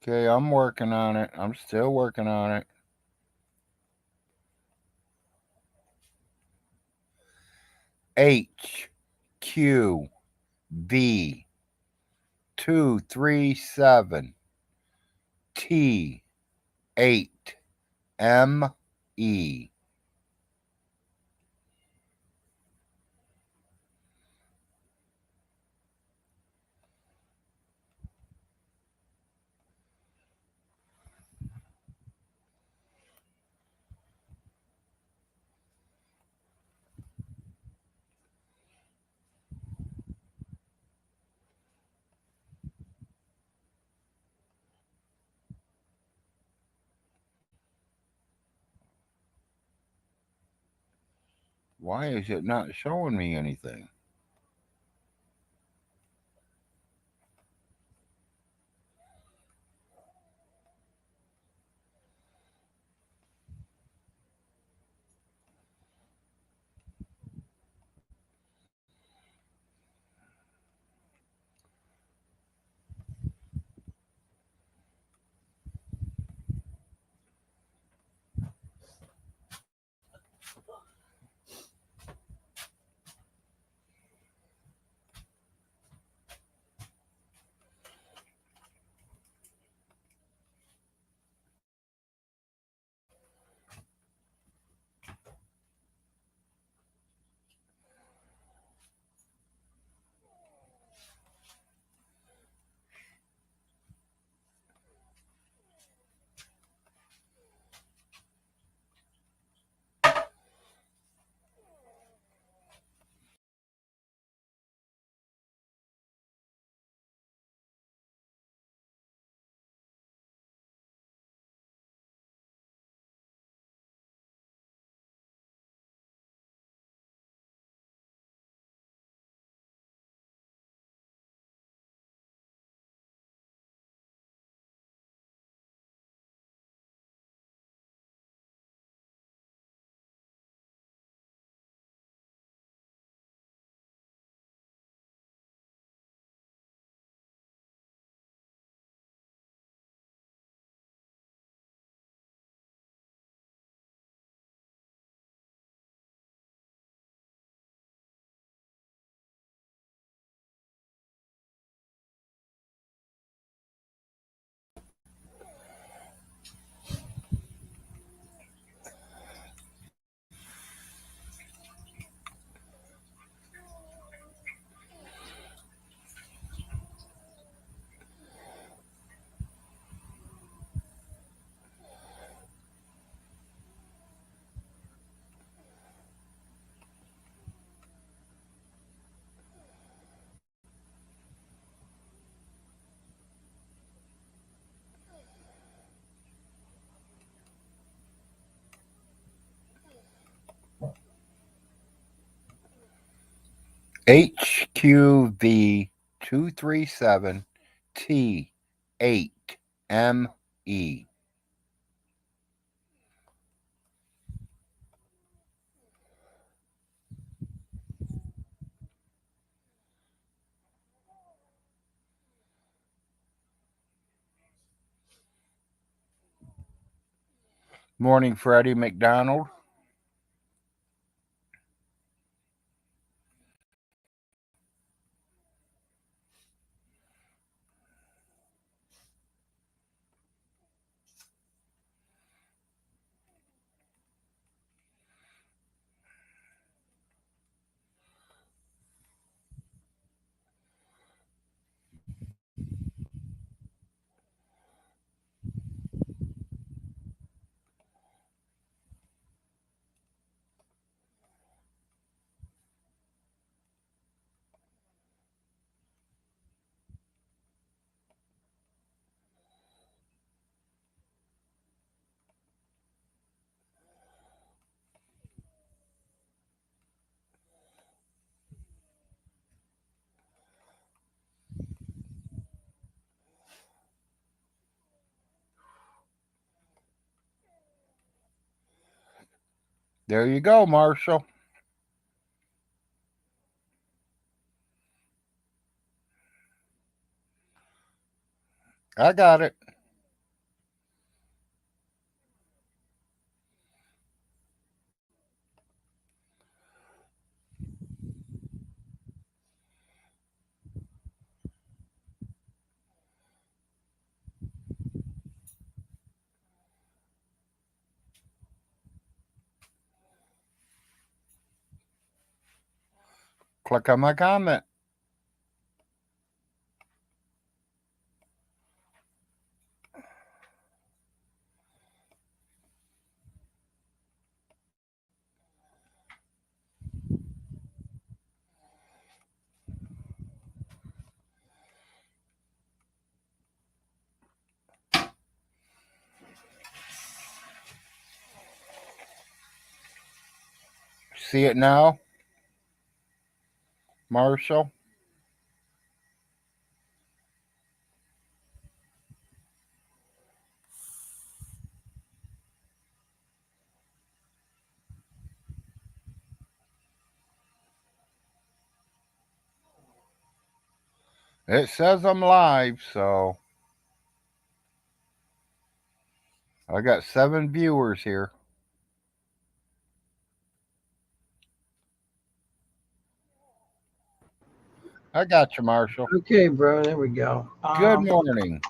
Okay, I'm working on it. I'm still working on it. HQV 237 T8ME. Why is it not showing me anything? HQV 237 T8ME. Morning, Freddie McDonald. There you go, Marshall. I got it. Click on my comment. See it now, Marshall? It says I'm live, so I got 7 viewers here. I got you, Marshall. Okay, bro. There we go. Good morning.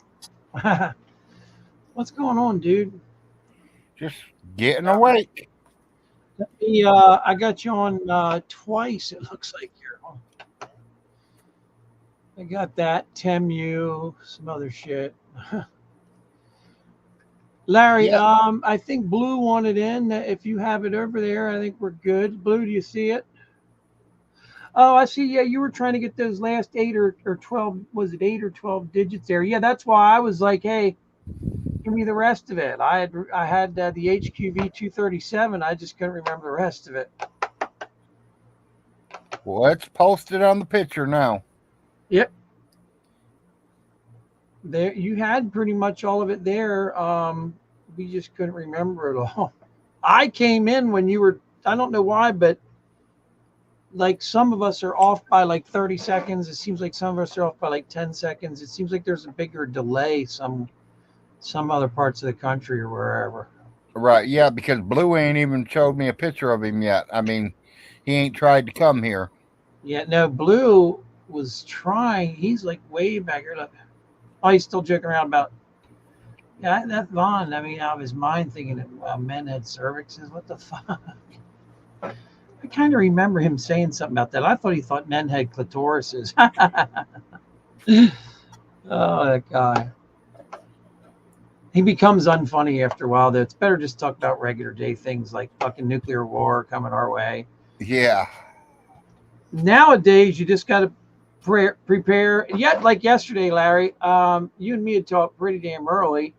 What's going on, dude? Just getting awake. I got you on twice. It looks like you're on. I got that Temu, some other shit. Larry, Yeah. I think Blue wanted in. If you have it over there, I think we're good. Blue, do you see it? Oh, I see. Yeah, you were trying to get those last 8 or 12. Was it 8 or 12 digits there? Yeah, that's why I was like, hey, give me the rest of it. I had the HQV 237. I just couldn't remember the rest of it. Well, it's posted on the picture now. Yep. There, you had pretty much all of it there. We just couldn't remember it all. I came in when you were. I don't know why, but like some of us are off by like 30 seconds. It seems like some of us are off by like 10 seconds. It seems like there's a bigger delay some other parts of the country or wherever. Right, yeah, because Blue ain't even showed me a picture of him yet. I mean, he ain't tried to come here. Yeah, no, Blue was trying. He's like way back here. Look. Oh, he's still joking around about. Yeah, that Vaughn. I mean, out of his mind thinking that men had cervixes. What the fuck? I kind of remember him saying something about that. I thought he thought men had clitorises. Oh, that guy. He becomes unfunny after a while, though. It's better just talk about regular day things like fucking nuclear war coming our way. Yeah. Nowadays, you just got to prepare. Yet, like yesterday, Larry, you and me had talked pretty damn early.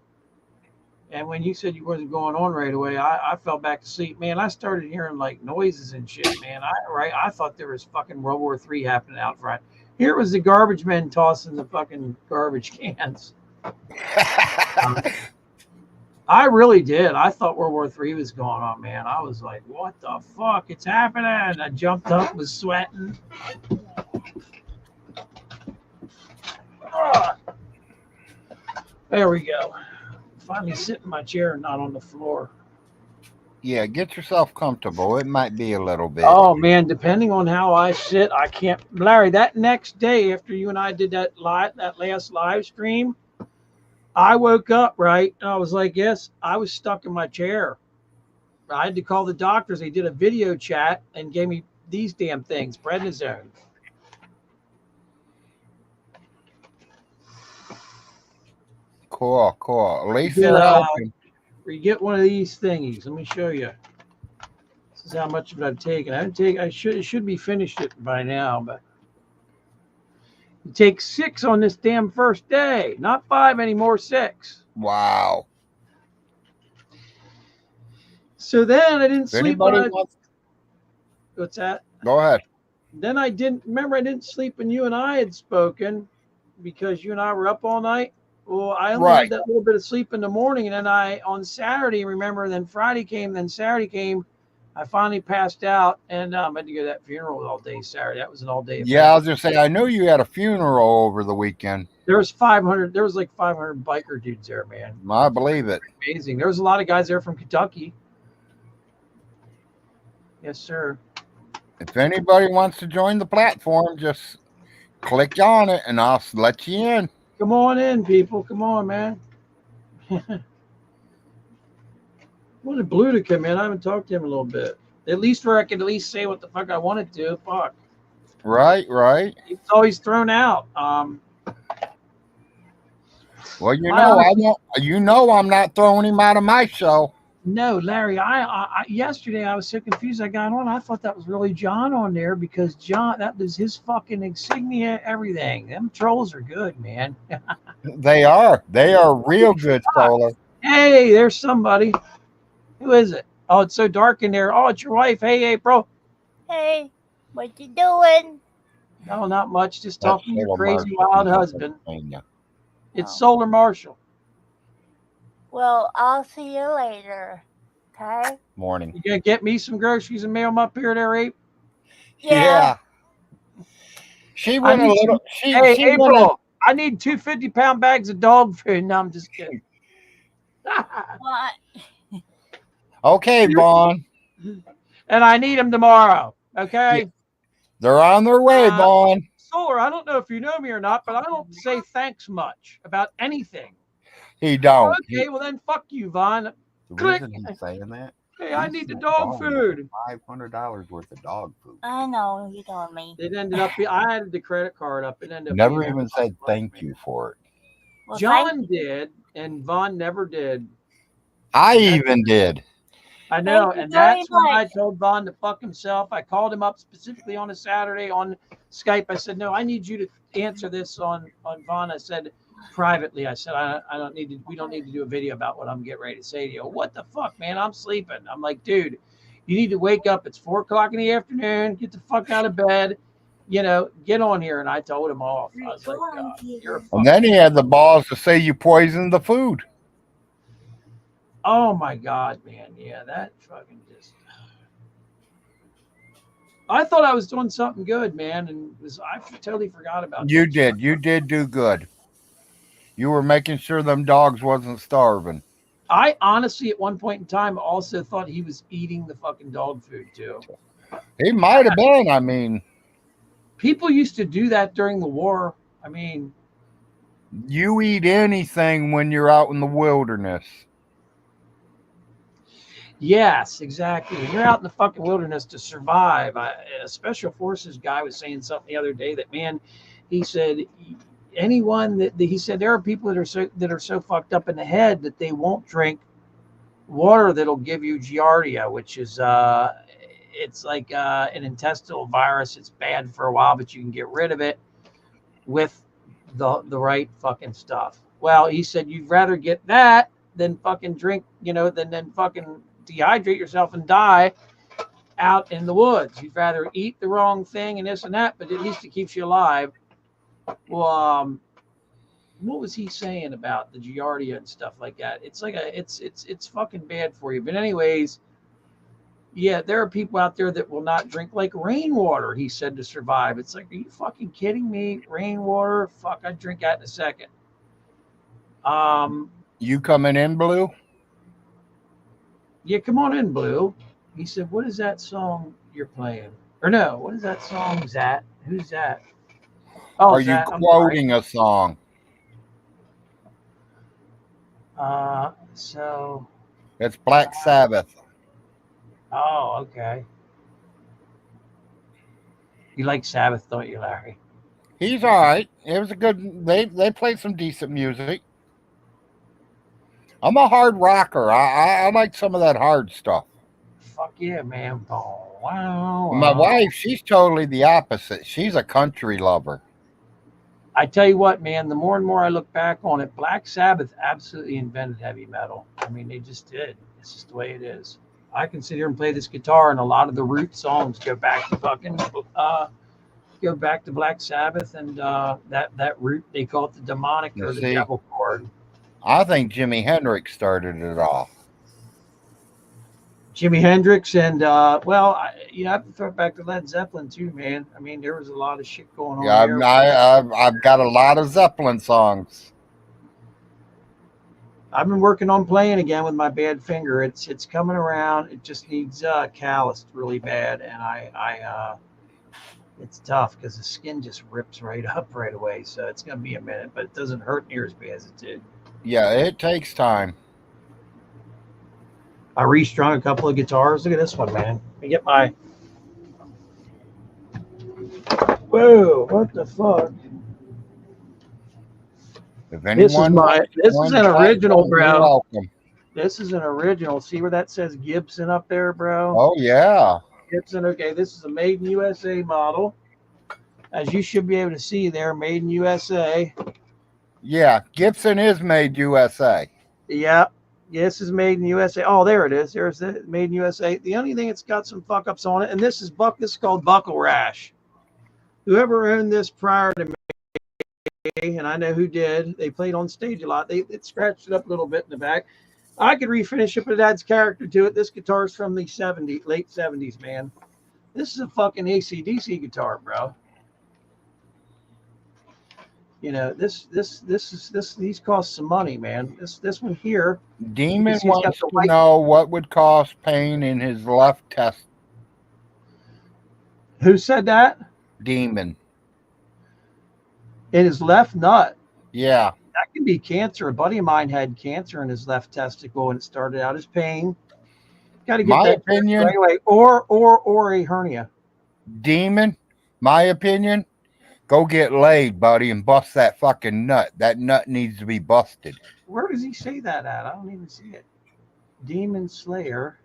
And when you said you wasn't going on right away, I fell back to sleep. Man, I started hearing like noises and shit, man. I thought there was fucking World War III happening out front. Here was the garbage men tossing the fucking garbage cans. I really did. I thought World War III was going on, man. I was like, what the fuck? It's happening. I jumped up, was sweating. There we go. Finally sit in my chair and not on the floor. Yeah, get yourself comfortable. It might be a little bit. Oh man, depending on how I sit, I can't. Larry, that next day after you and I did that last live stream, I woke up right and I was like, yes, I was stuck in my chair. I had to call the doctors. They did a video chat and gave me these damn things, prednisone. Cool, cool. At least they're helping. You get one of these thingies. Let me show you. This is how much of it I've taken. It should be finished it by now, but you take 6 on this damn first day, not 5 anymore, 6. Wow. So then I didn't sleep. What's that? Go ahead. Then I didn't sleep when you and I had spoken because you and I were up all night. Well, I only had that little bit of sleep in the morning, and then on Saturday, remember, then Friday came, then Saturday came. I finally passed out, and I had to go to that funeral all day Saturday. That was an all day event. Yeah, I was just saying, I knew you had a funeral over the weekend. There was 500. There was like 500 biker dudes there, man. I believe it. Amazing. There was a lot of guys there from Kentucky. Yes, sir. If anybody wants to join the platform, just click on it, and I'll let you in. Come on in, people. Come on, man. I wanted Blue to come in. I haven't talked to him a little bit. At least where I could at least say what the fuck I wanted to. Fuck. Right, right. He's always thrown out. Well, I honestly, I'm not throwing him out of my show. no, Larry. Yesterday I was so confused. I got on. I thought that was really John on there because John, that was his fucking insignia, everything. Them trolls are good, man. They are. They are real good, Solar. Hey, there's somebody. Who is it? Oh, it's so dark in there. Oh, it's your wife. Hey, April. Hey, what you doing? No, not much. Just That's talking to your Solar crazy Marshall. wild He's in husband. Pennsylvania. It's Oh. Solar Marshall. Well, I'll see you later. Okay? Morning. You gonna get me some groceries and mail them up here there, Ape? Yeah. She I went a need some. little. Hey, She went a. April. I need 2 50-pound bags of dog food. No, I'm just kidding. What? Okay, Vaughn. And I need them tomorrow. Okay. Yeah, they're on their way, Vaughn. Solar, I don't know if you know me or not, but I don't say thanks much about anything. He don't. Okay, well then fuck you, Vaughn. The Click. reason he's saying that. Hey, I need the dog food. $500 worth of dog food. I know you told me. It ended up. I added the credit card up. It ended up. Never being even said thank you for it. Well, John did, and Vaun never did. I even did. I know, Thank you and very that's when I much. told Vaughn to fuck himself. I called him up specifically on a Saturday on Skype. I said, "No, I need you to answer this on Vaughn." I said privately. I said, "I don't need to. We don't need to do a video about what I'm getting ready to say to you." What the fuck, man? I'm sleeping. I'm like, dude, you need to wake up. It's 4 o'clock in the afternoon. Get the fuck out of bed. You know, get on here. And I told him off. I was like, "You're a fucking." And then he had the balls to say you poisoned the food. Oh my God, man. Yeah, that fucking just. I thought I was doing something good, man, and I totally forgot about You that. did. You did do good. You were making sure them dogs wasn't starving. I honestly, at one point in time, also thought he was eating the fucking dog food too. He might have been. I mean, People used to do that during the war. I mean, you eat anything when you're out in the wilderness. yes, exactly. When you're out in the fucking wilderness to survive, a special forces guy was saying something the other day that, man, he said, anyone that he said there are people that are so fucked up in the head that they won't drink water that'll give you giardia, which is it's like an intestinal virus. It's bad for a while, but you can get rid of it with the right fucking stuff. Well, he said you'd rather get that than fucking drink, than fucking dehydrate yourself and die out in the woods. You'd rather eat the wrong thing and this and that, but at least it keeps you alive. Well, what was he saying about the giardia and stuff like that? It's like it's fucking bad for you. But anyways, yeah, there are people out there that will not drink like rainwater, he said, to survive. It's like, are you fucking kidding me? Rainwater? Fuck, I'd drink that in a second. You coming in, Blue? Yeah, come on in, Blue. He said, what is that song you're playing? Or no, what is that song, Zat? Who's that? Oh, Are Zat, you quoting a song? So. It's Black Sabbath. Oh, okay. You like Sabbath, don't you, Larry? He's all right. It was a good. They played some decent music. I'm a hard rocker. I like some of that hard stuff. Fuck yeah, man. Oh, wow. My wife, she's totally the opposite. She's a country lover. I tell you what, man, the more and more I look back on it, Black Sabbath absolutely invented heavy metal. I mean, they just did. It's just the way it is. I can sit here and play this guitar, and a lot of the root songs go back to Black Sabbath and that root, they call it the demonic or the devil chord. I think Jimi Hendrix started it all. Jimi Hendrix and you have to throw it back to Led Zeppelin too, man. I mean, there was a lot of shit going on. Yeah, I've got a lot of Zeppelin songs. I've been working on playing again with my bad finger. It's coming around. It just needs calloused really bad, and I it's tough because the skin just rips right up right away. So it's gonna be a minute, but it doesn't hurt near as bad as it did. Yeah, it takes time. I restrung a couple of guitars. Look at this one, man. Let me get my Whoa, what the fuck? If anyone wants to this join is the an original, platform, you're bro. welcome. This is an original. See where that says Gibson up there, bro? Oh, yeah. Gibson, okay, this is a made in USA model. As you should be able to see there, made in USA. Yeah, Gibson is made USA. Yeah, this is made in USA. Oh, there it is. There's the made in USA. The only thing it's got some fuck ups on it, and this is called buckle rash. Whoever owned this prior to me, and I know who did, they played on stage a lot. It scratched it up a little bit in the back. I could refinish it, but it adds character to it. This guitar is from the late 70s, man. This is a fucking AC/DC guitar, bro. You know, these cost some money, man. This one here, Demon wants to know what would cause pain in his left test. Who said that? Demon. In his left nut. Yeah. That can be cancer. A buddy of mine had cancer in his left testicle, and it started out as pain. Got to get My that opinion, right away, or a hernia. Demon. My opinion. Go get laid, buddy, and bust that fucking nut. That nut needs to be busted. Where does he say that at? I don't even see it. Demon Slayer.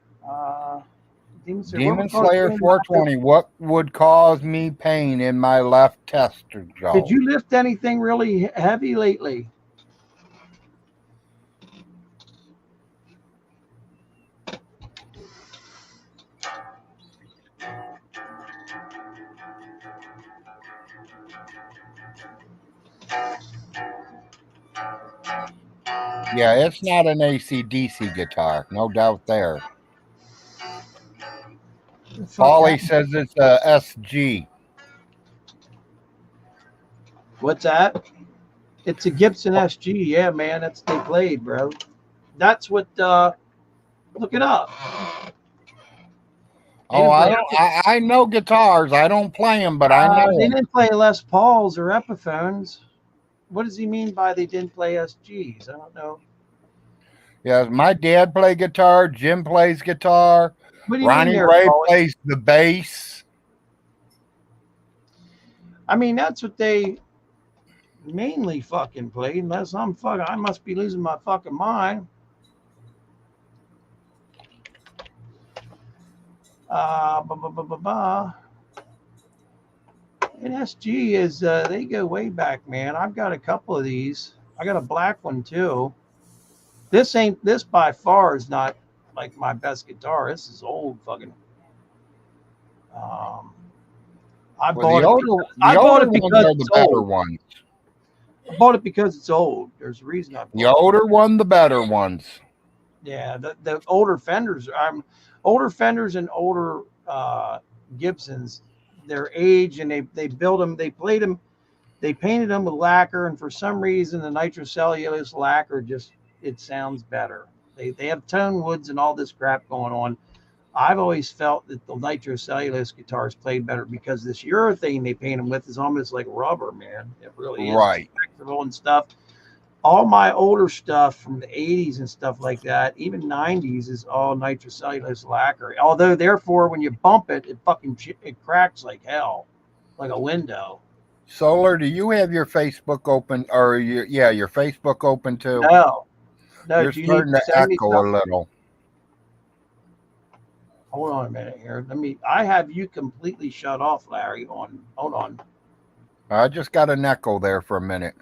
Demon Slayer 420. What would cause me pain in my left testicle? Did you lift anything really heavy lately? Yeah, it's not an AC/DC guitar. No doubt there. Paulie says it's a SG. What's that? It's a Gibson SG. Yeah, man. That's they played, bro. That's what. Look it up. Oh, I know guitars. I don't play them, but I know they them. didn't play Les Pauls or Epiphones. What does he mean by they didn't play SGs? I don't know. Yeah, my dad played guitar. Jim plays guitar. Ronnie Ray plays the bass. I mean, that's what they mainly fucking played. Unless I must be losing my fucking mind. And SG is they go way back, man. I've got a couple of these. I got a black one too. This by far is not like my best guitar. This is old fucking. I bought it because it's old. Ones. I bought it because it's old. There's a reason I bought it. The older one, the better ones. Yeah, the older Fenders. Older Fenders and older Gibsons. Their age, and they built them. They played them. They painted them with lacquer, and for some reason, the nitrocellulose lacquer it sounds better. They have tone woods and all this crap going on. I've always felt that the nitrocellulose guitars played better because this urethane they paint them with is almost like rubber, man. It really is. Right. And stuff. All my older stuff from the 80s and stuff like that, even 90s, is all nitrocellulose lacquer. Although, therefore, when you bump it, it cracks like hell, like a window. Solar, do you have your Facebook open, or your Facebook open too? No. You're starting to echo a little. Hold on a minute here. I have you completely shut off, Larry. Hold on. I just got an echo there for a minute.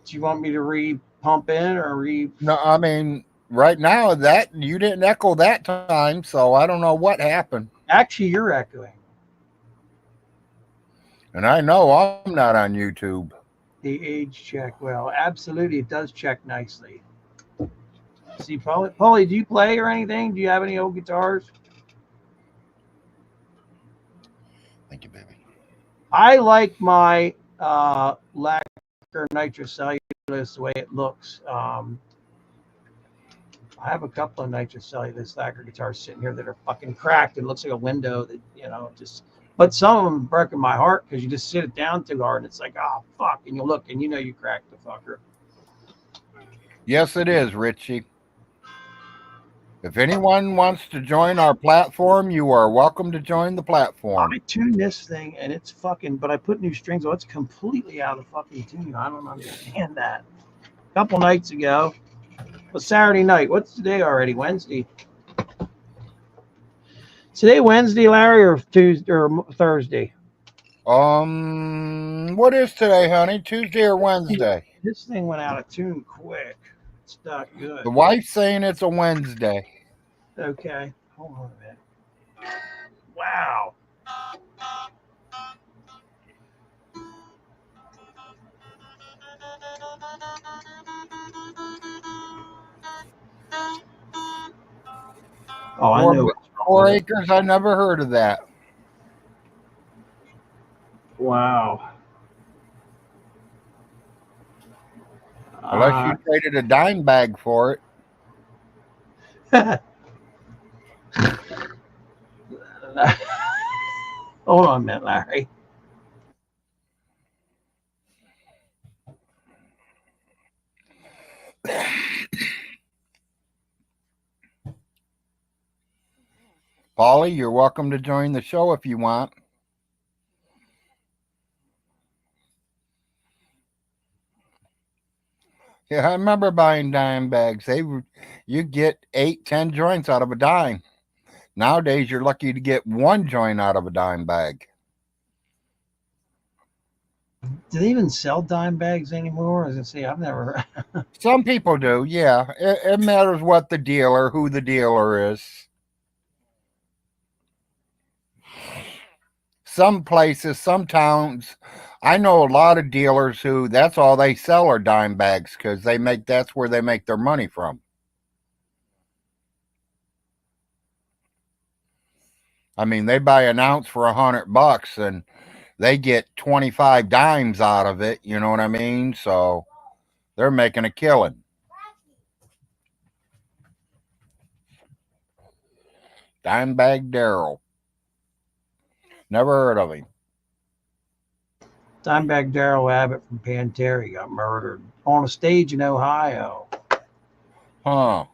Do you want me to pump in or No, I mean, right now that you didn't echo that time, so I don't know what happened. Actually, you're echoing. And I know I'm not on YouTube. The age check. Well, absolutely, it does check nicely. See, Paulie, do you play or anything? Do you have any old guitars? Thank you, baby. I like my lacquer nitrocellulose the way it looks. I have a couple of nitrocellulose lacquer guitars sitting here that are fucking cracked. It looks like a window that, but some of them breaking my heart because you just sit it down too hard and it's like, oh, fuck. And you look and you cracked the fucker. Yes, it is, Richie. If anyone wants to join our platform, you are welcome to join the platform. I tuned this thing and it's fucking, but I put new strings on. It's completely out of fucking tune. I don't understand that. A couple nights ago, was Saturday night. What's today already? Wednesday. Today Wednesday, Larry, or Tuesday or Thursday? What is today, honey? Tuesday or Wednesday? This thing went out of tune quick. It's not good. The wife's saying it's a Wednesday. Okay, hold on a minute. Wow. Oh, I know. Four acres. I never heard of that. Wow. Unless you traded a dime bag for it. Hold on a minute, Larry. Paulie, you're welcome to join the show if you want. Yeah, I remember buying dime bags. You get 8, 10 joints out of a dime. Nowadays, you're lucky to get one joint out of a dime bag. Do they even sell dime bags anymore? As I say, I've never. Some people do, yeah. It matters what the dealer, who the dealer is. Some places, some towns, I know a lot of dealers who that's all they sell are dime bags because that's where they make their money from. I mean, they buy an ounce for $100 and they get 25 dimes out of it. You know what I mean? So they're making a killing. Dimebag Daryl. Never heard of him. Dimebag Daryl Abbott from Pantera got murdered on a stage in Ohio. Huh.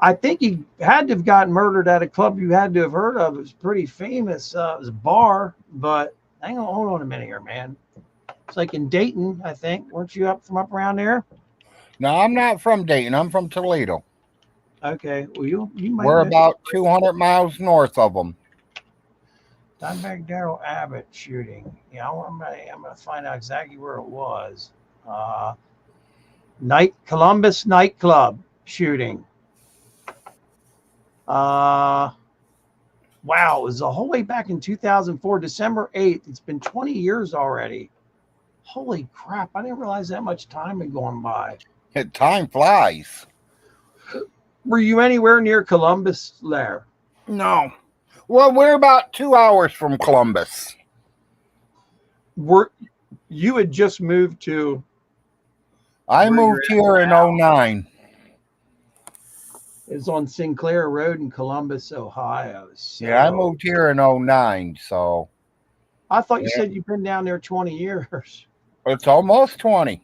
I think he had to have gotten murdered at a club you had to have heard of. It was pretty famous. It was a bar, but hold on a minute here, man. It's like in Dayton, I think. Weren't you up around there? No, I'm not from Dayton. I'm from Toledo. Okay. Well, you might. We're about 200 miles north of them. Dimebag Daryl Abbott shooting. Yeah, I'm gonna find out exactly where it was. Columbus nightclub shooting. Wow, it was the whole way back in 2004, December 8th. It's been 20 years already. Holy crap! I didn't realize that much time had gone by. Time flies. Were you anywhere near Columbus, Lair? No. Well, we're about 2 hours from Columbus. You had just moved to? I moved here in 09. It's on Sinclair Road in Columbus, Ohio. So yeah, I moved here in 09, so. I thought you said you've been down there 20 years. It's almost 20.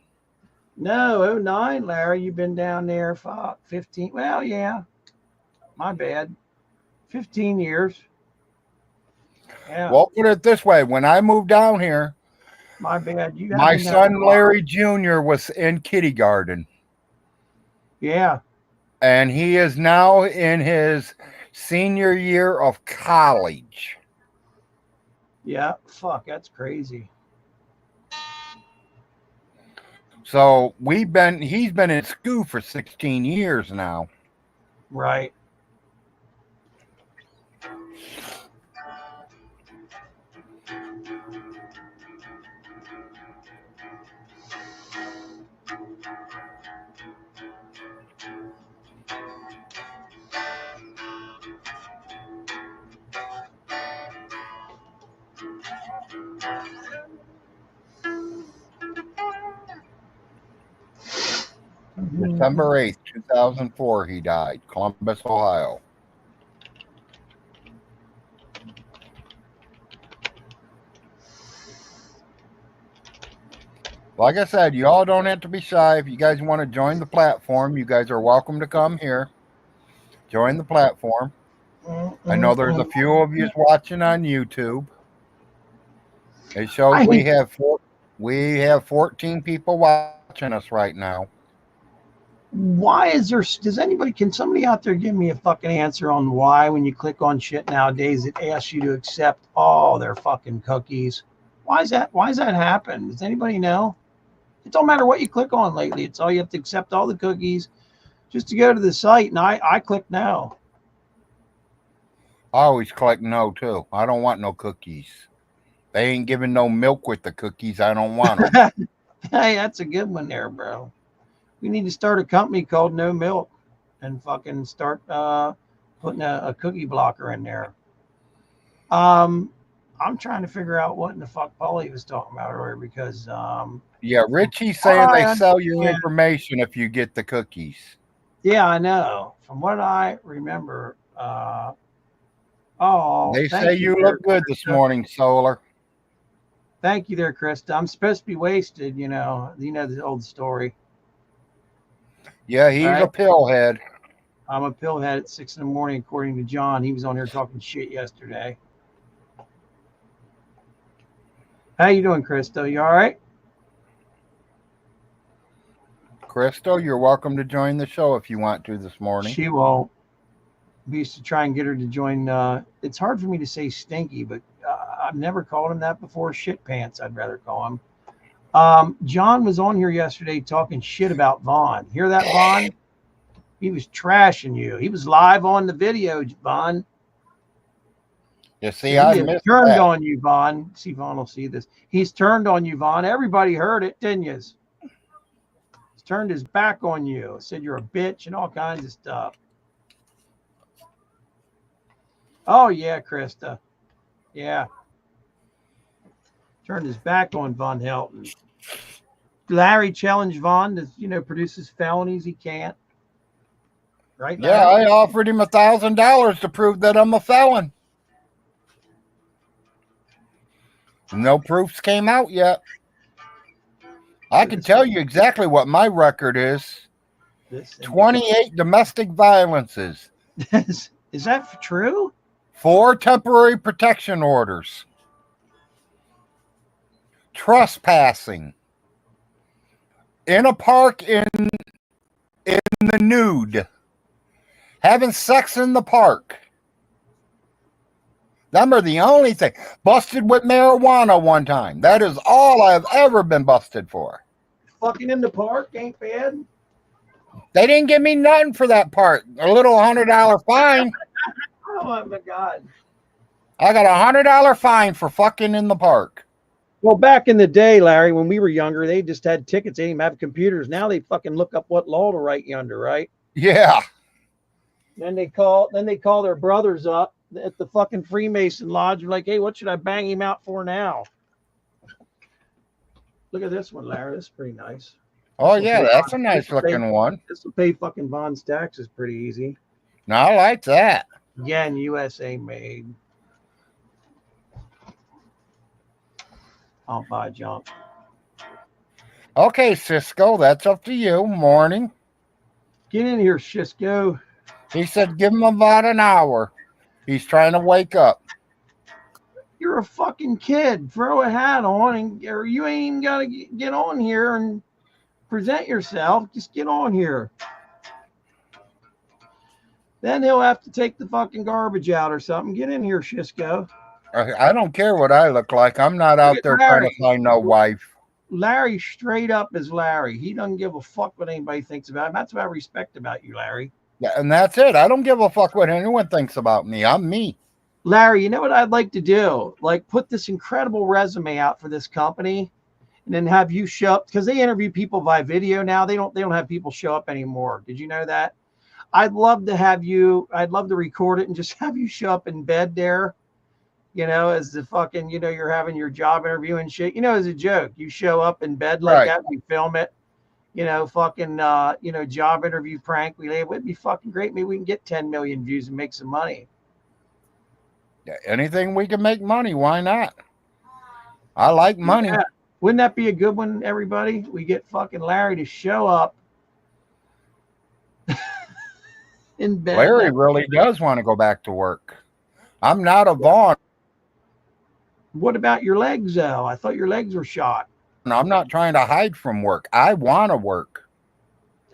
No, 09, Larry. You've been down there for 15. Well, yeah. My bad. 15 years. Yeah. Well, put it this way. When I moved down here, my bad. My son Larry Jr. was in kindergarten. Yeah. And he is now in his senior year of college. Yeah. Fuck, that's crazy. So he's been in school for 16 years now. Right. December 8th, 2004, he died. Columbus, Ohio. Like I said, you all don't have to be shy. If you guys want to join the platform, you guys are welcome to come here. Join the platform. I know there's a few of you watching on YouTube. It shows I hate we have 14 people watching us right now. why is there, does anybody, can somebody out there give me a fucking answer on why when you click on shit nowadays it asks you to accept all their fucking cookies? Why is that happen? Does anybody know? It don't matter what you click on lately, it's all you have to accept all the cookies just to go to the site, and I click no. I always click no too. I don't want no cookies. They ain't giving no milk with the cookies. I don't want them. Hey, that's a good one there, bro. We need to start a company called No Milk and fucking start putting a cookie blocker in there. I'm trying to figure out what in the fuck Paulie was talking about earlier because Yeah, Richie's saying they sell your understand, information if you get the cookies. yeah, I know. From what I remember, oh, They thank say you you there, look good this Krista. morning, Solar. Thank you there, Krista. I'm supposed to be wasted, you know the old story, Yeah, he's right? a pillhead. I'm a pillhead at 6 in the morning, according to John. He was on here talking shit yesterday. How you doing, Krista? You all right? Crystal, you're welcome to join the show if you want to this morning. She won't. We used to try and get her to join. It's hard for me to say stinky, but I've never called him that before. Shit pants, I'd rather call him. John was on here yesterday talking shit about Vaughn. Hear that, Vaughn? He was trashing you. He was live on the video, Vaughn. You see, He I has missed turned that. on you, Vaughn. See, Vaughn will see this. He's turned on you, Vaughn. Everybody heard it, didn't you? He's turned his back on you. Said you're a bitch and all kinds of stuff. Oh, yeah, Krista. Yeah. Turned his back on Von Helton. Larry challenged Vaughn to, produce his felonies. He can't. Right, Yeah, Larry? I offered him $1,000 to prove that I'm a felon. No proofs came out yet. I can tell you exactly what my record is. 28 domestic violences. Is that true? 4 temporary protection orders. Trespassing. In a park in the nude. Having sex in the park. Them are the only thing. Busted with marijuana one time. That is all I've ever been busted for. Fucking in the park ain't bad. They didn't give me nothing for that part. A little $100 fine. Oh my God. I got a $100 fine for fucking in the park. Well, back in the day, Larry, when we were younger, they just had tickets. They didn't even have computers. Now they fucking look up what law to write you under, right? Yeah. Then they call their brothers up at the fucking Freemason Lodge. Like, hey, what should I bang him out for now? Look at this one, Larry. This is pretty nice. Oh, yeah, that's a nice looking one. This will pay fucking Vaughn's taxes pretty easy. No, I like that. Again, USA made. I'll buy junk. Okay, Cisco, that's up to you. Morning. Get in here, Cisco. He said give him about an hour. He's trying to wake up. You're a fucking kid. Throw a hat on, or you ain't even got to get on here and present yourself. Just get on here. Then he'll have to take the fucking garbage out or something. Get in here, Cisco. I don't care what I look like. I'm not out there trying to find no wife. Larry straight up is Larry. He doesn't give a fuck what anybody thinks about him. That's what I respect about you, Larry. Yeah, and that's it. I don't give a fuck what anyone thinks about me. I'm me. Larry, you know what I'd like to do? Like put this incredible resume out for this company and then have you show up, because they interview people by video now. They don't have people show up anymore. Did you know that? I'd love to record it and just have you show up in bed there, as the fucking, you're having your job interview and shit, as a joke. You show up in bed like that, we film it, fucking, job interview prank. It would be fucking great. Maybe we can get 10 million views and make some money. Yeah, anything we can make money, why not? I like money. Yeah. Wouldn't that be a good one, everybody? We get fucking Larry to show up. in bed. Larry really does want to go back to work. I'm not a Vaughn. What about your legs, though? I thought your legs were shot. I'm not trying to hide from work. I want to work.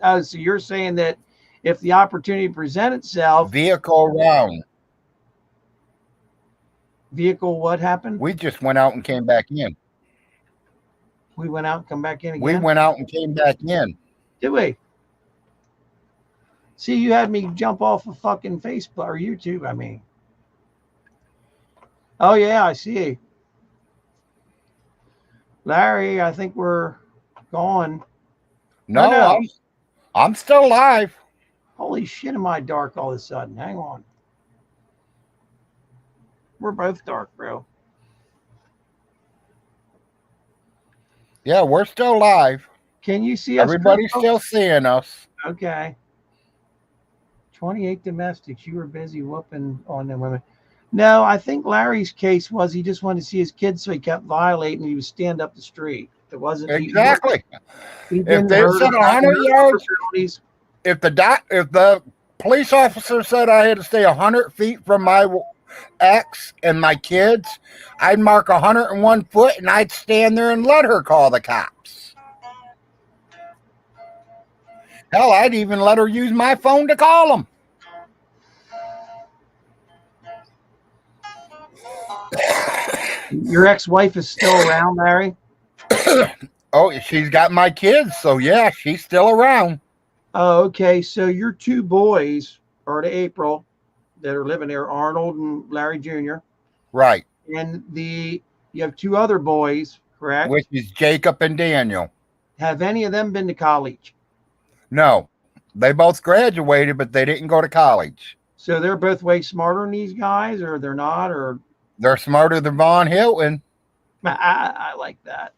Oh, so you're saying that if the opportunity present itself, Vehicle round. vehicle, what happened? We just went out and came back in. We went out and come back in again. We went out and came back in. Did we? See, you had me jump off of fucking Facebook or YouTube. I mean, oh yeah, I see. Larry, I think we're gone. No, no. I'm still alive. Holy shit, am I dark all of a sudden? Hang on. We're both dark, bro. Yeah, we're still live. Can you see us? Everybody's still seeing us. Okay. 28 domestics. You were busy whooping on the women. No, I think Larry's case was he just wanted to see his kids, so he kept violating. He would stand up the street. It wasn't exactly. He if they said 100 yards, if the police officer said I had to stay 100 feet from my ex and my kids, I'd mark 101 foot and I'd stand there and let her call the cops. Hell, I'd even let her use my phone to call them. Your ex-wife is still around, Larry? Oh, she's got my kids, so yeah, she's still around. Oh, okay. So your two boys are to April that are living there, Arnold and Larry Jr. Right. And you have two other boys, correct? Which is Jacob and Daniel. Have any of them been to college? No. They both graduated, but they didn't go to college. So they're both way smarter than these guys, or they're not, or they're smarter than Von Hilton. I like that.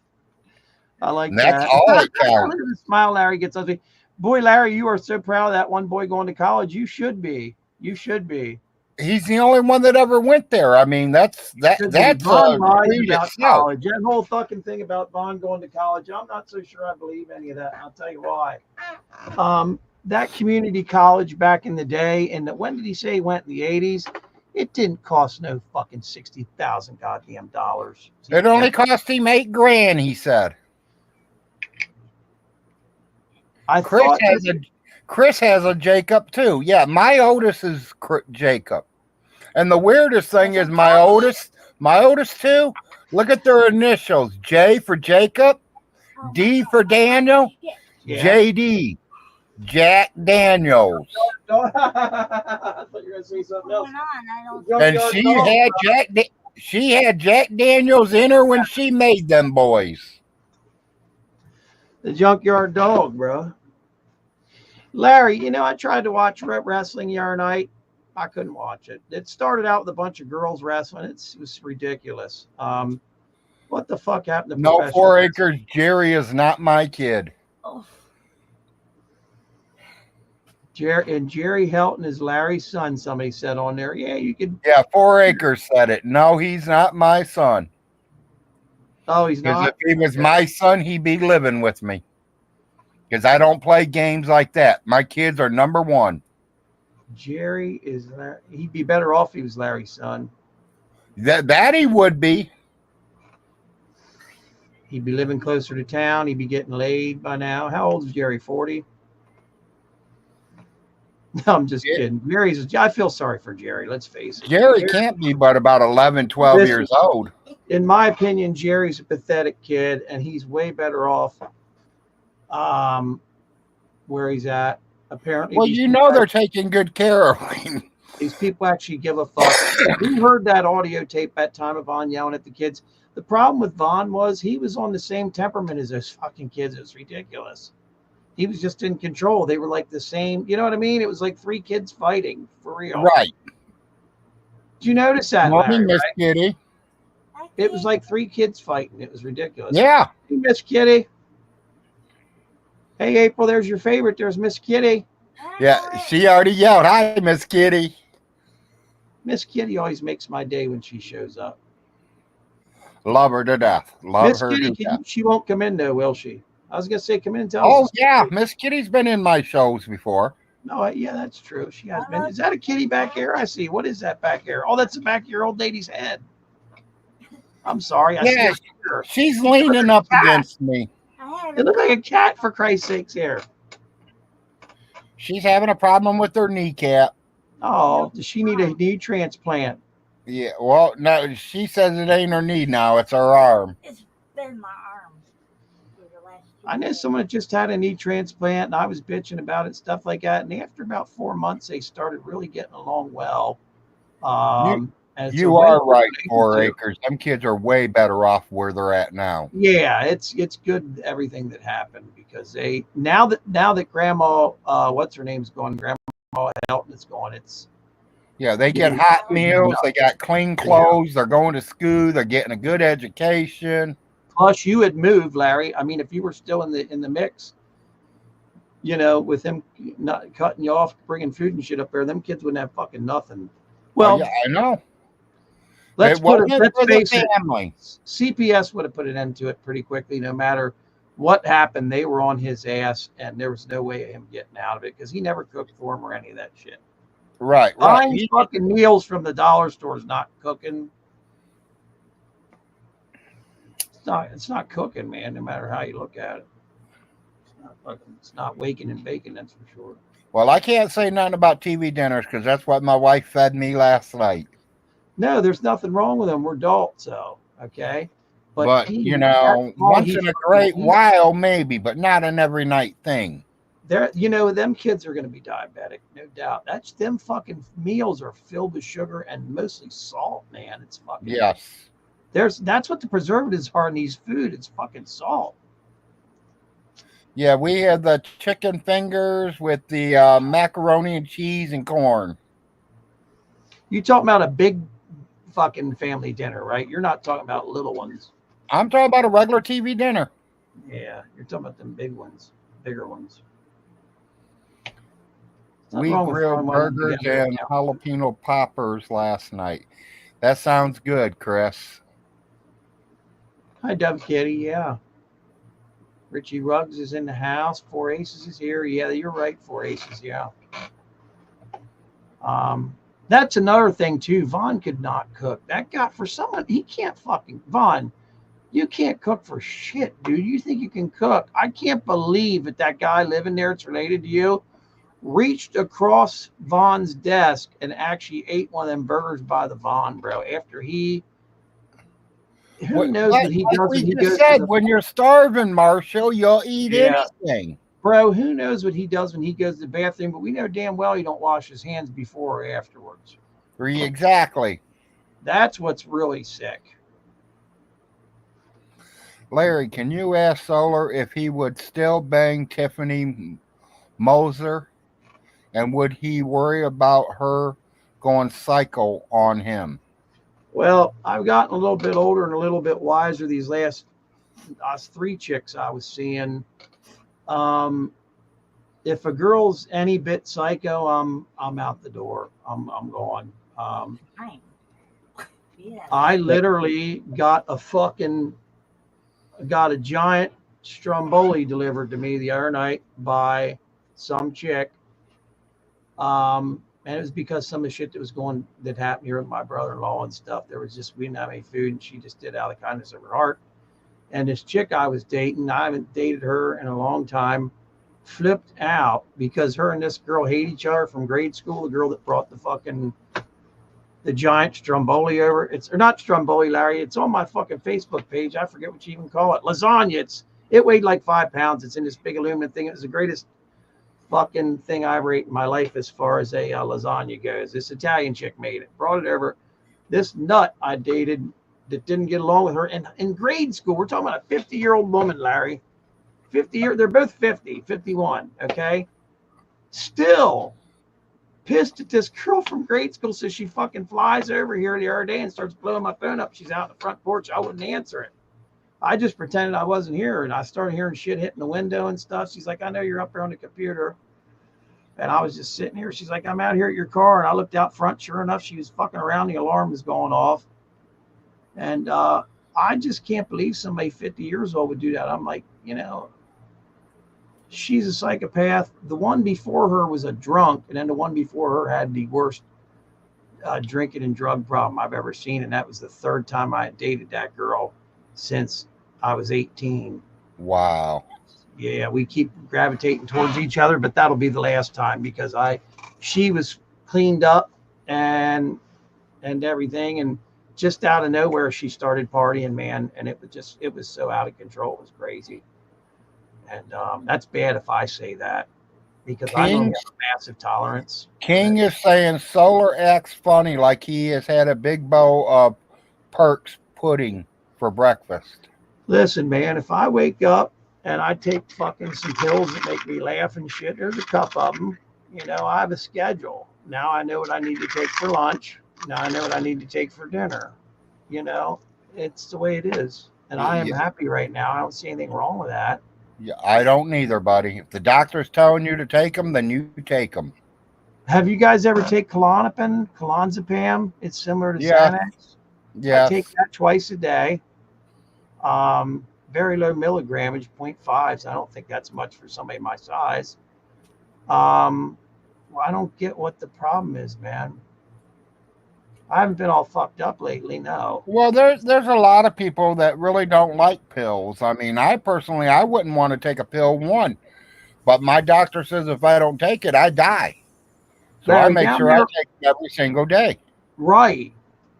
I like and that. That's all that counts. Look at the smile Larry gets on me. Boy, Larry, you are so proud of that one boy going to college. You should be. You should be. He's the only one that ever went there. I mean, that's Vaughn lies about college. That whole fucking thing about Vaughn going to college, I'm not so sure I believe any of that. I'll tell you why. That community college back in the day, and when did he say he went in the 80s? It didn't cost no fucking $60,000 goddamn dollars. It only cost him $8,000, he said. Chris has a Jacob too. Yeah, my oldest is Jacob. And the weirdest thing is my oldest two, look at their initials. J for Jacob, D for Daniel, JD. Jack Daniels. I thought you were going to say something else. And she had Jack Daniels in her when she made them boys. The junkyard dog, bro. Larry, I tried to watch wrestling the other night. I couldn't watch it. It started out with a bunch of girls wrestling. It was ridiculous. What the fuck happened to No 4 Acres? Jerry is not my kid. Oh. Jerry Helton is Larry's son. Somebody said on there. Yeah, you could. Yeah, 4 Acres said it. No, he's not my son. Oh, he's not. If he was my son, he'd be living with me. Because I don't play games like that. My kids are number one. Jerry is Larry. He'd be better off if he was Larry's son. That he would be. He'd be living closer to town. He'd be getting laid by now. How old is Jerry? 40? No, I'm just kidding. I feel sorry for Jerry. Let's face it. Jerry can't be but about 11, 12 years old. In my opinion, Jerry's a pathetic kid, and he's way better off where he's at. Apparently. Well, they're taking good care of him. These people actually give a fuck. We heard that audio tape that time of Vaughn yelling at the kids. The problem with Vaughn was he was on the same temperament as those fucking kids. It was ridiculous. He was just in control. They were like the same. You know what I mean? It was like 3 kids fighting for real. Right. Did you notice that? Morning, Miss Kitty. It was like 3 kids fighting. It was ridiculous. Yeah. Hey, Miss Kitty. Hey, April, there's your favorite. There's Miss Kitty. Yeah, she already yelled, "Hi, Miss Kitty." Miss Kitty always makes my day when she shows up. Love her to death. Miss Kitty, she won't come in though, will she? I was gonna say, come in and tell us. Oh yeah, Miss Kitty's been in my shows before. No, yeah, that's true. She has been. Is that a kitty back here? I see. What is that back here? Oh, that's the back of your old lady's head. I'm sorry. I see Yeah, her. she's leaning up against me. It looks like a cat, for Christ's sakes, here. She's having a problem with her kneecap. Oh, does she need a knee transplant? Yeah, well, no, she says it ain't her knee now; it's her arm. It's been my arm for the last 2 I know days. someone that just had a knee transplant, and I was bitching about it, stuff like that. And after about 4 months, they started really getting along well. You And it's a you are win-win right, for the 4 acres. Them kids are way better off where they're at now. Yeah, it's good everything that happened because they now that Grandma what's her name's going, Grandma Helton is going, it's Yeah, they get getting hot good meals, enough. they got clean clothes, they're going to school, they're getting a good education. Plus, you had moved, Larry. I mean, if you were still in the mix, with him not cutting you off, bringing food and shit up there, them kids wouldn't have fucking nothing. Oh Well, yeah, I know. let's It wasn't for the face it. family. CPS would have put an end to it pretty quickly, no matter what happened. They were on his ass, and there was no way of him getting out of it because he never cooked for him or any of that shit. Right. Buying fucking meals from the dollar store is not cooking. It's not cooking, man, no matter how you look at it. It's not waking and baking, that's for sure. Well, I can't say nothing about TV dinners because that's what my wife fed me last night. No, there's nothing wrong with them. We're adults, so okay. But once in a great while, maybe, but not an every night thing. Them kids are going to be diabetic, no doubt. Them fucking meals are filled with sugar and mostly salt, man. It's fucking yes. That's what the preservatives are in these food. It's fucking salt. Yeah, we had the chicken fingers with the macaroni and cheese and corn. You talking about a big fucking family dinner, right? You're not talking about little ones. I'm talking about a regular TV dinner. Yeah, you're talking about them big ones, bigger ones. We grilled burgers and jalapeno poppers last night. That sounds good, Chris. Hi, Dove Kitty. Yeah. Richie Ruggs is in the house. 4 Aces is here. Yeah, you're right. 4 Aces. Yeah. That's another thing too. Vaughn could not cook. That guy, for someone, he can't fucking Vaughn. You can't cook for shit, dude. You think you can cook? I can't believe that guy living there, it's related to you, reached across Vaughn's desk and actually ate one of them burgers by the Vaughn, bro. After who knows what he does when he goes to the, when you're starving, Marshall, you'll eat anything. Bro, who knows what he does when he goes to the bathroom, but we know damn well he don't wash his hands before or afterwards. Exactly. That's what's really sick. Larry, can you ask Solar if he would still bang Tiffany Moser? And would he worry about her going psycho on him? Well, I've gotten a little bit older and a little bit wiser these last 3 chicks I was seeing. If a girl's any bit psycho, I'm out the door. I'm gone. I literally got a giant Stromboli delivered to me the other night by some chick. And it was because some of the shit that happened here with my brother-in-law and stuff. We didn't have any food, and she just did out of the kindness of her heart. And this chick I was dating, I haven't dated her in a long time, flipped out because her and this girl hate each other from grade school. The girl that brought the giant Stromboli over. Or not Stromboli, Larry. It's on my fucking Facebook page. I forget what you even call it. Lasagna. It weighed like 5 pounds. It's in this big aluminum thing. It was the greatest fucking thing I ever ate in my life as far as a lasagna goes. This Italian chick made it. Brought it over. This nut I dated that didn't get along with her in grade school. We're talking about a 50-year-old woman, Larry. 50 years. They're both 50, 51. Okay. Still pissed at this girl from grade school, so she fucking flies over here the other day and starts blowing my phone up. She's out in the front porch. I wouldn't answer it. I just pretended I wasn't here, and I started hearing shit hitting the window and stuff. She's like, I know you're up there on the computer. And I was just sitting here. She's like, I'm out here at your car. And I looked out front. Sure enough, she was fucking around. The alarm was going off. And I just can't believe somebody 50 years old would do that. I'm like, She's a psychopath. The one before her was a drunk, and then the one before her had the worst drinking and drug problem I've ever seen. And that was the third time I had dated that girl since I was 18. Wow. Yeah, we keep gravitating towards each other, but that'll be the last time because she was cleaned up and everything, and just out of nowhere she started partying, man, and it was so out of control. It was crazy. And that's bad if I say that because I normally King have a massive tolerance. King is saying Solar acts funny like he has had a big bowl of Perks pudding for breakfast. Listen, man, if I wake up and I take fucking some pills that make me laugh and shit, there's a cup of them. You know, I have a schedule. Now I know what I need to take for lunch. Now I know what I need to take for dinner. You know, it's the way it is. And I am Yeah, happy right now. I don't see anything wrong with that. yeah, I don't neither, buddy. If the doctor's telling you to take them, then you take them. Have you guys ever take Klonopin, Clonazepam? It's similar to Yeah, Xanax. I yes. take that twice a day. Very low milligrammage, 0.5. So I don't think that's much for somebody my size. Well, I don't get what the problem is, man. I haven't been all fucked up lately, no. Well, there's a lot of people that really don't like pills. I mean, I personally I wouldn't want to take a pill one, but my doctor says if I don't take it, I die. So I Larry, make down sure I there, take it every single day. right.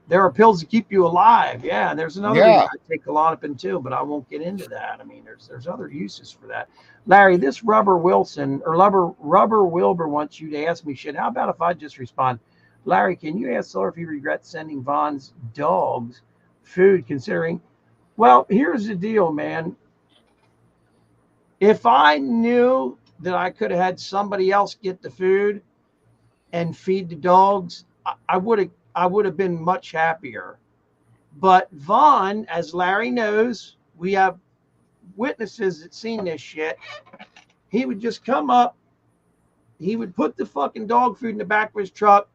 There are pills that keep you alive. Yeah, and there's another reason Yeah. I take Klonopin too, but I won't get into that. I mean, there's other uses for that. Larry, this Rubber Wilson or Rubber Wilbur wants you to ask me shit. How about if I just respond? Larry, can you ask Solar if he regrets sending Vaughn's dogs food, considering? Well, here's the deal, man. If I knew that I could have had somebody else get the food and feed the dogs, I would have been much happier. But Vaughn, as Larry knows, we have witnesses that seen this shit. He would just come up, he would put the fucking dog food in the back of his truck.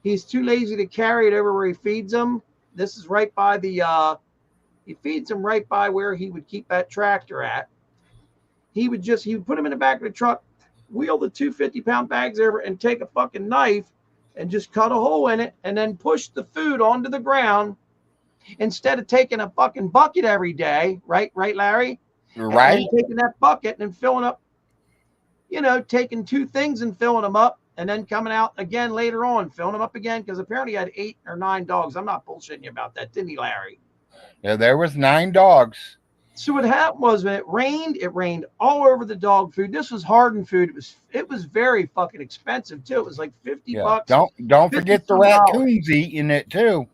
He's too lazy to carry it over where he feeds them. This is right by he feeds them right by where he would keep that tractor at. He would put them in the back of the truck, wheel the 250-pound bags over, and take a fucking knife and just cut a hole in it and then push the food onto the ground instead of taking a fucking bucket every day, right, Larry? Right? And taking that bucket and filling up, taking two things and filling them up and then coming out again later on, filling them up again, because apparently he had 8 or 9 dogs. I'm not bullshitting you about that, didn't he, Larry? Yeah, there was 9 dogs. So what happened was when it rained all over the dog food. This was hardened food. It was very fucking expensive too. It was like 50 Yeah. bucks. Don't forget the raccoons eating it too.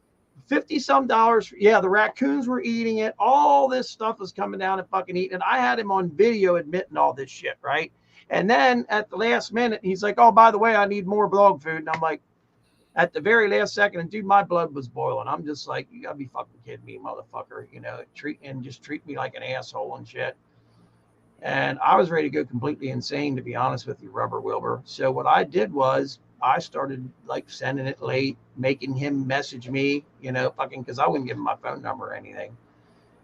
50 some dollars. Yeah, the raccoons were eating it. All this stuff was coming down and fucking eating it. I had him on video admitting all this shit, right? And then at the last minute, he's like, "Oh, by the way, I need more dog food." And I'm like, at the very last second, and dude, my blood was boiling. I'm just like, "You gotta be fucking kidding me, motherfucker." Just treat me like an asshole and shit. And I was ready to go completely insane, to be honest with you, Rubber Wilbur. So what I did was I started like sending it late, making him message me, fucking, because I wouldn't give him my phone number or anything.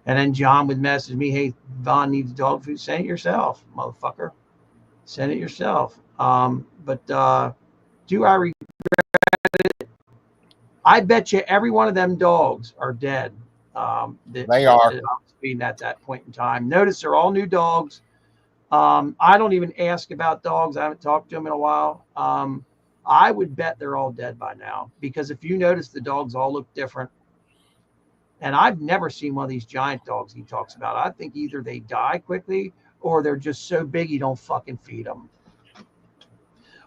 And then John would message me, "Hey, Vaughn needs dog food. Send it yourself, motherfucker. Send it yourself." But do I regret it? I bet you every one of them dogs are dead. They are. I was feeding at that point in time. Notice they're all new dogs. I don't even ask about dogs. I haven't talked to them in a while. I would bet they're all dead by now, because if you notice, the dogs all look different. And I've never seen one of these giant dogs he talks about. I think either they die quickly or they're just so big you don't fucking feed them.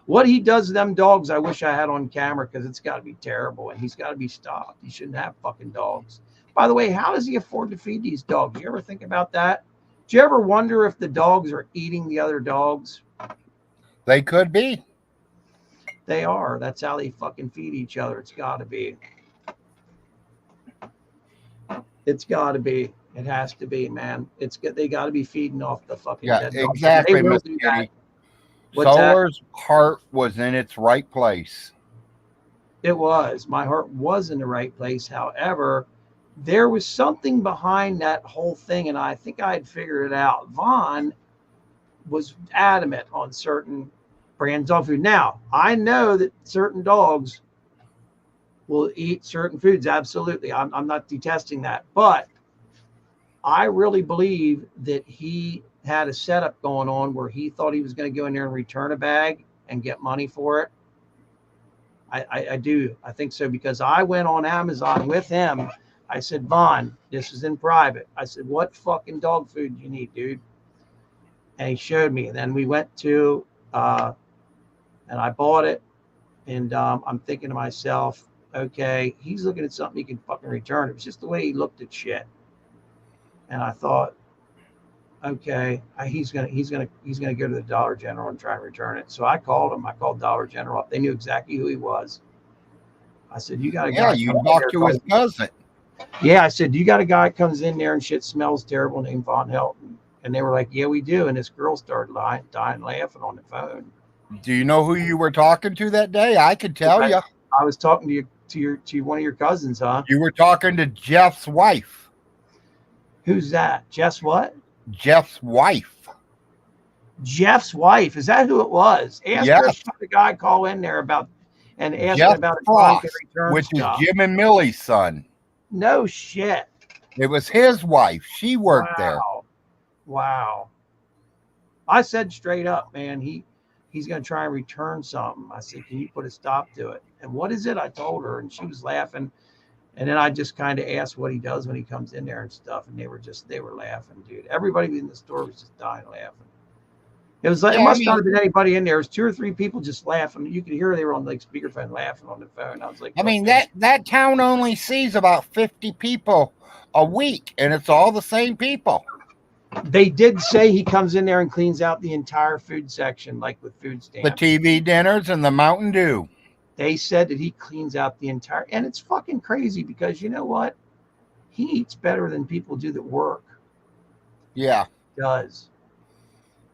What he does to them dogs, I wish I had on camera, because it's got to be terrible, and he's got to be stopped. He shouldn't have fucking dogs. By the way, how does he afford to feed these dogs? You ever think about that? Do you ever wonder if the dogs are eating the other dogs? They could be. They are. That's how they fucking feed each other. It's got to be. It's got to be. It has to be, man. They got to be feeding off the fucking dead dogs. Exactly, Miss Kitty. Solar's heart was in its right place. It was. My heart was in the right place. However, there was something behind that whole thing, and I think I had figured it out. Vaughn was adamant on certain brands of dog food. Now, I know that certain dogs will eat certain foods. Absolutely. I'm not detesting that. But I really believe that he had a setup going on where he thought he was going to go in there and return a bag and get money for it. I do. I think so, because I went on Amazon with him. I said, Vaughn, this is in private. I said, what fucking dog food do you need, dude? And he showed me. And then we went to, and I bought it. And I'm thinking to myself, okay, he's looking at something he can fucking return. It was just the way he looked at shit. And I thought, okay, he's gonna go to the Dollar General and try and return it. So I called him. I called Dollar General up. They knew exactly who he was. I said, you got a guy. Yeah, you talked to his cousin. Yeah, I said, you got a guy comes in there and shit smells terrible named Von Helton. And they were like, yeah, we do. And this girl started dying laughing on the phone. Do you know who you were talking to that day? I could tell you. I was talking to one of your cousins, huh? You were talking to Jeff's wife. Who's that? Jeff's what? Jeff's wife. Jeff's wife. Is that who it was? Ask her if the guy call in there about and ask Jeff about Frost, return which stuff. is Jim and Millie's son. No shit. It was his wife. She worked there. Wow. I said straight up, man, he's going to try and return something. I said, can you put a stop to it? And what is it? I told her, and she was laughing. And then I just kind of asked what he does when he comes in there and stuff. And they were laughing, dude. Everybody in the store was just dying laughing. It was like, it must not have been anybody in there. It was 2 or 3 people just laughing. You could hear they were on like speakerphone laughing on the phone. I was like, I mean, that town only sees about 50 people a week, and it's all the same people. They did say he comes in there and cleans out the entire food section, like with food stamps. The TV dinners and the Mountain Dew. They said that he cleans out the entire, and it's fucking crazy because you know what? He eats better than people do that work. Yeah. He does.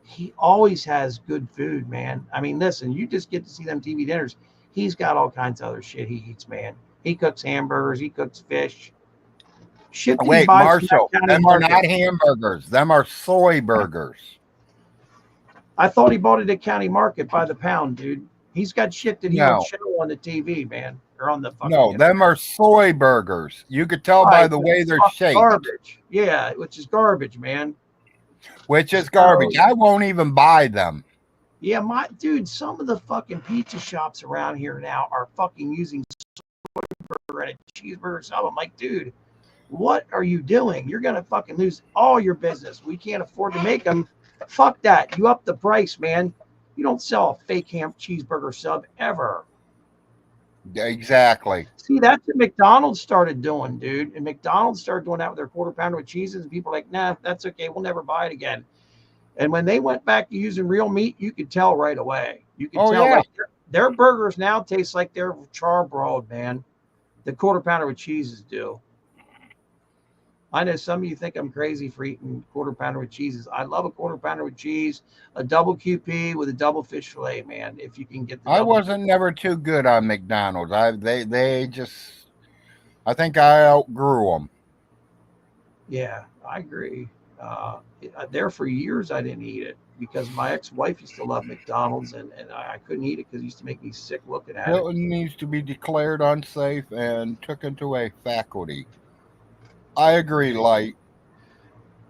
He always has good food, man. I mean, listen, you just get to see them TV dinners. He's got all kinds of other shit he eats, man. He cooks hamburgers. He cooks fish. Shit. Wait, Marshall, them are not hamburgers. Them are soy burgers. I thought he bought it at County Market by the pound, dude. He's got shit that he won't show on the TV, man. Or on the fucking No, them are soy burgers. You could tell by the way they're shaped. Garbage. Yeah, which is garbage, man. Which is garbage. I won't even buy them. Yeah, my dude, some of the fucking pizza shops around here now are fucking using soy burger and a cheeseburger sub. I'm like, dude, what are you doing? You're gonna fucking lose all your business. We can't afford to make them. Fuck that. You up the price, man. You don't sell a fake ham cheeseburger sub ever. Exactly. See, that's what McDonald's started doing, dude. And McDonald's started doing that with their quarter pounder with cheeses. And people are like, nah, that's okay. We'll never buy it again. And when they went back to using real meat, you could tell right away. You could tell like their burgers now taste like they're charbroiled, man. The quarter pounder with cheeses do. I know some of you think I'm crazy for eating quarter pounder with cheeses. I love a quarter pounder with cheese, a double QP with a double fish fillet, man. If you can get the I wasn't never too good on McDonald's. They just, I think I outgrew them. Yeah, I agree. There for years I didn't eat it because my ex-wife used to love McDonald's and I couldn't eat it because it used to make me sick looking at Hilton needs to be declared unsafe and taken to a faculty. I agree, Light.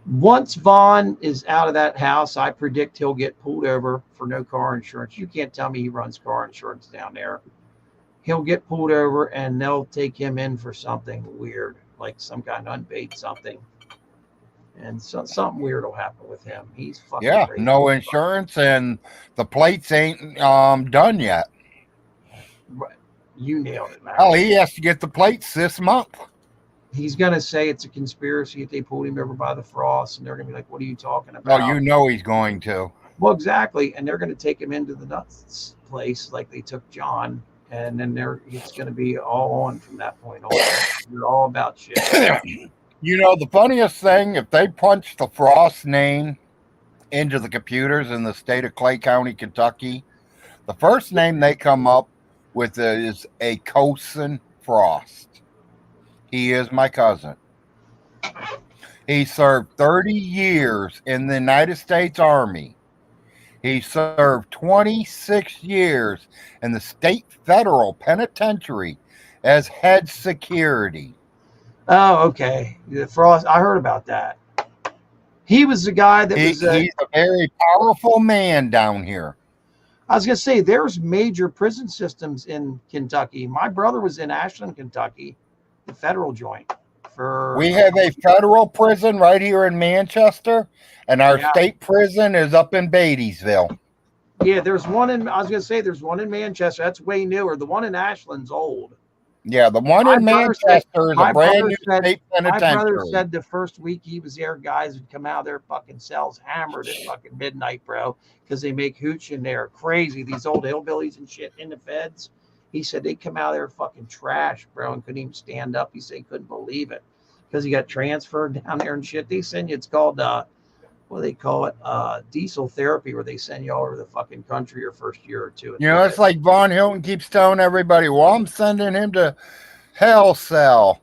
Once Vaughn is out of that house, I predict he'll get pulled over for no car insurance. You can't tell me he runs car insurance down there. He'll get pulled over and they'll take him in for something weird, like some kind of unpaid something. And something weird will happen with him. He's fucking crazy. No insurance and the plates ain't done yet. Right. You nailed it, man. Hell, he has to get the plates this month. He's going to say it's a conspiracy if they pulled him over by the frost, and they're going to be like, what are you talking about? Oh, you know he's going to. Well, exactly. And they're going to take him into the nuts place like they took John, and then it's going to be all on from that point on. They're all about shit. You know, the funniest thing, if they punch the Frost name into the computers in the state of Clay County, Kentucky, the first name they come up with is a Cosin Frost. He is my cousin. He served 30 years in the United States Army He served 26 years in the state federal penitentiary as head security. Oh, okay. The Frost. I heard about that. He was the guy that was. He's a very powerful man down here. I was gonna say there's major prison systems in Kentucky. My brother was in Ashland, Kentucky, the federal joint. We have a federal prison right here in Manchester, and our state prison is up in Batesville. Yeah, there's one in. I was gonna say there's one in Manchester. That's way newer. The one in Ashland's old. Yeah, the one in Manchester is a brand new state penitentiary. My brother said the first week he was there, guys would come out of their fucking cells hammered at fucking midnight, bro, because they make hooch in there. Crazy. These old hillbillies and shit in the feds. He said they come out of there fucking trash, bro, and couldn't even stand up. He said he couldn't believe it because he got transferred down there and shit. They send you, it's called, what do they call it? Diesel therapy, where they send you all over the fucking country your first year or two. You know, it's like Von Hilton keeps telling everybody, well, I'm sending him to hell cell.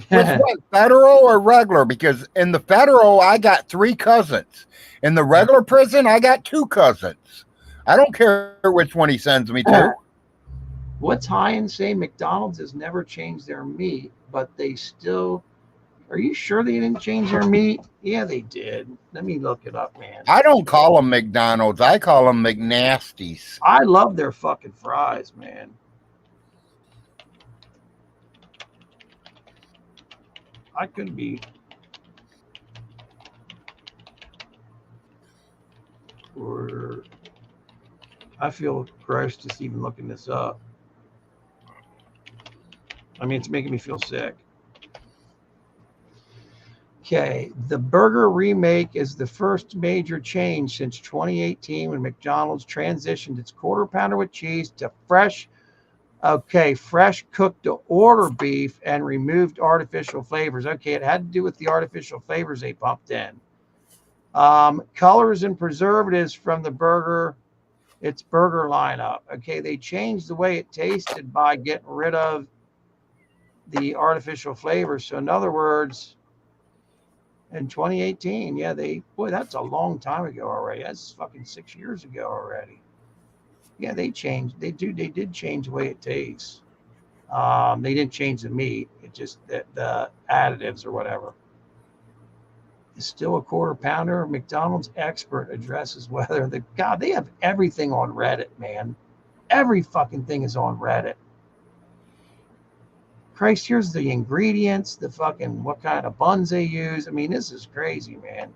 Which one, federal or regular? Because in the federal, I got 3 cousins. In the regular prison, I got 2 cousins. I don't care which one he sends me to. What's high and say McDonald's has never changed their meat, but they still... Are you sure they didn't change their meat? Yeah, they did. Let me look it up, man. I don't call them McDonald's. I call them McNasties. I love their fucking fries, man. I could be. Or I feel gross just even looking this up. I mean, it's making me feel sick. Okay, the burger remake is the first major change since 2018 when McDonald's transitioned its quarter pounder with cheese to fresh cooked to order beef and removed artificial flavors. Okay, it had to do with the artificial flavors they pumped in. Colors and preservatives from the burger, its burger lineup. Okay, they changed the way it tasted by getting rid of the artificial flavors. So in other words, in 2018, yeah, that's a long time ago already. That's fucking 6 years ago already. Yeah, they changed. They did change the way it tastes. They didn't change the meat. It just the additives or whatever. It's still a quarter pounder. McDonald's expert addresses whether they have everything on Reddit, man. Every fucking thing is on Reddit. Christ, here's the ingredients, the fucking what kind of buns they use. I mean, this is crazy, man.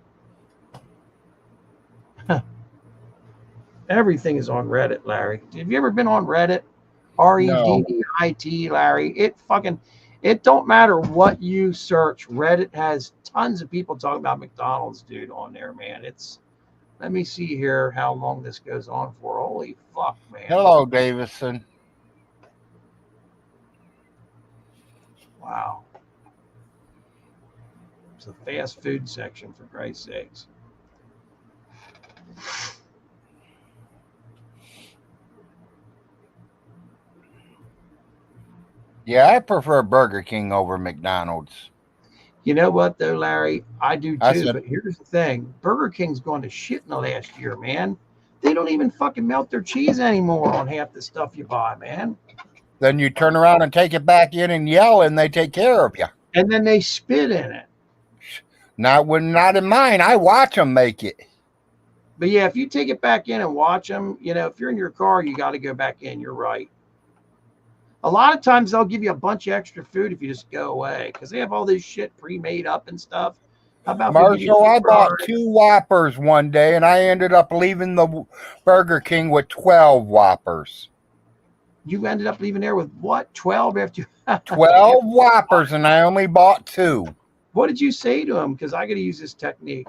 Everything is on Reddit, Larry. Have you ever been on Reddit? Reddit, Larry. It don't matter what you search. Reddit has tons of people talking about McDonald's, dude, on there, man. Let me see here how long this goes on for. Holy fuck, man. Hello, Davison. Wow. It's a fast food section, for Christ's sakes. Yeah, I prefer Burger King over McDonald's. You know what, though, Larry? I do too, but here's the thing. Burger King's going to shit in the last year, man. They don't even fucking melt their cheese anymore on half the stuff you buy, man. Then you turn around and take it back in and yell, and they take care of you. And then they spit in it. Not in mine. I watch them make it. But yeah, if you take it back in and watch them, if you're in your car, you got to go back in. You're right. A lot of times they'll give you a bunch of extra food if you just go away because they have all this shit pre-made up and stuff. How about Marshall? I bought 2 Whoppers one day, and I ended up leaving the Burger King with 12 Whoppers. You ended up leaving there with what? 12 after 12 Whoppers, and I only bought 2. What did you say to him? Because I got to use this technique.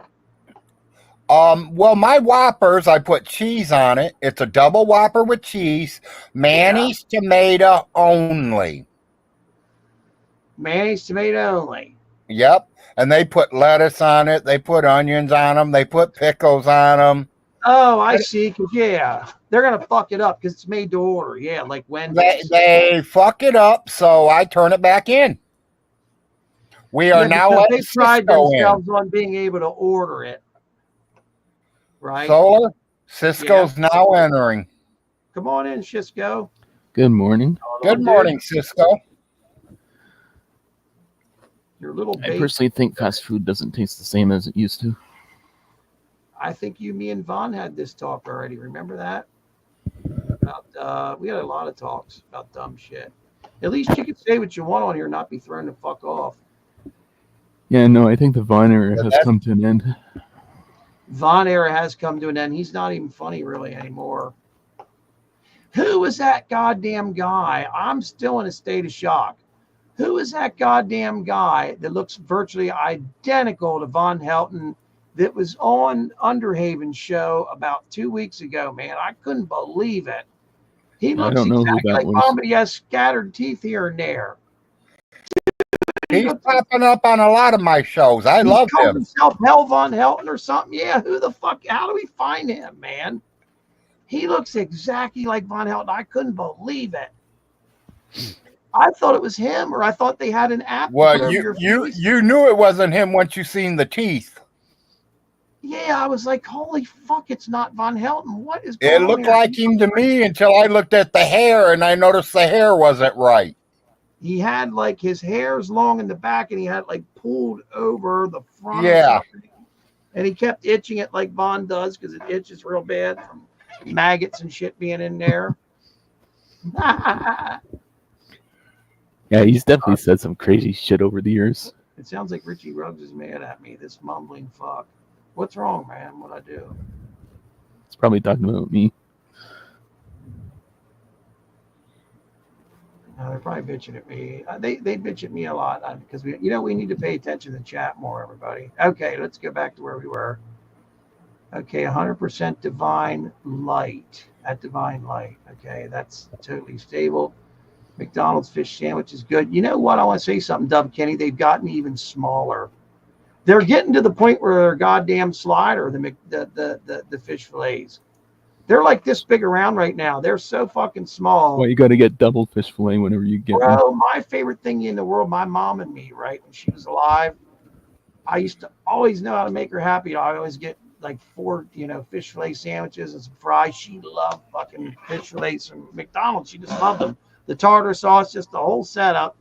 Well, my Whoppers, I put cheese on it. It's a double Whopper with cheese, mayonnaise, tomato only. Mayonnaise, tomato only. Yep. And they put lettuce on it. They put onions on them. They put pickles on them. Oh, I see. Cause they're gonna fuck it up because it's made to order. Yeah, like Wendy's. They fuck it up, so I turn it back in. We are now letting they pride themselves on being able to order it, right? Solar, Cisco's now entering. Come on in, Cisco. Good morning. Good morning, Cisco. Your little I bait. personally think fast food doesn't taste the same as it used to. I think me and Vaughn had this talk already. Remember that? About we had a lot of talks about dumb shit. At least you can say what you want on here, and not be thrown the fuck off. Yeah, no, I think the Vaughn era has come to an end. Vaughn era has come to an end. He's not even funny really anymore. Who was that goddamn guy? I'm still in a state of shock. Who is that goddamn guy that looks virtually identical to Von Helton that was on Underhaven's show about 2 weeks ago, man? I couldn't believe it. He looks exactly like Von, but he has scattered teeth here and there. He's popping up on a lot of my shows. I love him. He calls himself Hell Von Helton or something. Yeah, who the fuck? How do we find him, man? He looks exactly like Von Helton. I couldn't believe it. I thought it was him, or I thought they had an app. Well, you knew it wasn't him once you seen the teeth. Yeah, I was like, holy fuck, it's not Von Helton. What is going on? It looked like him to me until I looked at the hair and I noticed the hair wasn't right. He had like his hair's long in the back and he had like pulled over the front. Yeah. And he kept itching it like Von does because it itches real bad from maggots and shit being in there. Yeah, he's definitely said some crazy shit over the years. It sounds like Richie Ruggs is mad at me, this mumbling fuck. What's wrong, man? What'd I do? He's probably talking about me. They're probably bitching at me. They bitch at me a lot because we need to pay attention to the chat more, everybody. Okay, let's go back to where we were. Okay, 100% Divine Light. At Divine Light. Okay, that's totally stable. McDonald's fish sandwich is good. You know what? I want to say something, Dub Kenny. They've gotten even smaller. They're getting to the point where they're goddamn slider, the fish fillets. They're like this big around right now. They're so fucking small. Well, you got to get double fish fillet whenever you get one. My favorite thing in the world, my mom and me, right, when she was alive, I used to always know how to make her happy. I always get like 4, fish fillet sandwiches and some fries. She loved fucking fish fillets from McDonald's. She just loved them. The tartar sauce, just the whole setup.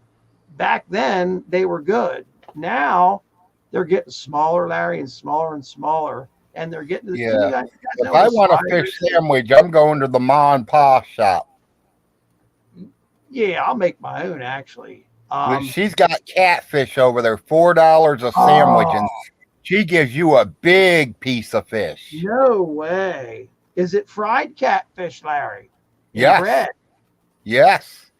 Back then, they were good. Now, they're getting smaller, Larry, and smaller and smaller. And they're getting to the if I want a fish sandwich, I'm going to the Ma and Pa shop. Yeah, I'll make my own, actually. She's got catfish over there, $4 a sandwich, and she gives you a big piece of fish. No way. Is it fried catfish, Larry? Yes. Bread? Yes.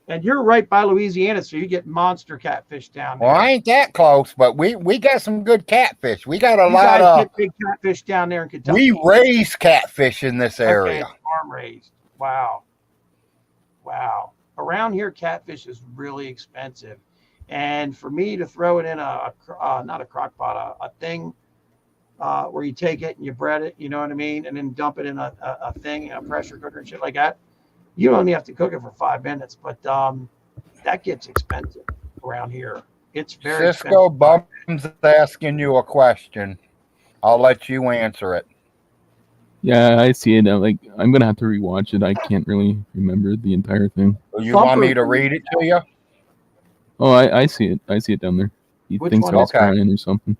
And you're right by Louisiana, so you get monster catfish down there. Well, I ain't that close, but we got some good catfish. We got a lot of get big catfish down there in Kentucky. We raise catfish in this area. Okay, farm raised. Wow. Around here, catfish is really expensive, and for me to throw it in not a crock pot, a thing where you take it and you bread it, you know what I mean, and then dump it in a thing, a pressure cooker and shit like that. You only have to cook it for 5 minutes, but that gets expensive around here. It's very Cisco expensive. Bum's asking you a question. I'll let you answer it. Yeah, I see it. I'm gonna have to rewatch it. I can't really remember the entire thing. You want me to read it to you? Oh, I see it. I see it down there. He thinks I was crying or something.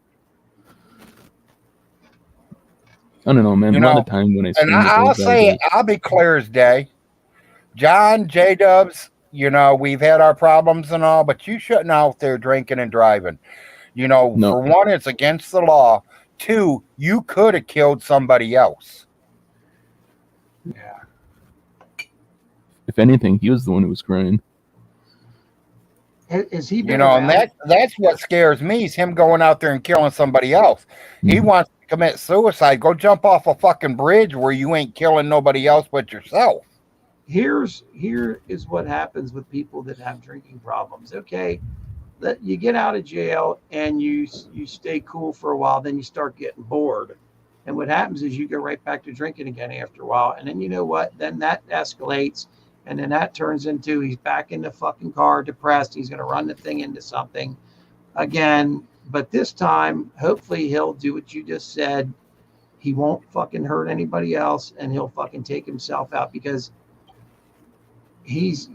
I don't know, man. A lot of time when I and I'll say it, I'll be clear as day. John, J-Dubs, we've had our problems and all, but you shouldn't out there drinking and driving. No. For one, it's against the law. 2, you could have killed somebody else. Yeah. If anything, he was the one who was crying. Is he? And that's what scares me is him going out there and killing somebody else. Mm-hmm. He wants to commit suicide. Go jump off a fucking bridge where you ain't killing nobody else but yourself. Here is what happens with people that have drinking problems. Okay, that you get out of jail and you stay cool for a while, then you start getting bored, and what happens is you go right back to drinking again after a while, and then you know what? Then that escalates, and then that turns into he's back in the fucking car, depressed. He's going to run the thing into something again, but this time, hopefully, he'll do what you just said. He won't fucking hurt anybody else, and he'll fucking take himself out because he's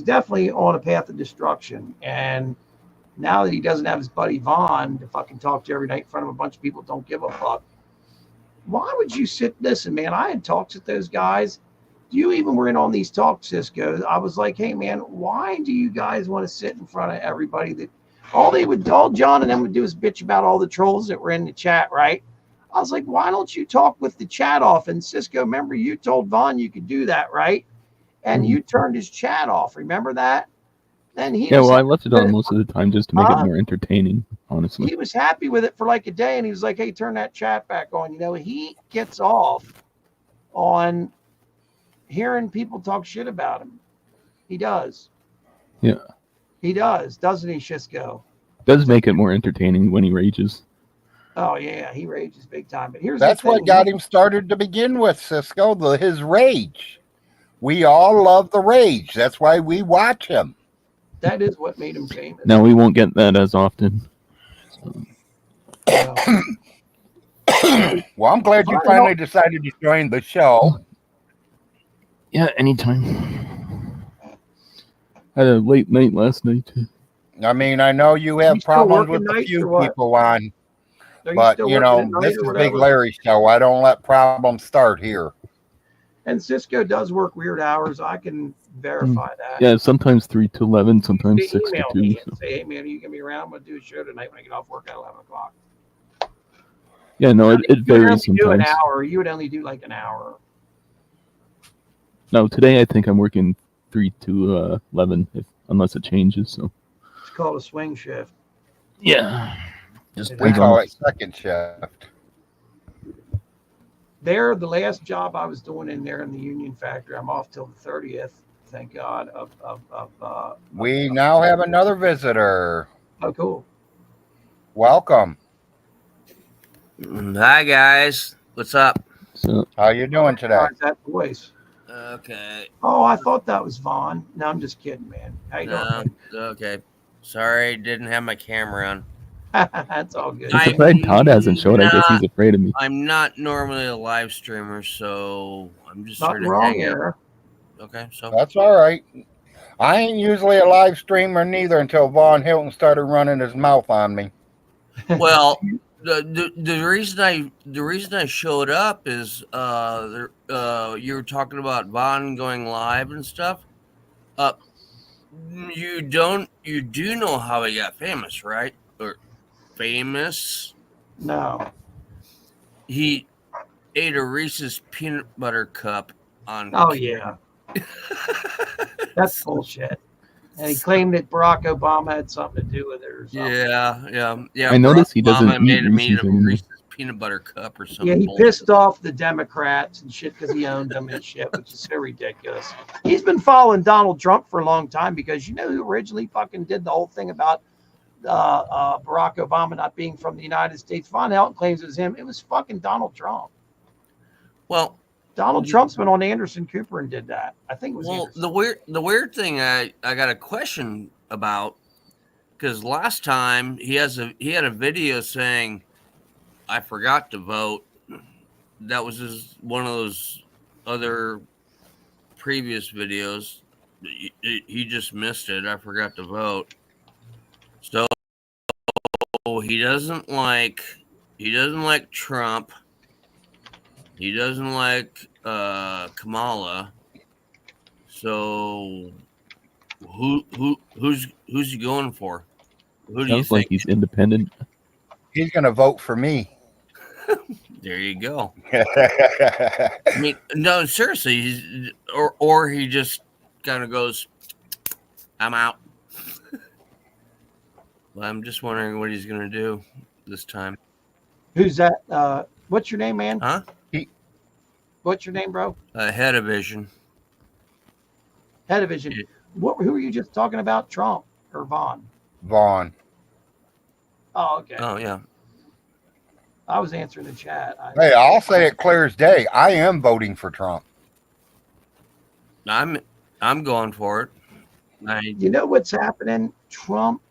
definitely on a path of destruction. And now that he doesn't have his buddy Vaughn to fucking talk to every night in front of a bunch of people who don't give a fuck, why would you listen, man, I had talks with those guys. You even were in on these talks, Cisco. I was like, hey, man, why do you guys want to sit in front of everybody that all John and them would do is bitch about all the trolls that were in the chat, right? I was like, why don't you talk with the chat off? And Cisco, remember you told Vaughn you could do that, right? And you turned his chat off. Remember that? And I left it on most of the time just to make it more entertaining, honestly. He was happy with it for like a day, and he was like, hey, turn that chat back on. You know, he gets off on hearing people talk shit about him. He does. Yeah. He does, doesn't he, Shisco? Does make it more entertaining when he rages. Oh, yeah, he rages big time. But that's what got him started to begin with, Cisco, his rage. We all love the rage. That's why we watch him. That is what made him famous. Now we won't get that as often. Well, I'm glad you finally decided to join the show. Yeah, anytime. I had a late night last night too. I mean, I know you have problems with a few people on, but you know, this is Big Larry's show. I don't let problems start here. And Cisco does work weird hours. I can verify that. Yeah, sometimes 3 to 11, sometimes 6 to 2. Me and say, hey, man, are you going to be around? I'm going to do a show tonight when I get off work at 11 o'clock. Yeah, no, it varies sometimes. Do an hour. You would only do like an hour. No, today I think I'm working 3 to 11, unless it changes. So it's called a swing shift. Yeah. We call it second shift. The last job I was doing in there in the Union Factory, I'm off till the 30th, thank God. We now have another visitor. Oh, cool. Welcome. Hi, guys. What's up? So, how you doing today? How's that voice? Okay. Oh, I thought that was Vaughn. No, I'm just kidding, man. How you doing? Okay. Sorry, didn't have my camera on. That's all good. I'm afraid Todd hasn't showed. I guess he's afraid of me. I'm not normally a live streamer, so I'm just not wrong here. Okay, so that's all right. I ain't usually a live streamer neither until Vaughn Hilton started running his mouth on me. Well, the reason I showed up is you were talking about Vaughn going live and stuff. You do know how he got famous, right? Or famous? No. He ate a Reese's peanut butter cup on. Oh yeah. That's bullshit. And he claimed that Barack Obama had something to do with it or something. Yeah. I noticed he doesn't Obama made eat a Reese's peanut butter cup or something. Yeah, he pissed off the Democrats and shit because he owned them and shit, which is so ridiculous. He's been following Donald Trump for a long time because you know who originally fucking did the whole thing about Barack Obama not being from the United States. Von Helton claims it was him. It was fucking Donald Trump. Well, Donald Trump's been on Anderson Cooper and did that. I think it was. Well, Anderson. the weird thing I got a question about, because last time he had a video saying I forgot to vote. That was one of those other previous videos. He just missed it. I forgot to vote. So he doesn't like Trump. He doesn't like Kamala. So who's he going for? Who do you think? Like he's independent. He's gonna vote for me. There you go. I mean, no, seriously, or he just kind of goes, "I'm out." Well, I'm just wondering what he's gonna do this time. Who's that? What's your name, man? Huh? What's your name, bro? Head of Vision. Head of Vision. Who were you just talking about? Trump or Vaughn? Vaughn. Oh, okay. Oh yeah. I was answering the chat. Hey, I'll say it clear as day. I am voting for Trump. I'm going for it. You know what's happening? Trump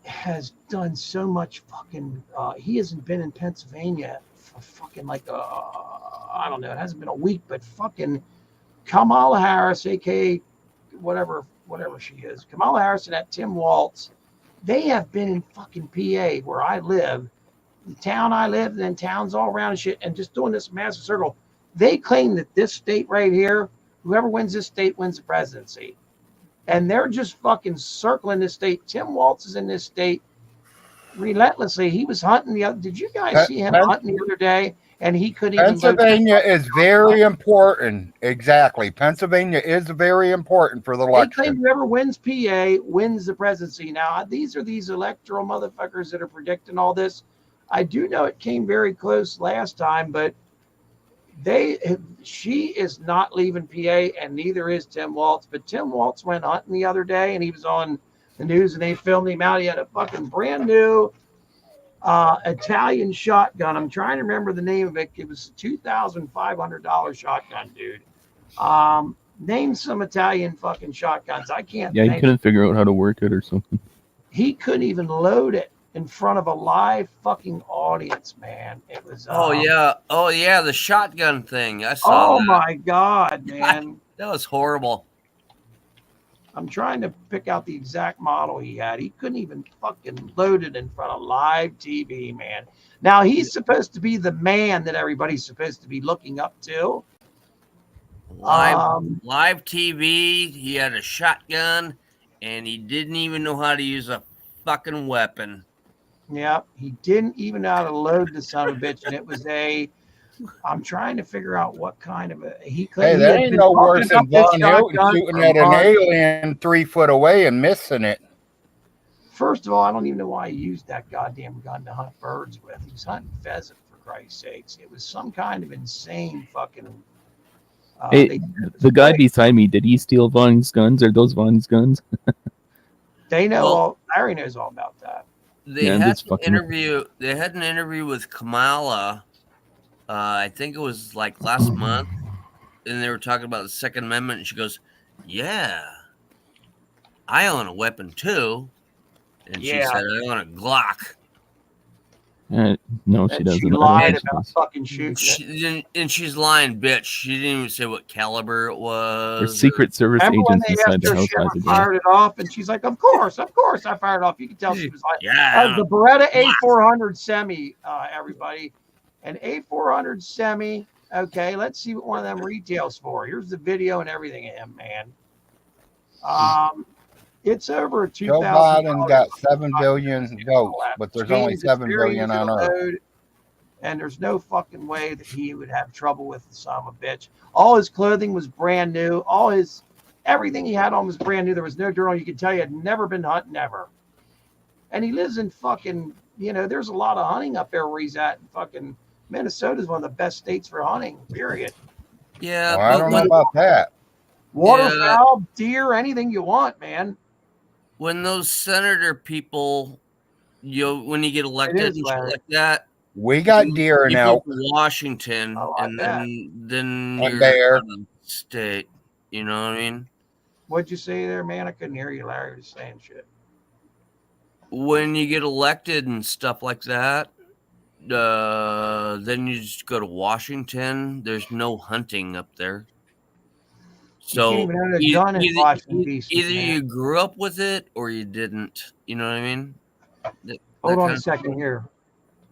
has done so much fucking. He hasn't been in Pennsylvania fucking like I don't know, it hasn't been a week, but fucking Kamala Harris, aka whatever she is, Kamala Harris and that Tim Waltz, they have been in fucking PA where I live, the town I live, and then towns all around and shit, and just doing this massive circle. They claim that this state right here, whoever wins this state wins the presidency. And they're just fucking circling this state. Tim Waltz is in this state relentlessly. He was hunting the other. Did you guys see him hunting the other day? And he couldn't even. Pennsylvania is very important. Exactly. Pennsylvania is very important for the election. They claim whoever wins PA wins the presidency. Now, these are these electoral motherfuckers that are predicting all this. I do know it came very close last time, but she is not leaving PA, and neither is Tim Waltz. But Tim Waltz went hunting the other day, and he was on the news, and they filmed him out. He had a fucking brand new Italian shotgun. I'm trying to remember the name of it. It was a $2,500 shotgun, dude. Name some Italian fucking shotguns. I can't. Yeah, he couldn't figure out how to work it or something. He couldn't even load it in front of a live fucking audience, man. It was. Oh yeah, the shotgun thing. I saw. Oh my god, man. That was horrible. I'm trying to pick out the exact model he had. He couldn't even fucking load it in front of live TV, man. Now he's supposed to be the man that everybody's supposed to be looking up to. Live TV. He had a shotgun, and he didn't even know how to use a fucking weapon. Yeah, he didn't even know how to load the son of a bitch, and it was I'm trying to figure out what kind of a he claimed. Hey, that ain't no worse than Von Hilton shooting at an alien 3 foot away and missing it. First of all, I don't even know why he used that goddamn gun to hunt birds with. He was hunting pheasant, for Christ's sakes. It was some kind of insane fucking. Hey, the guy beside me, did he steal Von's guns? Are those Von's guns? They know Larry knows all about that. They had an interview with Kamala. I think it was like last month, and they were talking about the Second Amendment, and she goes, "Yeah, I own a weapon too," and she said, "I own a Glock." No, she doesn't. She lied about fucking shooting. And she's lying, bitch. She didn't even say what caliber it was. Or Secret Service agents inside the house. She fired it off, and she's like, "Of course, I fired it off." You can tell she was like, "Yeah." The Beretta A400 semi, everybody, an A400 semi. Okay, let's see what one of them retails for. Here's the video and everything of him, man. It's over $2,000. Joe Biden got 7 billion votes, but there's only 7 billion on Earth. And there's no fucking way that he would have trouble with the son of a bitch. All his clothing was brand new. Everything he had on was brand new. There was no dirt on. You could tell he had never been hunting ever. And he lives in fucking, there's a lot of hunting up there where he's at. Fucking Minnesota is one of the best states for hunting, period. Yeah. Well, I don't know about that. Waterfowl, deer, anything you want, man. When those senator people, when you get elected and shit like that, we got deer and elk. Washington, and then you're bear. out of the state. You know what I mean? What'd you say there, man? I couldn't hear you. Larry was saying shit. When you get elected and stuff like that, then you just go to Washington. There's no hunting up there. So either you grew up with it or you didn't. You know what I mean? Hold on a second here.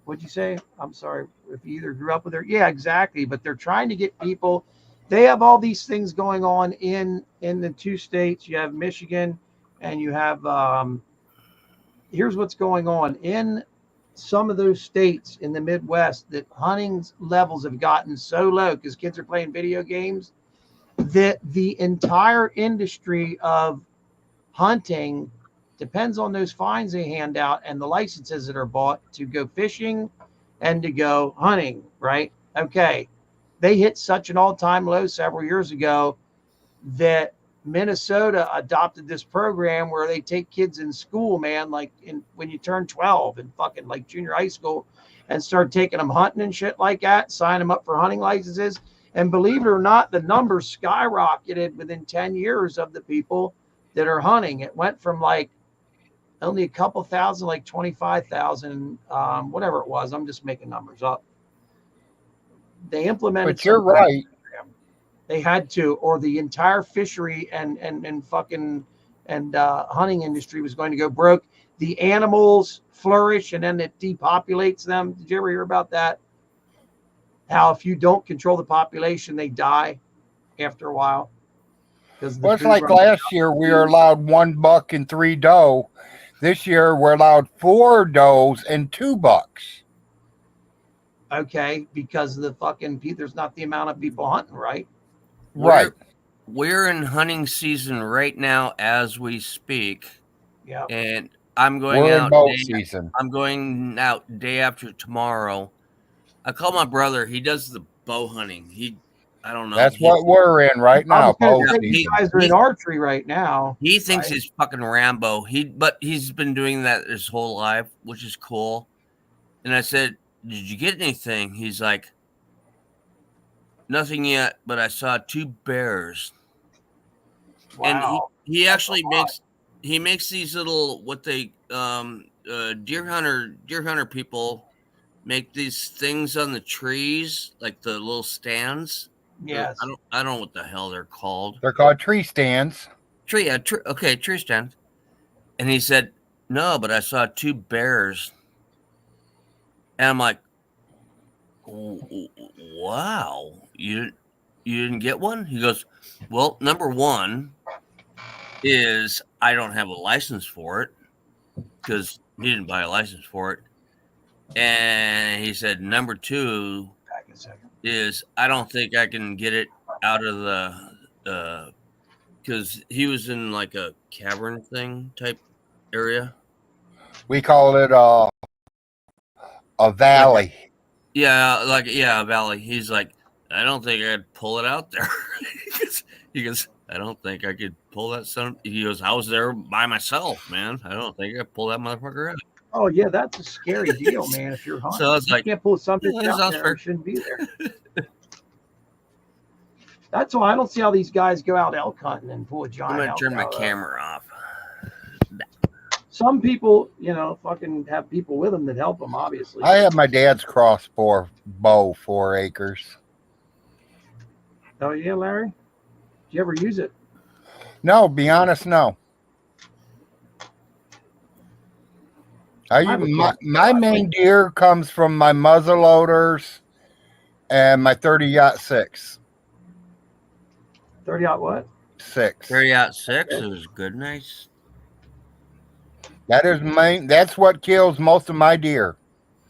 What'd you say? I'm sorry. If you either grew up with it, yeah, exactly. But they're trying to get people. They have all these things going on in the two states. You have Michigan, and you have. Here's what's going on in some of those states in the Midwest. That hunting levels have gotten so low because kids are playing video games, that the entire industry of hunting depends on those fines they hand out and the licenses that are bought to go fishing and to go hunting, right? Okay. They hit such an all-time low several years ago that Minnesota adopted this program where they take kids in school, man, like when you turn 12 and fucking like junior high school, and start taking them hunting and shit like that, sign them up for hunting licenses. And believe it or not, the numbers skyrocketed within 10 years of the people that are hunting. It went from like only a couple thousand, like 25,000, whatever it was. I'm just making numbers up, They implemented. But you're right. They had to, or the entire fishery and fucking hunting industry was going to go broke. The animals flourish, and then it depopulates them. Did you ever hear about that? How if you don't control the population, they die after a while. Well, it's like last year we were allowed 1 buck and 3 doe. This year we're allowed 4 does and 2 bucks. Okay, because of the fucking there's not the amount of people hunting, right? Right. We're in hunting season right now as we speak. Yeah. And I'm going We're in out bow season. I'm going out day after tomorrow. I call my brother. He does the bow hunting. I don't know. That's what we're in right now. Bow You guys are in archery right now. He thinks he's fucking Rambo. But he's been doing that his whole life, which is cool. And I said, "Did you get anything?" He's like, "Nothing yet, but I saw 2 bears." Wow. And he actually makes these little deer hunter people make these things on the trees, like the little stands. Yes. I don't know what the hell they're called. They're called tree stands. Tree stand. And he said, "No, but I saw 2 bears." And I'm like, "Wow, you didn't get one?" He goes, "Well, number 1 is I don't have a license for it, because he didn't buy a license for it." And he said, "Number 2 is I don't think I can get it out of the because he was in like a cavern thing type area. We call it a valley." A valley. He's like, "I don't think I'd pull it out there." He goes, "I don't think I could pull that son." He goes, "I was there by myself, man. I don't think I could pull that motherfucker out." Oh yeah, that's a scary deal, man. If you're hunting, So I was like, you can't pull something out there. Shouldn't be there. That's why I don't see how these guys go out elk hunting and pull a giant. I'm gonna turn my camera off. Some people, fucking have people with them that help them. Obviously, I have my dad's crossbow bow, 4 acres. Oh yeah, Larry. Did you ever use it? No, be honest, no. My main deer comes from my muzzle loaders and my 30-06. 30 what? 6. 30-06 is good, nice. That is that's what kills most of my deer.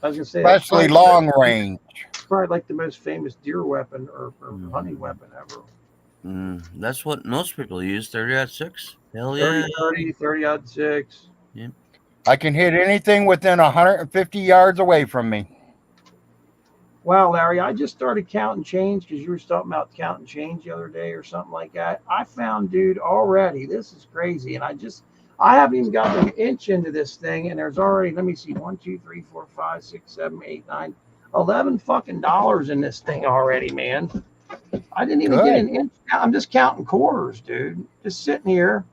I was gonna say, especially long range. It's probably like the most famous deer weapon or hunting weapon ever. That's what most people use. 30-06. Hell yeah. 30-06. Yeah. I can hit anything within 150 yards away from me. Wow, Larry, I just started counting change because you were talking about counting change the other day or something like that. I found, dude, already, this is crazy. And I haven't even gotten an inch into this thing. And there's already, let me see, 1, 2, 3, 4, 5, 6, 7, 8, 9, 11 fucking dollars in this thing already, man. I didn't even get an inch. I'm just counting quarters, dude. Just sitting here.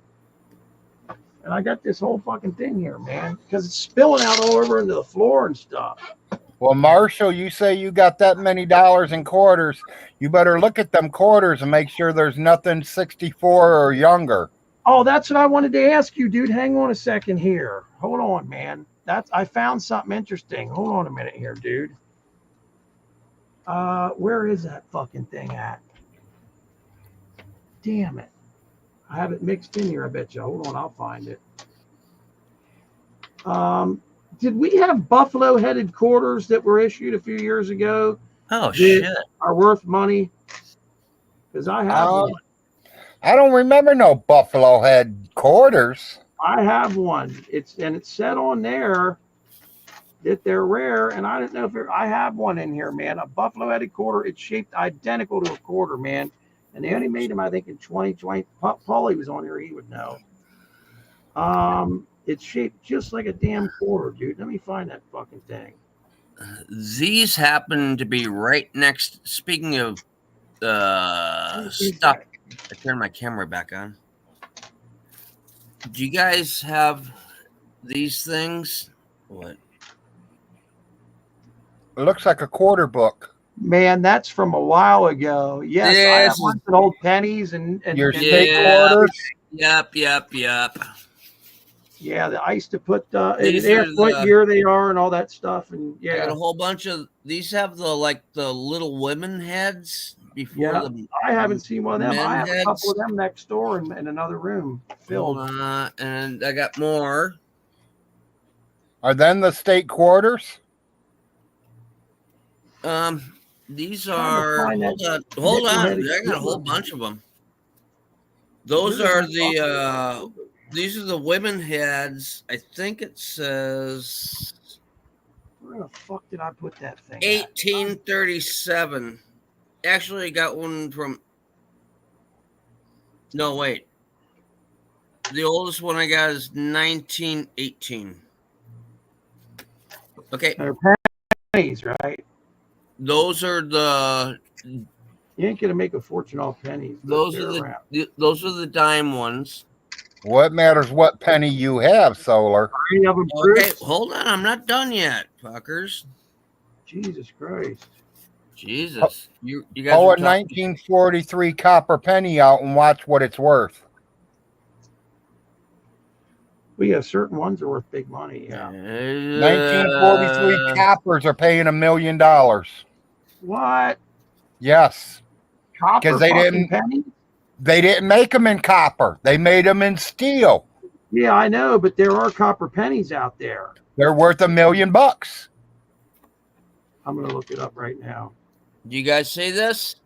And I got this whole fucking thing here, man, because it's spilling out all over into the floor and stuff. Well, Marshall, you say you got that many dollars in quarters. You better look at them quarters and make sure there's nothing 64 or younger. Oh, that's what I wanted to ask you, dude. Hang on a second here. Hold on, man. I found something interesting. Hold on a minute here, dude. Where is that fucking thing at? Damn it. I have it mixed in here, I bet you. Hold on, I'll find it. Did we have buffalo-headed quarters that were issued a few years ago? Oh, shit. Are worth money? Because I have one. I don't remember no buffalo head quarters. I have one. It's said on there that they're rare, and I don't know if I have one in here, man. A buffalo-headed quarter. It's shaped identical to a quarter, man. And they only made them, I think, in 2020. Paulie was on here; he would know. It's shaped just like a damn quarter, dude. Let me find that fucking thing. These happen to be right next. Speaking of stuff, I turned my camera back on. Do you guys have these things? What? It looks like a quarter book. Man, that's from a while ago. Yes, I have This is lots of old pennies and Your and state Yeah. quarters. yep. yeah, I used to put and These they are have what the. year they are and all that stuff. And I got yeah, a whole bunch of these. Have the little women heads before yeah. the I haven't seen one of them. I men have a couple heads. of them next door in another room filled. And I got more. Are then the state quarters? These Trying to are. find that Hold on. nickel-headed I got a whole silver. bunch of them. Those Where are is that the. These are the women heads. I think it says Where the fuck did I put that thing? At? 1837. Actually, I got one from. No, wait. The oldest one I got is 1918. Okay, They're pennies, right? those are the You ain't gonna make a fortune off pennies. But those are they're around. those are the dime ones. What matters what penny you have, Solar? Are any of them Okay, proofs? hold on. I'm not done yet, fuckers. Jesus Christ. Jesus, you guys Pull are a talking. 1943 copper penny out and watch what it's worth. Well, yeah, certain ones are worth big money. Yeah. 1943 coppers are paying $1 million. What? Yes, Copper 'Cause they fucking didn't- penny? they didn't make them in copper. They made them in steel. Yeah, I know, but there are copper pennies out there. They're worth $1 million. I'm gonna look it up right now. Do you guys see this?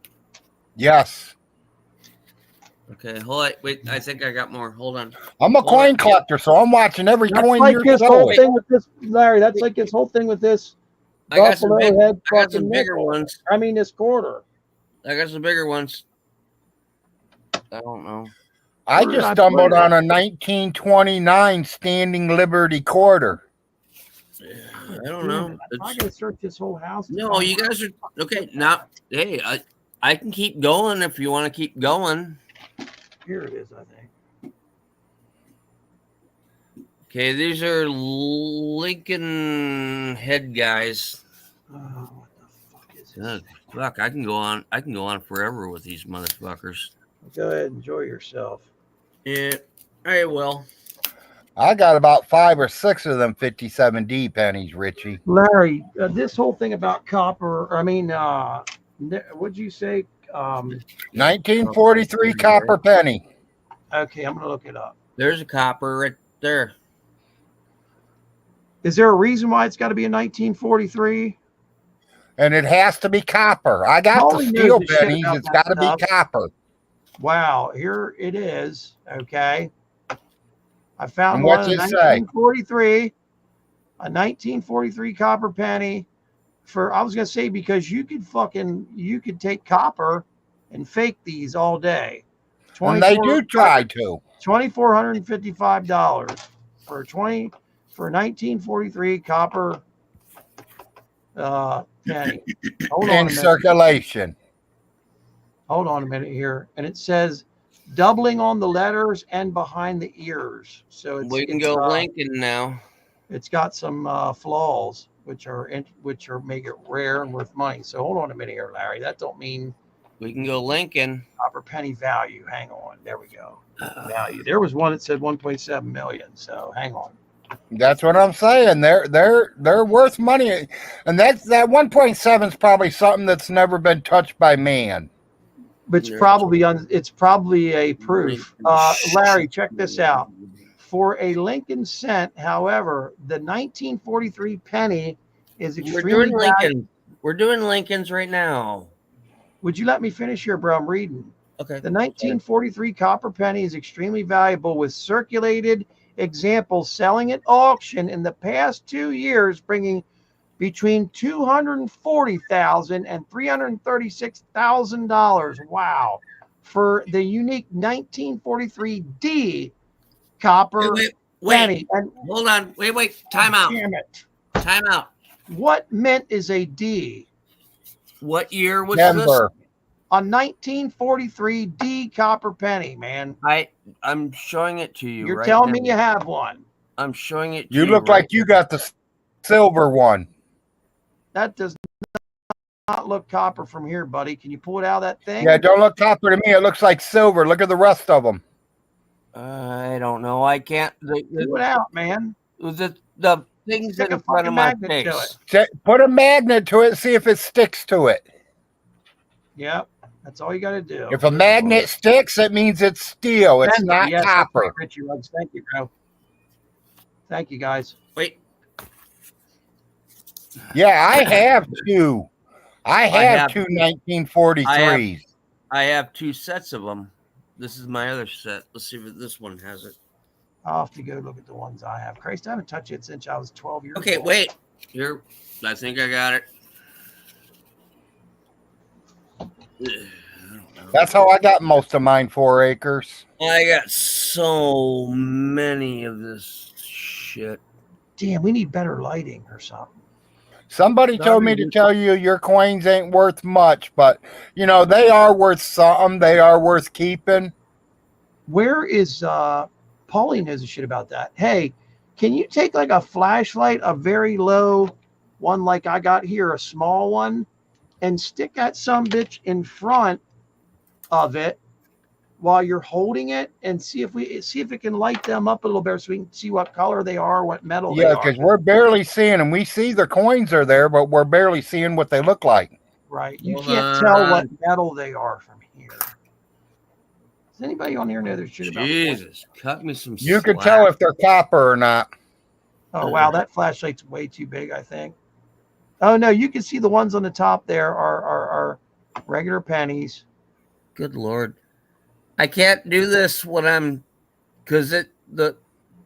Yes, Okay, hold on. Wait, I think I got more. Hold on. I'm a Hold on. coin collector, so I'm watching every That's coin like you're his whole selling. thing with this, Larry. That's like his whole thing with this I got some buffalo big. head I got some fucking bigger nickel. ones. I mean, this quarter. I got some bigger ones. I don't know. I Where did just I stumbled put it? on a 1929 standing Liberty quarter. I don't know. I It's- gotta search this whole house. to No, find you one. guys are okay. Now, hey, I can keep going if you want to keep going. Here it is, I think. Okay, these are Lincoln head guys. What the fuck is this? Ugh, fuck, I can go on. I can go on forever with these motherfuckers. Go ahead, enjoy yourself. Yeah, I will. I got about 5 or 6 of them 57D pennies, Richie. Larry, this whole thing about copper, what'd you say? 1943 copper penny. Okay, I'm going to look it up. There's a copper right there. Is there a reason why it's got to be a 1943? And it has to be copper. I got Holly the knows steel the shit pennies. about It's that got to stuff. be copper. Wow, here it is. Okay. I found And one what's in it say? 1943, a 1943 copper penny I was going to say, because you could take copper and fake these all day. And they do try to. $2,455 for 1943 copper penny. Hold on a In minute. circulation. Hold on a minute here, and it says doubling on the letters and behind the ears. So We can go Lincoln now. It's got some flaws, which make it rare and worth money. So hold on a minute here, Larry. That don't mean We can go Lincoln. copper penny value. Hang on. There we go. Value. There was one that said 1.7 million. So hang on. That's what I'm saying. They're worth money. And that 1.7 is probably something that's never been touched by man. But it's probably a proof. Larry, check this out. For a Lincoln cent, however, the 1943 penny is extremely valuable. We're doing Lincolns right now. Would you let me finish here, bro? I'm reading. Okay. The 1943 copper penny is extremely valuable, with circulated examples selling at auction in the past 2 years, bringing between $240,000 and $336,000. Wow. For the unique 1943 D copper penny. And Hold on. Wait. Time out. damn it. Time out. What mint is a D? What year was Denver. A 1943 D copper penny, man. this? I'm showing it to you. You're right telling now. me you have one. I'm showing it to You look right like you got the silver one. That does not look copper from here, buddy. Can you pull it out of that thing? Yeah, don't look copper to me. It looks like silver. Look at the rest of them. I don't know. I can't. Pull it out, man. The things Stick in a front fucking of my magnet to face. Put a magnet to it and see if it sticks to it. Yep, that's all you got to do. If a magnet sticks, it means it's steel. It's Denver, not yes, that's copper. right, Richie Ruggs. Thank you, bro. Thank you, guys. Wait. Yeah, I have two. I have two I 1943s. I have 2 sets of them. This is my other set. Let's see if this one has it. I'll have to go look at the ones I have. Christ, I haven't touched it since I was 12 years Okay, old. wait. Here, I think I got it. That's how I got most of mine 4 acres. I got so many of this shit. Damn, we need better lighting or something. Somebody told me to tell you your coins ain't worth much, but you know, they are worth something. They are worth keeping. Where is Paulie knows a shit about that. Hey, can you take like a flashlight, a very low one like I got here, a small one, and stick that some bitch in front of it while you're holding it and see if it can light them up a little better so we can see what color they are, what metal they Yeah, are. because we're barely seeing them. We see the coins are there, but we're barely seeing what they look like. Right. You Hold can't on. tell what metal they are from here. Does anybody on here know their shit about coins? Jesus, cut me some You can slack. tell if they're copper or not. Oh wow, that flashlight's way too big, I think. Oh no, you can see the ones on the top there are regular pennies. Good Lord. I can't do this when I'm, because the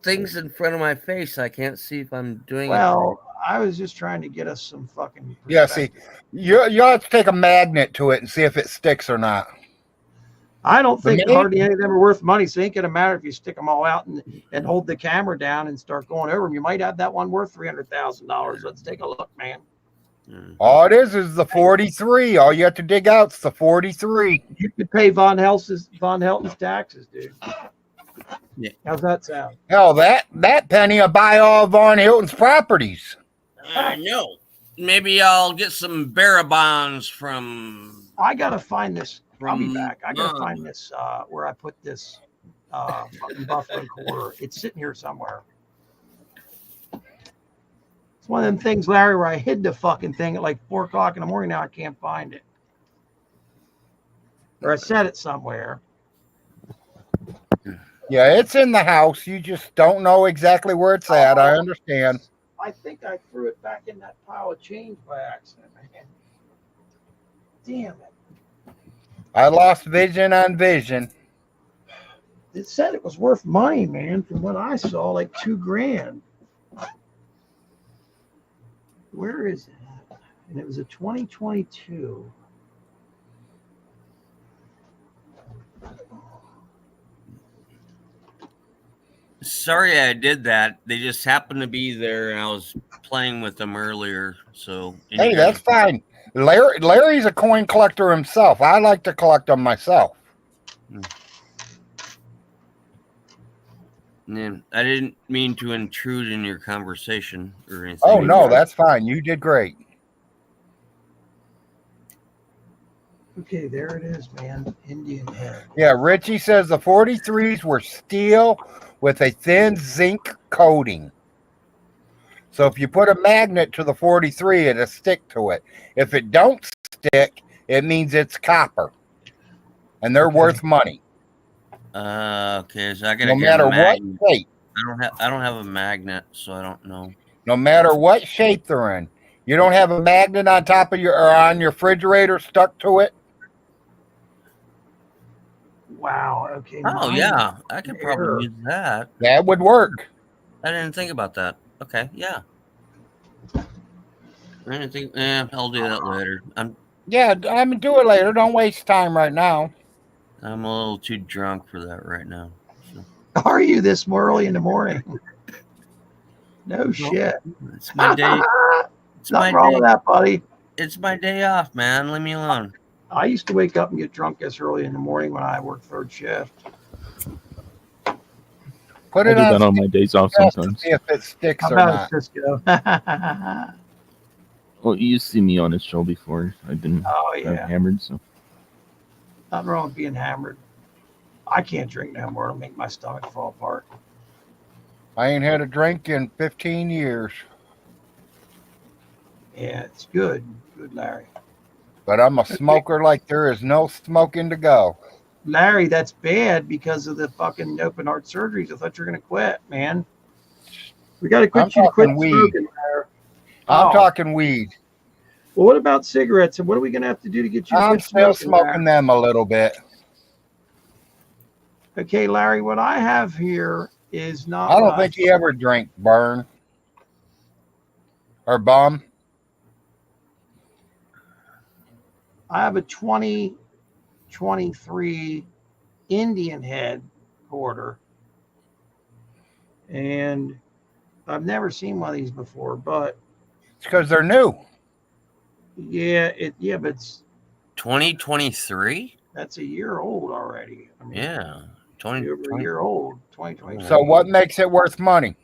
things in front of my face, I can't see if I'm doing it. Well, I was just trying to get us some fucking Yeah, see, you have to take a magnet to it and see if it sticks or not. I don't think Maybe- hardly any of them are worth money, so it ain't gonna matter if you stick them all out and hold the camera down and start going over them. You might have that one worth $300,000. Let's take a look, man. All it is the 43. All you have to dig out is the 43. You could pay Von Helton's taxes, dude. Yeah. How's that sound? Hell, that penny will buy all of Von Hilton's properties. I know. Maybe I'll get some bearer bonds from. I gotta find this. I'll be From back. I gotta Mom. find this where I put this fucking buffalo quarter. It's sitting here somewhere. It's one of them things, Larry, where I hid the fucking thing at like 4 o'clock in the morning. Now I can't find it. Or I set it somewhere. Yeah, it's in the house. You just don't know exactly where it's at. I understand. I think I threw it back in that pile of change by accident, man. Damn it. I lost vision on vision. It said it was worth money, man, from what I saw, like $2,000. Where is it? And it was a 2022. Sorry I did that. They just happened to be there, and I was playing with them earlier. So Hey, that's fine. Larry's a coin collector himself. I like to collect them myself. Yeah, I didn't mean to intrude in your conversation or anything. Oh, no, that's fine. You did great. Okay, there it is, man. Indian head. Yeah, Richie says the 43s were steel with a thin zinc coating. So if you put a magnet to the 43, it'll stick to it. If it don't stick, it means it's copper. And they're worth money. Okay, so I gotta No get matter a what magnet. shape. I don't have a magnet, so I don't know. No matter what shape they're in. You don't have a magnet on top of or on your refrigerator stuck to it? Wow. Okay. Oh yeah, I could probably use that. That would work. I didn't think about that. Okay, yeah. I didn't think. I'll do that later. Yeah, I mean, do it later. Don't waste time right now. I'm a little too drunk for that right now. So. Are you this early in the morning? No shit. It's my day. It's my Nothing wrong day. with that, buddy. It's my day off, man. Leave me alone. I used to wake up and get drunk this early in the morning when I worked third shift. Put I it do that on on my days off to sometimes. see if it sticks How or about not. Cisco? Well, you see me on his show before. I've been Oh kind of yeah, hammered, so nothing wrong with being hammered. I can't drink no more. It'll make my stomach fall apart. I ain't had a drink in 15 years, Yeah, it's good. Good, Larry. but I'm a smoker like there is no smoking to go. Larry, that's bad because of the fucking open heart surgeries. I thought you were gonna quit, man. We got to I'm quit you to quit talking weed. smoking, Larry. I'm Oh, talking weed. well, what about cigarettes? And what are we gonna have to do to get you to I'm quit still smoking, Larry? smoking them a little bit. Okay, Larry, what I have here is not I what don't I. think he ever drank burn or bum. I have a 2023 Indian head quarter, and I've never seen one of these before. But It's because they're new. yeah, but it's 2023. that's a year old already. I mean, Yeah, it's over a year old. 2023. So what makes it worth money?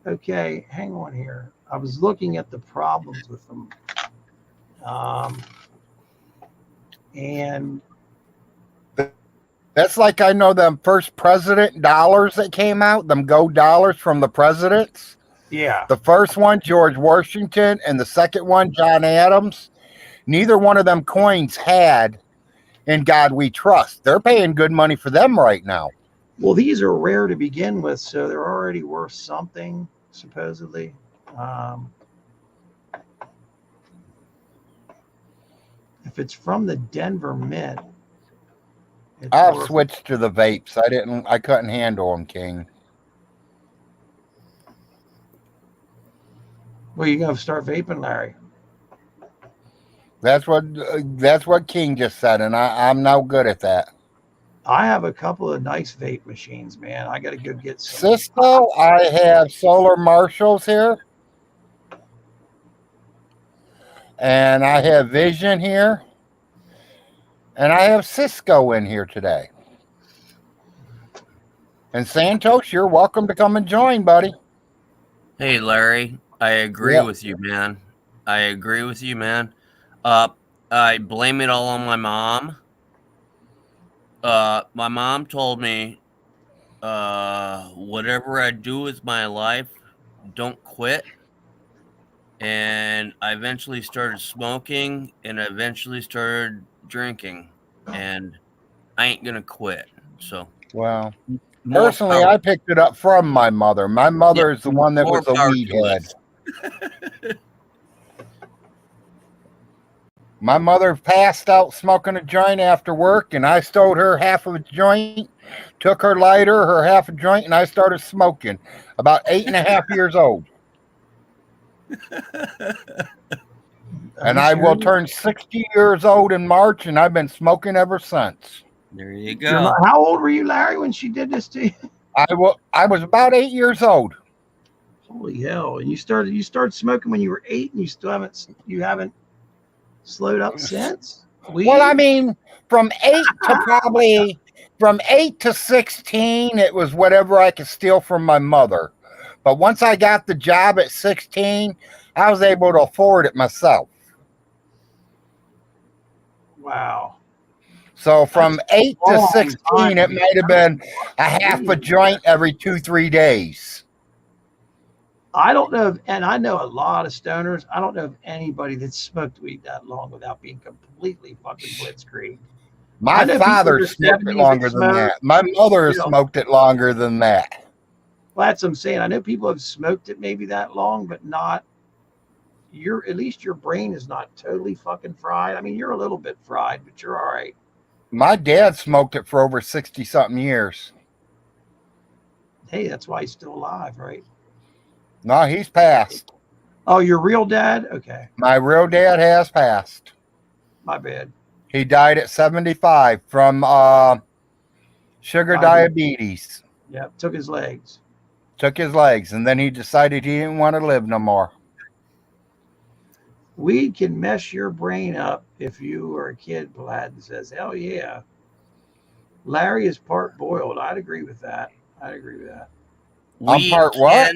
Okay, hang on here. I was looking at the problems with them. And That's like I know them first president dollars that came out, them gold dollars from the presidents. yeah, The first one, George Washington, and the second one, John Adams. Neither one of them coins had "In God We Trust." They're paying good money for them right now. well, these are rare to begin with, so they're already worth something, supposedly. If it's from the Denver Mint, it's I've worth. switched to the vapes. I couldn't handle them, King. Well, you gonna start vaping, Larry? That's what King just said, and I'm no good at that. I have a couple of nice vape machines, man. I got to go get some. Cisco, I have Solar Marshalls here, and I have Vision here, and I have Cisco in here today. And Santos, you're welcome to come and join, buddy. Hey, Larry, I agree Yeah. with you, man. I agree with you, man. I blame it all on my mom. My mom told me, whatever I do with my life, don't quit. And I eventually started smoking, and I eventually started drinking, and I ain't gonna quit. So Well, more personally, power. I picked it up from my mother. My mother is the one that More was a power weed to head. us. My mother passed out smoking a joint after work, and I stole her half of a joint, took her lighter, her half a joint, and I started smoking. About 8.5 years old. And I will turn 60 years old in March, and I've been smoking ever since. There you Your go. how old were you, Larry, when she did this to you? I was about 8 years old. Holy hell! And you started smoking when you were 8, and you haven't slowed up since. Weed? Well, I mean, from 8 to 16, it was whatever I could steal from my mother. But once I got the job at 16, I was able to afford it myself. Wow. So from 8 to long 16, time, it man. might have been a half a joint every 2-3 days. I don't know, and I know a lot of stoners. I don't know of anybody that smoked weed that long without being completely fucking blitzkrieg. My father smoked it longer than that. My mother has smoked it longer than that. Well, that's what I'm saying. I know people have smoked it maybe that long, but not. At least your brain is not totally fucking fried. I mean, you're a little bit fried, but you're all right. My dad smoked it for over 60-something years. Hey, that's why he's still alive, right? No, he's passed. Oh, your real dad? Okay. My real dad has passed. My bad. He died at 75 from sugar diabetes. Yep, took his legs. Took his legs, and then he decided he didn't want to live no more. Weed can mess your brain up if you were a kid, Plaid says. Hell yeah. Larry is part boiled. I'd agree with that. I'm part what?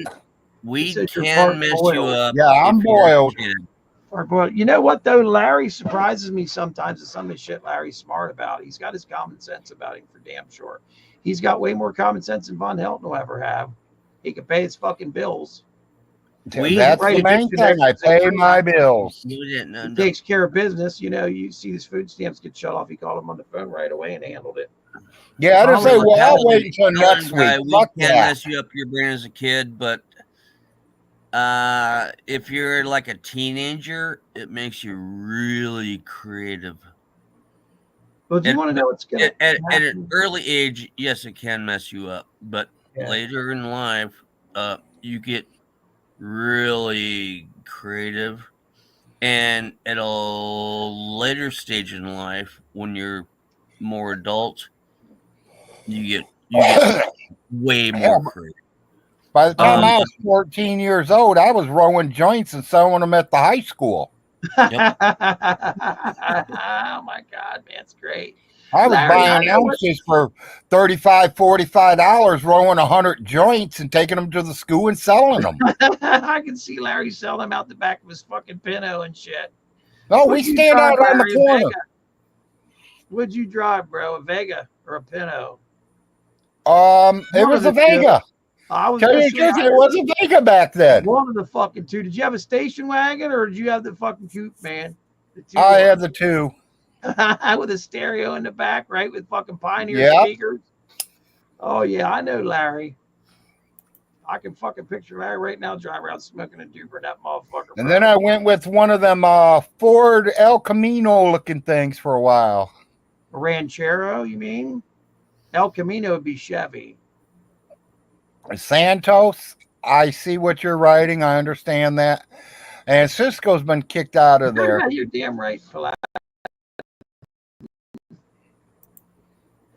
Weed says you're can part mess you boiled. up. Yeah, I'm if you're a boiled. kid. But you know what though, Larry surprises me sometimes with some of the shit Larry's smart about. He's got his common sense about him for damn sure. He's got way more common sense than Von Helton will ever have. He can pay his fucking bills. We That's Right, the main addiction thing. I pay my bills. You didn't He end up. takes care of business. You know, you see these food stamps get shut off. He called him on the phone right away and handled it. Yeah, I just say, well, I'll wait until Telling next guy, week. weed Fuck can that. mess you up your brain as a kid, but if you're like a teenager, it makes you really creative. Well, do you want to know what's going to At an happen? early age, yes, it can mess you up, but Yeah. later in life, you get really creative, and at a later stage in life, when you're more adult, you get way more creative. By the time Um, I was 14 years old, I was rolling joints and selling them at the high school. Oh my God, man, it's great. I was Larry, I buying know what- ounces for $35, $45, rolling 100 joints and taking them to the school and selling them. I can see Larry selling them out the back of his fucking Pinto and shit. No, we What'd you stand drive, out on the Larry, a corner. Vega? What'd you drive, bro? A Vega or a Pinto? It One was of a the two. Vega. I was Tell gonna you say, the truth, it was a Vega back then. one of the fucking two. Did you have a station wagon or did you have the fucking coupe, man? The two I had the two. with a stereo in the back, right? With fucking Pioneer Yep. speakers. Oh yeah, I know Larry. I can fucking picture Larry right now driving around smoking a doober, that motherfucker. And then I went with one of them Ford El Camino looking things for a while. Ranchero, you mean? El Camino would be Chevy. Santos, I see what you're writing. I understand that. And Cisco's been kicked out of there. You're damn right, Pala.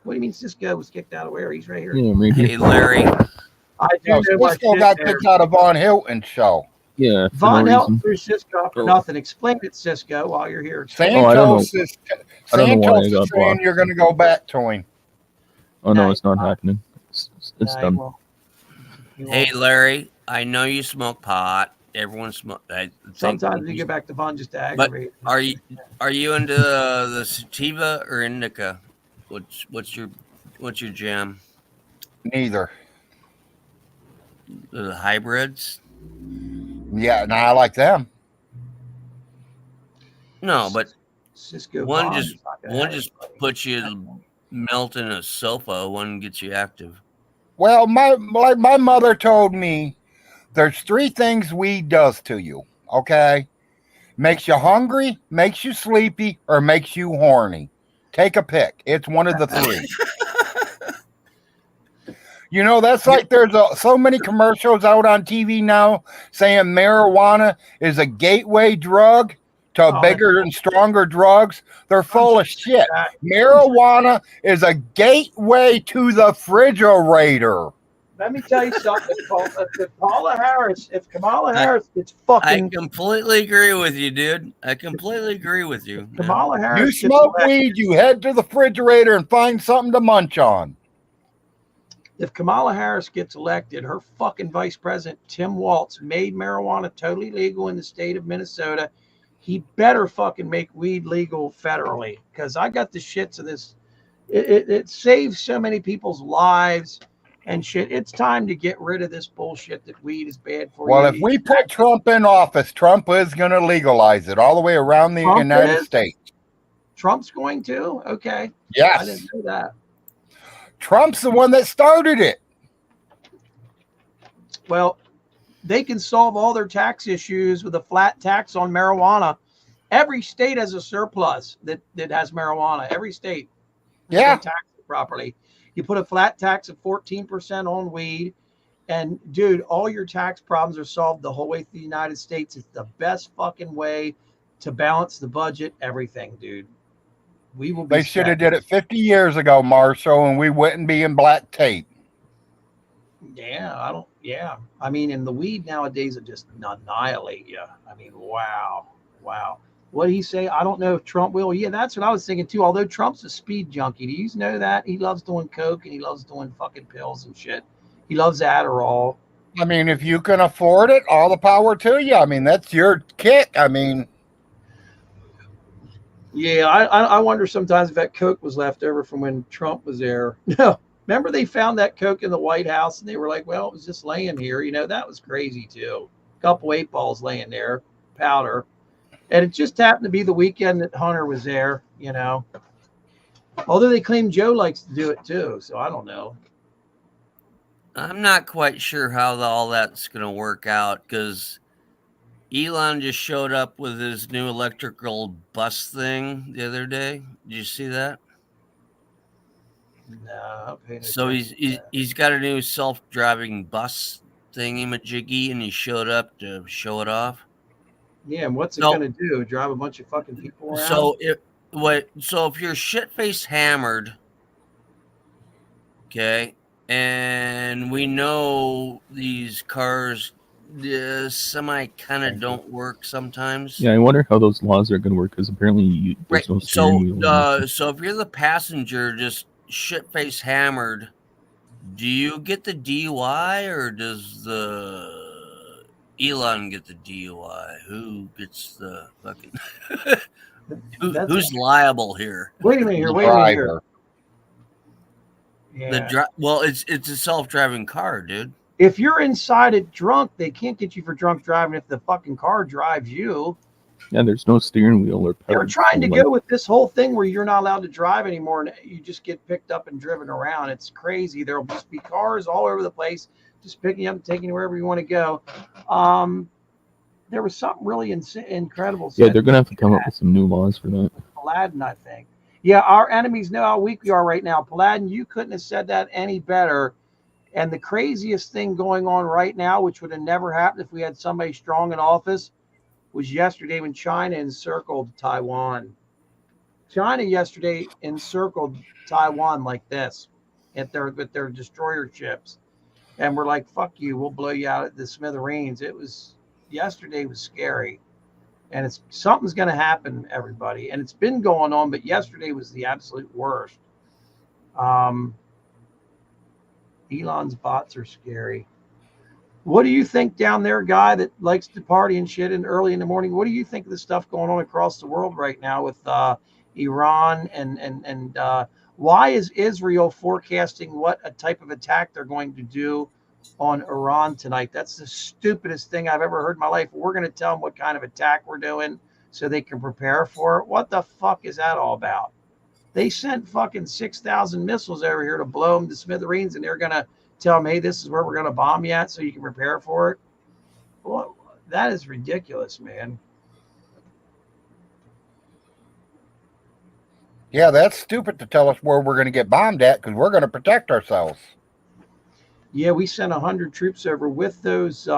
What do you mean Cisco was kicked out of where? He's right here. Yeah, maybe. Hey, Larry, I do No, know my Cisco shit got there. kicked out of Von Hilton's show. Yeah, for Von no Helton reason. through Cisco for Oh. nothing. Explain it, Cisco, while you're here. Oh, I don't know. Santos I don't know why I is got saying blocked. you're going to go back to him. Oh no, Nah, it's not happening. It's Nah, done. he won't. He won't. hey, Larry, I know you smoke pot. Everyone smoke. Sometimes we get back to Von just to But aggravate. are you into the sativa or indica? What's your jam? Neither. The hybrids? Yeah, no, I like them. No, but Cisco one Von just is not gonna one have just anybody. puts you melting a sofa. One gets you active. Well, like my mother told me, there's three things weed does to you, okay? Makes you hungry, makes you sleepy, or makes you horny. Take a pick. It's one of the three. You know, that's like there's so many commercials out on TV now saying marijuana is a gateway drug to Oh, bigger and stronger drugs. They're full of shit. that- Marijuana is a gateway to the refrigerator. Let me tell you something. If Kamala Harris gets I fucking completely agree with you, dude. I completely agree with you. man. Kamala You Harris gets smoke elected, weed, you head to the refrigerator and find something to munch on. if Kamala Harris gets elected, her fucking vice president Tim Walz made marijuana totally legal in the state of Minnesota. He better fucking make weed legal federally, because I got the shits of this. It saves so many people's lives and shit. It's time to get rid of this bullshit that weed is bad for Well, you. if we put Trump in office, Trump is going to legalize it all the way around the Trump United is? States. Trump's going to? Okay. I Yes. didn't know that. Trump's the one that started it. Well, they can solve all their tax issues with a flat tax on marijuana. Every state has a surplus that has marijuana. Every state. Yeah. Tax it properly. You put a flat tax of 14% on weed, and dude, all your tax problems are solved the whole way through the United States. It's the best fucking way to balance the budget, everything, dude. We will be They should have set. did it 50 years ago, Marshall, and we wouldn't be in black tape. Yeah. I mean, and the weed nowadays will just annihilate you. I mean, wow. What did he say? I don't know if Trump will. Yeah, that's what I was thinking too. Although Trump's a speed junkie. Do you know that? He loves doing coke and he loves doing fucking pills and shit. He loves Adderall. I mean, if you can afford it, all the power to you. I mean, that's your kick. I mean, Yeah, I wonder sometimes if that Coke was left over from when Trump was there. No, remember they found that Coke in the White House and they were like, well, it was just laying here. That was crazy too. A couple 8 balls laying there, powder. And it just happened to be the weekend that Hunter was there, Although they claim Joe likes to do it too. So I don't know. I'm not quite sure how all that's going to work out because Elon just showed up with his new electrical bus thing the other day. Did you see that? No, So he's got a new self-driving bus thingy-majiggy, and he showed up to show it off. Yeah, and what's it So- gonna do? Drive a bunch of fucking people around? So if you're shit-faced hammered, okay, and we know these cars semi kind of don't work sometimes. Yeah, I wonder how those laws are going to work because apparently Right. there's no steering wheel. So if you're the passenger, just shit-faced hammered, do you get the DUI or does the Elon get the DUI? Who gets the fucking who's liable here? Wait a minute here. the Wait a minute here. driver. Yeah. Well, it's a self-driving car, dude. If you're inside it drunk, they can't get you for drunk driving if the fucking car drives you. Yeah, there's no steering wheel or They power. were trying to go with this whole thing where you're not allowed to drive anymore and you just get picked up and driven around. It's crazy. There'll just be cars all over the place, just picking you up and taking you wherever you want to go. There was something really incredible. Yeah, they're going to have to come up with some new laws for that. Paladin, I think. Yeah, our enemies know how weak we are right now. Paladin, you couldn't have said that any better. And the craziest thing going on right now, which would have never happened if we had somebody strong in office, was yesterday when China encircled Taiwan. China yesterday encircled Taiwan like this with their destroyer ships. And we're like, fuck you, we'll blow you out at the smithereens. Yesterday was scary. And something's going to happen, everybody. And it's been going on, but yesterday was the absolute worst. Elon's bots are scary. What do you think down there, guy that likes to party and shit and early in the morning? What do you think of the stuff going on across the world right now with Iran and why is Israel forecasting what a type of attack they're going to do on Iran tonight? That's the stupidest thing I've ever heard in my life. We're going to tell them what kind of attack we're doing so they can prepare for it. What the fuck is that all about? They sent fucking 6,000 missiles over here to blow them to smithereens, and they're going to tell them, hey, this is where we're going to bomb you at so you can prepare for it. Well, that is ridiculous, man. Yeah, that's stupid to tell us where we're going to get bombed at because we're going to protect ourselves. Yeah, we sent 100 troops over with those.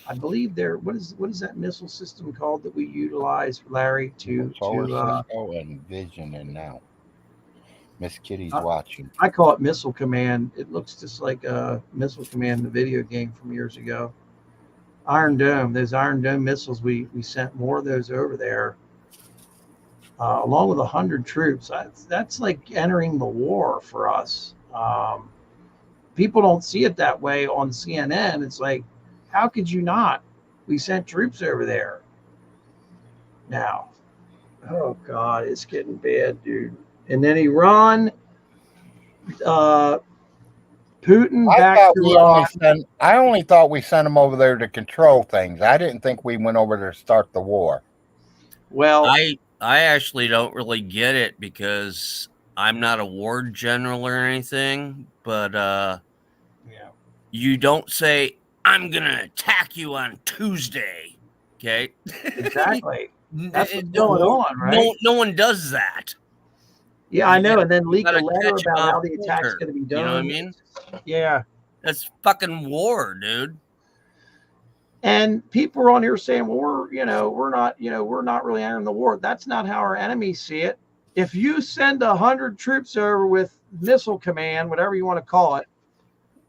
I believe what is that missile system called that we utilize, Larry, and Vision and now. Miss Kitty's watching. I call it Missile Command. It looks just like a Missile Command, the video game from years ago. Iron Dome, those Iron Dome missiles, we sent more of those over there, along with 100 troops. That's like entering the war for us. People don't see it that way on CNN. It's like, how could you not? We sent troops over there. Now, oh God, it's getting bad, dude. And then Iran, Putin back to I only thought we sent them over there to control things. I didn't think we went over there to start the war. Well, I actually don't really get it because I'm not a war general or anything, but yeah. You don't say, I'm going to attack you on Tuesday. Okay. Exactly. That's what's going on, right? No one does that. Yeah, I know. And then leak a letter catch about them how off the attack's going to be done. You know what I mean? Yeah. That's fucking war, dude. And people are on here saying, well, we're not really entering the war. That's not how our enemies see it. If you send 100 troops over with Missile Command, whatever you want to call it,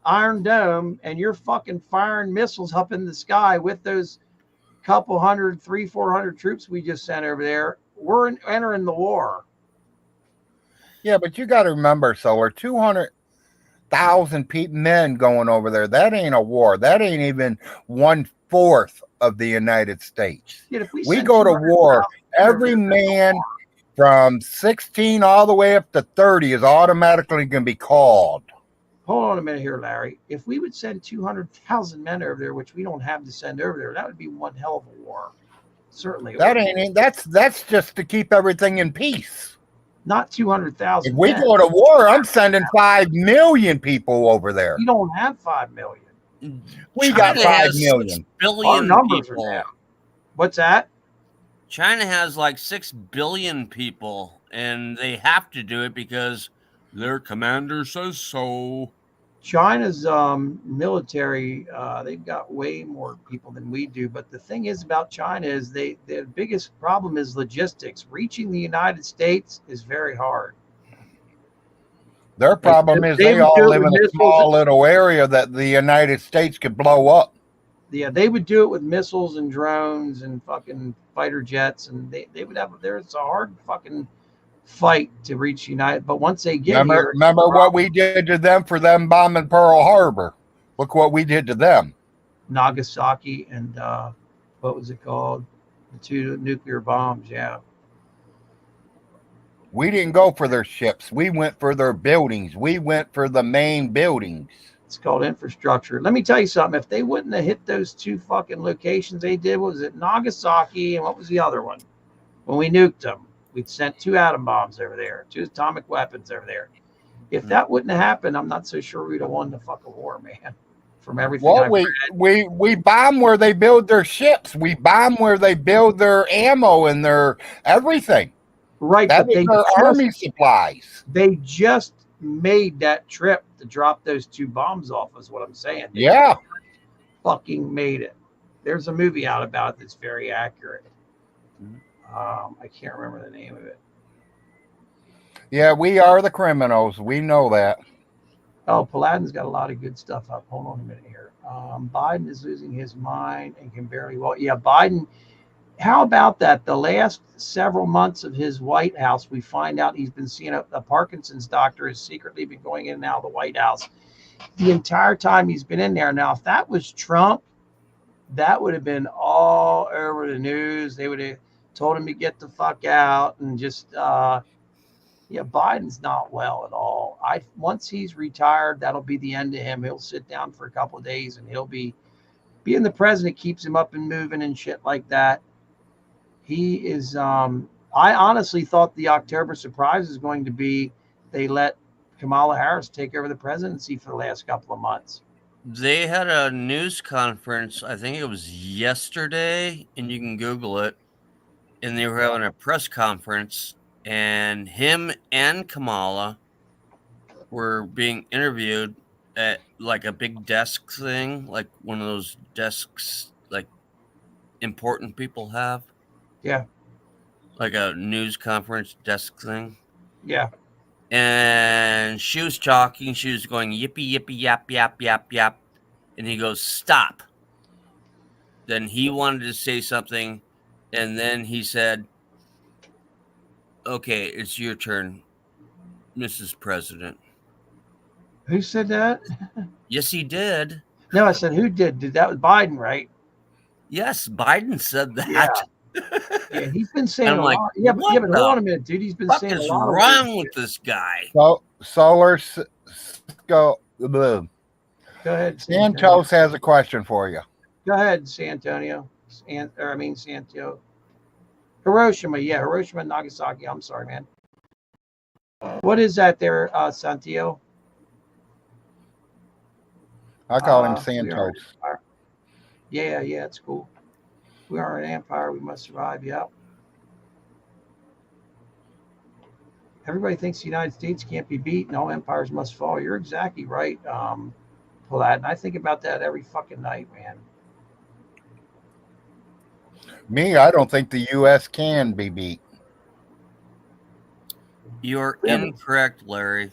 Iron Dome, and you're fucking firing missiles up in the sky with those couple 400 troops we just sent over there, we're entering the war. Yeah, but you got to remember, so we're 200. 200,000 men going over there. That ain't a war. That ain't even 1/4 of the United States. Yet if we We send go to 200,000 war. Every over there, man from 16 all the way up to 30 is automatically going to be called. hold on a minute here, Larry. If we would send 200,000 men over there, which we don't have to send over there, that would be one hell of a war. Certainly. That ain't. That's just to keep everything in peace. Not 200,000. If we go to war, I'm sending 5 million people over there. You don't have 5 million. We China got 5 has 6 million. billion Our numbers people. are down. What's that? China has like 6 billion people, and they have to do it because their commander says so. China's military, they've got way more people than we do. But the thing is about China is their biggest problem is logistics. Reaching the United States is very hard. Their problem is they all live in a small little area that the United States could blow up. Yeah, they would do it with missiles and drones and fucking fighter jets, and they would have. There's a hard fucking fight to reach United. But once they get here, remember what we did to them for them bombing Pearl Harbor. Look what we did to them. Nagasaki and what was it called? The 2 nuclear bombs. Yeah. We didn't go for their ships. We went for their buildings. We went for the main buildings. It's called infrastructure. Let me tell you something. If they wouldn't have hit those 2 fucking locations they did, what was it? Nagasaki, and what was the other one? When we nuked them, we'd sent 2 atom bombs over there, 2 atomic weapons over there. If that wouldn't have happened, I'm not so sure we'd have won the fucking war, man. From everything I've read. We bomb where they build their ships. We bomb where they build their ammo and their everything. Right, that but was their army supplies. They just made that trip to drop those 2 bombs off, is what I'm saying. Yeah. Fucking made it. There's a movie out about it that's very accurate. I can't remember the name of it. Yeah, we are the criminals. We know that. Oh, Paladin's got a lot of good stuff up. Hold on a minute here. Biden is losing his mind and can barely walk. Yeah, Biden. How about that? The last several months of his White House, we find out he's been seeing a Parkinson's doctor has secretly been going in and out of the White House the entire time he's been in there. Now, if that was Trump, that would have been all over the news. They would have told him to get the fuck out and just, Biden's not well at all. Once he's retired, that'll be the end of him. He'll sit down for a couple of days and he'll being the president keeps him up and moving and shit like that. He is, I honestly thought the October surprise is going to be they let Kamala Harris take over the presidency for the last couple of months. They had a news conference, I think it was yesterday, and you can Google it. And they were having a press conference, and him and Kamala were being interviewed at like a big desk thing, like one of those desks like important people have. Yeah. Like a news conference desk thing. Yeah. And she was talking. She was going, yippee, yippee, yap, yap, yap, yap. And he goes, stop. Then he wanted to say something. And then he said, okay, it's your turn, Mrs. President. Who said that? Yes, he did. No, I said, who did? That was Biden, right? Yes, Biden said that. Yeah. Yeah, he's been saying a like, lot. Yeah, but hold on a minute, dude. He's been saying a lot. What is wrong with this guy? So, go ahead. Santos has a question for you. Go ahead, Santonio. Santo. Hiroshima. Yeah, Hiroshima and Nagasaki. I'm sorry, man. What is that there, Santiago? I call him Santos. Yeah, it's cool. We are an empire. We must survive. Yep. Everybody thinks the United States can't be beaten. All empires must fall. You're exactly right, Paladin. I think about that every fucking night, man. Me, I don't think the U.S. can be beat. You're incorrect, Larry.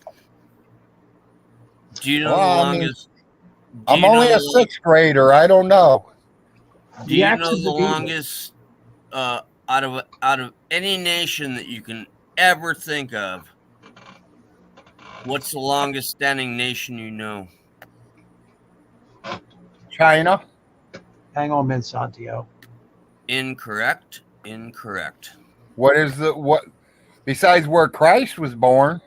Do you know Well, the I longest? I'm only a sixth grader. I don't know. Do you know the longest out of any nation that you can ever think of? What's the longest standing nation you know? China. Hang on, Ben Santiago. Incorrect. Incorrect. What is the what? Besides where Christ was born.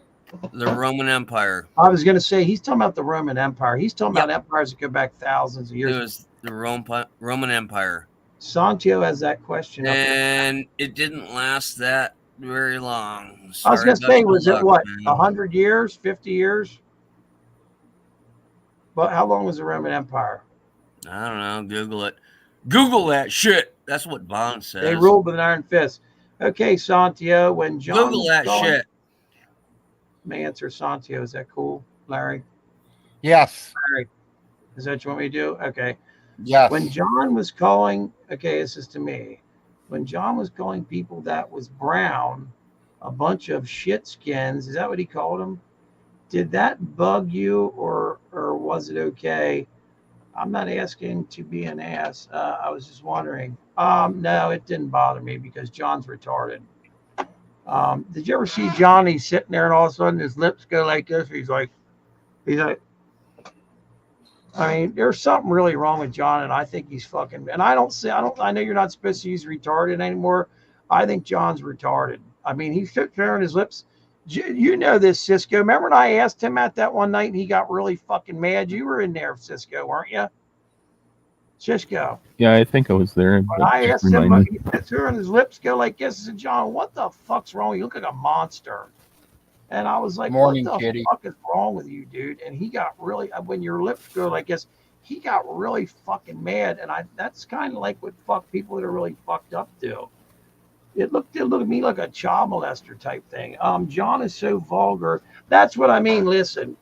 The Roman Empire. I was going to say, he's talking about the Roman Empire. He's talking Yep. about empires that go back thousands of It years. was the Roman Empire. Santiago has that question up there. And it didn't last that very long. I was Sorry going to about say, the was it luck, what, man. 100 years, 50 years? But how long was the Roman Empire? I don't know. Google it. Google that shit. That's what Bond says. They ruled with an iron fist. Okay, Santiago, when John Google was that calling, shit. may answer Santiago. Is that cool, Larry? Yes. Larry, is that what you want me to do? Okay. Yes. When John was calling, okay, this is to me. When John was calling people that was brown a bunch of shit skins, is that what he called them? Did that bug you, or was it okay? I'm not asking to be an ass. I was just wondering. No, it didn't bother me because John's retarded. Did you ever see John? He's sitting there and all of a sudden his lips go like this. He's like, I mean, there's something really wrong with John, and I think he's fucking. And I know you're not supposed to use retarded anymore. I think John's retarded. I mean, he's tearing his lips. You know this, Cisco. Remember when I asked him at that one night and he got really fucking mad? You were in there, Cisco, weren't you? Cisco. Yeah, I think I was there. When But I just asked him, remind me. he's tearing his lips go like this. I said, John, what the fuck's wrong? You look like a monster. And I was like, Morning, what the kitty. fuck is wrong with you, dude? And he got really, when your lips go like this, he got really fucking mad. And that's kind of like what people that are really fucked up do. It looked at me like a child molester type thing. John is so vulgar. That's what I mean. Listen,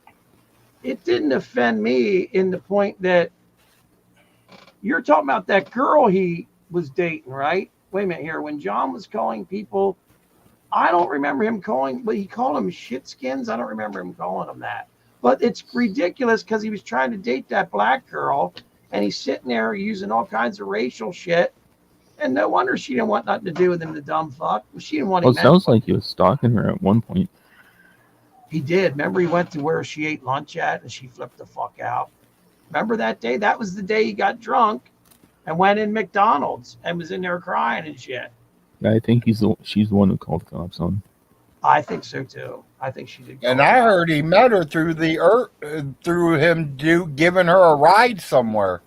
it didn't offend me in the point that you're talking about that girl he was dating, right? Wait a minute here. When John was calling people, I don't remember him calling, but he called them shitskins. I don't remember him calling them that. But it's ridiculous because he was trying to date that black girl, and he's sitting there using all kinds of racial shit. And no wonder she didn't want nothing to do with him, the dumb fuck. She didn't want him. Well, it sounds like he was stalking her at one point. He did. Remember, he went to where she ate lunch at, and she flipped the fuck out. Remember that day? That was the day he got drunk and went in McDonald's and was in there crying and shit. Yeah, I think she's the one who called the cops on. I think so too. I think she did. And I heard he met her through through him giving her a ride somewhere.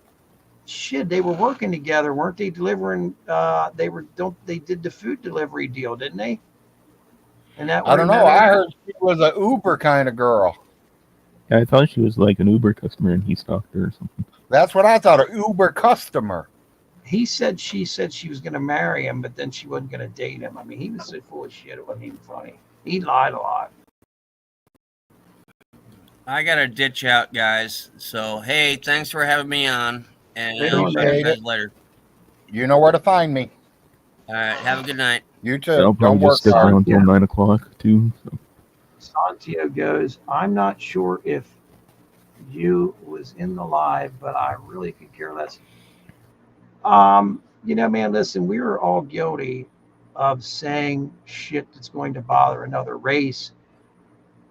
Shit, they were working together, weren't they? Delivering. They did the food delivery deal, didn't they? And that. I don't know. I heard she was a Uber kind of girl. Yeah, I thought she was like an Uber customer and he stalked her or something. That's what I thought. An Uber customer. She said she was going to marry him, but then she wasn't going to date him. I mean, he was so full of shit. It wasn't even funny. He lied a lot. I got to ditch out, guys. So, hey, thanks for having me on. And Later I'll on, see you Nate. guys later. You know where to find me. All right. Have a good night. You too. Yeah, I'll Don't probably work just stick hard. around till 9 o'clock too. So. Santiago goes, I'm not sure if you was in the live, but I really could care less. Man, listen, we are all guilty of saying shit that's going to bother another race,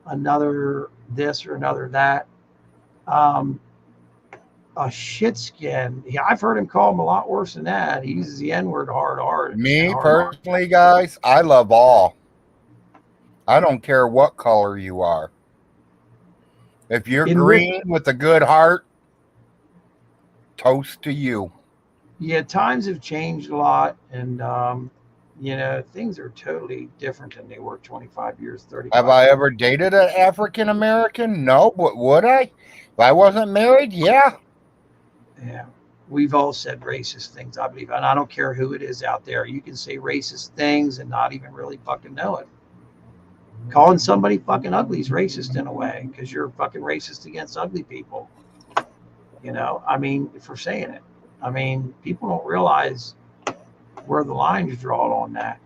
another this or another that. A shit skin. Yeah, I've heard him call him a lot worse than that. He uses the N-word hard. Me personally, guys, I love all. I don't care what color you are. If you're green with a good heart, toast to you. Yeah, times have changed a lot, and things are totally different than they were 25 years, 30. Have I ever dated an African American? No, but would I? If I wasn't married, yeah. Yeah, we've all said racist things, I believe, and I don't care who it is out there. You can say racist things and not even really fucking know it. Calling somebody fucking ugly is racist in a way because you're fucking racist against ugly people. I mean, for saying it. I mean, people don't realize where the line is drawn on that,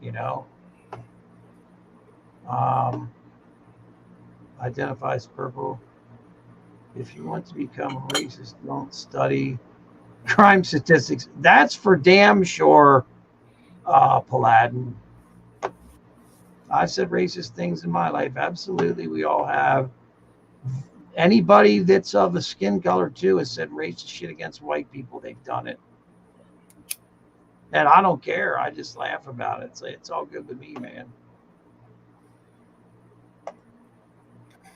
Identifies purple. If you want to become a racist, don't study crime statistics. That's for damn sure, Paladin. I've said racist things in my life. Absolutely, we all have. Anybody that's of a skin color too has said racist shit against white people. They've done it. And I don't care. I just laugh about it. It's all good with me, man.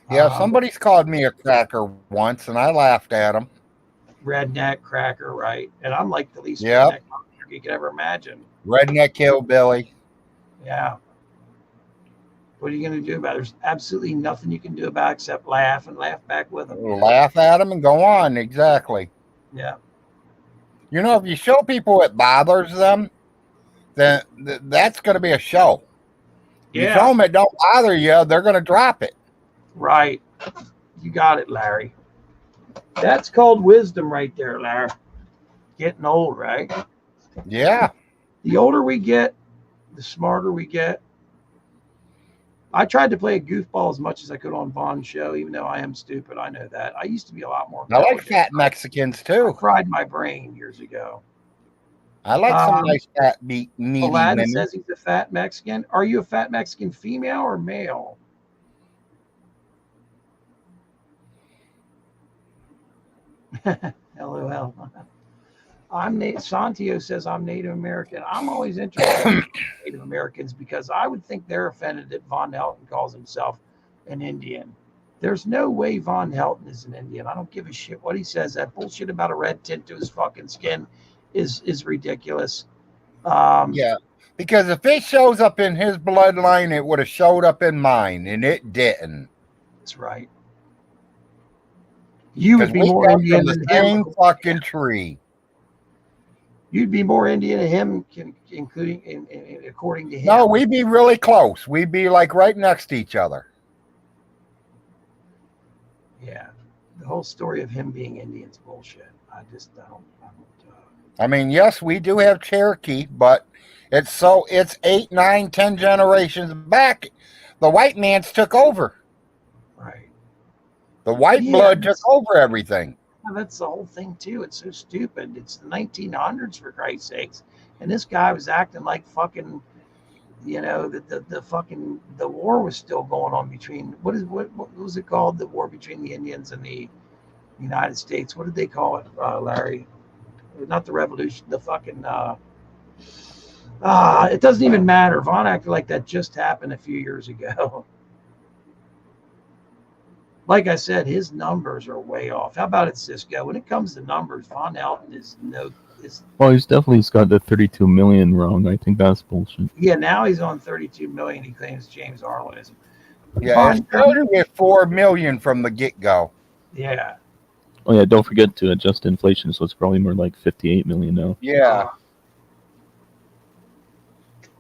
Yeah, somebody's called me a cracker once, and I laughed at him. Redneck cracker, right? And I'm like the least Yep. redneck you could ever imagine. Redneck hillbilly. Yeah. What are you going to do about it? There's absolutely nothing you can do about it except laugh and laugh back with them. Laugh at him and go on. Exactly. Yeah. You know, if you show people it bothers them, then that's going to be a show. You show them it don't bother you, they're going to drop it. Right. You got it, Larry. That's called wisdom right there, Larry. Getting old, right? Yeah. The older we get, the smarter we get. I tried to play a goofball as much as I could on Vaughn's show, even though I am stupid. I know that. I used to be a lot more. I like fat Mexicans too. I fried my brain years ago. I like some nice fat meaty Aladdin women. says he's a fat Mexican. Are you a fat Mexican female or male? LOL. Santio says I'm Native American. I'm always interested in Native Americans because I would think they're offended that Von Helton calls himself an Indian. There's no way Von Helton is an Indian. I don't give a shit what he says. That bullshit about a red tint to his fucking skin is ridiculous. Yeah, because if it shows up in his bloodline, it would have showed up in mine, and it didn't. That's right. You would be more Indian than the same fucking tree. You'd be more Indian than him, including according to him. No, we'd be really close. We'd be like right next to each other. Yeah, the whole story of him being Indian's bullshit. I don't. I mean, yes, we do have Cherokee, but it's 8, 9, 10 generations back. The white man's took over. Right. The white blood took over everything. That's the whole thing too. It's so stupid. It's the 1900s for Christ's sakes, and this guy was acting like fucking, the war was still going on between what was it called? The war between the Indians and the United States. What did they call it, Larry? Not the revolution. The fucking. It doesn't even matter. Vaughn acted like that just happened a few years ago. Like I said, his numbers are way off. How about it, Cisco? When it comes to numbers, Von Helton is. Well, he's got the 32 million wrong. I think that's bullshit. Yeah, now he's on 32 million. He claims James Arlen is. Yeah, it started with 4 million from the get-go. Yeah. Oh yeah, don't forget to adjust inflation, so it's probably more like 58 million now. Yeah.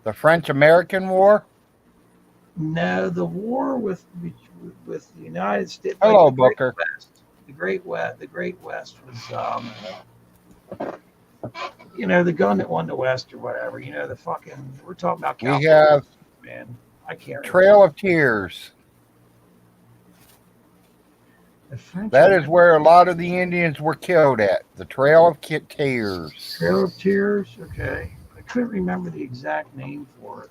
The French-American War? No, the war with the United States. Hello, Booker. The Great West was, the gun that won the West or whatever. The fucking. We're talking about. We have. Man, I can't. Trail of Tears. That is where a lot of the Indians were killed at. The Trail of Tears. Trail of Tears. Okay, I couldn't remember the exact name for it.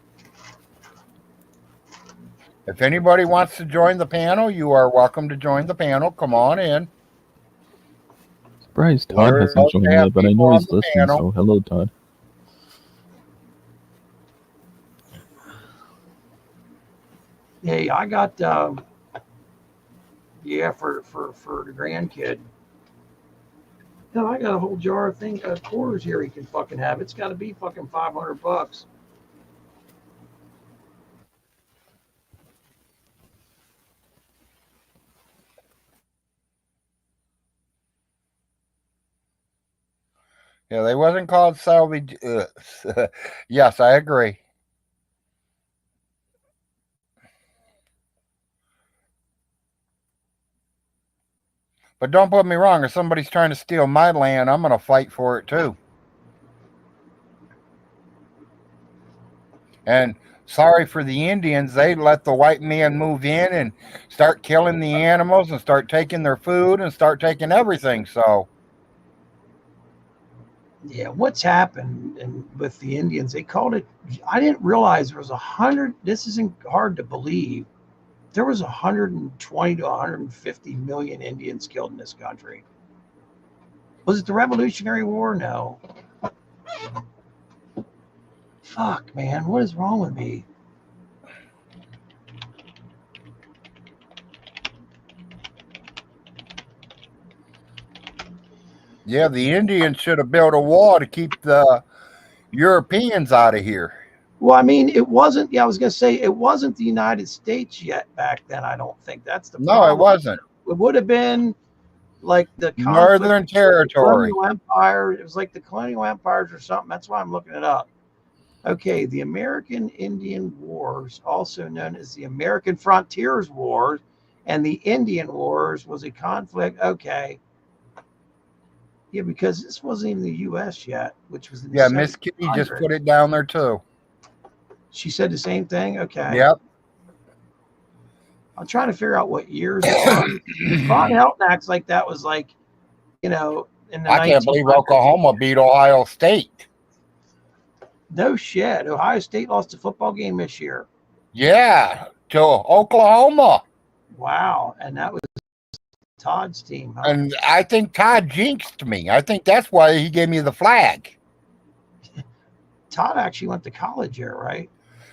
If anybody wants to join the panel, you are welcome to join the panel. Come on in. Surprised Todd hasn't joined yet, but I know he's listening, so hello, Todd. Hey, I got for the grandkid. No, I got a whole jar of quarters here he can fucking have. It's got to be fucking $500. Yeah, they wasn't called salvage. Yes, I agree. But don't put me wrong. If somebody's trying to steal my land, I'm going to fight for it too. And sorry for the Indians. They let the white man move in and start killing the animals and start taking their food and start taking everything. So. Yeah, what's happened with the Indians? They called it. I didn't realize there was 100. This isn't hard to believe. There was 120 to 150 million Indians killed in this country. Was it the Revolutionary War? No. Fuck, man. What is wrong with me? Yeah, the Indians should have built a wall to keep the Europeans out of here. Well, I mean, it wasn't. Yeah, I was going to say it wasn't the United States yet back then. I don't think that's the No, problem. it wasn't. It would have been like the Northern conflict, Territory. colonial empire. It was like the colonial empires or something. That's why I'm looking it up. Okay, the American Indian Wars, also known as the American Frontiers Wars, and the Indian Wars was a conflict. Okay. Yeah, because this wasn't even the U.S. yet, which was in the Yeah, Miss Kitty just 1700s. put it down there too. She said the same thing. Okay. Yep. I'm trying to figure out what years it was. Von Helton acts like that was like, in the I can't believe 1900s. Oklahoma beat Ohio State. No shit. Ohio State lost a football game this year. Yeah, to Oklahoma. Wow. And that was Todd's team. Huh? And I think Todd jinxed me. I think that's why he gave me the flag. Todd actually went to college here, right?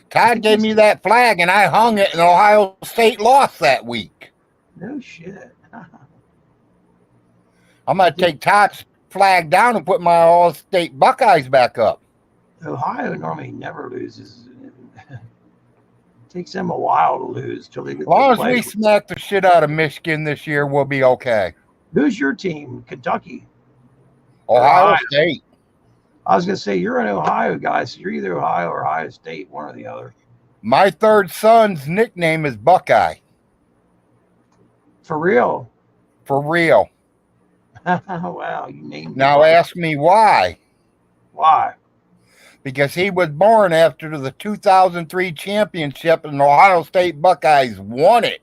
Todd gave me that flag, and I hung it, and Ohio State lost that week. No shit. I'm going to take Todd's flag down and put my Ohio State Buckeyes back up. Ohio normally never loses. It takes them a while to lose till they get As long as play. we smack the shit out of Michigan this year, we'll be okay. Who's your team? Kentucky. Ohio State. I was going to say, you're an Ohio guy, so you're either Ohio or Ohio State, one or the other. My third son's nickname is Buckeye. For real? For real. Wow, you named Now him. ask me why. Why? Because he was born after the 2003 championship, and the Ohio State Buckeyes won it.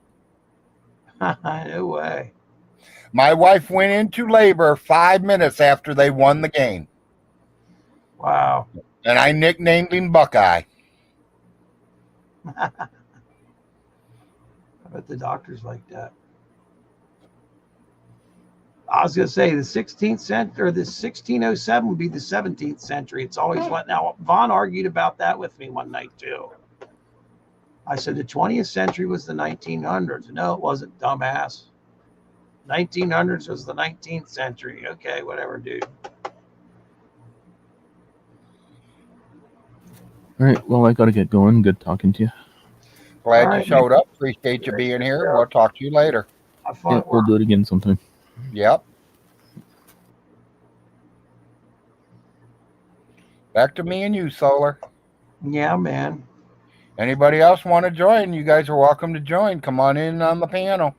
No way. My wife went into labor 5 minutes after they won the game, Wow. and I nicknamed him Buckeye. I bet the doctors like that. I was going to say the 16th century, or the 1607 would be the 17th century. It's always went. Now, Vaughn argued about that with me one night, too. I said the 20th century was the 1900s. No, it wasn't, dumbass. 1900s was the 19th century. Okay, whatever, dude. All right. Well, I got to get going. Good talking to you. Glad All you right, showed up. Appreciate you being here. We'll talk to you later. Have fun. Yeah, we'll do it again sometime. Yep. Back to me and you, Solar. Yeah, man. Anybody else want to join? You guys are welcome to join. Come on in on the panel.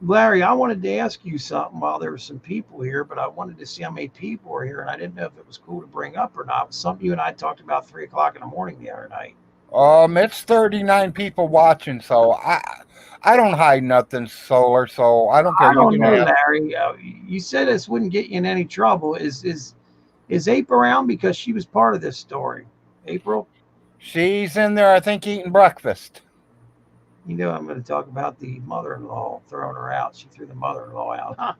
Larry, I wanted to ask you something while there were some people here, but I wanted to see how many people were here, and I didn't know if it was cool to bring up or not. It was something you and I talked about 3 o'clock in the morning the other night. It's 39 people watching, so I don't hide nothing, Solar. So I don't care. I don't You know, can ask. Larry. You said this wouldn't get you in any trouble. Is April around because she was part of this story? April? She's in there, I think, eating breakfast. You know I'm going to talk about the mother-in-law throwing her out. She threw the mother-in-law out.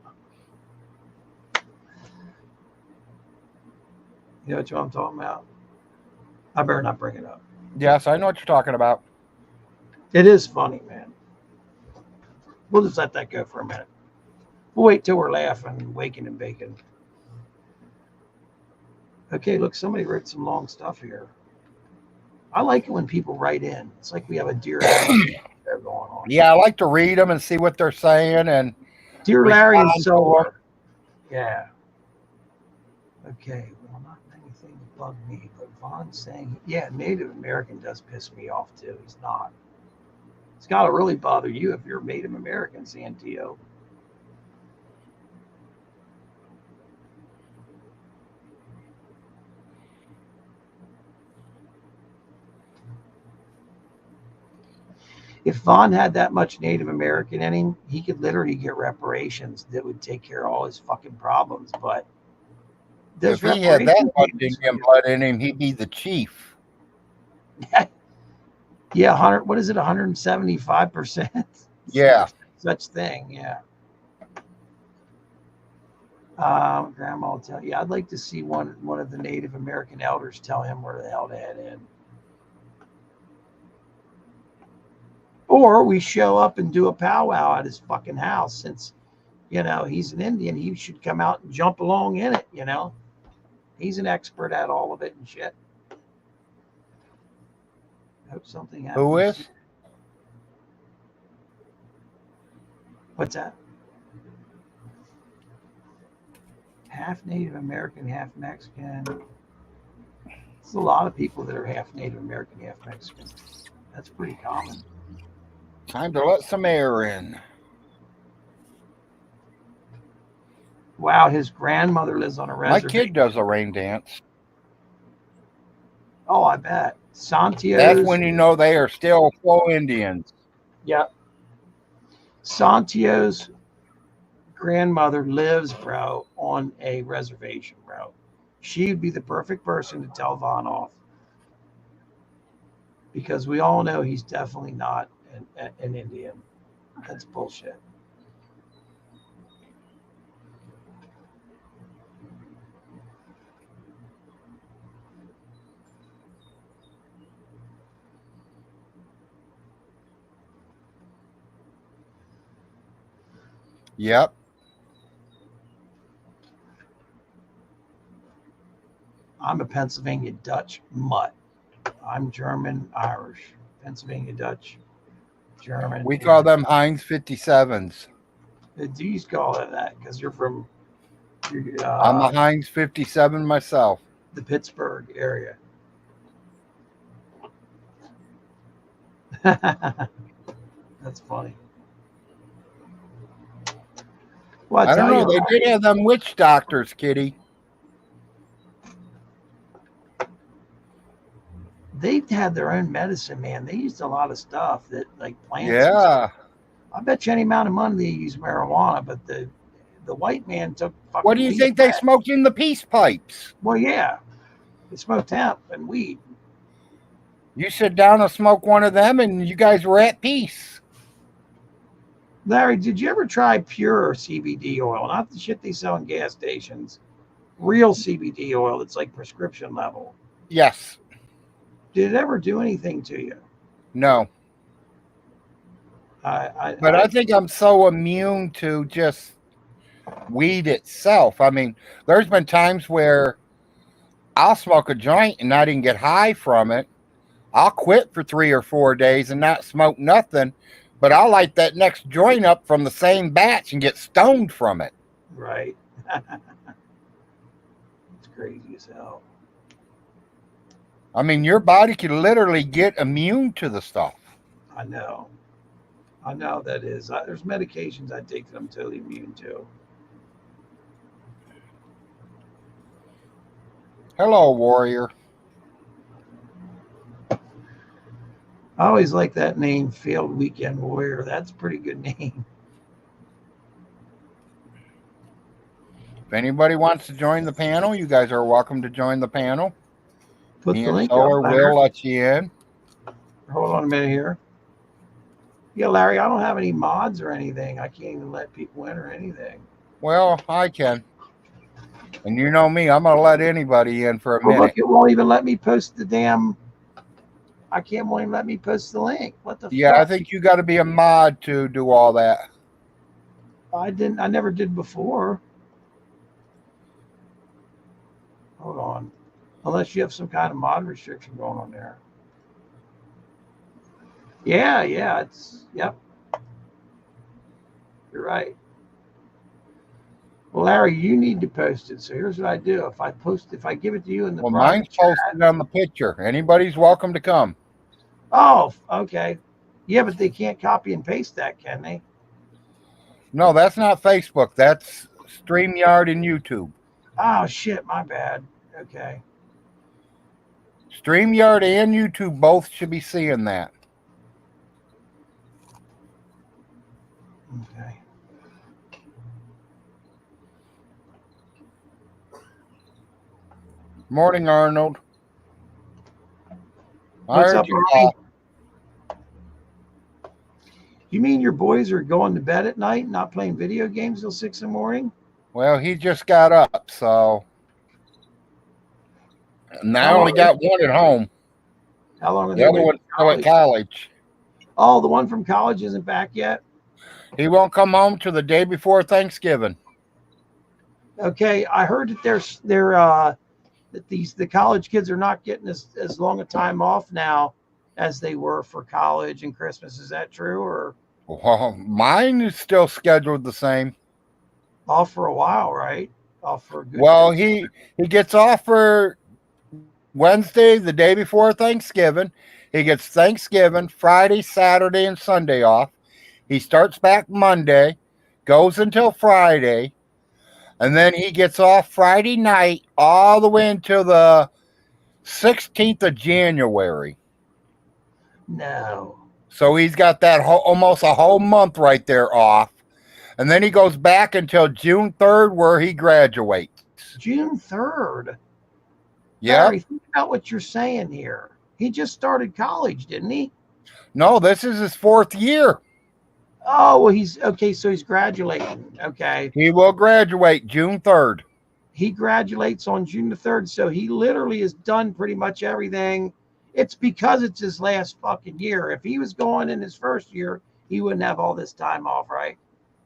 You know what I'm talking about? I better not bring it up. Yes, I know what you're talking about. It is funny, man. We'll just let that go for a minute. We'll wait till we're laughing, waking and baking. Okay, look, somebody wrote some long stuff here. I like it when people write in. It's like we have a Dear Larry there going on. Yeah, I like to read them and see what they're saying. And Dear Larry and respond to Solar. Yeah. Okay, well, not anything to bug me, but Vaughn's saying, yeah, Native American does piss me off too. He's not. It's got to really bother you if you're Native American, Santio. If Vaughn had that much Native American in him, he could literally get reparations that would take care of all his fucking problems. But if he had that much Indian blood in him, he'd be the chief. Yeah, 100. What is it? 175%. Yeah. Such thing. Yeah. Grandma will tell you. I'd like to see one of the Native American elders tell him where the hell to head in. Or we show up and do a powwow at his fucking house. Since, he's an Indian, he should come out and jump along in it, He's an expert at all of it and shit. Hope something happens. Who is? What's that? Half Native American, half Mexican. There's a lot of people that are half Native American, half Mexican. That's pretty common. Time to let some air in. Wow, his grandmother lives on a My reservation. kid does a rain dance. Oh, I bet. Santiago's. That's when you know they are still full Indians. Yep. Santiago's grandmother lives, bro, on a reservation, bro. She'd be the perfect person to tell Vaughn off. Because we all know he's definitely not an Indian. That's bullshit. Yep. I'm a Pennsylvania Dutch mutt. I'm German, Irish, Pennsylvania Dutch, German. We call them Heinz 57s. The D's call it that because you're from I'm a Heinz 57 myself. the Pittsburgh area. That's funny. Well, I don't know. you, They did have them witch doctors, Kitty. they had their own medicine, man. They used a lot of stuff that like plants. Yeah. I bet you any amount of money they use marijuana, but the white man took fucking What do you weed think they back. smoked in the peace pipes? Well, yeah. They smoked hemp and weed. You sit down and smoke one of them, and you guys were at peace. Larry, did you ever try pure CBD oil? Not the shit they sell in gas stations. Real CBD oil that's like prescription level. Yes. Did it ever do anything to you? No. But I think I'm so immune to just weed itself. I mean, there's been times where I'll smoke a joint and I didn't get high from it. I'll quit for 3 or 4 days and not smoke nothing, but I'll light that next joint up from the same batch and get stoned from it. Right. It's crazy as hell. I mean, your body can literally get immune to the stuff. I know that is. There's medications I take that I'm totally immune to. Hello, warrior. I always like that name, Field Weekend Warrior. That's a pretty good name. If anybody wants to join the panel, you guys are welcome to join the panel. Put Me the and link Solar up, Larry. will let you in. Hold on a minute here. Yeah, Larry, I don't have any mods or anything. I can't even let people in or anything. Well, I can. And you know me, I'm going to let anybody in for a Well, minute. look, it won't even let me post the damn. I can't won't even let me post the link. What the Yeah, I fuck? think you got to be a mod to do all that. I never did before. Hold on. Unless you have some kind of mod restriction going on there. Yeah, yep. You're right. Well, Larry, you need to post it. So here's what I do. If I give it to you in the Well, private mine's chat. posted on the picture. Anybody's welcome to come. Oh, okay. Yeah, but they can't copy and paste that, can they? No, that's not Facebook. That's StreamYard and YouTube. Oh shit, my bad. Okay. StreamYard and YouTube both should be seeing that. Okay. Morning, Arnold. I What's heard up, you Arnie? You mean your boys are going to bed at night, and not playing video games till 6 in the morning? Well, he just got up, so. And I How only long? got one at home. How long are The they other away one's from still at college? college. Oh, the one from college isn't back yet. He won't come home till the day before Thanksgiving. Okay, I heard that that the college kids are not getting as long a time off now as they were for college and Christmas. Is that true, or Well, mine is still scheduled the same. off for a while, right? Off for a good Well, bit. he gets off for Wednesday, the day before Thanksgiving. He gets Thanksgiving, Friday, Saturday, and Sunday off. He starts back Monday, goes until Friday, and then he gets off Friday night all the way until the 16th of January. No. So he's got that almost a whole month right there off. And then he goes back until June 3rd where he graduates. June 3rd. Yeah. Larry, think about what you're saying here. He just started college, didn't he? No, this is his 4th year. Oh, well, he's okay. So he's graduating. Okay. He will graduate June 3rd. He graduates on June the 3rd. So he literally has done pretty much everything. It's because it's his last fucking year. If he was going in his first year, he wouldn't have all this time off, right?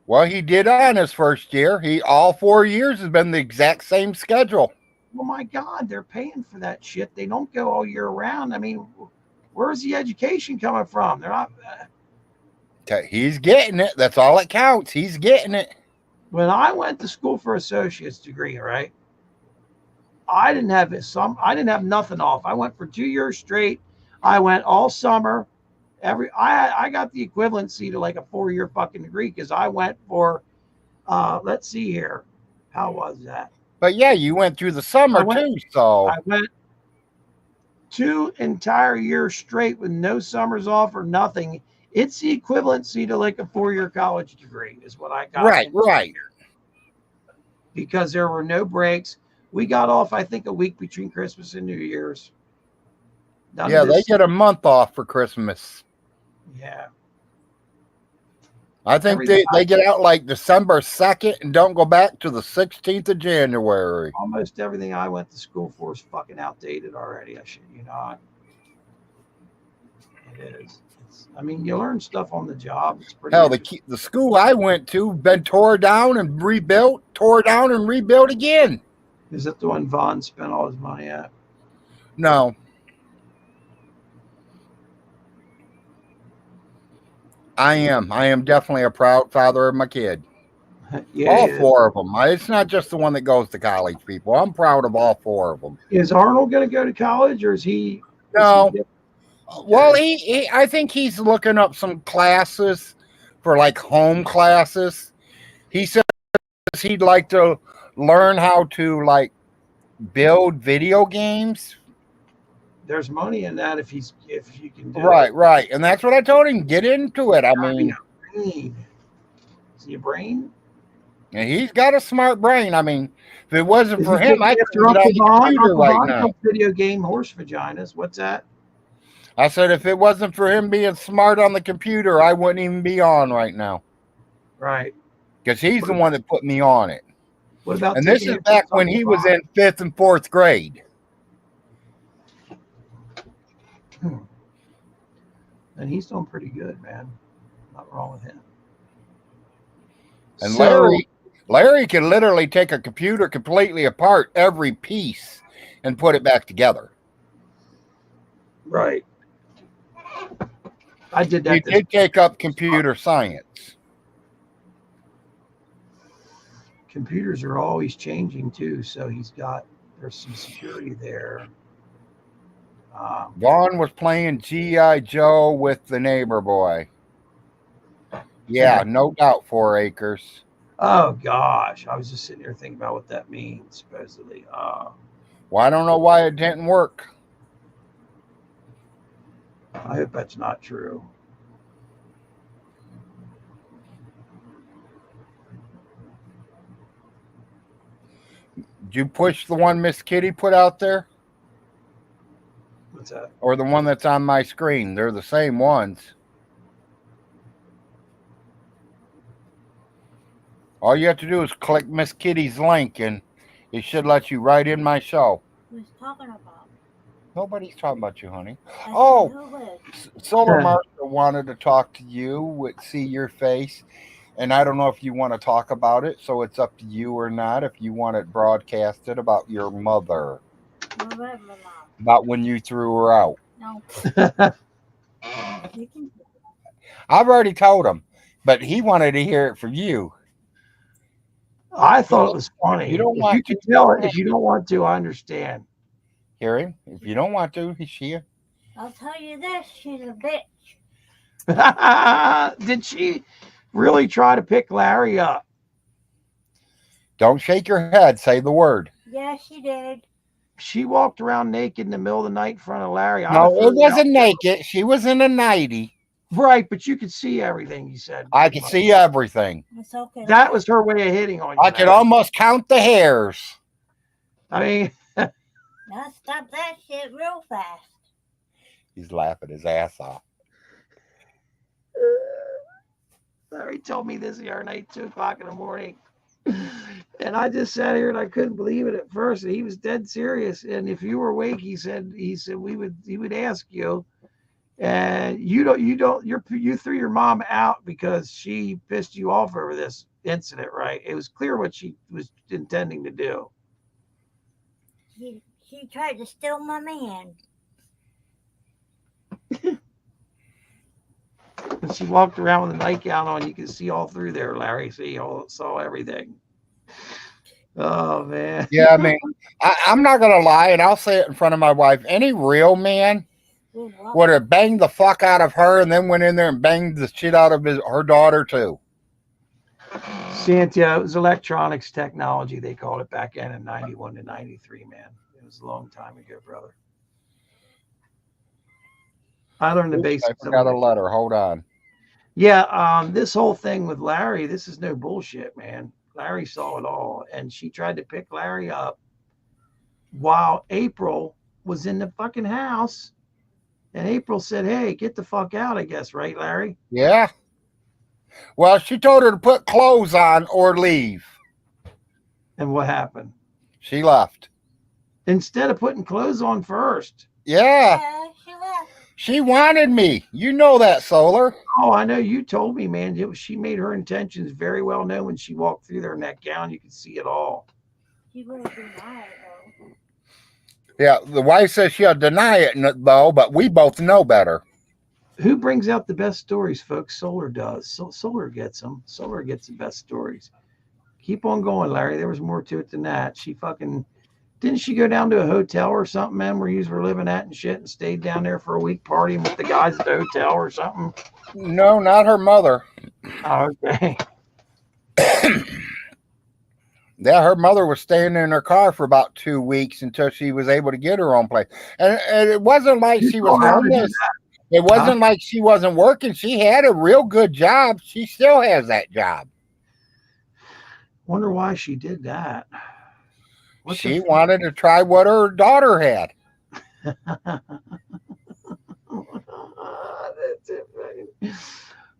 Well, he did on his first year. All 4 years has been the exact same schedule. Oh my God, they're paying for that shit. They don't go all year round. I mean, where's the education coming from? They're not. He's getting it. That's all that counts. He's getting it. When I went to school for associate's degree, right? I didn't have nothing off. I went for 2 years straight. I went all summer. I got the equivalency to like a 4-year fucking degree because I went for let's see here. How was that? But yeah, you went through the summer too, so I went 2 entire years straight with no summers off or nothing. It's the equivalency to like a 4-year college degree is what I got. Right. Because there were no breaks. We got off, I think, a week between Christmas and New Year's. They get a month off for Christmas. Yeah. I think they get out like December 2nd and don't go back to the 16th of January. Almost everything I went to school for is fucking outdated already. I shit you not. It is. I mean, you learn stuff on the job. It's pretty. Hell, the school I went to been tore down and rebuilt, tore down and rebuilt again. Is that the one Vaughn spent all his money at? No. I am definitely a proud father of my kid. Yeah, all 4 of them. It's not just the one that goes to college, people. I'm proud of all 4 of them. Is Arnold going to go to college, or is he? No. Well, I think he's looking up some classes for like home classes. He says he'd like to learn how to like build video games. There's money in that if you can do it. Right. And that's what I told him. Get into it. I mean, is he a brain? And he's got a smart brain. I mean, if it wasn't for him, I could Uncle be on the computer right now. Video game horse vaginas. What's that? I said, if it wasn't for him being smart on the computer, I wouldn't even be on right now. Right. Because he's the one that put me on it. What about? And this is back when he was in 5th and 4th grade. And he's doing pretty good, man. Not wrong with him. And Larry can literally take a computer completely apart, every piece, and put it back together. Right. I did that. He did take up computer science. Computers are always changing too, so there's some security there. Vaughn was playing G.I. Joe with the neighbor boy. Yeah, no doubt 4 acres. Oh gosh, I was just sitting here thinking about what that means, supposedly. Well, I don't know why it didn't work. I hope that's not true. Did you push the one Miss Kitty put out there? What's that? Or the one that's on my screen? They're the same ones. All you have to do is click Miss Kitty's link, and it should let you right in my show. Who's talking about? Nobody's talking about you, honey. I Oh, said, who is? Solar Master wanted to talk to you, see your face, and I don't know if you want to talk about it, so it's up to you or not. If you want it broadcasted about your mother, Whatever, Mom. about when you threw her out. No, you can. I've already told him, but he wanted to hear it from you. I thought it was funny. You don't If want you to can tell it, if you don't want to, I understand. Hear him? If you don't want to, she. I'll tell you this, she's a bitch. Did she really try to pick Larry up? Don't shake your head. Say the word. Yeah, she did. She walked around naked in the middle of the night in front of Larry. No, it wasn't naked. She was in a nightie. Right, but you could see everything, you said. I could see everything. It's okay. That was her way of hitting on you. I could Larry. almost count the hairs. I mean, Now stop that shit real fast. He's laughing his ass off. Larry told me this the other night, 2:00 in the morning. And I just sat here and I couldn't believe it at first. And he was dead serious. And if you were awake, he said he would ask you. And you threw your mom out because she pissed you off over this incident, right? It was clear what she was intending to do. She tried to steal my man. And she walked around with a nightgown on. You could see all through there, Larry. Saw everything. Oh man. Yeah, I mean, I'm not gonna lie, and I'll say it in front of my wife. Any real man would have banged the fuck out of her, and then went in there and banged the shit out of her daughter too. Cynthia, it was electronics technology. They called it back in 91 to 93, man. It was a long time ago, brother. I learned the basics. I forgot a letter. Hold on. Yeah, this whole thing with Larry, this is no bullshit, man. Larry saw it all, and she tried to pick Larry up while April was in the fucking house. And April said, "Hey, get the fuck out," I guess, right, Larry? Yeah. Well, she told her to put clothes on or leave. And what happened? She left. Instead of putting clothes on first. Yeah. Yeah, she left. She wanted me. You know that, Solar. Oh, I know. You told me, man. She made her intentions very well known when she walked through there in that gown. You could see it all. She would have denied it, though. Yeah, the wife says she'll deny it, though, but we both know better. Who brings out the best stories, folks? Solar does. Solar gets them. Solar gets the best stories. Keep on going, Larry. There was more to it than that. Didn't she go down to a hotel or something, man, where you were living at and shit, and stayed down there for a week partying with the guys at the hotel or something? No, not her mother. Oh, okay. Yeah, her mother was staying in her car for about 2 weeks until she was able to get her own place. And it wasn't like she was homeless. It wasn't like she wasn't working. She had a real good job. She still has that job. Wonder why she did that. She wanted to try what her daughter had. That's it, man.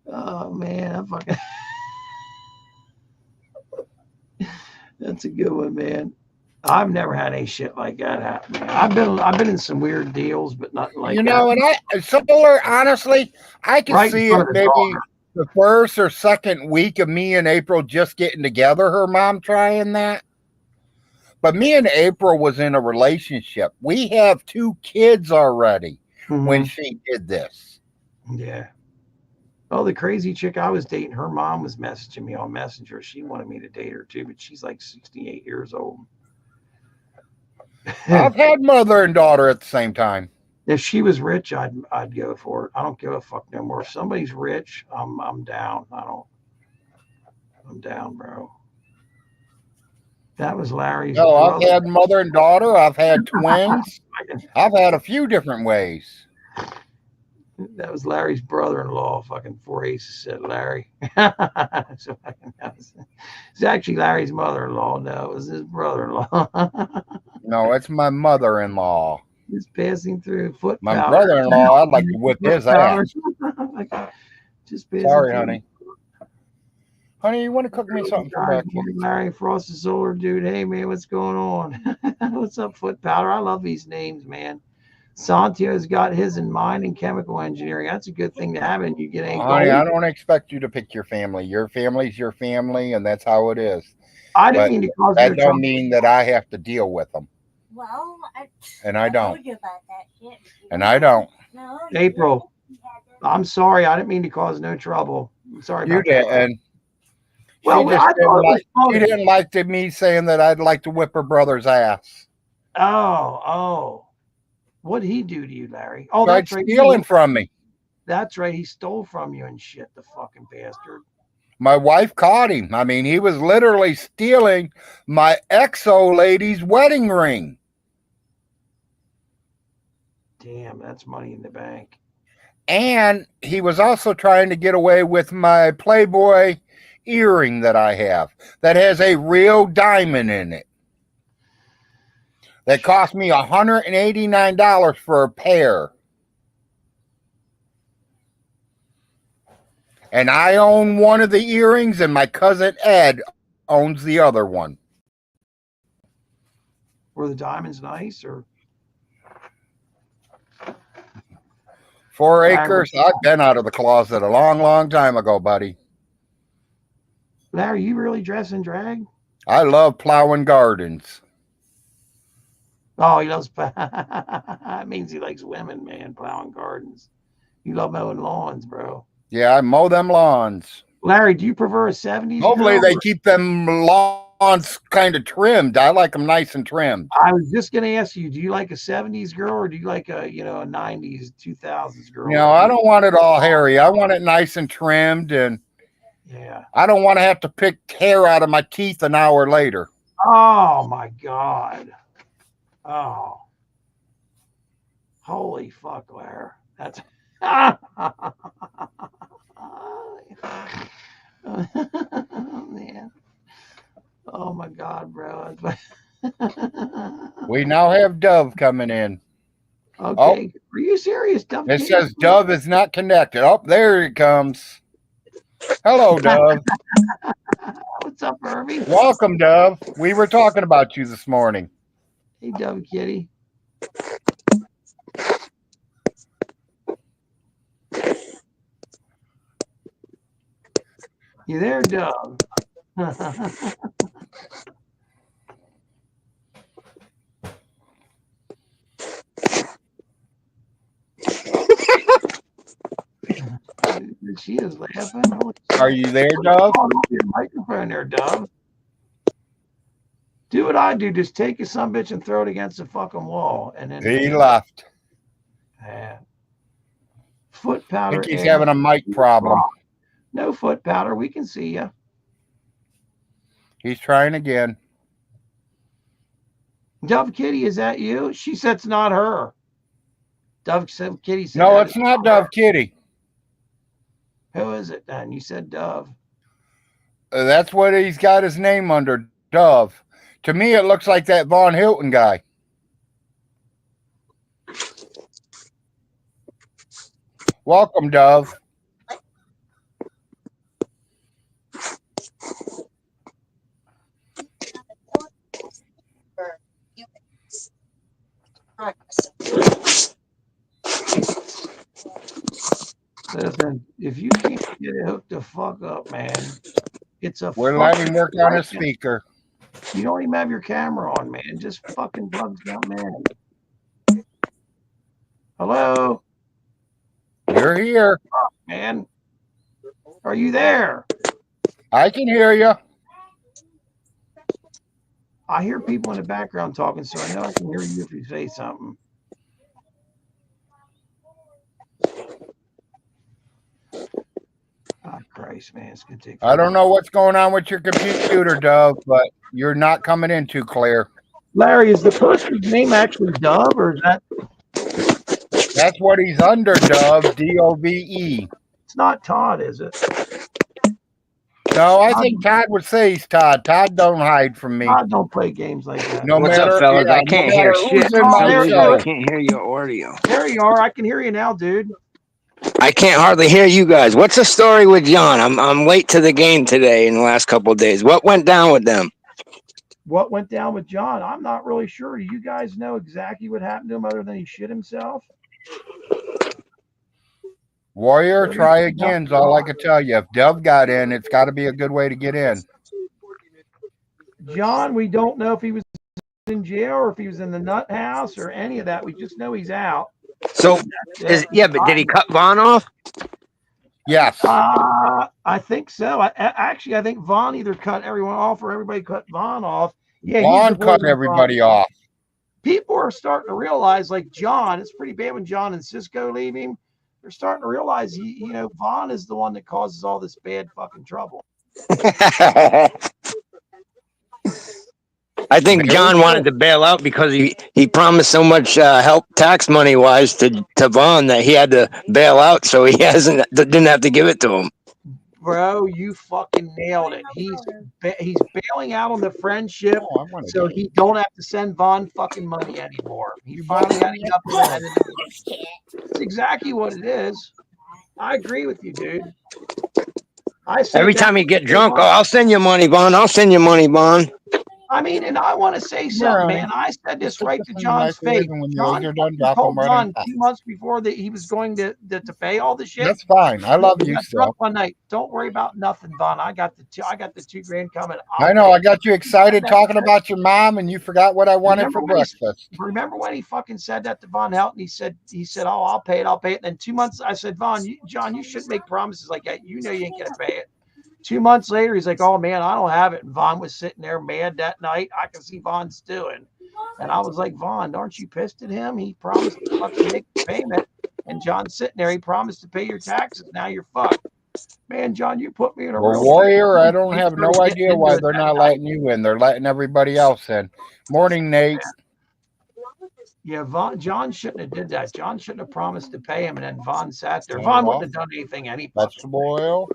Oh man, I'm fucking. That's a good one, man. I've never had any shit like that happen. Man. I've been in some weird deals, but nothing like that. You know, and Solar, honestly, I can see it maybe the first or second week of me and April just getting together, her mom trying that. But me and April was in a relationship. We have 2 kids already when she did this. Yeah. Oh, the crazy chick I was dating, her mom was messaging me on Messenger. She wanted me to date her too, but she's like 68 years old. I've had mother and daughter at the same time. If she was rich, I'd go for it. I don't give a fuck no more. If somebody's rich, I'm down. I'm down, bro. That was Larry's. No, I've had mother and daughter. I've had twins. I've had a few different ways. That was Larry's brother-in-law. Fucking 4 aces said Larry. It's actually Larry's mother-in-law. No, it was his brother-in-law. No, it's my mother-in-law. Just passing through foot. My brother-in-law, I'd like to whip his ass. Just Sorry, honey. Honey, you want to cook me something for breakfast? Larry Frost is older, dude. Hey, man, what's going on? What's up, Foot Powder? I love these names, man. Santio's got his in mind in chemical engineering. That's a good thing to have, and you get a Honey, I don't expect you to pick your family. Your family's your family, and that's how it is. I didn't But mean to cause that no don't trouble. mean that I have to deal with them, Well, and I don't. told you about that shit. And I don't. No, April, you had I'm sorry. I didn't mean to cause no trouble. I'm sorry You about that. didn't. Well, I thought it was She funny. didn't like me saying that I'd like to whip her brother's ass. Oh. What'd he do to you, Larry? Oh, Tried that's right. stealing from me. That's right. He stole from you and shit, the fucking bastard. My wife caught him. I mean, he was literally stealing my exo lady's wedding ring. Damn, that's money in the bank. And he was also trying to get away with my Playboy earring that I have that has a real diamond in it. That cost me $189 for a pair. And I own one of the earrings, and my cousin Ed owns the other one. Were the diamonds nice or? 4 acres. I've been out of the closet a long, long time ago, buddy. Larry, you really dress in drag? I love plowing gardens. Oh, he loves. That means he likes women, man. Plowing gardens. You love mowing lawns, bro. Yeah, I mow them lawns. Larry, do you prefer a 70s? Hopefully, girl they or- keep them lawns kind of trimmed. I like them nice and trimmed. I was just going to ask you, do you like a 70s girl or do you like a 90s, 2000s girl? You know, I don't want it all hairy. I want it nice and trimmed, and Yeah. I don't want to have to pick hair out of my teeth an hour later. Oh my God. Oh. Holy fuck, Larry. That's oh, man. Oh my God, bro. We now have Dove coming in. Okay. Are you serious? Dove It Kitty? says Dove is not connected. Oh, there it comes. Hello, Dove. What's up, Irving? Welcome, Dove. We were talking about you this morning. Hey, Dove Kitty. You there, Dove? She is laughing. Are you there, Dove? Your microphone there, Dove. Do what I do. Just take your son bitch and throw it against the fucking wall. And then He left. Yeah. Foot I powder. think he's having a mic problem. No foot powder. We can see you. He's trying again. Dove Kitty, is that you? She said it's not her. Dove Kitty said No, that it's not Dove Kitty. Who is it then? You said Dove. That's what he's got his name under, Dove. To me, it looks like that Von Hilton guy. Welcome, Dove. Listen, if you can't get it hooked the fuck up, man, it's a. We're letting him work on his speaker. You don't even have your camera on, man. Just fucking plugs out, man. Hello, You're here. man. Are you there? I can hear you. I hear people in the background talking, so I know I can hear you if you say something. Oh, Christ, man, it's gonna take. I don't know what's going on with your computer, Dove, but you're not coming in too clear. Larry, is the person's name actually Dove, or is that? That's what he's under, Dove. D-O-V-E. It's not Todd, is it? No, I think Todd would say he's Todd. Todd don't hide from me. Todd don't play games like that. No What's matter, up, fellas? yeah, I can't no hear matter shit. who's in For my some reason, show. I can't hear your audio. There you are. I can hear you now, dude. I can't hardly hear you guys. What's the story with John? I'm late to the game today in the last couple of days. What went down with them? What went down with John? I'm not really sure. Do you guys know exactly what happened to him other than he shit himself? Warrior, try again is all I can tell you. If Dove got in, it's got to be a good way to get in. John, we don't know if he was in jail or if he was in the nut house or any of that. We just know he's out. So, but did he cut Vaughn off? Yes. I think so. I think Vaughn either cut everyone off or everybody cut Vaughn off. Yeah, Vaughn cut everybody off. People are starting to realize, like John, it's pretty bad when John and Cisco leave him. They're starting to realize, Vaughn is the one that causes all this bad fucking trouble. I think John wanted to bail out because he promised so much help tax money wise to Vaughn that he had to bail out, so he didn't have to give it to him. Bro, you fucking nailed it. He's bailing out on the friendship, so he don't have to send Vaughn fucking money anymore. He finally got enough to send it. That's exactly what it is. I agree with you, dude. Every time you get drunk, I'll send you money, Vaughn. I'll send you money, Vaughn. I mean, and I want to say something, man. I said this right to John's face. John told John 2 months before that he was going to pay all the shit. That's fine. I love you still. One night. Don't worry about nothing, Vaughn. I got the $2,000 coming. I know. I got you excited talking about your mom, and you forgot what I wanted for breakfast. Remember when he fucking said that to Von Helton? He said, "Oh, I'll pay it. And then 2 months, I said, John, you shouldn't make promises like that. You know you ain't gonna pay it. 2 months later, he's like, "Oh man, I don't have it." And Vaughn was sitting there mad that night. I can see Vaughn stewing. And I was like, "Vaughn, aren't you pissed at him? He promised to fucking make the payment." And John's sitting there. He promised to pay your taxes. Now you're fucked. Man, John, you put me in a real Warrior. I don't have no idea why they're not letting you in. They're letting everybody else in. Morning, Nate. Yeah, John shouldn't have did that. John shouldn't have promised to pay him, and then Vaughn sat there. Vaughn wouldn't have done anything anyway. Vegetable oil.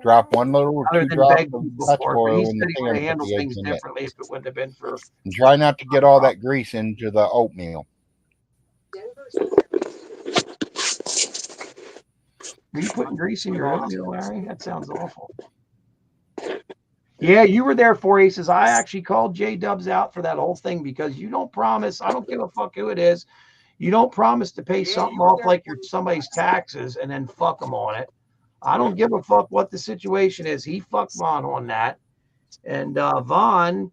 Drop one little or 2 drops of vegetable oil in the pan. Handle things differently if it wouldn't have been for. And try not to get all that grease into the oatmeal. Are you putting grease in your oatmeal, Larry? That sounds awful. Yeah, you were there for Aces. I actually called J-Dubs out for that whole thing because you don't promise. I don't give a fuck who it is. You don't promise to pay something off like you're somebody's taxes and then fuck them on it. I don't give a fuck what the situation is. He fucked Vaughn on that. And Vaughn,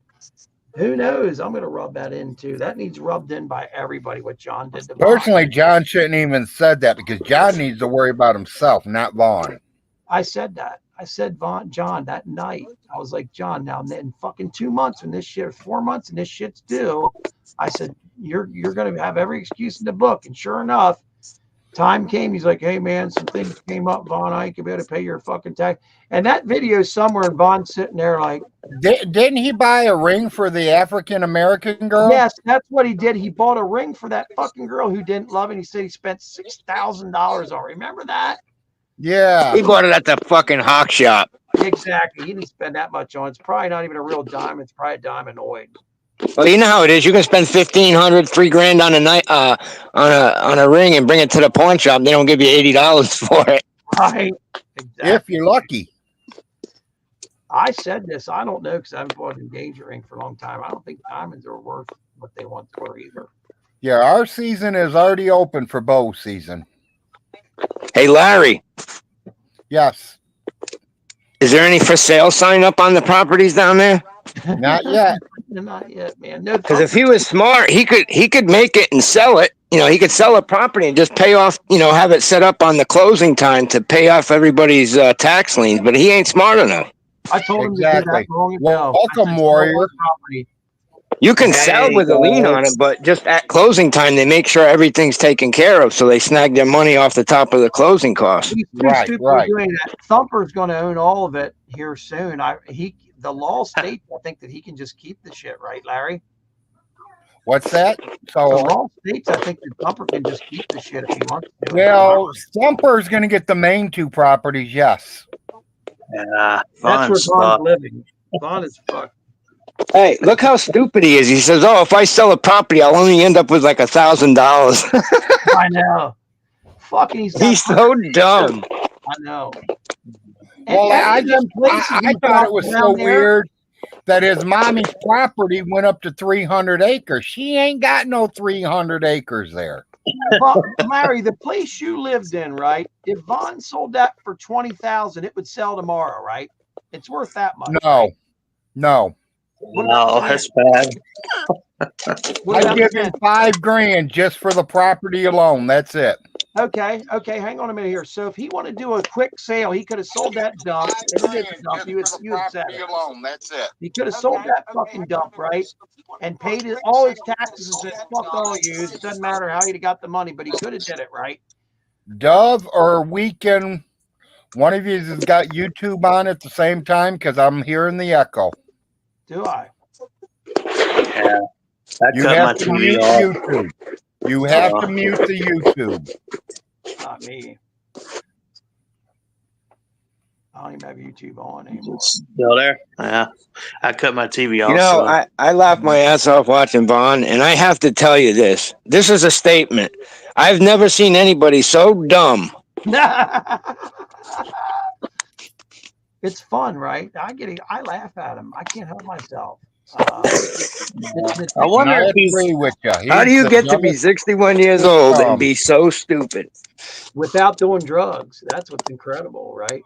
who knows? I'm going to rub that in too. That needs rubbed in by everybody, what John did to Vaughn. Personally, John shouldn't even said that because John needs to worry about himself, not Vaughn. I said that. I said, John, that night, I was like, John, now in fucking 2 months, when this shit, 4 months, and this shit's due, I said, you're going to have every excuse in the book. And sure enough, time came. He's like, hey, man, some things came up, Vaughn. I ain't going to be able to pay your fucking tax. And that video somewhere, and Vaughn's sitting there like. Didn't he buy a ring for the African-American girl? Yes, that's what he did. He bought a ring for that fucking girl who didn't love him. He said he spent $6,000 on her. Remember that? Yeah. He bought it at the fucking hawk shop. Exactly. He didn't spend that much on it. It's probably not even a real diamond. It's probably a diamondoid. Well, you know how it is. You can spend $1,500, $3,000 on a night on a ring and bring it to the pawn shop. They don't give you $80 for it. Right. Exactly. If you're lucky. I said this. I don't know because I haven't bought an engagement ring for a long time. I don't think diamonds are worth what they want for either. Yeah, our season is already open for bow season. Hey, Larry. Yes. Is there any for sale sign up on the properties down there? Not yet. Not yet, man. No. Because if he was smart, he could make it and sell it. You know, he could sell a property and just pay off. You know, have it set up on the closing time to pay off everybody's tax liens. But he ain't smart enough. I told him to do that long ago. Welcome, Warrior. You can sell with a lien on it, but just at closing time, they make sure everything's taken care of, so they snag their money off the top of the closing costs. Right. Doing that. Thumper's going to own all of it here soon. The law states, I think, that he can just keep the shit, right, Larry? What's that? So the law states, I think, that Thumper can just keep the shit if he wants to. Well, Thumper's going to get the main 2 properties, yes. Yeah, that's where Vaughn's living. Vaughn is fucked. Hey, look how stupid he is. He says, "Oh, if I sell a property, I'll only end up with like $1,000." I know. fucking, He's so dumb. I know. Well, I any of those places I he thought it bought was so down there- weird that his mommy's property went up to 300 acres. She ain't got no 300 acres there. Larry, the place you lived in, right? If Vaughn sold that for 20,000, it would sell tomorrow, right? It's worth that much. No, right? no. What about No, that's bad. What I'd about give the him $5,000 just for the property alone. That's it. Okay, hang on a minute here. So if he wanted to do a quick sale, he could have sold that dump. And it is a dump. You had said it. alone. That's it. He could have sold that fucking dump, right? And paid it, all his taxes and said, fuck all you. It doesn't matter how he got the money, but he could have did it, right? Dove or Weekend, one of you has got YouTube on at the same time because I'm hearing the echo. Do I? Yeah. I You cut my have to TV mute off. YouTube. You have to mute the YouTube. Not me. I don't even have YouTube on anymore. It's still there? Yeah. I cut my TV off. You know, so I laughed my ass off watching Vaughn, and I have to tell you this. This is a statement. I've never seen anybody so dumb. It's fun, right? I laugh at him. I can't help myself. I wonder I if he's agree with you. How do you get to be 61 years old and be so stupid? without doing drugs. That's what's incredible, right?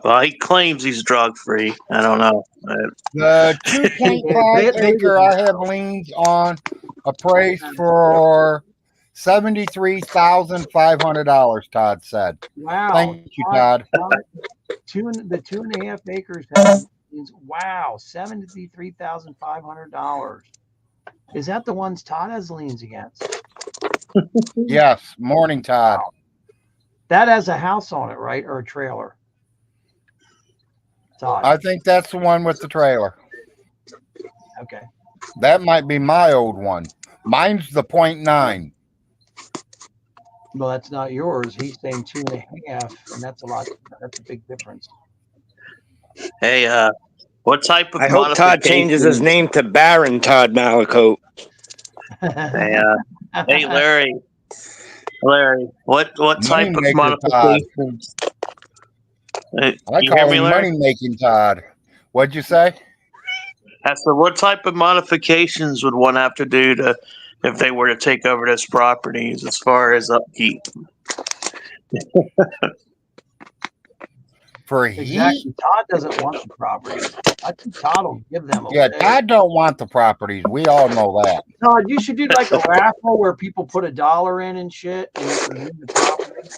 well, he claims he's drug free. I don't know. The 2.5 acre I have liens on appraised for $73,500, Todd said. Wow. Thank you, Todd. The 2.5 acres has liens. Wow, $73,500. Is that the ones Todd has liens against? Yes, morning, Todd. That has a house on it, right? Or a trailer? Todd. I think that's the one with the trailer. Okay. That might be my old one. Mine's the 0.9. Well, that's not yours. He's saying 2.5, and that's a lot. That's a big difference. Hey, what type of I hope Todd changes his name to Baron Todd Malacote. Hey, Larry, what type of Moneymaker modifications? I You call hear me, him Larry? money making Todd. What'd you say? So what type of modifications would one have to do to, if they were to take over this properties as far as upkeep? For heat? Exactly. Todd doesn't want the property. I think Todd will give them away. Yeah, Todd don't want the properties. We all know that. Todd, you should do like a raffle where people put $1 in and shit, and you can win the property.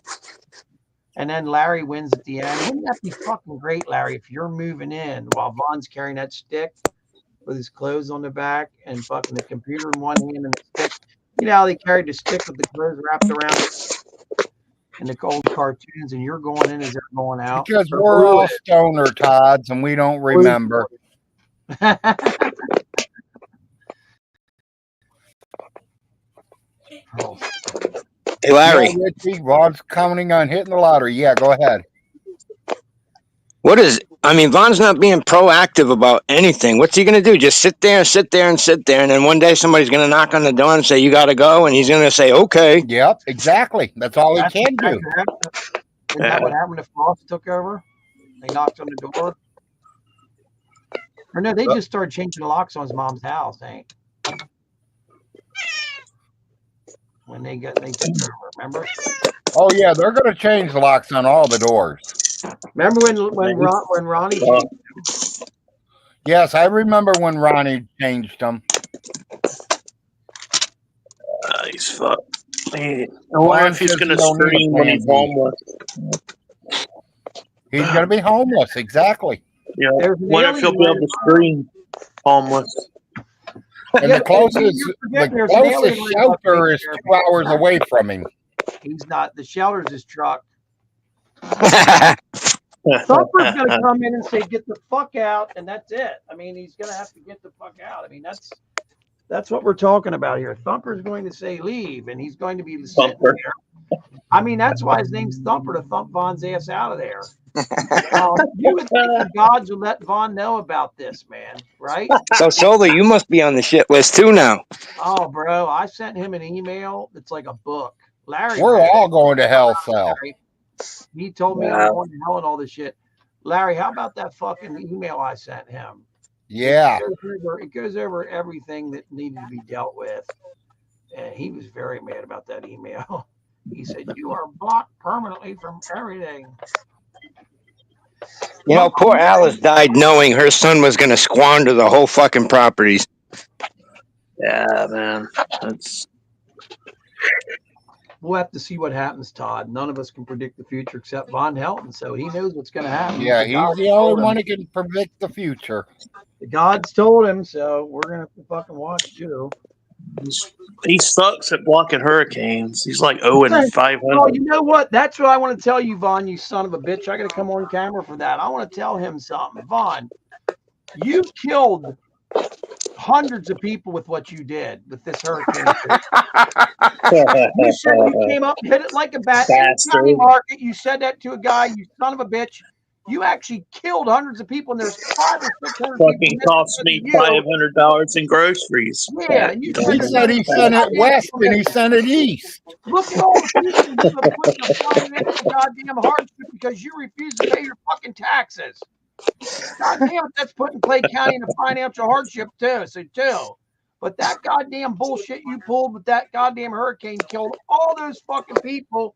And then Larry wins at the end. Wouldn't that be fucking great, Larry, if you're moving in while Vaughn's carrying that stick with his clothes on the back and fucking the computer in one hand and the stick? You know how they carried the stick with the clothes wrapped around it in the old cartoons, and you're going in as they're going out? Because we're all stoner Todds and we don't remember. Oh, Hey, Larry, Yeah, Richie, Vaughn's counting on hitting the lottery. Yeah, go ahead. Vaughn's not being proactive about anything. What's he going to do? Just sit there, and then one day somebody's going to knock on the door and say, you got to go, and he's going to say, okay. Yep, exactly. That's all he that's can do. exactly Isn't that what happened if Frost took over? They knocked on the door. Or no, they just started changing the locks on his mom's house, ain't? When they took over, remember? Oh yeah, they're going to change the locks on all the doors. Remember when Ronnie? Yes, I remember when Ronnie changed them. He's fucked. I wonder if he's going to scream when he's homeless. He's going to be homeless, exactly. Yeah. Wonder if he'll be able to scream homeless. And the closest shelter is 2 hours away from him. He's not. The shelter's his truck. Thumper's going to come in and say, "Get the fuck out," and that's it. I mean, he's going to have to get the fuck out. I mean, that's what we're talking about here. Thumper's going to say, "Leave," and he's going to be sitting there. I mean, that's why his name's Thumper, to thump Vaughn's ass out of there. You would think the gods would let Vaughn know about this, man, right? So, Solar, you must be on the shit list too now. Oh, bro, I sent him an email. It's like a book, Larry, We're man, all going to hell cell. Larry, he told me I'm going to hell and all this shit. Larry, how about that fucking email I sent him? Yeah. It goes over everything that needed to be dealt with. And he was very mad about that email. He said, "You are blocked permanently from everything." You know, poor Alice died knowing her son was going to squander the whole fucking properties. Yeah, man. That's We'll have to see what happens, Todd. None of us can predict the future except Von Helton, so he knows what's going to happen. Yeah, he's the only one that can predict the future. The gods told him, so we're going to have to fucking watch too. he sucks at blocking hurricanes. He's like 0-500. Oh, you know what? That's what I want to tell you, Vaughn, you son of a bitch. I got to come on camera for that. I want to tell him something. Vaughn, you killed hundreds of people with what you did with this hurricane. You said you came up and hit it like a bat. In the county market, you said that to a guy, you son of a bitch. You actually killed hundreds of people, and there's 500 or 600 Fucking people. cost me $500 in groceries. Yeah, and you He said he sent it west and he sent it east. Look at all the people you have put in a financial goddamn hardship because you refuse to pay your fucking taxes. God damn it, that's putting Clay County in a financial hardship too. But that goddamn bullshit you pulled with that goddamn hurricane killed all those fucking people.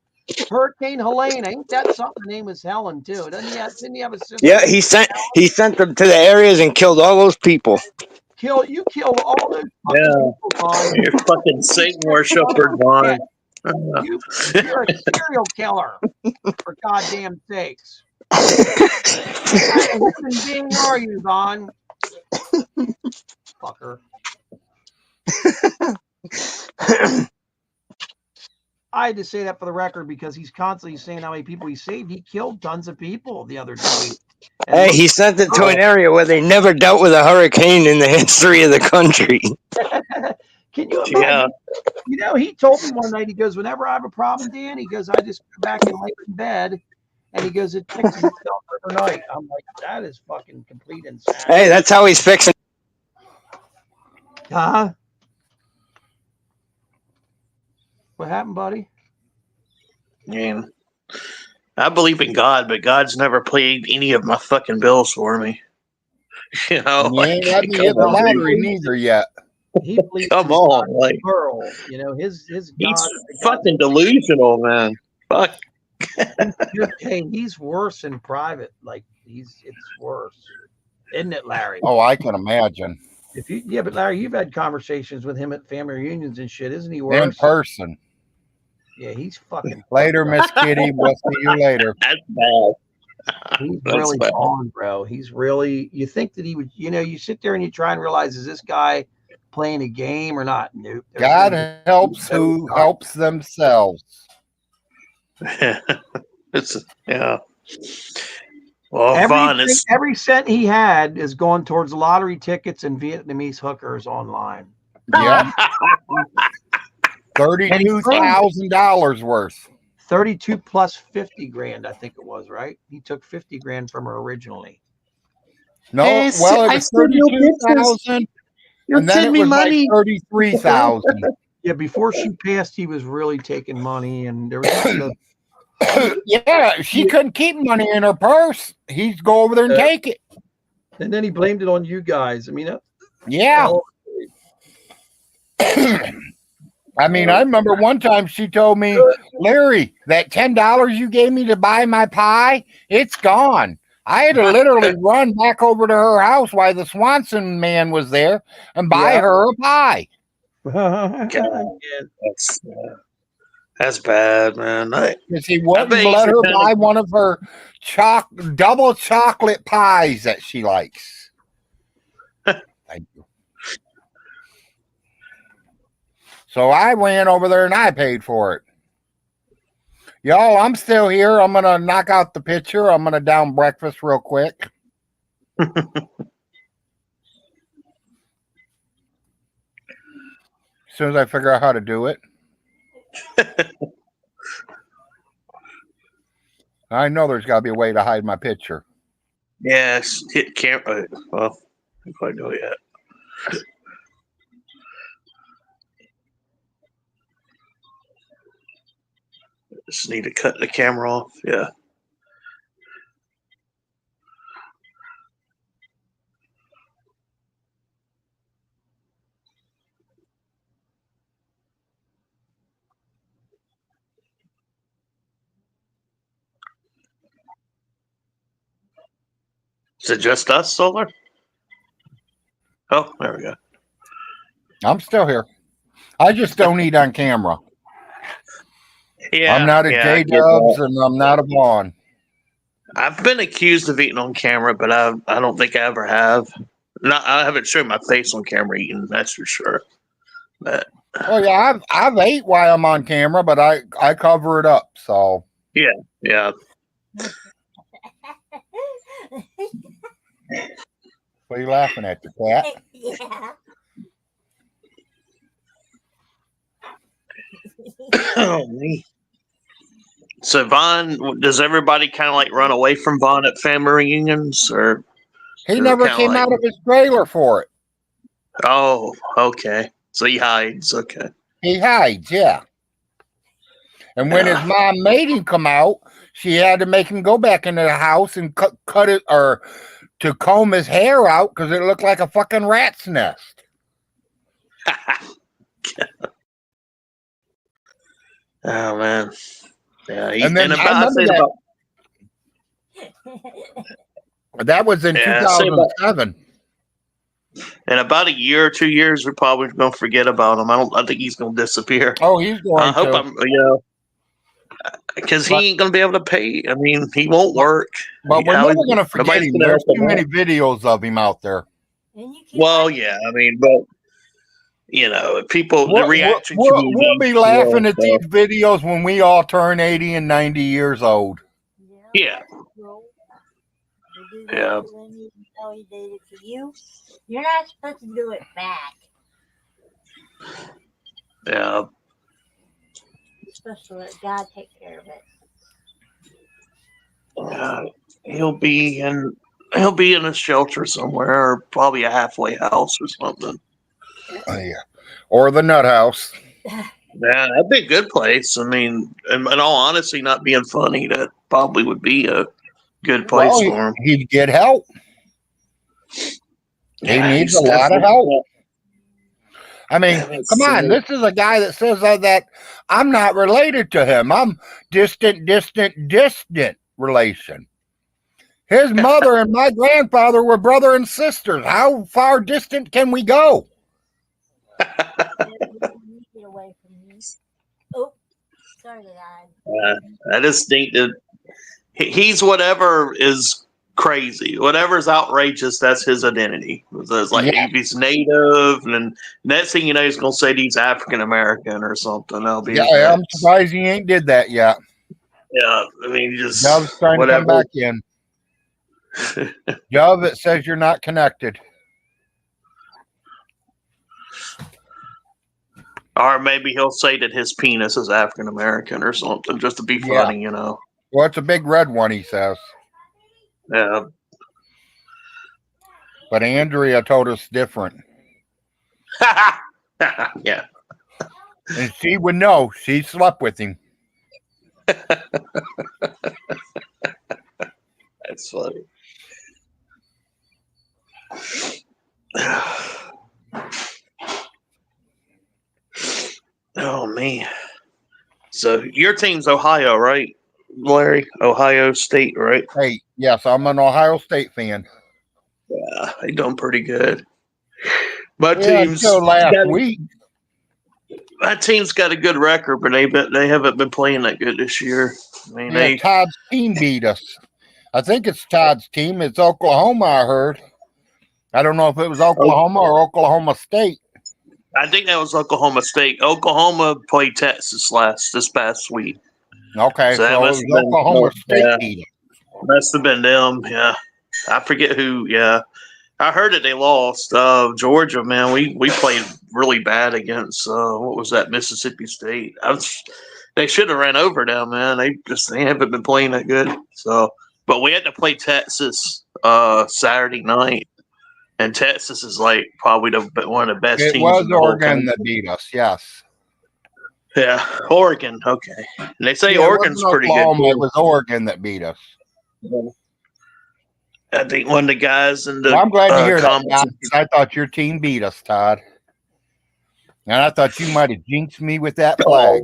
Hurricane Helene, ain't that something? Her name was Helen too. Didn't he have a sister? Yeah, he sent them to the areas and killed all those people. You killed all those fucking people, Vaughn. You're fucking Satan worshiper, Vaughn. You're a serial killer, for goddamn sakes. What kind of human being are you, Vaughn? Fucker. I had to say that for the record because he's constantly saying how many people he saved. He killed tons of people the other day. Hey, he sent it to an area where they never dealt with a hurricane in the history of the country. Can you imagine? Yeah. You know, he told me one night, he goes, whenever I have a problem, Dan, he goes, I just go back and lay in bed. And he goes, it fixes itself overnight. I'm like, that is fucking complete insanity. Hey, that's how he's fixing. Huh? What happened, buddy? Yeah. I believe in God, but God's never paid any of my fucking bills for me. You know, And he ain't let me hit the lottery neither yet. He believes come on, like world. You know, his he's God, fucking delusional, man. Fuck. hey, he's worse in private. Like it's worse, isn't it, Larry? Oh, I can imagine. But Larry, you've had conversations with him at family reunions and shit, isn't he worse? In person. Yeah, he's fucking. Later, Miss Kitty. We'll see you later. That's bad. He's That's really bad. gone, bro. He's really. You think that he would? You know, you sit there and you try and realize, is this guy playing a game or not? Nope. God helps who helps themselves. It's yeah. Well, Vaughn, every cent he had is going towards lottery tickets and Vietnamese hookers online. Yeah. $32,000 worth. 32 plus 50 grand, I think it was, right? He took 50 grand from her originally. No, well, it was 32,000, and then it was like 33,000. Yeah, before she passed, he was really taking money, and there was. Yeah, she couldn't keep money in her purse. He'd go over there and take it. And then he blamed it on you guys. I mean, yeah. I mean, I remember one time she told me, Larry, that $10 you gave me to buy my pie, it's gone. I had to literally run back over to her house while the Swanson man was there and buy her a pie. That's bad, man. Because he wouldn't let her buy one of her double chocolate pies that she likes. Thank you. So I ran over there and I paid for it. Y'all, I'm still here. I'm going to knock out the picture. I'm going to down breakfast real quick. As soon as I figure out how to do it. I know there's got to be a way to hide my picture. Yes, hit camera. Well, I don't quite know yet. Just need to cut the camera off. Yeah. Is it just us, Solar? Oh, there we go. I'm still here. I just don't eat on camera. Yeah, I'm not a yeah, I J get Dubs that. and I'm not a Vaughn. I've been accused of eating on camera, but I don't think I ever have. Not I haven't shown my face on camera eating, that's for sure. But Oh yeah, I've ate while I'm on camera, but I cover it up. So yeah, what are you laughing at, the cat? Yeah. oh me. So Vaughn, does everybody kind of like run away from Vaughn at family reunions, or He is it never kinda came like- out of his trailer for it. Oh, okay. So he hides. Okay. He hides, yeah. And when his mom made him come out, she had to make him go back into the house and cut it, or to comb his hair out because it looked like a fucking rat's nest. Oh man. Yeah. And then I remember that was in Yeah, say about- 2007. in about a year or 2 years, we're probably gonna forget about him. I think he's gonna disappear. Oh, he's going I hope to. because he ain't gonna be able to pay. I mean, he won't work. But we're How never he- going to forget nobody's him. gonna There's help too him many out. videos of him out there. And you keep Well, watching. yeah. I mean, but people, the reaction We'll community. be laughing at so- these videos when we all turn 80 and 90 years old. Yeah. Well, they do that Yeah. to them, even though he did it to you. You're not supposed to do it back. Yeah. You're supposed to let God take care of it. He'll be in a shelter somewhere, or probably a halfway house or something. Oh, yeah. Or the nut house. Yeah, that'd be a good place. I mean, in all honesty, not being funny, that probably would be a good place Well, for him. he'd get help. He needs he's a lot of definitely- help. I mean, Yeah, that's come on. it. This is a guy that says that I'm not related to him. I'm distant relation. His mother and my grandfather were brother and sisters. How far distant can we go? Get away from me. Oh, sorry, God. I just think that he's whatever is crazy, whatever's outrageous. That's his identity. It's like Yeah. if he's native, and then next thing you know, he's gonna say he's African American or something. That'll be his Yeah, I'm next. surprised he ain't did that yet. Yeah, I mean, just Dove's trying to come whatever. back in. Dove, it says you're not connected. Or maybe he'll say that his penis is African American or something, just to be Yeah. funny, you know. Well, it's a big red one, he says. Yeah. But Andrea told us different. Yeah. And she would know. She slept with him. That's funny. Oh man. So your team's Ohio, right, Larry? Ohio State, right? Hey, yes, I'm an Ohio State fan. Yeah, they done pretty good. My Yeah, team's until last got, week. my team's got a good record, but they haven't been playing that good this year. I mean, Yeah, Todd's team beat us. I think it's Todd's team. It's Oklahoma, I heard. I don't know if it was Oklahoma or Oklahoma State. I think that was Oklahoma State. Oklahoma played Texas this past week. Okay, So that so it must was have been- Oklahoma State yeah. beat us. Must have been them. Yeah, I forget who. Yeah, I heard that they lost. Georgia, man, we played really bad against what was that, Mississippi State. They should have ran over them, man. They haven't been playing that good. So, but we had to play Texas Saturday night, and Texas is like probably one of the best It teams. was in the whole Oregon country. that beat us, yes. Yeah, Oregon. Okay, and they say Yeah, it Oregon's wasn't pretty good Oklahoma, it too. was Oregon that beat us. I think one of the guys in the Well, I'm glad to hear that, comments. Todd, because I thought your team beat us, Todd. And I thought you might have jinxed me with that flag.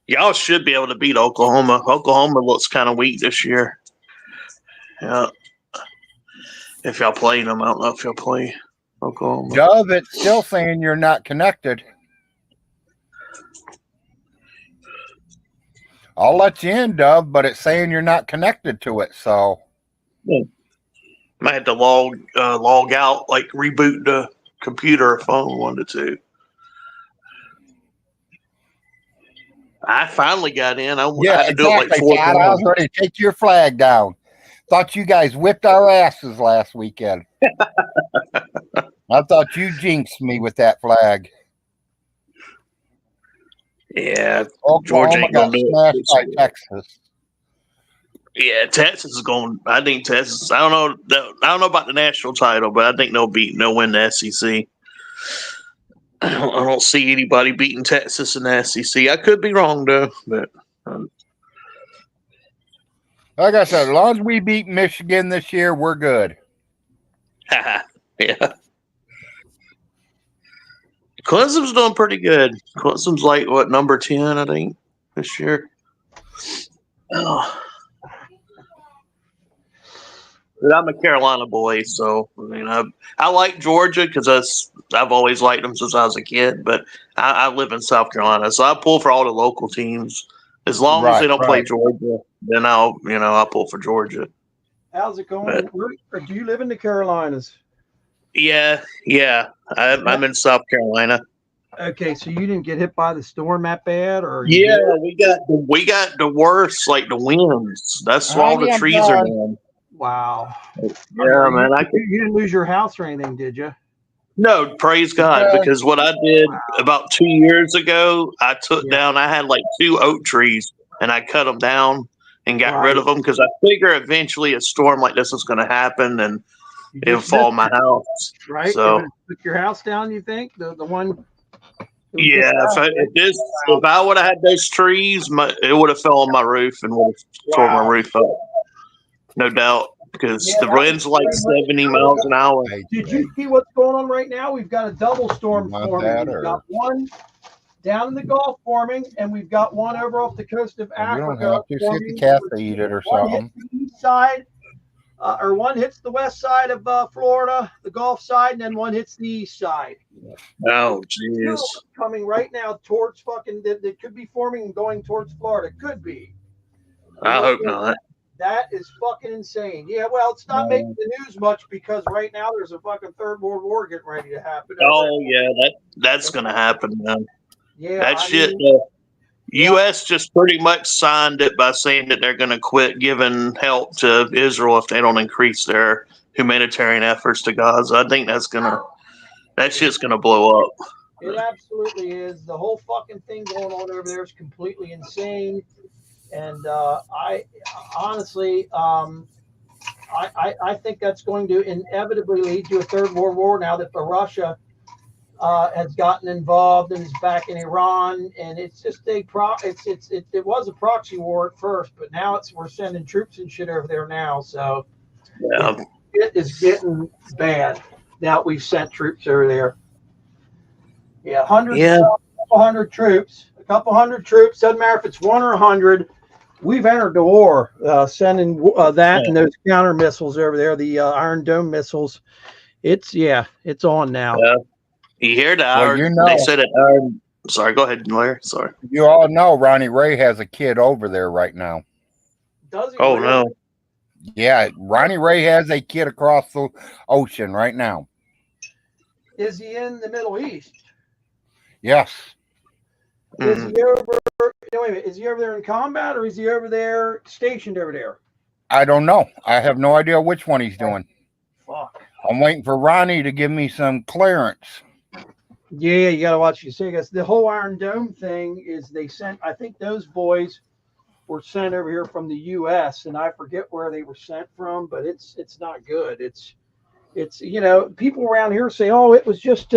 Y'all should be able to beat Oklahoma. Oklahoma looks kind of weak this year. Yeah. If y'all play them, I don't know if y'all play Oklahoma. Dove, it's still saying you're not connected. I'll let you in, Dove, but it's saying you're not connected to it. So Might have to log out, like reboot the computer or phone, one to two. I finally got in. I yeah, had to do it like exactly, 4 Todd. I was times. ready to take your flag down. Thought you guys whipped our asses last weekend. I thought you jinxed me with that flag. Yeah, Georgia Oklahoma ain't got gonna do smashed it. by Texas. Yeah, Texas is going. I think Texas. I don't know. I don't know about the national title, but I think they'll win the SEC. I don't see anybody beating Texas in the SEC. I could be wrong though, but Like I said, as long as we beat Michigan this year, we're good. yeah. Clemson's doing pretty good. Clemson's like what, number 10, I think, this year. Oh. But I'm a Carolina boy, so I mean, I like Georgia because I've always liked them since I was a kid. But I live in South Carolina, so I pull for all the local teams. As long as they don't play Georgia, then I'll pull for Georgia. How's it going? Or do you live in the Carolinas? Yeah. I'm in South Carolina. Okay, so you didn't get hit by the storm that bad, or Yeah, we got the worst, like the winds. That's why all the trees are down. wow. Yeah, man. You didn't lose your house or anything, did you? No, praise God, because what I did about 2 years ago, I took down. I had like 2 oak trees, and I cut them down and got rid of them because I figure eventually a storm like this is going to happen and it'll fall on my house. Right? So Took your house down. You think the one? yeah, if I would have had those trees, it would have fell on my roof and would have tore my roof up, no doubt. Because the wind's like 70 miles an hour. Did you see what's going on right now? We've got a double storm forming. We've got one down in the Gulf forming, and we've got one over off the coast of Africa. You don't have to sit the cat to eat it or something. One hits the east side, or one hits the west side of Florida, the Gulf side, and then one hits the east side. Oh, jeez. Coming right now towards fucking, that could be forming and going towards Florida. Could be. I hope not. That is fucking insane. Yeah, well, it's not making the news much because right now there's a fucking third world war getting ready to happen. Oh yeah, that's gonna happen, man. Yeah, that shit. U.S. just pretty much signed it by saying that they're gonna quit giving help to Israel if they don't increase their humanitarian efforts to Gaza. I think that shit's gonna blow up. It absolutely is. The whole fucking thing going on over there is completely insane. And I honestly, I think that's going to inevitably lead to a third world war now that Russia has gotten involved and is back in Iran, and it's just it was a proxy war at first, but now we're sending troops and shit over there now, so it is getting bad. Now we've sent troops over there. Yeah, a couple hundred troops. Doesn't matter if it's 1 or 100. We've entered the war, sending and those counter missiles over there, the Iron Dome missiles. It's on now. You hear that? They said it. Sorry, go ahead, Larry. Sorry. You all know Ronnie Ray has a kid over there right now. Does he? Oh, really? No. Yeah, Ronnie Ray has a kid across the ocean right now. Is he in the Middle East? Yes. Is he over? No, wait a minute. Is he over there in combat, or is he over there stationed over there? I don't know. I have no idea which one he's doing. Fuck. I'm waiting for Ronnie to give me some clearance. Yeah, you gotta watch your cigarettes. The whole Iron Dome thing is they sent. I think those boys were sent over here from the U.S. and I forget where they were sent from, but it's not good. It's people around here say, oh, it was just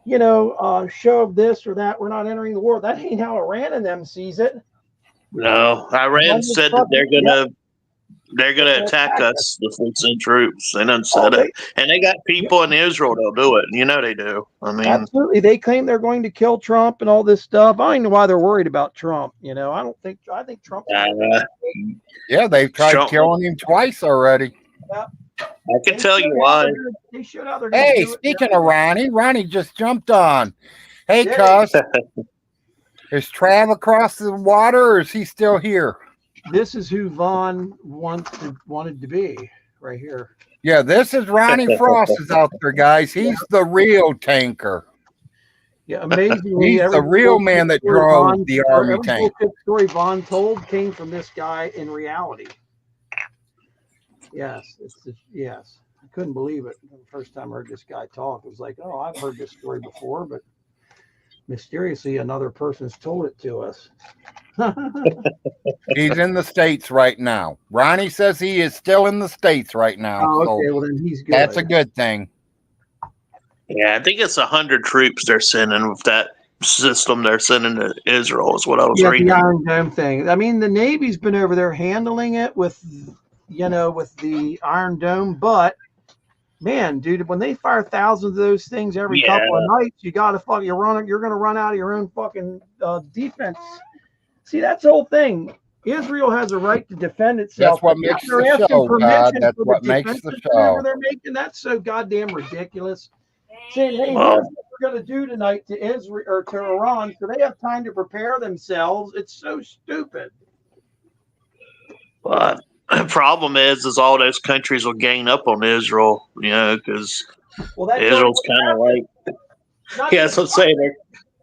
show of this or that. We're not entering the war. That ain't how Iran and them sees it. No, Iran said that they're gonna attack us if we send troops. They done said it, and they got people in Israel that'll do it. You know they do. I mean, Absolutely, they claim they're going to kill Trump and all this stuff. I don't know why they're worried about Trump. I think Trump. Yeah, they've tried killing him twice already. Yeah. I can tell you why. They showed how they're going to Hey, do it. speaking of Ronnie just jumped on. Hey, cuz, is Trav across the water, or is he still here? This is who Vaughn wanted to be right here. Yeah, this is Ronnie Frost is out there, guys. He's the real tanker. Yeah, amazingly, He's the real man that drove the army tank. Every story Vaughn told came from this guy in reality. Yes, yes. I couldn't believe it. The first time I heard this guy talk, it was like, oh, I've heard this story before, but mysteriously another person's told it to us. He's in the States right now. Ronnie says he is still in the States right now. Oh, okay, well then he's good. That's a good thing. Yeah, I think it's 100 troops they're sending with that system they're sending to Israel is what I was reading. The Iron Dome thing. I mean, the Navy's been over there handling it with the Iron Dome, but man, dude, when they fire thousands of those things every couple of nights, you're going to run out of your own fucking defense. See, that's the whole thing. Israel has a right to defend itself. That's what makes the show, God. That's what makes the show. They're making that's so goddamn ridiculous. Saying, hey, here's what we're going to do tonight to Israel or to Iran, so they have time to prepare themselves. It's so stupid. But the problem is all those countries will gain up on Israel, because Israel's kind of like, that's what I'm saying.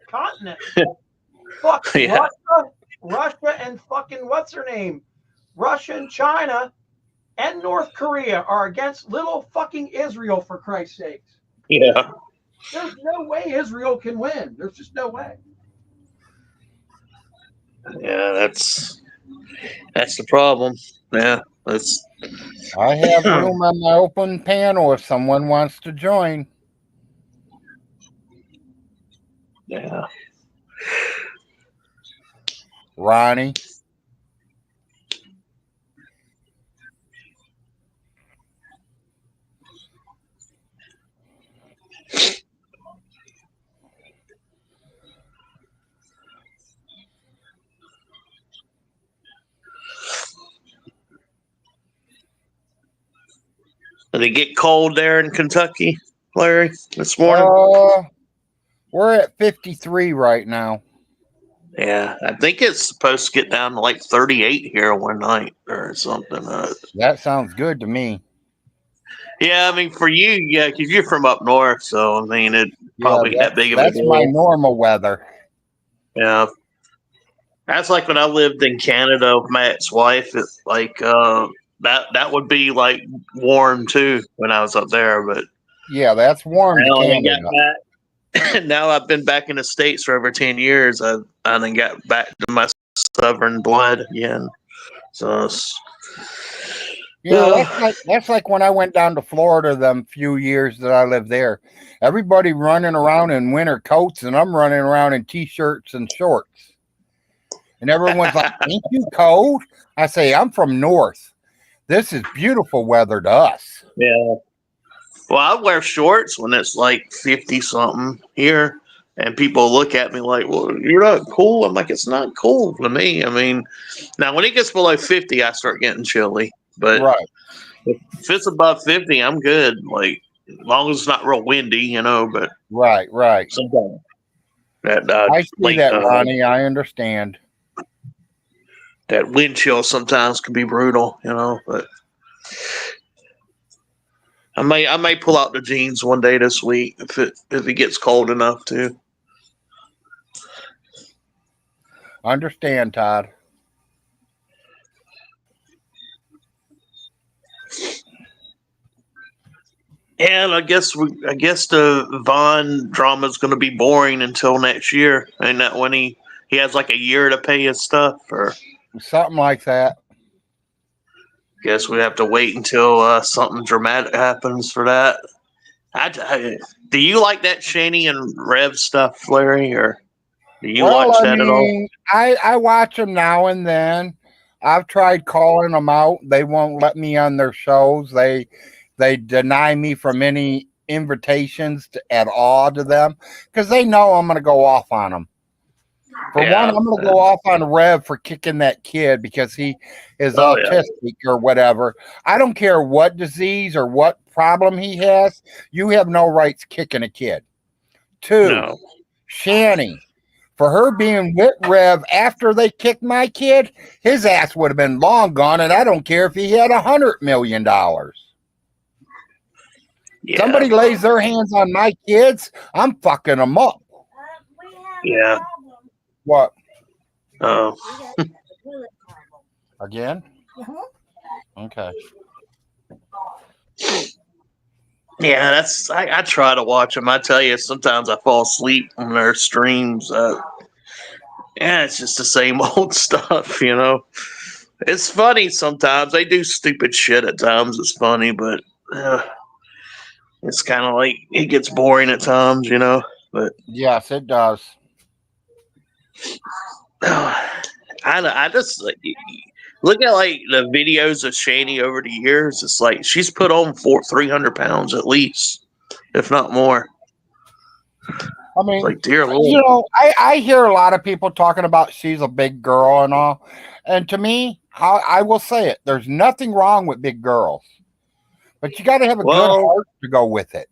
Continent. Fuck Russia and fucking what's her name? Russia and China and North Korea are against little fucking Israel, for Christ's sakes. Yeah. There's no way Israel can win. There's just no way. Yeah, that's the problem. Yeah, I have room on my open panel if someone wants to join. Yeah. Ronnie. Did it get cold there in Kentucky, Larry, this morning? We're at 53 right now. Yeah, I think it's supposed to get down to like 38 here one night or something. That sounds good to me. Yeah, I mean, for you, yeah, because you're from up north, so I mean, it probably that big of a deal. That's my normal weather. Yeah. That's like when I lived in Canada with my ex-wife. It's like that would be like warm too when I was up there, but yeah, that's warm to Canada. Now I've been back in the States for over 10 years. I then got back to my southern blood again. So that's like when I went down to Florida them few years that I lived there. Everybody running around in winter coats, and I'm running around in t-shirts and shorts. And everyone's like, ain't you cold? I say, I'm from north. This is beautiful weather to us. Yeah. Well, I wear shorts when it's like 50 something here, and people look at me like, well, you're not cool. I'm like, it's not cool to me. I mean, now when it gets below 50, I start getting chilly. But if it's above 50, I'm good. Like, as long as it's not real windy, but right. Sometimes I see that, Ronnie. I understand. That wind chill sometimes can be brutal, but I may pull out the jeans one day this week if it gets cold enough to. Understand, Todd. And I guess the Vaughn drama is going to be boring until next year. Ain't that when he has like a year to pay his stuff or something like that? Guess we have to wait until something dramatic happens for that. Do you like that Shani and Rev stuff, Larry, or do you Well, watch I that at all? mean, I watch them now and then. I've tried calling them out. They won't let me on their shows. They deny me from any invitations at all to them because they know I'm going to go off on them. For one, I'm going to go off on Rev for kicking that kid because he is autistic or whatever. I don't care what disease or what problem he has. You have no rights kicking a kid. Two, Shani. For her being with Rev after they kicked my kid, his ass would have been long gone, and I don't care if he had $100 million. Yeah. Somebody lays their hands on my kids, I'm fucking them up. We have Yeah. a problem. What? Oh. We have a toilet problem. Again? Uh-huh. Okay. Yeah, that's. I try to watch them. I tell you, sometimes I fall asleep on their streams. Yeah, it's just the same old stuff, you know. It's funny sometimes. They do stupid shit at times. It's funny, but it's kind of like it gets boring at times, you know. But Yes, it does. I just like, look at like the videos of Shani over the years. It's like she's put on 300 pounds at least, if not more. I mean, Like, dear Lord. you know, I hear a lot of people talking about she's a big girl and all. And to me, I will say it. There's nothing wrong with big girls. But you got to have a good heart to go with it.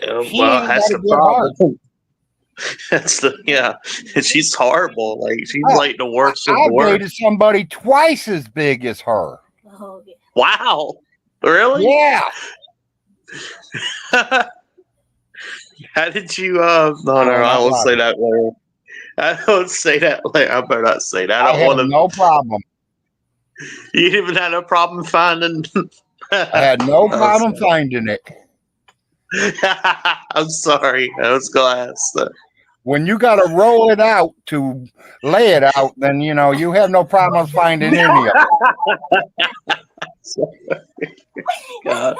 Well, that's the problem. That's and she's horrible. Like, she's like the worst of the I've worst. dated somebody twice as big as her. Oh, yeah. Wow. Really? Yeah. How did you no, I won't say that later. I don't say that later. I better not say that. I don't want to. No problem. You didn't even have no problem finding. I had no problem finding it. I'm sorry. I was glass. When you got to roll it out to lay it out, then you know you have no problems finding any of it. God.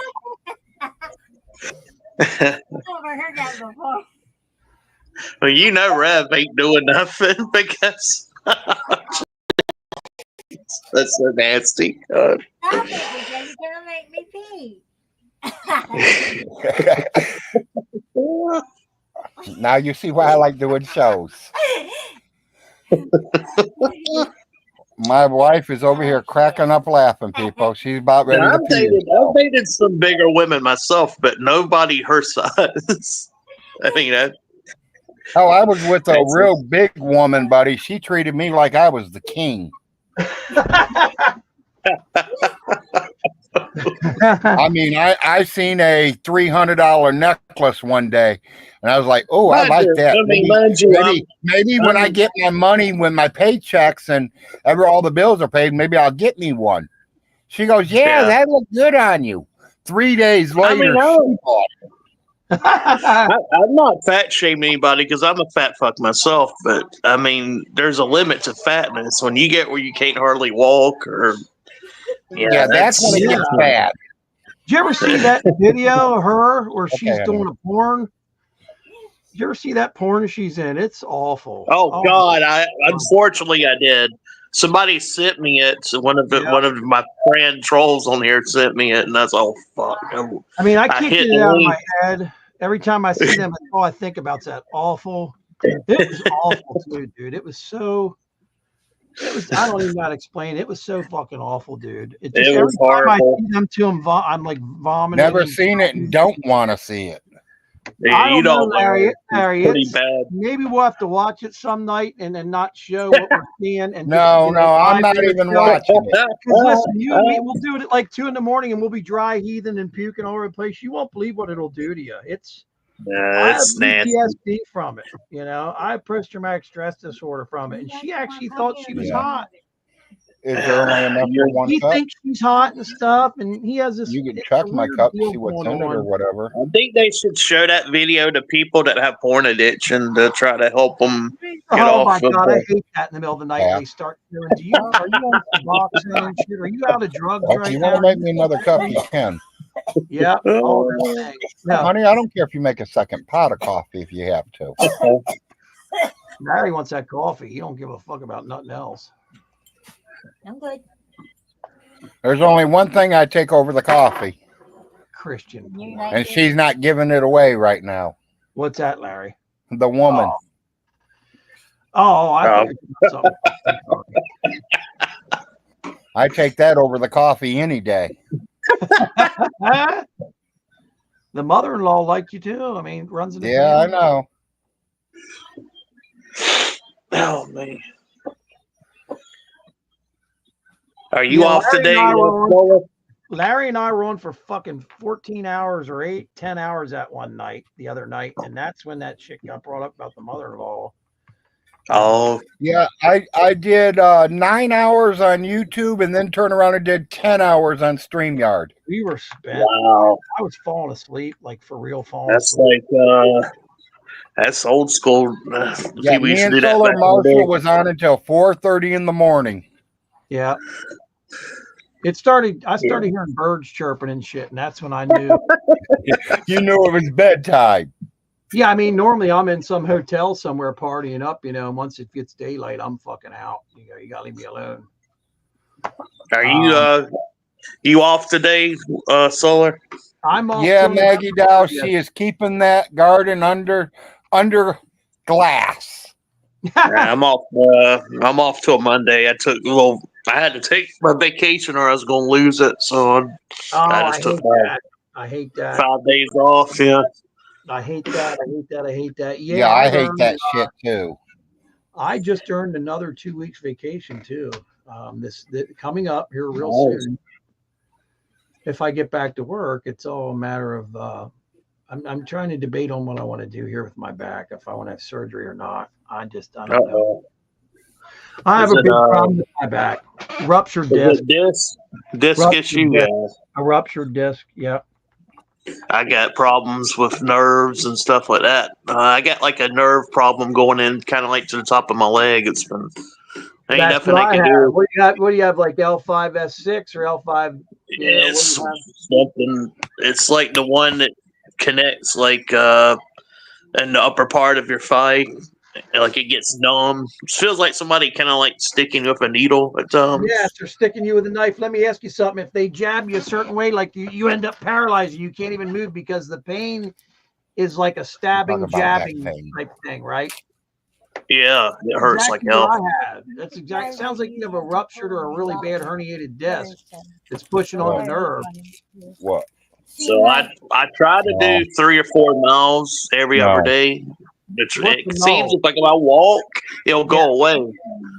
I've never heard that before. Well, you know, Rev ain't doing nothing because that's so nasty. God. Stop it, because it's gonna make me pee. Now you see why I like doing shows. My wife is over here cracking up laughing, people. She's about ready to pee. I've dated some bigger women myself, but nobody her size. I mean, oh, I was with a real big woman, buddy. She treated me like I was the king. I mean, I seen a $300 necklace one day, and I was like, "Oh, I like that." Maybe when I get my money, when my paychecks and all the bills are paid, maybe I'll get me one. She goes, "Yeah, that looked good on you." 3 days later, she bought it. I'm not fat shaming anybody because I'm a fat fuck myself, but I mean, there's a limit to fatness. When you get where you can't hardly walk, or that's when it gets bad. Did you ever see that video of her where she's doing a porn? Did you ever see that porn she's in? It's awful. Oh God! Unfortunately I did. Somebody sent me it. So one of my friend trolls on here sent me it, and that's all fuck. I mean, I can't get it out of my head. Every time I see them, all I think about is that awful. It was awful too, dude. It was so. I don't even know how to explain it. It was so fucking awful, dude. It was every time I see them too, I'm like vomiting. Never seen it and don't want to see it. Yeah, I don't know, Larry. Pretty bad. Maybe we'll have to watch it some night and then not show what we're seeing. And no, I'm not even watching it. Listen, you and me, we'll do it at like 2 a.m. and we'll be dry heaving and puking all over the place. You won't believe what it'll do to you. I have PTSD from it. You know, I have post-traumatic stress disorder from it, and she actually thought she was hot. Is there only enough for one he cup? Thinks she's hot and stuff, and he has this. You can check my cup to see what's in it or whatever. I think they should show that video to people that have porn addiction to try to help them get off. Oh my God, I hate that in the middle of the night. Yeah. They start doing. Are you on Suboxone and shit? Are you out of drugs right now? You want to make me another cup? You can. Yeah. All that thing. No, Honey, I don't care if you make a second pot of coffee if you have to. Larry wants that coffee. He don't give a fuck about nothing else. I'm good. There's only one thing I take over the coffee, Christian. You're not and good. she's not giving it away right now. What's that, Larry? The woman. Oh, I thought you were talking about something. I take that over the coffee any day. The mother-in-law liked you too. I mean, runs in the Yeah, I family. know. Oh man. Are you Yeah, off Larry today? and I were on- Lola? Larry and I were on for fucking 14 hours or 10 hours that one night, the other night, and that's when that shit got brought up about the mother-in-law. Oh, Yeah, I did 9 hours on YouTube and then turned around and did 10 hours on StreamYard. We were spent. wow. I was falling asleep, like for real falling That's asleep. like that's old school. Yeah, People me used to and do that Solar back in the Marshall day. was on until 4:30 in the morning. Yeah. I started hearing birds chirping and shit, and that's when I knew. You knew it was bedtime. Yeah, I mean, normally I'm in some hotel somewhere partying up, and once it gets daylight, I'm fucking out. You gotta leave me alone. Are you off today, Solar? I'm off. Yeah, till Maggie November Dow, 30th. she is keeping that garden under glass. Yeah, I'm off. I'm off till Monday. I had to take my vacation or I was going to lose it, so I just took I hate that. 5 days off. Yeah. I hate that. I hate that. Yeah, I hate earned, that shit too. I just earned another 2 weeks vacation too. This coming up here real soon. If I get back to work, it's all a matter of I'm trying to debate on what I want to do here with my back, if I want to have surgery or not. I don't know. I have a big problem with my back. Ruptured disc. Disc issue. Yeah. A ruptured disc. Yep. I got problems with nerves and stuff like that. I got like a nerve problem going in, kind of like to the top of my leg. It's been ain't That's nothing what I can have. do. What do you have, like L5S6 or L5? It's something. It's like the one that connects like in the upper part of your thigh. Like it gets numb. It feels like somebody kind of like sticking you with a needle at times. Yes, they're sticking you with a knife. Let me ask you something. If they jab you a certain way, like you end up paralyzed, you can't even move because the pain is like a stabbing, jabbing type thing, right? Yeah, it hurts like exactly hell. what I had. That's exactly. Sounds like you have a ruptured or a really bad herniated disc. It's pushing on the nerve. What? So I try to do 3 or 4 miles every other day. It seems like if I walk, it'll go away.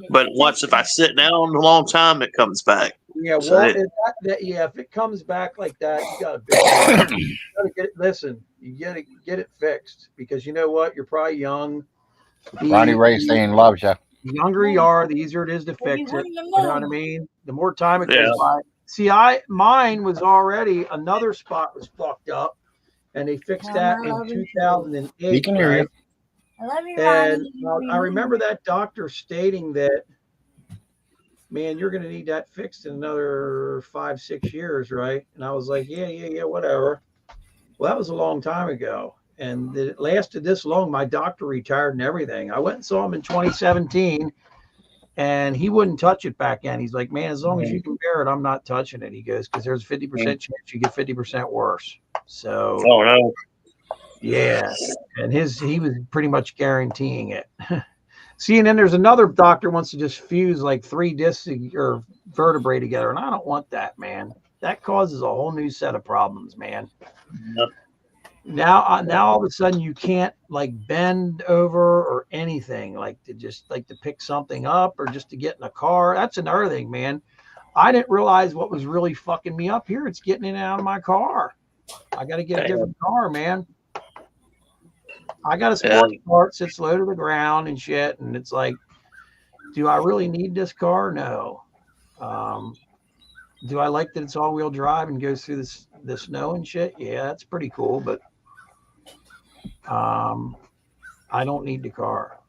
But once if I sit down a long time, it comes back. Yeah, So well, if it comes back like that, you got a big problem. You gotta get it fixed, because you know what? You're probably young. Ronnie Ray saying loves you. The younger you are, the easier it is to fix it. You know what I mean? The more time it goes by. See, mine was already, another spot was fucked up, and they fixed that in 2008. He can hear you. I love you, And Ronnie. I remember that doctor stating that, man, you're going to need that fixed in another 5-6 years, right? And I was like, yeah, whatever. Well, that was a long time ago. And it lasted this long. My doctor retired and everything. I went and saw him in 2017, and he wouldn't touch it back then. He's like, man, as long as you can bear it, I'm not touching it. He goes, because there's a 50% chance you get 50% worse. So, oh no. Yeah, and he was pretty much guaranteeing it. See, and then there's another doctor wants to just fuse like 3 discs or vertebrae together, and I don't want that, man. That causes a whole new set of problems, man. Yep. Now all of a sudden you can't like bend over or anything, like to pick something up or just to get in a car. That's another thing, man. I didn't realize what was really fucking me up here. It's getting in and out of my car. I got to get a different car, man. I got a sports car that sits low to the ground and shit, and it's like, do I really need this car? No. Do I like that it's all-wheel drive and goes through the snow and shit? Yeah, that's pretty cool, but I don't need the car.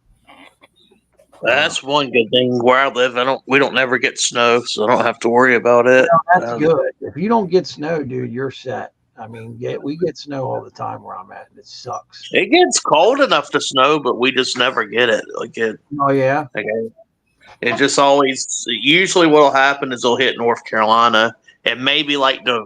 That's one good thing where I live. We don't never get snow, so I don't have to worry about it. That's good. If you don't get snow, dude, you're set. I mean, we get snow all the time where I'm at, and it sucks. It gets cold enough to snow, but we just never get it. Oh yeah. It just always. Usually, what'll happen is it'll hit North Carolina, and maybe like the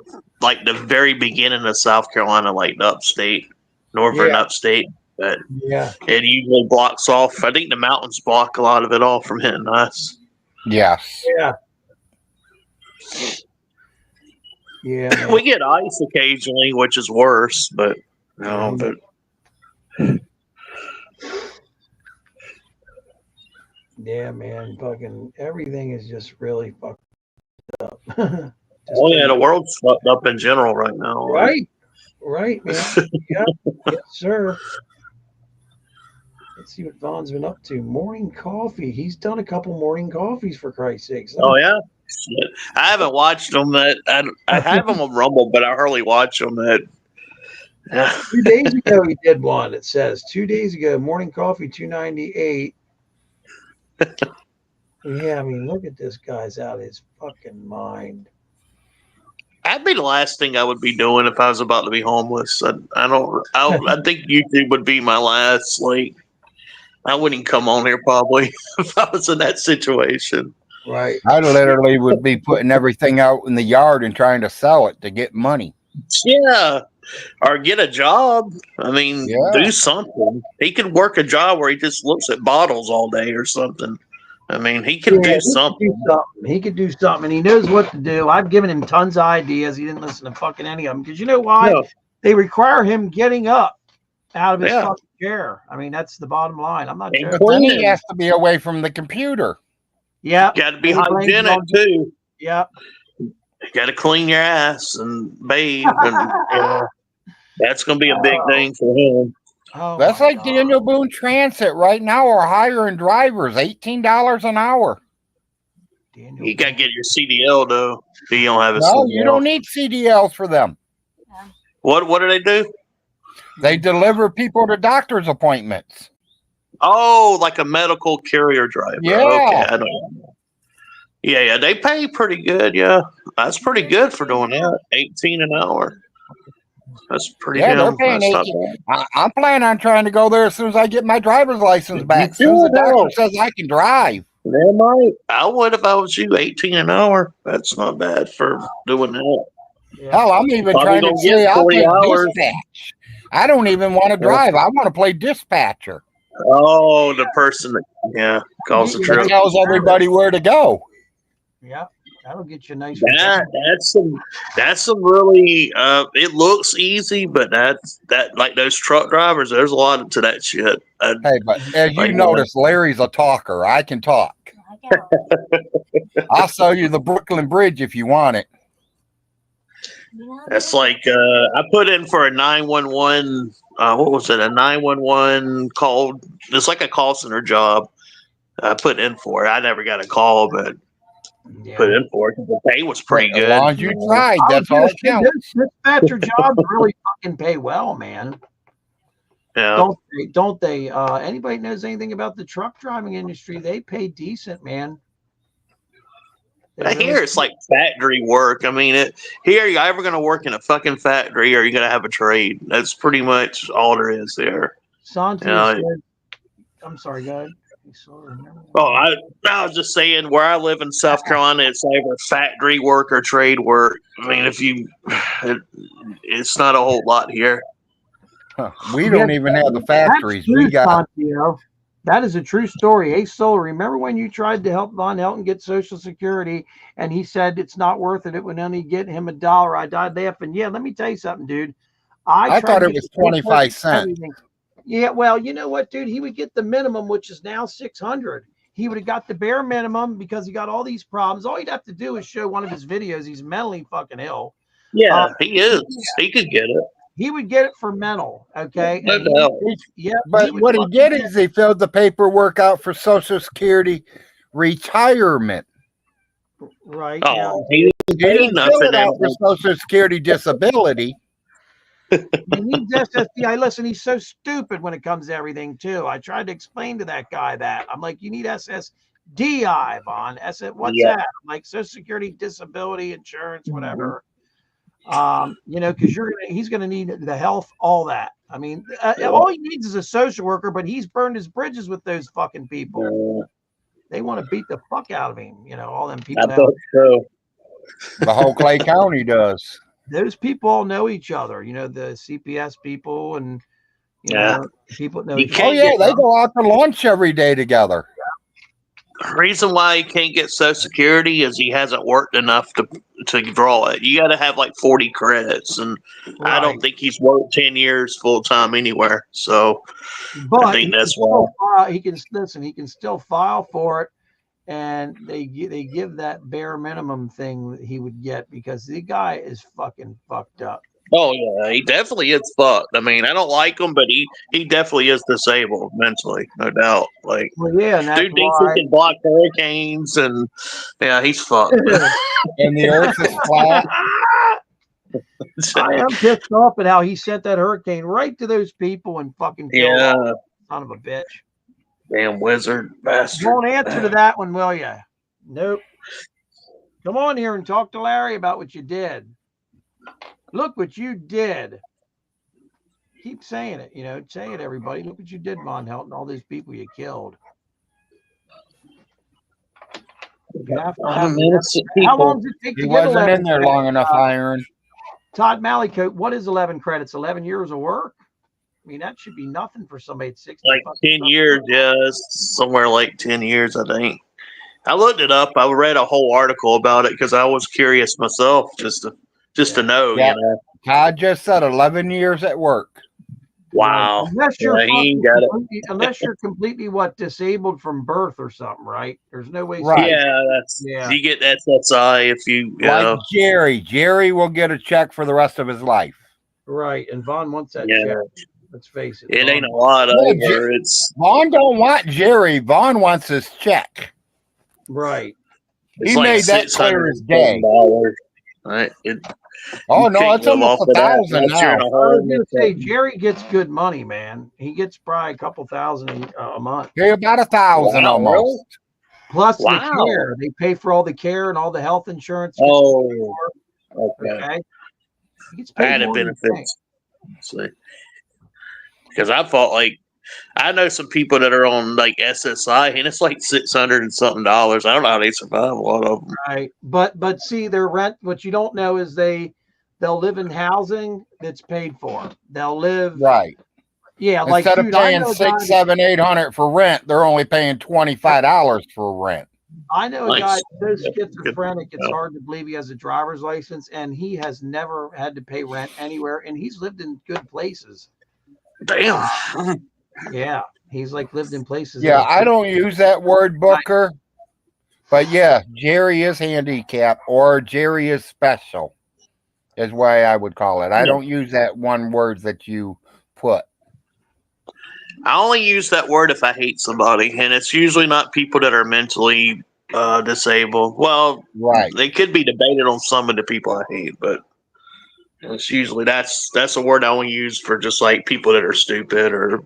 very beginning of South Carolina, like the upstate, northern upstate. But Yeah. it usually blocks off. I think the mountains block a lot of it off from hitting us. Yes. Yeah. Yeah. Man. We get ice occasionally, which is worse, but no, but yeah, man, fucking everything is just really fucked up. the world's fucked up in general right now. Right, man. Yeah, yes, sir. Let's see what Vaughn's been up to. Morning coffee. He's done a couple morning coffees for Christ's sakes. Oh yeah, shit. I haven't watched them. I have them on Rumble, but I hardly watch them. 2 days ago he did one. It says 2 days ago, morning coffee, $2.98. Yeah, I mean, look at this guy's out of his fucking mind. That'd be the last thing I would be doing if I was about to be homeless. I think YouTube would be my last. Like, I wouldn't come on here probably if I was in that situation. Right. I literally would be putting everything out in the yard and trying to sell it to get money. Yeah. Or get a job. I mean, do something. He could work a job where he just looks at bottles all day or something. I mean, he could do something. He could do something, and he knows what to do. I've given him tons of ideas. He didn't listen to fucking any of them. Because you know why? No. They require him getting up out of his fucking chair. I mean, that's the bottom line. I'm not joking. But then he has to be away from the computer. Yeah. Got to be hygienic, too. Yeah. You got to clean your ass and bathe. And, that's going to be a big thing for him. Oh, that's like Daniel Boone Transit right now are hiring drivers $18 an hour. You got to get your CDL though. If you don't have a No, CDL. you don't need CDLs for them. What do they do? They deliver people to doctor's appointments. Oh, like a medical carrier driver. Yeah. Okay, I don't know. Yeah, they pay pretty good. Yeah, that's pretty good for doing that. 18 an hour. That's pretty good. They're paying 18. I'm planning on trying to go there as soon as I get my driver's license back. As soon as the doctor says I can drive. They might. I would if I was you. 18 an hour. That's not bad for doing that. Hell, I'm even trying to say I'll take dispatch. I don't even want to drive. I want to play dispatcher. Oh, the person that calls the trip. Tells everybody where to go. Yeah. That'll get you a nice. That's some really. It looks easy, but that like those truck drivers. There's a lot to that shit. Hey, but as you notice, Larry's a talker. I can talk. I'll sell you the Brooklyn Bridge if you want it. That's like I put in for a 911. What was it? A 911 call. It's like a call center job. I put in for it. I never got a call, but. Put in for it. The pay was pretty good. As long as you tried, that's all it counts. Dispatcher jobs really fucking pay well, man. Yeah. Don't they? Anybody knows anything about the truck driving industry? They pay decent, man. I hear it's like factory work. I mean, here you're either going to work in a fucking factory or you're going to have a trade. That's pretty much all there is there. Santi said, I'm sorry, go ahead. Oh, I was just saying where I live in South Carolina, it's either factory work or trade work. I mean, it's not a whole lot here. We don't even have the factories. We got. That is a true story. Ace Solar, remember when you tried to help Von Helton get Social Security and he said it's not worth it? It would only get him $1. I died laughing. Yeah, let me tell you something, dude. I thought it was 25 cents. Yeah, well, you know what, dude? He would get the minimum, which is now $600. He would have got the bare minimum because he got all these problems. All he'd have to do is show one of his videos. He's mentally fucking ill. Yeah, he is. He could get it. He would get it for mental, okay? But what he did is he filled the paperwork out for Social Security retirement. Right. Oh, he didn't fill it out for Social Security disability. He needs SSDI. Listen, he's so stupid when it comes to everything, too. I tried to explain to that guy that. I'm like, you need SSDI, Vaughn. What's that? I'm like, Social Security, disability, insurance, whatever. Because he's gonna need the health, all that. I mean, all he needs is a social worker, but he's burned his bridges with those fucking people. They want to beat the fuck out of him. All them people. I thought so. The whole Clay County does. Those people all know each other. The CPS people and people know each other. Oh yeah, they go out to lunch every day together. The reason why he can't get Social Security is he hasn't worked enough to draw it. You got to have like 40 credits, and I don't think he's worked 10 years full time anywhere. So, I think that's why he can listen. He can still file for it, and they give that bare minimum thing that he would get because the guy is fucking fucked up. Oh yeah, he definitely is fucked. I mean, I don't like him, but he definitely is disabled mentally, no doubt. Like, and that's dude thinks he can block hurricanes, and yeah, he's fucked. And the earth is flat. I am pissed off at how he sent that hurricane right to those people and fucking killed them. Son of a bitch. Damn wizard bastard. Won't answer to that one, will you? Nope. Come on here and talk to Larry about what you did. Look what you did. Keep saying it, say it, everybody. Look what you did, Von Helton, all those people you killed. How long does it take to He get wasn't 11 in there long enough, Iron. Todd Mallicoat, what is 11 credits? 11 years of work? I mean, that should be nothing for somebody at 60. Like 10 years, somewhere like 10 years, I think. I looked it up. I read a whole article about it because I was curious myself, just to know, Todd just said 11 years at work. Wow. Unless you're unless you're completely disabled from birth or something, right? There's no way. Right. You get SSI if you like Jerry. Jerry will get a check for the rest of his life. Right. And Vaughn wants that check. Let's face it. It ain't a lot over. Vaughn don't want Jerry. Vaughn wants his check. Right. He made that clear as day. Right. Oh no, it's almost 1,000 now. I was gonna say Jerry gets good money, man. He gets probably a couple thousand a month. Yeah, about 1,000 almost. Plus the care. They pay for all the care and all the health insurance. Oh, okay. He gets paid added benefits. Because I thought I know some people that are on SSI and it's like $600 and something. I don't know how they survive. A lot of them. Right, but see, their rent. What you don't know is they'll live in housing that's paid for. They'll live right. Yeah, instead of paying $600, $700, $800 for rent, they're only paying $25 for rent. I know a guy who's schizophrenic. It's hard to believe he has a driver's license, and he has never had to pay rent anywhere, and he's lived in good places. Damn. Yeah, he's lived in places. Yeah, I don't use that word, Booker, but yeah, Jerry is handicapped or Jerry is special, is why I would call it. I don't use that one word that you put. I only use that word if I hate somebody, and it's usually not people that are mentally disabled. Well, right. They could be debated on some of the people I hate, but it's usually that's a word I only use for just people that are stupid or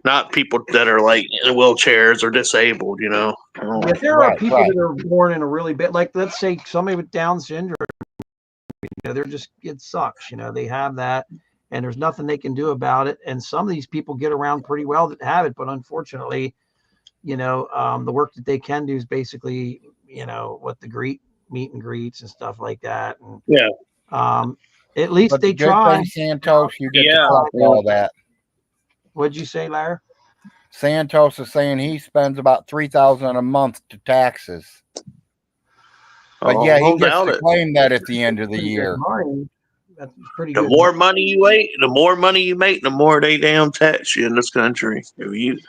not people that are in wheelchairs or disabled. Yeah, there are people that are born in a really bad, let's say somebody with Down syndrome. They're just, it sucks. They have that. And there's nothing they can do about it. And some of these people get around pretty well that have it. But unfortunately, the work that they can do is basically, what the meet and greets and stuff like that. And at least they try. Santos, you get to collect all that. What'd you say, Larry? Santos is saying he spends about $3,000 a month to taxes. But he gets to claim that at the end of the year. That's pretty good. The more money you make, the more they damn tax you in this country.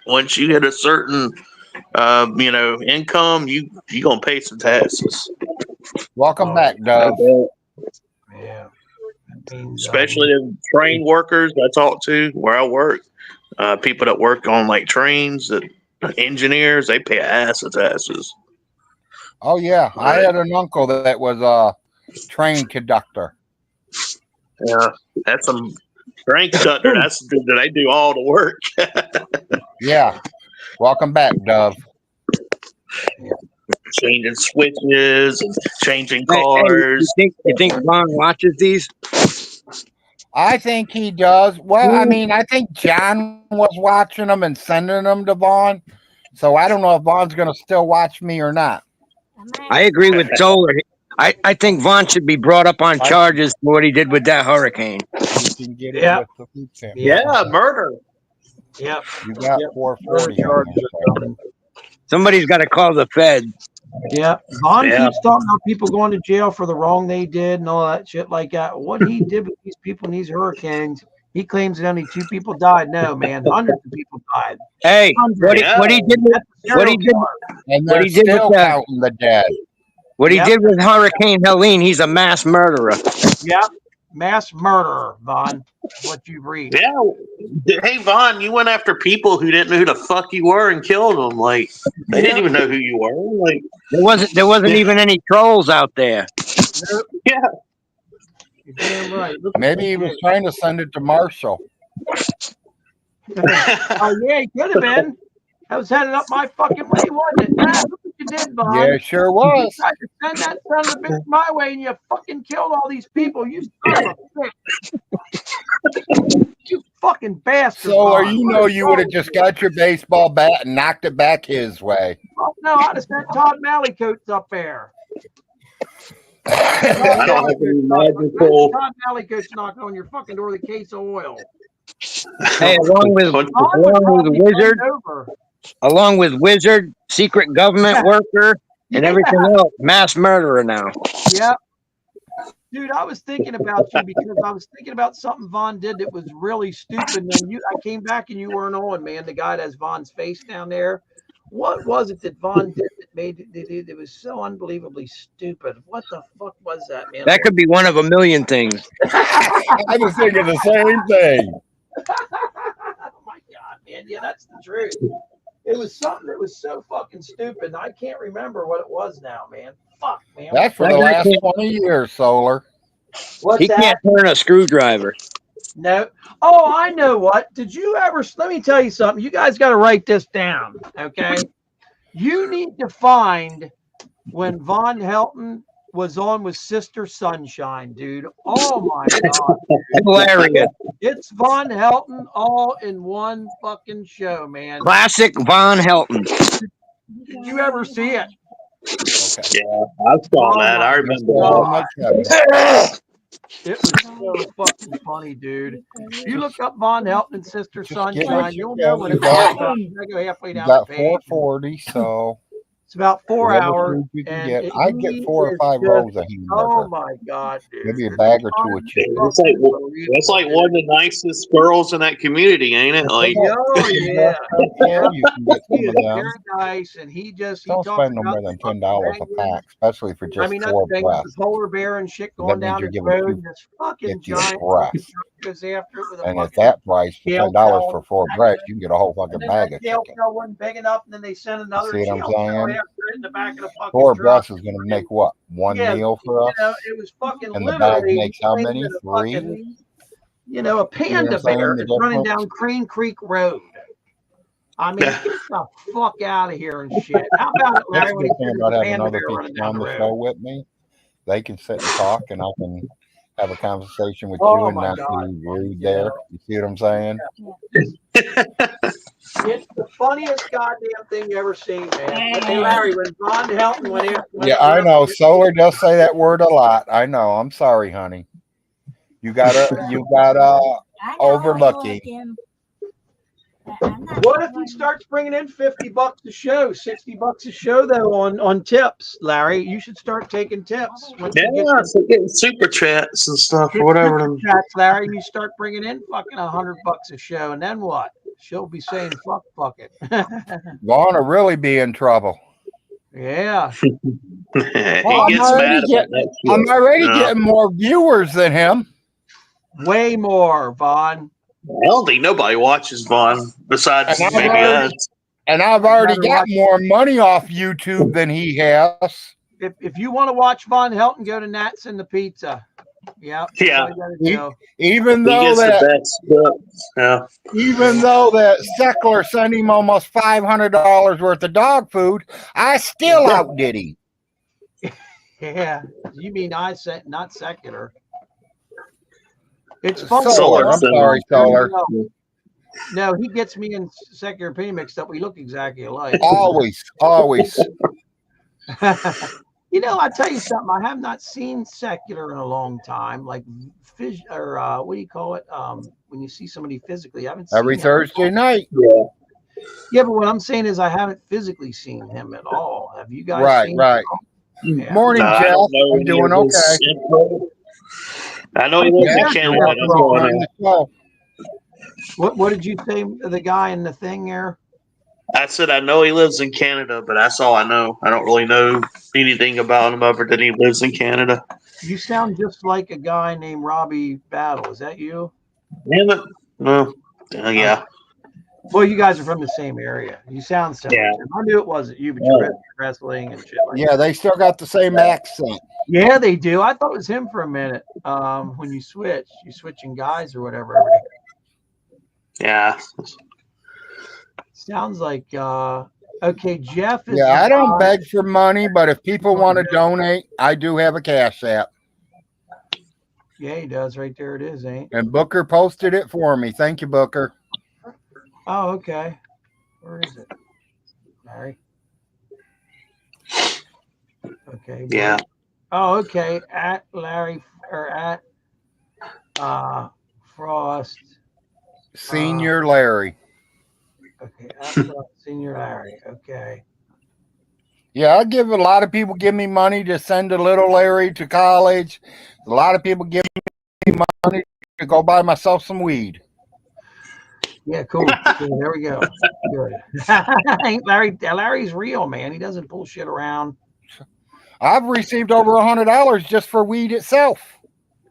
Once you hit a certain income, you gonna pay some taxes. Welcome back, Dove. Yeah. Especially the train workers I talk to where I work, people that work on trains, engineers, they pay ass of taxes. Oh yeah, I had an uncle that was a train conductor. Yeah, that's some train conductor. They do all the work. Yeah. Welcome back, Dove. changing switches and changing Hey, cars. you think Vaughn watches these? I think he does. Well, I mean, I think John was watching them and sending them to Vaughn. So I don't know if Vaughn's going to still watch me or not. I agree with Solar. I think Vaughn should be brought up on charges for what he did with that hurricane. You can get it Yeah. with the food stamp. Yeah, murder. Yep. You got Yep. 440 on there. Somebody's got to call the Fed. Yeah, Vaughn Yeah. keeps talking about people going to jail for the wrong they did and all that shit like that. What he did with these people in these hurricanes, he claims that only 2 people died. No, man, hundreds of people died. Hey, what he did with That's a serial killer. And What they're he did with still that- counting the dead. what he Yep. did with Hurricane Helene, he's a mass murderer. Yep, mass murderer, Vaughn. What you read? Yeah. Hey, Vaughn, you went after people who didn't know who the fuck you were and killed them. Like, they didn't even know who you were. Like, There wasn't even any trolls out there. yeah. You're damn right. Look Maybe he was trying to send it to Marshall. Oh yeah, he could have been. That was headed up my fucking way, wasn't it? Ah, look what you did, Vaughn. Yeah, it sure You was. tried to send that son of a bitch my way, and you fucking killed all these people. You son of a bitch. You fucking bastard. So, Vaughn. you What know, a you would have troll. just got your baseball bat and knocked it back his way. Oh, no, I'd have sent Todd Mallycoats up there. I don't have any magical. Todd Mallycoats knocking on your fucking door with a case of oil. Hey, along with Vaughn would probably Wizard, bend over. secret government worker, and everything else, mass murderer now. Yep. Dude, I was thinking about you because I was thinking about something Vaughn did that was really stupid. And then I came back and you weren't on, man. The guy that has Vaughn's face down there. What was it that Vaughn did that made it was so unbelievably stupid? What the fuck was that, man? That could be one of a million things. I was thinking the same thing. Oh my god, man. Yeah, that's the truth. It was something that was so fucking stupid. And I can't remember what it was now, man. Fuck, man. That's for the last 20 years, Solar. What's He that? can't turn a screwdriver. No. Oh, I know what. Did you ever? Let me tell you something. You guys got to write this down, okay? You need to find when Von Helton was on with Sister Sunshine, dude. Oh my god, Hilarious. it's Von Helton all in one fucking show, man. Classic Von Helton. Did you ever see it? Okay. Yeah, I saw that. I remember that. It was so fucking funny, dude. You look up Von Helton and Sister Sunshine, you'll know when it's got- I go halfway You down got the page. 440, so It's about 4 whatever hours. food you can and get. I'd get 4 or 5 rolls of Oh hamburger. my god, dude. Maybe a bag or 2 of chicken. That's like one of the nicest girls in that community, ain't it? Like, Oh yeah. Yeah, you can get He some is of them. very nice, and he talks Don't spend no about more than the $10 a fucking pack, especially for I just mean, 4 that thing breaths. with the polar bear and shit That going means down you're the giving road, two- and this fucking 50 giant breath. fucking truck goes after it with a And at fucking that price, for jail $10 cell. for 4 breaths, you can get a whole fucking And then bag that of jail chicken. cell wasn't big enough, and then they sent another See what I'm jail cell saying? after it in the back of the fucking 4 truck. breaths is going to make what? 1 Yeah, meal for us? You know, it was fucking And the bag literally makes how things many? that a 3? fucking, you know, a You know panda what I'm saying? bear The is running difference? down Crane Creek Road. I mean, get the fuck out of here and shit. How about it, That's Larry, the when good he thing said about there's a having panda other bear running people down on the the show road? with me. They can sit and talk, and I can have a conversation with Oh you and my not God. be rude Yeah. there. You see what I'm saying? It's the funniest goddamn thing you ever seen, man. But hey, Larry, when Von Helton went in, Yeah, I know. Solar does say that word a lot. I know. I'm sorry, honey. You gotta I know I overlook told him. him, I'm not What if he going- starts bringing in $50 a show, $60 a show though on tips, Larry? You should start taking tips. Once you get yeah, so getting super chats and stuff or whatever. super chats, Larry, and you start bringing in fucking $100 a show, and then what? She'll be saying fuck it. Vaughn will really be in trouble. Yeah. He Well, gets mad about that shit. I'm already No. getting more viewers than him. Way more, Vaughn. I don't think nobody watches Vaughn besides And I've maybe already- us. And I've already Never got watched- more money off YouTube than he has. If you want to watch Von Helton, go to Nats and the Pizza. Yeah. Yeah. all you gotta He- do. Even He though gets the that, best stuff. Yeah. even though that Seckler sent him almost $500 worth of dog food, I still outdid him. Yeah. You mean I said not secular. It's funny. Solar. Solar I'm cell. sorry, Solar. No, he gets me and secular opinion mixed up. We look exactly alike. Always, always. You know, I tell you something. I have not seen secular in a long time. Like, what do you call it? When you see somebody physically, I haven't seen Every him. Thursday night. Yeah. Yeah, but what I'm saying is, I haven't physically seen him at all. Have you guys? Right, seen right. Him? Yeah. Morning, I Jeff. don't know I'm any doing of his okay. info. I know he lives in Jeff, Canada. you're That's welcome to all I join know. the show. What did you say? The guy in the thing there? I said I know he lives in Canada, but that's all I know. I don't really know anything about him other than he lives in Canada. You sound just like a guy named Robbie Battle. Is that you? Damn it. No. Yeah. Well, you guys are from the same area. You sound similar. Yeah. I knew it wasn't you, but you're wrestling and shit like Yeah, they still got the same accent. Yeah, they do. I thought it was him for a minute. When you switching guys or whatever. Yeah. Sounds like okay. Jeff is. Yeah, the I don't guy- beg for money, but if people want to donate, I do have a Cash App. Yeah, he does. Right there, it is, ain't? And Booker posted it for me. Thank you, Booker. Oh, okay. Where is it, Larry? Okay. Yeah. Oh, okay. At Larry or at Frost. Senior Larry. Okay, at Frost, Senior Larry. Okay. Yeah, I give a lot of people give me money to send a little Larry to college. A lot of people give me money to go buy myself some weed. Yeah, cool. Cool. There we go. Good. Ain't Larry's real, man. He doesn't pull shit around. I've received over $100 just for weed itself.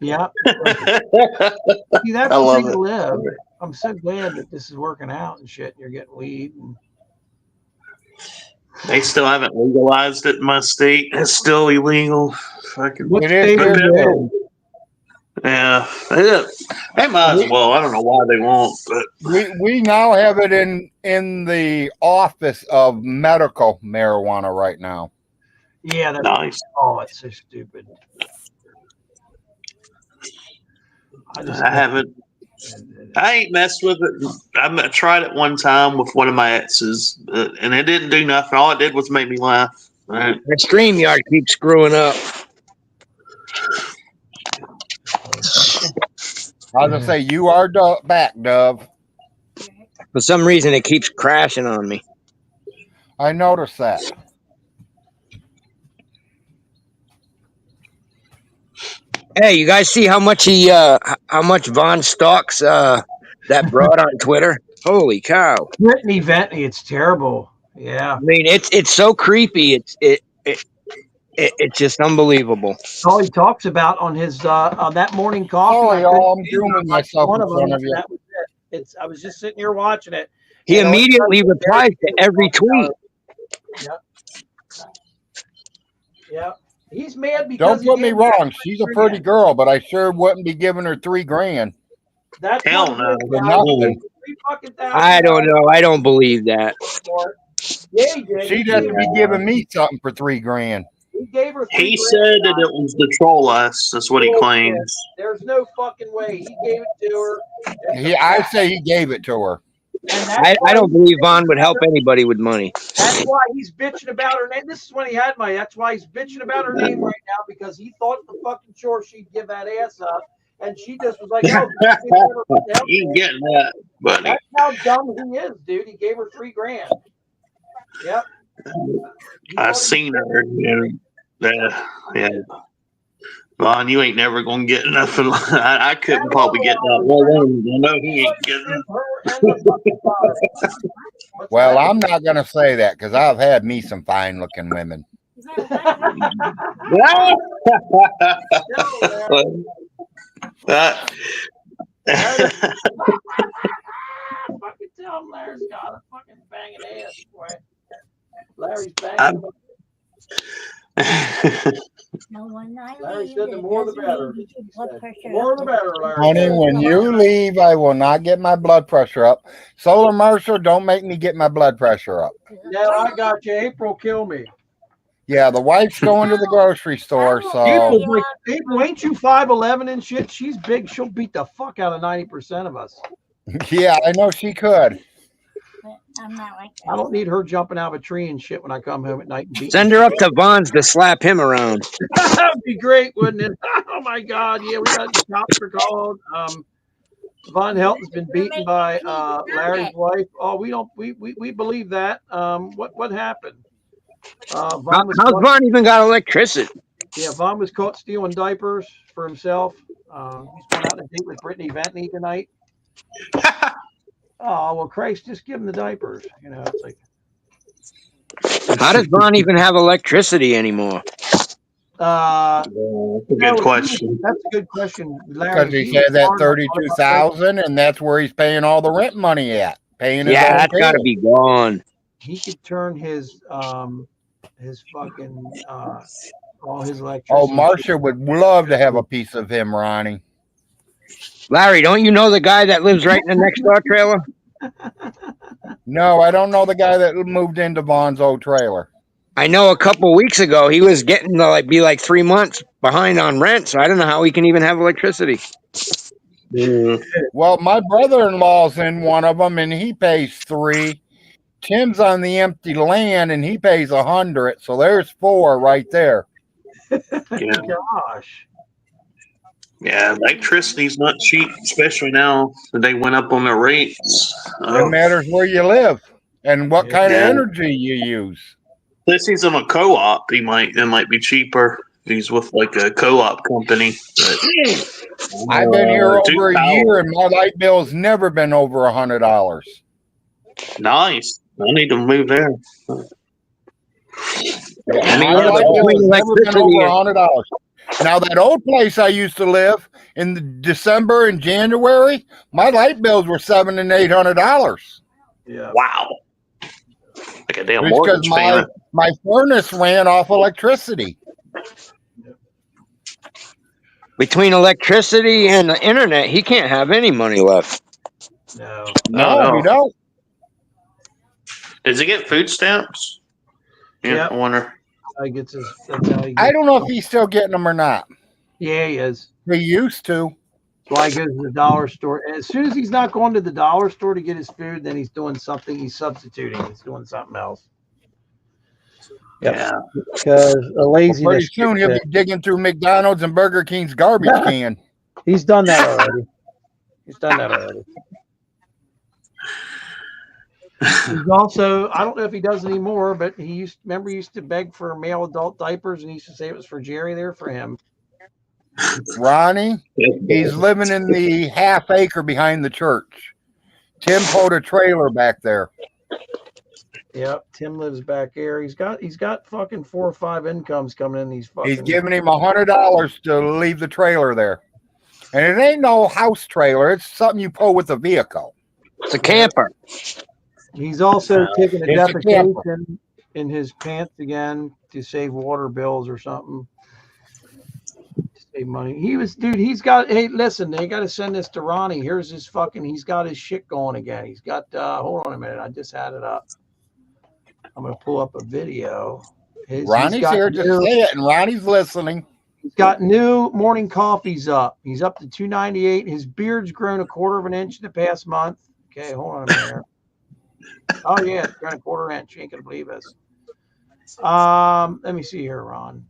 Yeah. See, that's I the love way to it. live. I'm so glad that this is working out and shit. You're getting weed. And... They still haven't legalized it in my state. It's still illegal. Fucking. What It is state here are you too. in? Yeah. They might as well. I don't know why they won't, but We now have it in the office of medical marijuana right now. Yeah, that's nice. oh, it's so stupid. I haven't. I ain't messed with it. I tried it one time with one of my exes, and it didn't do nothing. All it did was make me laugh. Right? The StreamYard keeps screwing up. I was gonna say you are back, Dove. For some reason, it keeps crashing on me. I noticed that. Hey, you guys see how much Vaughn stalks that broad on Twitter? Holy cow! Brittany Ventney, it's terrible. Yeah. I mean, it's so creepy. It's just unbelievable. All he talks about on his that morning coffee. Sorry, I couldn't y'all, I'm see it. grooming I watched myself one in of them, front of and you. that was it. I was just sitting here watching it. He And all he immediately does is replies to every tweet. Yeah. He's mad because Don't he put me gave wrong. She's a pretty $3,000. girl, but I sure wouldn't be giving her $3,000 That's Hell what no. it is, for guys. He nothing. gave her $3,000 I don't know. I don't believe that. for it. Yeah, he did. She He doesn't gave be her- giving me something for $3,000. He gave her He $3,000. said that it was to troll us. That's what he claims. There's no fucking way. He gave it to her. I say he gave it to her. And that's I don't believe Vaughn would help anybody with money. That's why he's bitching about her name. This is when he had money. That's why he's bitching about her name right now, because he thought for fucking sure she'd give that ass up, and she just was like, "Oh, He ain't getting that, buddy. that's how dumb he is, dude." He gave her $3,000. Yep. I seen her. Yeah. Vaughn, you ain't never gonna get nothing. I couldn't probably get that. I know he ain't getting. Well, I'm not going to say that because I've had me some fine looking women. Fucking tell him Larry's got a fucking banging ass, boy. Larry's banging. No, when I Larry leave, said the it more the doesn't better. mean get your He blood said, pressure the more up. the better, Larry. Honey, said. when you leave, I will not get my blood pressure up. Solar Marshal, don't make me get my blood pressure up. Yeah, I got you. April, kill me. Yeah, the wife's going to the grocery store, so April's like, April, ain't you 5'11" and shit? She's big. She'll beat the fuck out of 90% of us. yeah, I know she could. But I'm not like I that. don't need her jumping out of a tree and shit when I come home at night and beating Send her up to Vaughn's to slap him around. That would be great, wouldn't it? Oh my God. Yeah, we got the cops are called. Von Helton's been beaten by Larry's wife. Oh, we believe that. What happened? Von was How's caught, Vaughn even got electricity? yeah, Von was caught stealing diapers for himself. He's going out on a date with Brittany Ventney tonight. Oh well, Christ, just give him the diapers. You know, it's like. How does Vaughn even have electricity anymore? That's a good question. That's a good question, Larry. Because he said that 32,000, and that's where he's paying all the rent money at, paying his Yeah, own that's got to bill. be gone. He could turn his fucking all his Oh, electricity. Marcia would love to have a piece of him, Ronnie. Larry, don't you know the guy that lives right in the next door trailer? No, I don't know the guy that moved into Vaughn's old trailer. I know a couple weeks ago he was getting to be like 3 months behind on rent, so I don't know how he can even have electricity. Well, my brother-in-law's in one of them, and he pays $3. Tim's on the empty land, and he pays $100. So there's 4 right there. Yeah. Gosh. Yeah, electricity's not cheap, especially now that they went up on their rates. It matters where you live and what kind of Yeah. energy you use. This he's in a co-op. It might be cheaper. He's with like a co-op company. But, I've been here over a 2,000. year, and my light bill's never been over $100. Nice. I need to move there. I mean, My yeah, light but bill between has never been electricity over and $100. Now, that old place I used to live in December and January, my light bills were $700 and $800. Yeah. Wow. Like a damn It's because mortgage payment. my furnace ran off electricity. between electricity and the internet, he can't have any money left. No. No, we don't. Does he get food stamps? Yeah, Yep. I wonder. That's how he I gets. don't know if he's still getting them or not. Yeah, he is. He used to. That's why he goes to the dollar store. And as soon as he's not going to the dollar store to get his food, then he's doing something. He's substituting. He's doing something else. Yep. Yeah. Because a Well, laziness. pretty soon he'll be digging through McDonald's and Burger King's garbage can. He's done that already. He's done that already. He's also, I don't know if he does anymore, but he used to beg for male adult diapers, and he used to say it was for Jerry there for him. Ronnie, he's living in the half acre behind the church. Tim pulled a trailer back there. Yep, Tim lives back there. He's got fucking 4 or 5 incomes coming in. These fucking. He's giving him $100 to leave the trailer there, and it ain't no house trailer. It's something you pull with a vehicle. It's a camper. He's also taking a It's a defecation in his pants again to save water bills or something. To save money. He's got, hey, listen, they got to send this to Ronnie. Here's his he's got his shit going again. He's got, hold on a minute. I just had it up. I'm going to pull up a video. Ronnie's here to say it, and Ronnie's listening. He's got new morning coffees up. He's up to 298. His beard's grown 1/4 of an inch in the past month. Okay, hold on a minute here. Oh yeah, it's grown 1/4 inch. You ain't gonna believe this. Let me see here, Ron.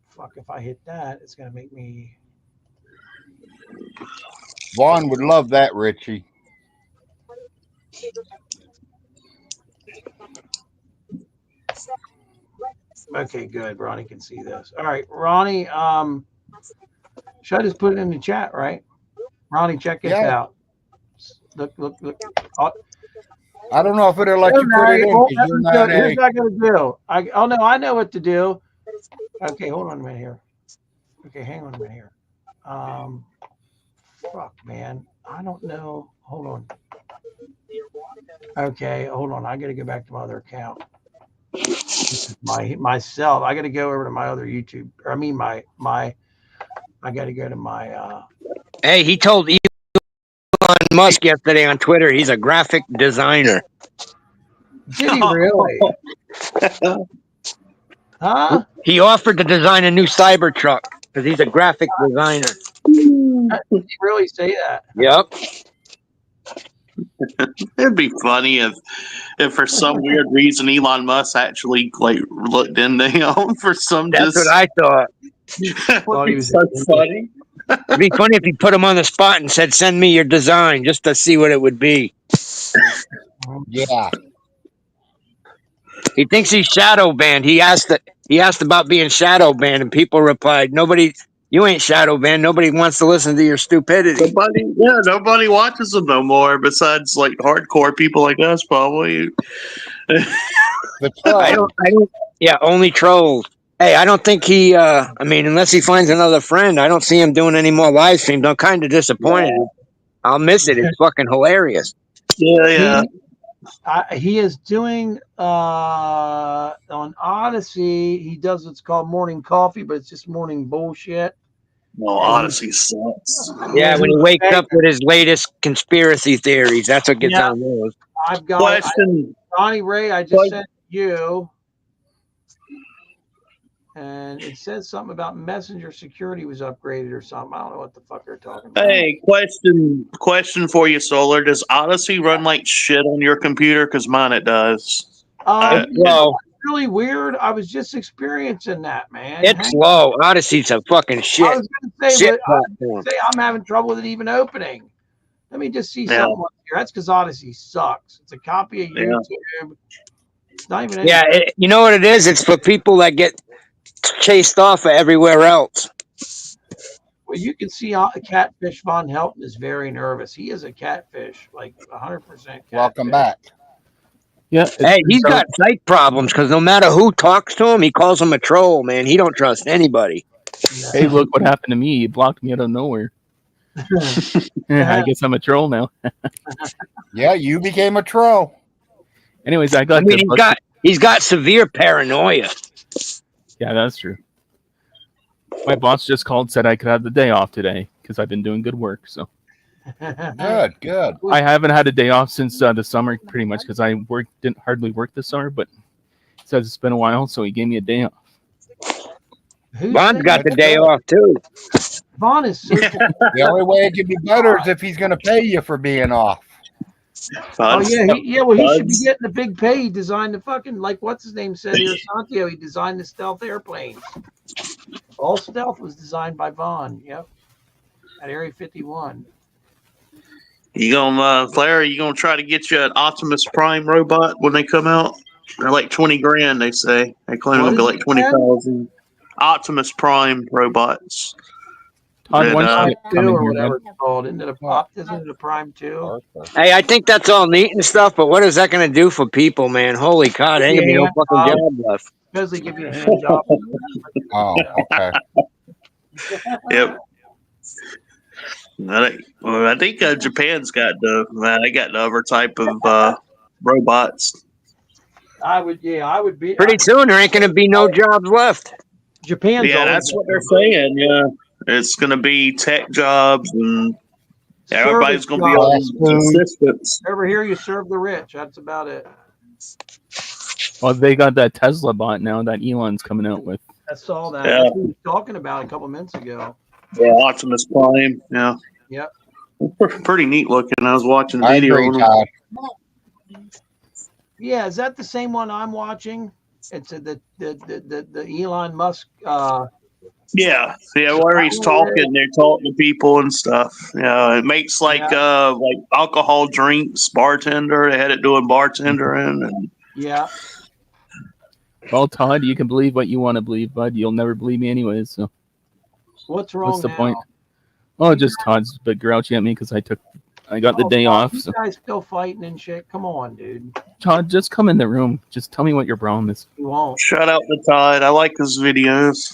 Fuck, if I hit that, it's gonna make me. Vaughn would love that, Richie. Okay, good. Ronnie can see this. All right, Ronnie. Should I just put it in the chat, right? Ronnie, check this out. Look. Oh, I don't know if it'll let you put it in. Here's what I gotta do. I know what to do. Okay, hold on a minute here. Okay, hang on a minute here. Fuck, man. I don't know. Hold on. Okay, hold on. I gotta go back to my other account. myself. I got to go over to my other YouTube. I mean, I got to go to my. Hey, he told Elon Musk yesterday on Twitter he's a graphic designer. Did he really? Huh? He offered to design a new Cybertruck because he's a graphic designer. Did he really say that? Yep. It'd be funny if for some weird reason Elon Musk actually like looked into him for some. That's what I thought. Thought he was so funny. It'd be funny if he put him on the spot and said, "Send me your design," just to see what it would be. Yeah. He thinks he's shadow banned. He asked about being shadow banned, and people replied, "Nobody, you ain't shadow banned. Nobody wants to listen to your stupidity." Nobody watches him no more besides like hardcore people like us, probably. The troll. Yeah, only trolls. Hey, I don't think he. I mean, unless he finds another friend, I don't see him doing any more live streams. I'm kind of disappointed. I'll miss it. It's fucking hilarious. Yeah. He is doing on Odyssey. He does what's called morning coffee, but it's just morning bullshit. Well, Odyssey sucks. Yeah, when he wakes up with his latest conspiracy theories, that's what gets on those. I've got Question. Ronnie Ray. I just sent you, and it says something about messenger security was upgraded or something. I don't know what the fuck they're talking about. Hey, question for you, Solar. Does Odyssey run like shit on your computer? Because mine it does. Well, really weird. I was just experiencing that, man. It's slow. Odyssey's a fucking shit. I was going to say, shit I'm having trouble with it even opening. Let me just see something here. That's because Odyssey sucks. It's a copy of YouTube. It's not even. You know what it is? It's for people that get chased off everywhere else. Well, you can see Catfish Von Helton is very nervous. He is a catfish, like 100% catfish. Welcome back. Yeah. Hey, he's got psych problems because no matter who talks to him, he calls him a troll, man. He don't trust anybody. Hey, look what happened to me. He blocked me out of nowhere. I guess I'm a troll now. Yeah, you became a troll. Anyways, he's got severe paranoia. Yeah, that's true. My boss just called, said I could have the day off today because I've been doing good work. So good. I haven't had a day off since the summer, pretty much, because I didn't hardly work this summer. But he says it's been a while, so he gave me a day off. Von's got the day off too. Von is so the only way it could be better is if he's going to pay you for being off. Well, he should be getting a big pay. He designed the fucking, like, what's his name said here, Santiago. He designed the stealth airplanes. All stealth was designed by Von. Yep, at Area 51. You gonna, Larry? You gonna try to get you an Optimus Prime robot when they come out? They're like $20,000. They say they claim it'll be like 20,000. Optimus Prime robots. Todd, or whatever it's called. Isn't it a Prime 2? Hey, I think that's all neat and stuff, but what is that going to do for people, man? Holy God, ain't gonna be no fucking job left. Because they give you a hand job. Oh, okay. Yep. I think Japan's got they got the other type of robots. I would be. Pretty soon, there ain't going to be no jobs left. Japan's that's what they're saying. Yeah, it's going to be tech jobs, and everybody's going to be on assistance. Over here, you serve the rich. That's about it. Well, they got that Tesla bot now that Elon's coming out with. I saw that. That's what he was talking about a couple minutes ago. Yeah, Optimus Prime. Yeah. Yep. Pretty neat looking. I was watching the I video. agree, Todd. Yeah, is that the same one I'm watching? It's the Elon Musk. Yeah, where he's talking, they're talking to people and stuff. Yeah, it makes like alcohol drinks, bartender. They had it doing bartendering. And yeah. Well, Todd, you can believe what you want to believe, bud. You'll never believe me anyways. So what's wrong? What's the point? Oh, just Todd's a bit grouchy at me because I got the day off. You guys still fighting and shit. Come on, dude. Todd, just come in the room. Just tell me what your problem is. You won't. Shout out to Todd. I like his videos.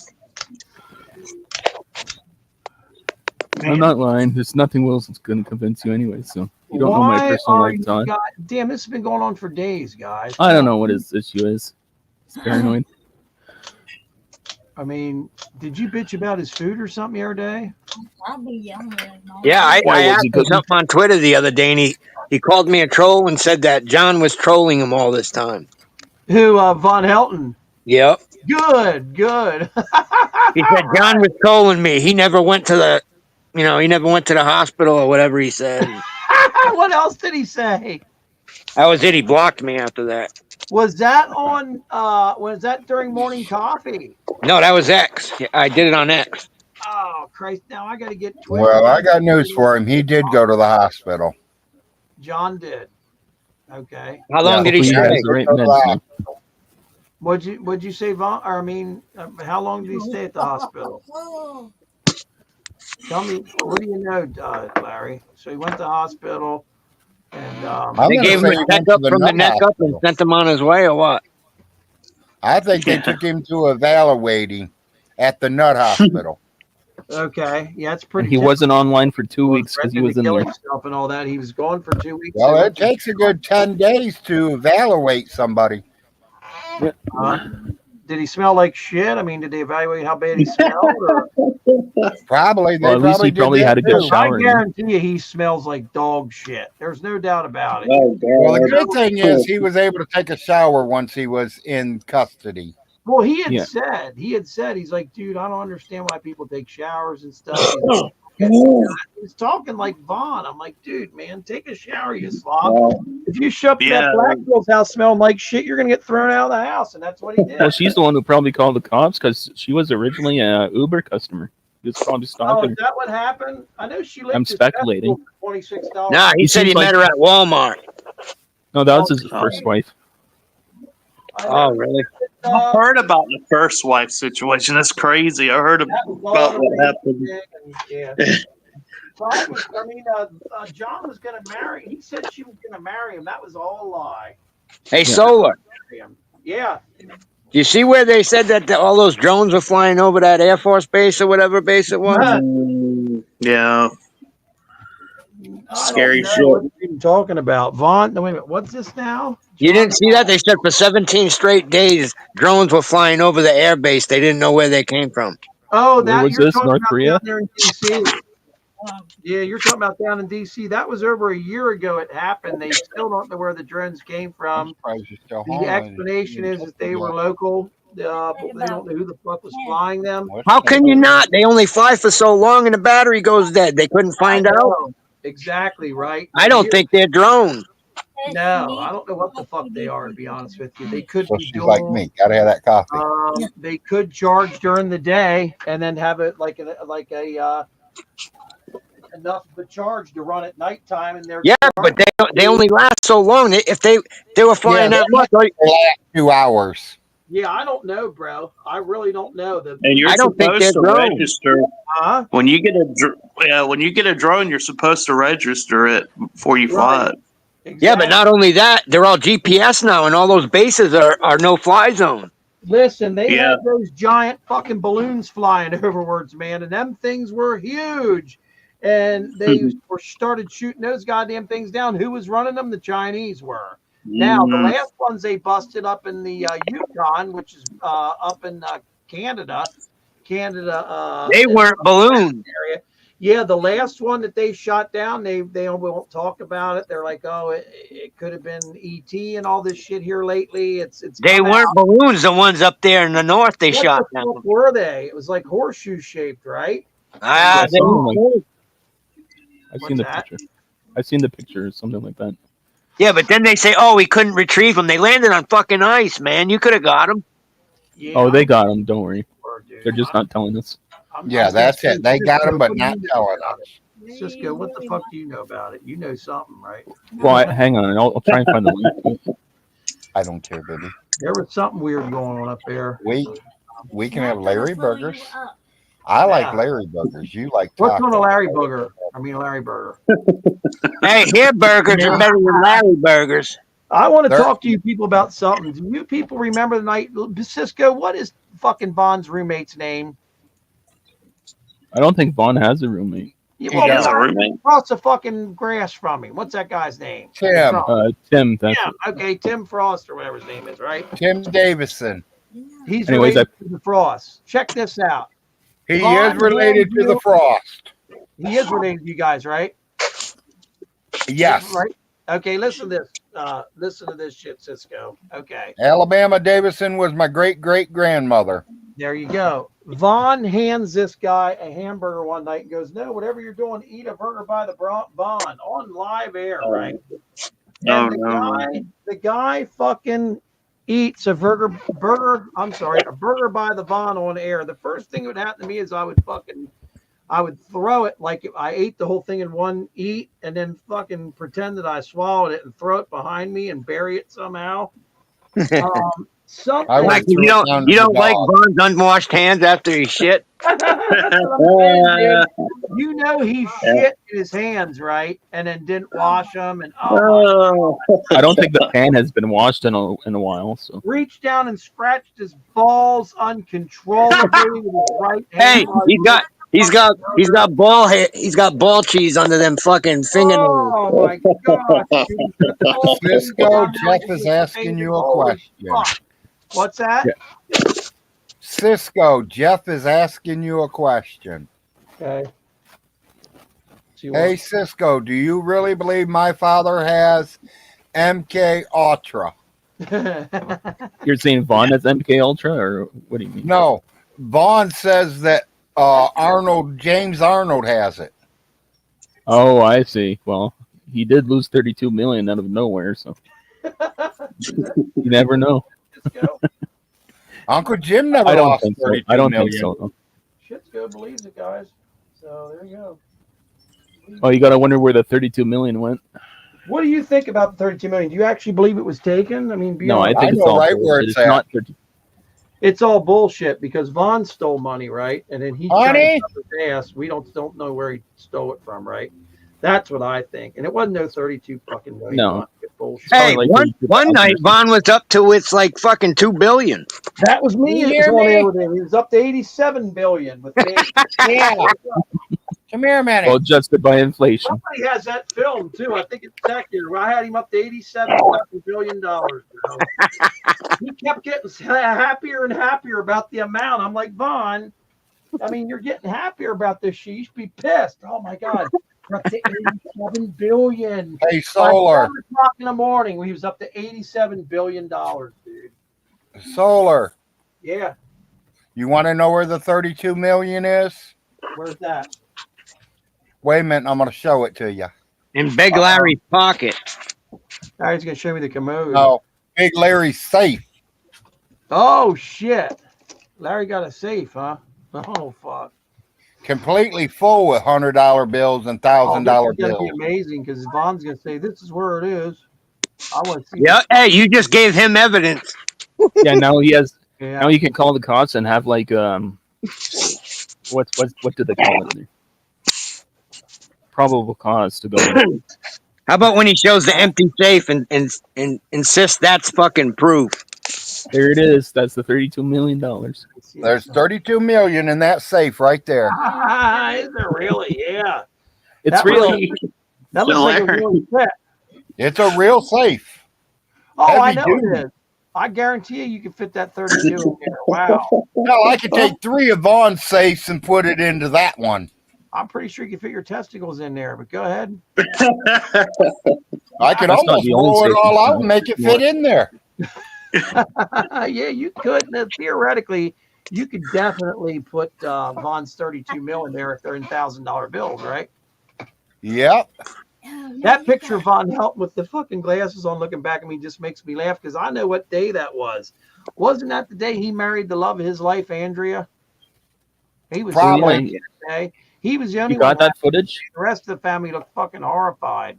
I'm not lying. There's nothing else that's going to convince you anyway. So you don't know my personal life, Todd. Damn, this has been going on for days, guys. I don't know what his issue is. He's paranoid. I mean, did you bitch about his food or something the other day? I'll be yelling at him. Yeah, I Why, was asked he him cooking? something on Twitter the other day, and he called me a troll and said that John was trolling him all this time. Who, Von Helton? Yep. Good. He said John was trolling me. He never went to the, he never went to the hospital or whatever he said. What else did he say? That was it. He blocked me after that. Was that on? Was that during morning coffee? No, that was X. I did it on X. Oh Christ! Now I got to get Twitter. Well, I got news for him. He did go to the hospital. John did. Okay. How long did he Hopefully stay? has the right meds now. What'd you say, Von? Or I mean, how long did he stay at the hospital? Oh, Tell me, what do you know, Larry? So he went to the hospital, and I'm They gonna gave him say a he went checkup to the from the nut neck up and hospital. sent him on his way, or what? I think they took him to evaluating at the nut hospital. okay, yeah, it's pretty. And he wasn't online for 2 weeks because he was in kill there. himself and all that. He was gone for 2 weeks. Well, it takes a good 10 days to evaluate somebody. Did he smell like shit? I mean, did they evaluate how bad he smelled? Or? Probably. They Well, at least he did probably that had a good too. shower. I guarantee you, he smells like dog shit. There's no doubt about it. Oh, Well, the God. good thing is he was able to take a shower once he was in custody. Well, he had Yeah. said, he's like, dude, I don't understand why people take showers and stuff. He was talking like Vaughn. I'm like, dude, man, take a shower, you slob. If you show up to that black girl's house smelling like shit, you're gonna get thrown out of the house, and that's what he did. Well, she's the one who probably called the cops because she was originally a Uber customer. He was probably Oh, stalking is her. that what happened? I know she licked I'm his speculating. testicle for $26. Nah, he He said he seems met like- her at Walmart. No, that was his first wife. I Oh, know. really? I heard about the first wife situation. That's crazy. I heard That was all about the what way happened. back, and, yeah. John was going to marry. He said she was going to marry him. That was all a lie. Hey, Solar, Yeah. you see where they said that all those drones were flying over that Air Force base or whatever base it was? Yeah. I Scary don't know shit. what you're even talking about. Vaughn, no, wait a minute. What's this now? You didn't see that? They said for 17 straight days, drones were flying over the air base. They didn't know where they came from. Oh, Where that was you're this, talking North about Korea? down there in D.C. Yeah, you're talking about down in D.C. That was over a year ago. It happened. They still don't know where the drones came I'm from. surprised you're still The home. explanation is that they were local, but they don't know who the fuck was flying them. How can you not? They only fly for so long and the battery goes dead. They couldn't find I out. know. Exactly right. I don't think they're drones. No, I don't know what the fuck they are, to be honest with you. They could So be she's dual. like me. Gotta have that coffee. They could charge during the day and then have it like a enough of a charge to run at nighttime, and they're Yeah, but they only last so long. If they were flying Yeah, that much, like, For like 2 hours. Yeah, I don't know, bro. I really don't know. And you're I don't think supposed to they're drones. register Huh? when you get when you get a drone. You're supposed to register it before you fly it. Exactly. yeah, but not only that, they're all GPS now, and all those bases are no fly zone. Listen, they Yeah. had those giant fucking balloons flying overwards, man, and them things were huge. And they were started shooting those goddamn things down. Who was running them? The Chinese were. Now, the last ones they busted up in the Yukon, which is up in Canada. They weren't balloons. Area. Yeah, the last one that they shot down, they won't talk about it. They're like, oh, it could have been ET and all this shit here lately. It's They come weren't out. balloons. The ones up there in the north, they What shot the down. fuck were they? It was like horseshoe shaped, right? Ah, Yeah, something I've What's seen the that? picture. I've seen the picture, something like that. yeah, but then they say, oh, we couldn't retrieve them. They landed on fucking ice, man. You could have got them. Yeah, Oh, they got him. Don't worry. dude. They're just not telling us. Yeah, that's it. They got him, but not telling us. Cisco, what the fuck do you know about it? You know something, right? Well, hang on. I'll try and find the link. I don't care, baby. There was something weird going on up there. We can have Larry burgers. I like Larry burgers. You like What's taco. on a Larry burger? I mean, a Larry burger. Hey, here burgers are better than Larry burgers. I want to There- talk to you people about something. Do you people remember the night? Cisco, what is fucking Vaughn's roommate's name? I don't think Vaughn has a roommate. Yeah, He well, does. As a roommate. across the fucking grass from me. What's that guy's name? Tim. Tim. That's Tim. Okay, Tim Frost or whatever his name is, right? Tim Davison. Yeah. He's Anyways, related to the Frost. Check this out. He Vaughn is related hands to the you- Frost. He is related to you guys, right? Yes. Right. Okay, listen to this. Listen to this shit, Cisco. Okay. Alabama Davison was my great-great-grandmother. There you go. Vaughn hands this guy a hamburger one night and goes, "No, whatever you're doing, eat a burger by the Vaughn on live air, right?" Oh, And no. the guy fucking eats a burger by the Vaughn on air. The first thing that would happen to me is I would throw it like if I ate the whole thing in one eat and then fucking pretend that I swallowed it and throw it behind me and bury it somehow. Something I Like went through you it don't down you to the don't like dog. Vaughn's unwashed hands after he shit. That's what I'm saying, dude. You know he shit in his hands, right? And then didn't wash them, and Oh, I don't think the pan has been washed in a while. So reached down and scratched his balls uncontrollably with his right Hey, hand. he's got ball cheese under them fucking fingernails. Oh my god! dude. That's the whole thing Cisco, down Jeff there. is asking you a Holy question. fuck. What's that? Yeah. Cisco, Jeff is asking you a question. Okay. Hey, Cisco, do you really believe my father has MK Ultra? you're saying Vaughn has MK Ultra, or what do you mean? No. Vaughn says that James Arnold has it. Oh, I see. Well, he did lose 32 million out of nowhere, so you never know. Uncle Jim never I don't lost think so. 32 I don't million. think so. Shit's believes it, guys. So there you go. Oh, you gotta wonder where the 32 million went. What do you think about the 32 million? Do you actually believe it was taken? I mean, No, I beyond, think I it's know all right where bullshit. it's It's at. not 30. it's all bullshit because Vaughn stole money, right? And then he Honey? tried to his ass. We don't know where he stole it from, right? That's what I think. And it wasn't no 32 fucking million. No. Bullshit. Hey, like one night Vaughn was up to it's like fucking 2 billion. That was me. You It was hear on me? air with him. He was up to 87 billion with me. Yeah. Come here a minute. Well, adjusted by inflation. Somebody has that film too. I think it's accurate. Where I had him up to $87 billion. Bro. He kept getting happier and happier about the amount. I'm like, Vaughn, I mean, you're getting happier about this shit. You should be pissed. Oh my God. We're up to 87 billion. Hey, Solar. 7 o'clock in the morning, he was up to $87 billion, dude. Solar. Yeah. You want to know where the 32 million is? Where's that? Wait a minute. I'm going to show it to you. In Big Larry's pocket. Larry's going to show me the commode. No. Big Larry's safe. Oh, shit. Larry got a safe, huh? Oh, fuck. Completely full with $100 bills and $1,000 This is going to bills. be amazing because Vaughn's going to say, this is where it is. I want to see. Yeah. Hey, you just gave him evidence. Yeah, now he has. Yeah. Now you can call the cops and have like what do they call it? Probable cause to go. How about when he shows the empty safe and insists that's fucking proof? There it is. That's the $32 million. There's 32 million in that safe right there. Is there really? Yeah. It's That real. really- that looks like a really set. It's a real safe. Oh, I Heavy know duty. it is. I guarantee you can fit that 32 in there. Wow. Hell, I could take 3 of Vaughn's safes and put it into that one. I'm pretty sure you can fit your testicles in there, but go ahead. I could That's not almost the only blow it safe all you out can and make it fit in there. Yeah, you could. Now, theoretically, you could definitely put Vaughn's 32 mil in there if they're in $1,000 bills, right? Yep. Oh, That you picture got- of Von Help with the fucking glasses on looking back at me just makes me laugh because I know what day that was. Wasn't that the day he married the love of his life, Andrea? He was Probably. the day. He was the only You got one. that footage? The rest of the family looked fucking horrified.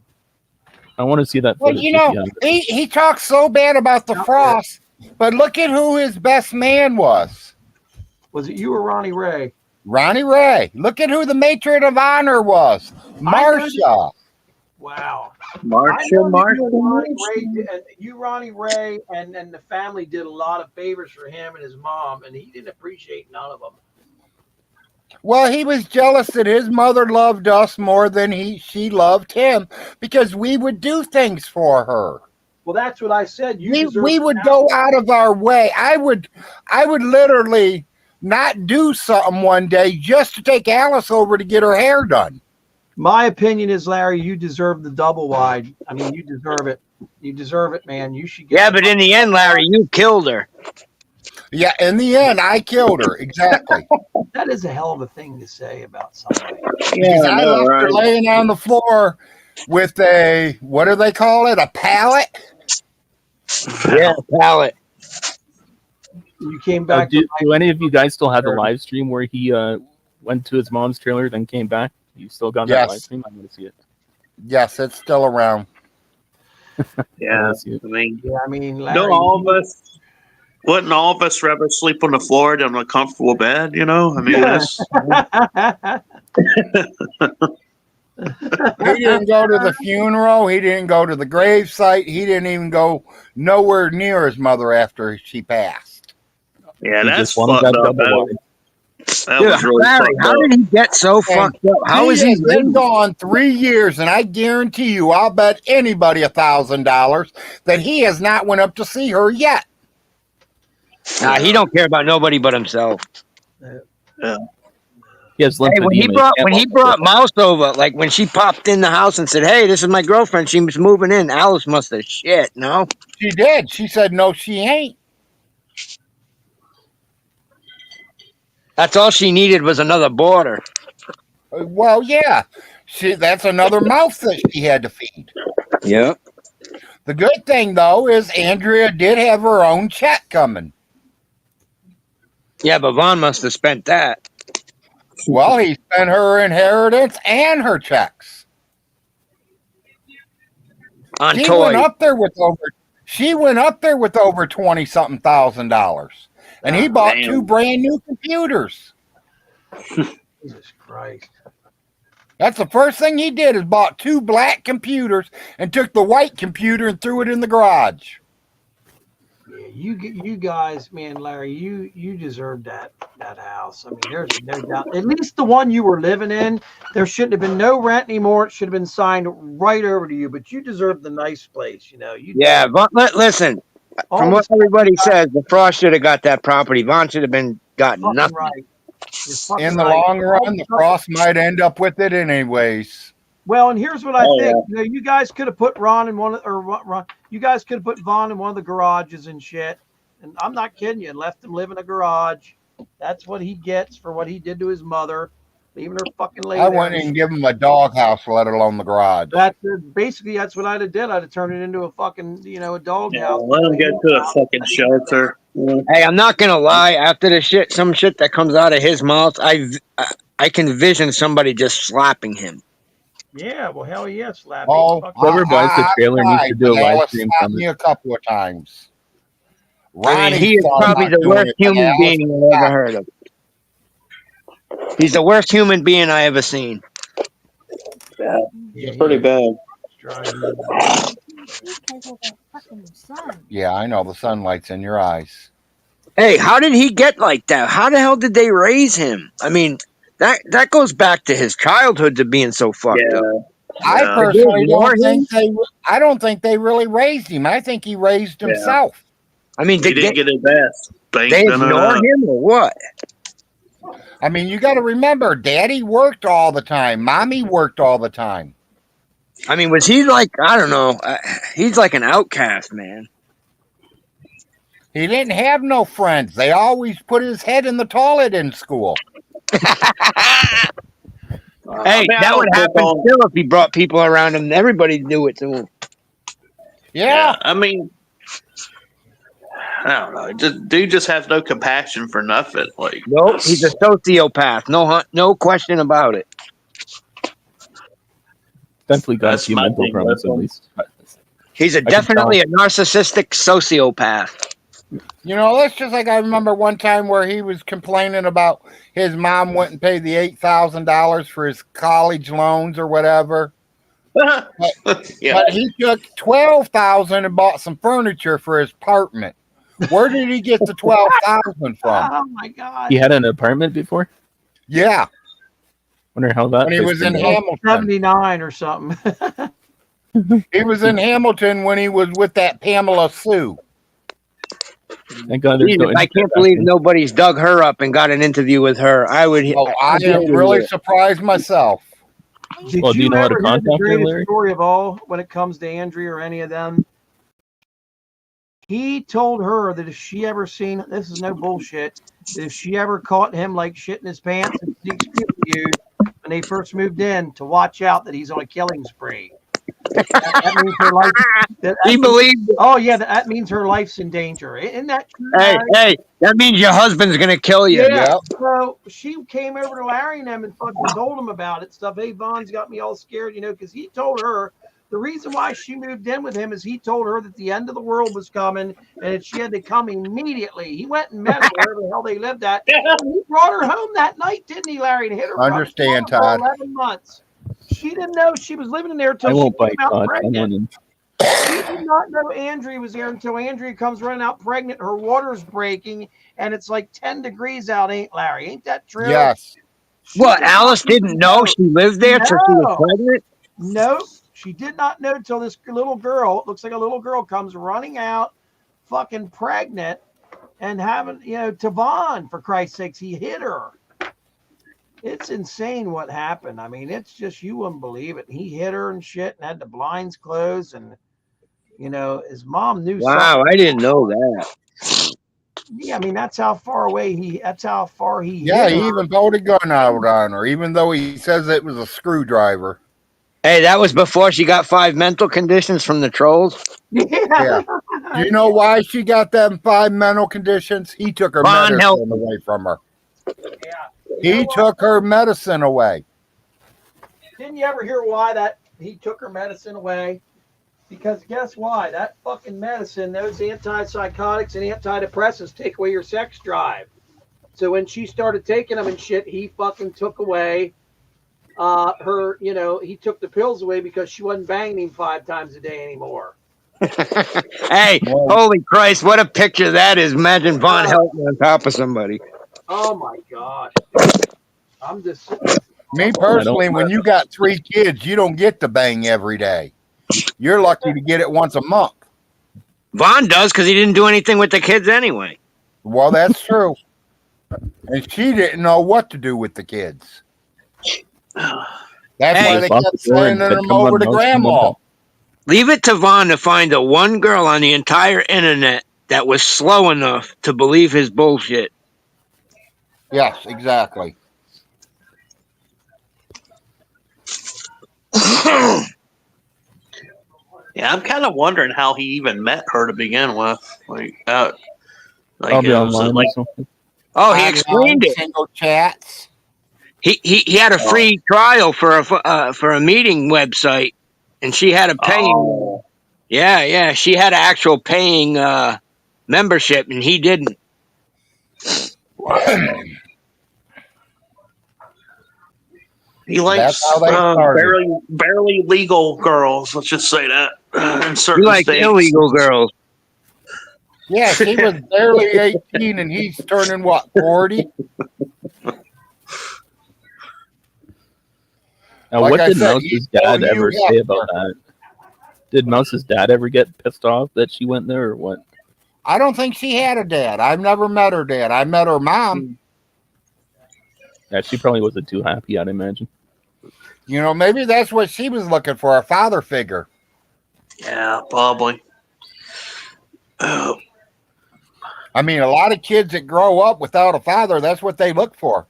I want to see that Well, footage. you know, he talks so bad about the Frost, but look at who his best man was. Was it you or Ronnie Ray? Ronnie Ray. Look at who the matron of honor was. Marsha. Wow. Marsha, I know that you and Marsha. Ronnie Ray, and the family did a lot of favors for him and his mom, and he didn't appreciate none of them. Well, he was jealous that his mother loved us more than she loved him because we would do things for her. Well, that's what I said. We would go out of our way. I would literally not do something one day just to take Alice over to get her hair done. My opinion is, Larry, you deserve the double wide. I mean, you deserve it. You deserve it, man. You should get. Yeah, but in the end, Larry, you killed her. Yeah, in the end, I killed her. Exactly. That is a hell of a thing to say about somebody. Because I left her laying on the floor with a, what do they call it? A pallet? Yeah, pallet. You came back. Do any of you guys still have the live stream where he went to his mom's trailer, then came back? You still got that live stream? I'm going to see it. Yes, it's still around. Yeah, I mean, Larry, don't all of us, wouldn't all of us rather sleep on the floor than on a comfortable bed? You know, I mean, that's. He didn't go to the funeral. He didn't go to the grave site. He didn't even go nowhere near his mother after she passed. Yeah, He that's just wanted fucked that up. double wide. That Dude, was really Larry, fucked how up. did he get so fucked up? How is he has been raised? gone 3 years, and I guarantee you, I'll bet anybody $1,000 that he has not went up to see her yet. Nah, he don't care about nobody but himself. Yeah. He has Hey, lymphedema. when he brought Mouse over, like when she popped in the house and said, "Hey, this is my girlfriend," she was moving in. Alice must have shit. No, She did. She said, no, she ain't. that's all she needed was another boarder. Well, yeah. That's another mouth that she had to feed. Yeah. The good thing, though, is Andrea did have her own check coming. Yeah, but Vaughn must have spent that. Well, he spent her inheritance and her checks. On She toys. went up there with over 20-something $1,000. And he bought damn. 2 brand new computers. Jesus Christ. That's the first thing he did is bought 2 black computers and took the white computer and threw it in the garage. Yeah, you guys, man, Larry, you deserve that house. I mean, there's no doubt. At least the one you were living in, there shouldn't have been no rent anymore. It should have been signed right over to you. But you deserve the nice place, you know. Yeah, Vaughn, listen. From what everybody says, the Frost should have got that property. Vaughn should have gotten nothing. Right. In the long run, the Frost might end up with it anyways. Well, and here's what I think. You know, you guys could have put Ron in you guys could have put Vaughn in one of the garages and shit. And I'm not kidding you, and left him live in a garage. That's what he gets for what he did to his mother, leaving her fucking lady. I wouldn't even give him a doghouse, let alone the garage. Basically that's what I'd have did. I'd have turned it into a fucking, a dog house. Let him go to a fucking shelter. Hey, I'm not gonna lie. After the some shit that comes out of his mouth, I can vision somebody just slapping him. Yeah, well, hell yeah, Slappy. Oh, Whoever buys the trailer needs to do a live stream from me it. a couple of times. I mean, he is probably the worst human being I ever heard of. He's the worst human being I ever seen. Yeah, it's pretty bad. Yeah, I know. The sunlight's in your eyes. Hey, how did he get like that? How the hell did they raise him? I mean, that goes back to his childhood to being so fucked up. I personally I don't think they really raised him. I think he raised himself. I mean, he didn't get his ass. They ignore him or what? I mean, you got to remember, Daddy worked all the time. Mommy worked all the time. I mean, was he like, I don't know, he's like an outcast, man. He didn't have no friends. They always put his head in the toilet in school. Hey, that would happen still if he brought people around him. Everybody knew it to him. Yeah. I mean, I don't know. Dude just has no compassion for nothing. Like, nope, he's a sociopath. No question about it. Definitely got a few mental problems at least. He's definitely a narcissistic sociopath. You know, that's just like I remember one time where he was complaining about his mom wouldn't pay the $8,000 for his college loans or whatever. But he took $12,000 and bought some furniture for his apartment. Where did he get the $12,000 from? Oh my God! He had an apartment before? Yeah, Wonder how that when he fits was in into- Hamilton. 79 or something. He was in Hamilton when he was with that Pamela Sue. Thank God there's no I can't believe nobody's dug her up and got an interview with her. I would. Oh, I am really surprised myself. Did Well, do you know how to ever hear the contact her, greatest Larry? story of all when it comes to Andrea or any of them? He told her that if she ever seen, this is no bullshit, that if she ever caught him like shitting his pants and sneak interviewed when they first moved in, to watch out that he's on a killing spree. That means her life. He believed. Oh yeah, that means her life's in danger. Isn't that true? Hey, Larry? hey, that means your husband's gonna kill you. Yeah. Yep. So she came over to Larry and them and fucking told him about it. Stuff. Hey, Vaughn's got me all scared, because he told her the reason why she moved in with him is he told her that the end of the world was coming and that she had to come immediately. He went and met her wherever the hell they lived at. And he brought her home that night, didn't he, Larry? And hit her. Understand, for Todd. 11 months. She didn't know she was living in there I until she won't bite came out God. pregnant. She did not know Andrea was there until Andrea comes running out pregnant. Her water's breaking, and it's like 10 degrees out, ain't Larry? Ain't that true? Yes. What? Alice didn't know she lived there till she was pregnant. No, she did not know till this little girl, it looks like a little girl, comes running out, fucking pregnant, and having, Tavon, for Christ's sakes, he hit her. It's insane what happened. I mean, it's just, you wouldn't believe it. He hit her and shit and had the blinds closed, and his mom knew something. Wow, I didn't know that. Yeah, I mean, that's how far he Yeah, hit he her. even pulled a gun out on her, even though he says it was a screwdriver. Hey, that was before she got 5 mental conditions from the trolls. Yeah. Do you know why she got them 5 mental conditions? He took her Von, help. medicine away from her. Yeah. He took her medicine away. Didn't you ever hear why that he took her medicine away? Because guess why? That fucking medicine, those antipsychotics and antidepressants take away your sex drive. So when she started taking them and shit, he fucking took away her, he took the pills away because she wasn't banging him 5 times a day anymore. Hey, holy Christ, what a picture that is. Imagine Von Helton on top of somebody. Oh my God. I'm just Me personally, when you got 3 kids, you don't get to bang every day. You're lucky to get it once a month. Von does because he didn't do anything with the kids anyway. Well, that's true. And she didn't know what to do with the kids. That's why they kept sending them over to grandma. Leave it to Von to find the one girl on the entire internet that was slow enough to believe his bullshit. Yes, exactly. Yeah, I'm kind of wondering how he even met her to begin with. I'll be online. Oh, he explained it. Single chats. He had a free trial for a meeting website, and she had a paying. Yeah, she had an actual paying membership, and he didn't. He likes barely legal girls. Let's just say that. In certain He likes states. illegal girls. Yeah, she was barely 18 and he's turning what, 40? Now, Like what I did said, Mouse's dad ever say about that? Did Mouse's dad ever get pissed off that she went there, or what? I don't think she had a dad. I've never met her dad. I met her mom. Yeah, she probably wasn't too happy, I'd imagine. Maybe that's what she was looking for, a father figure. Yeah, probably. I mean, a lot of kids that grow up without a father, that's what they look for.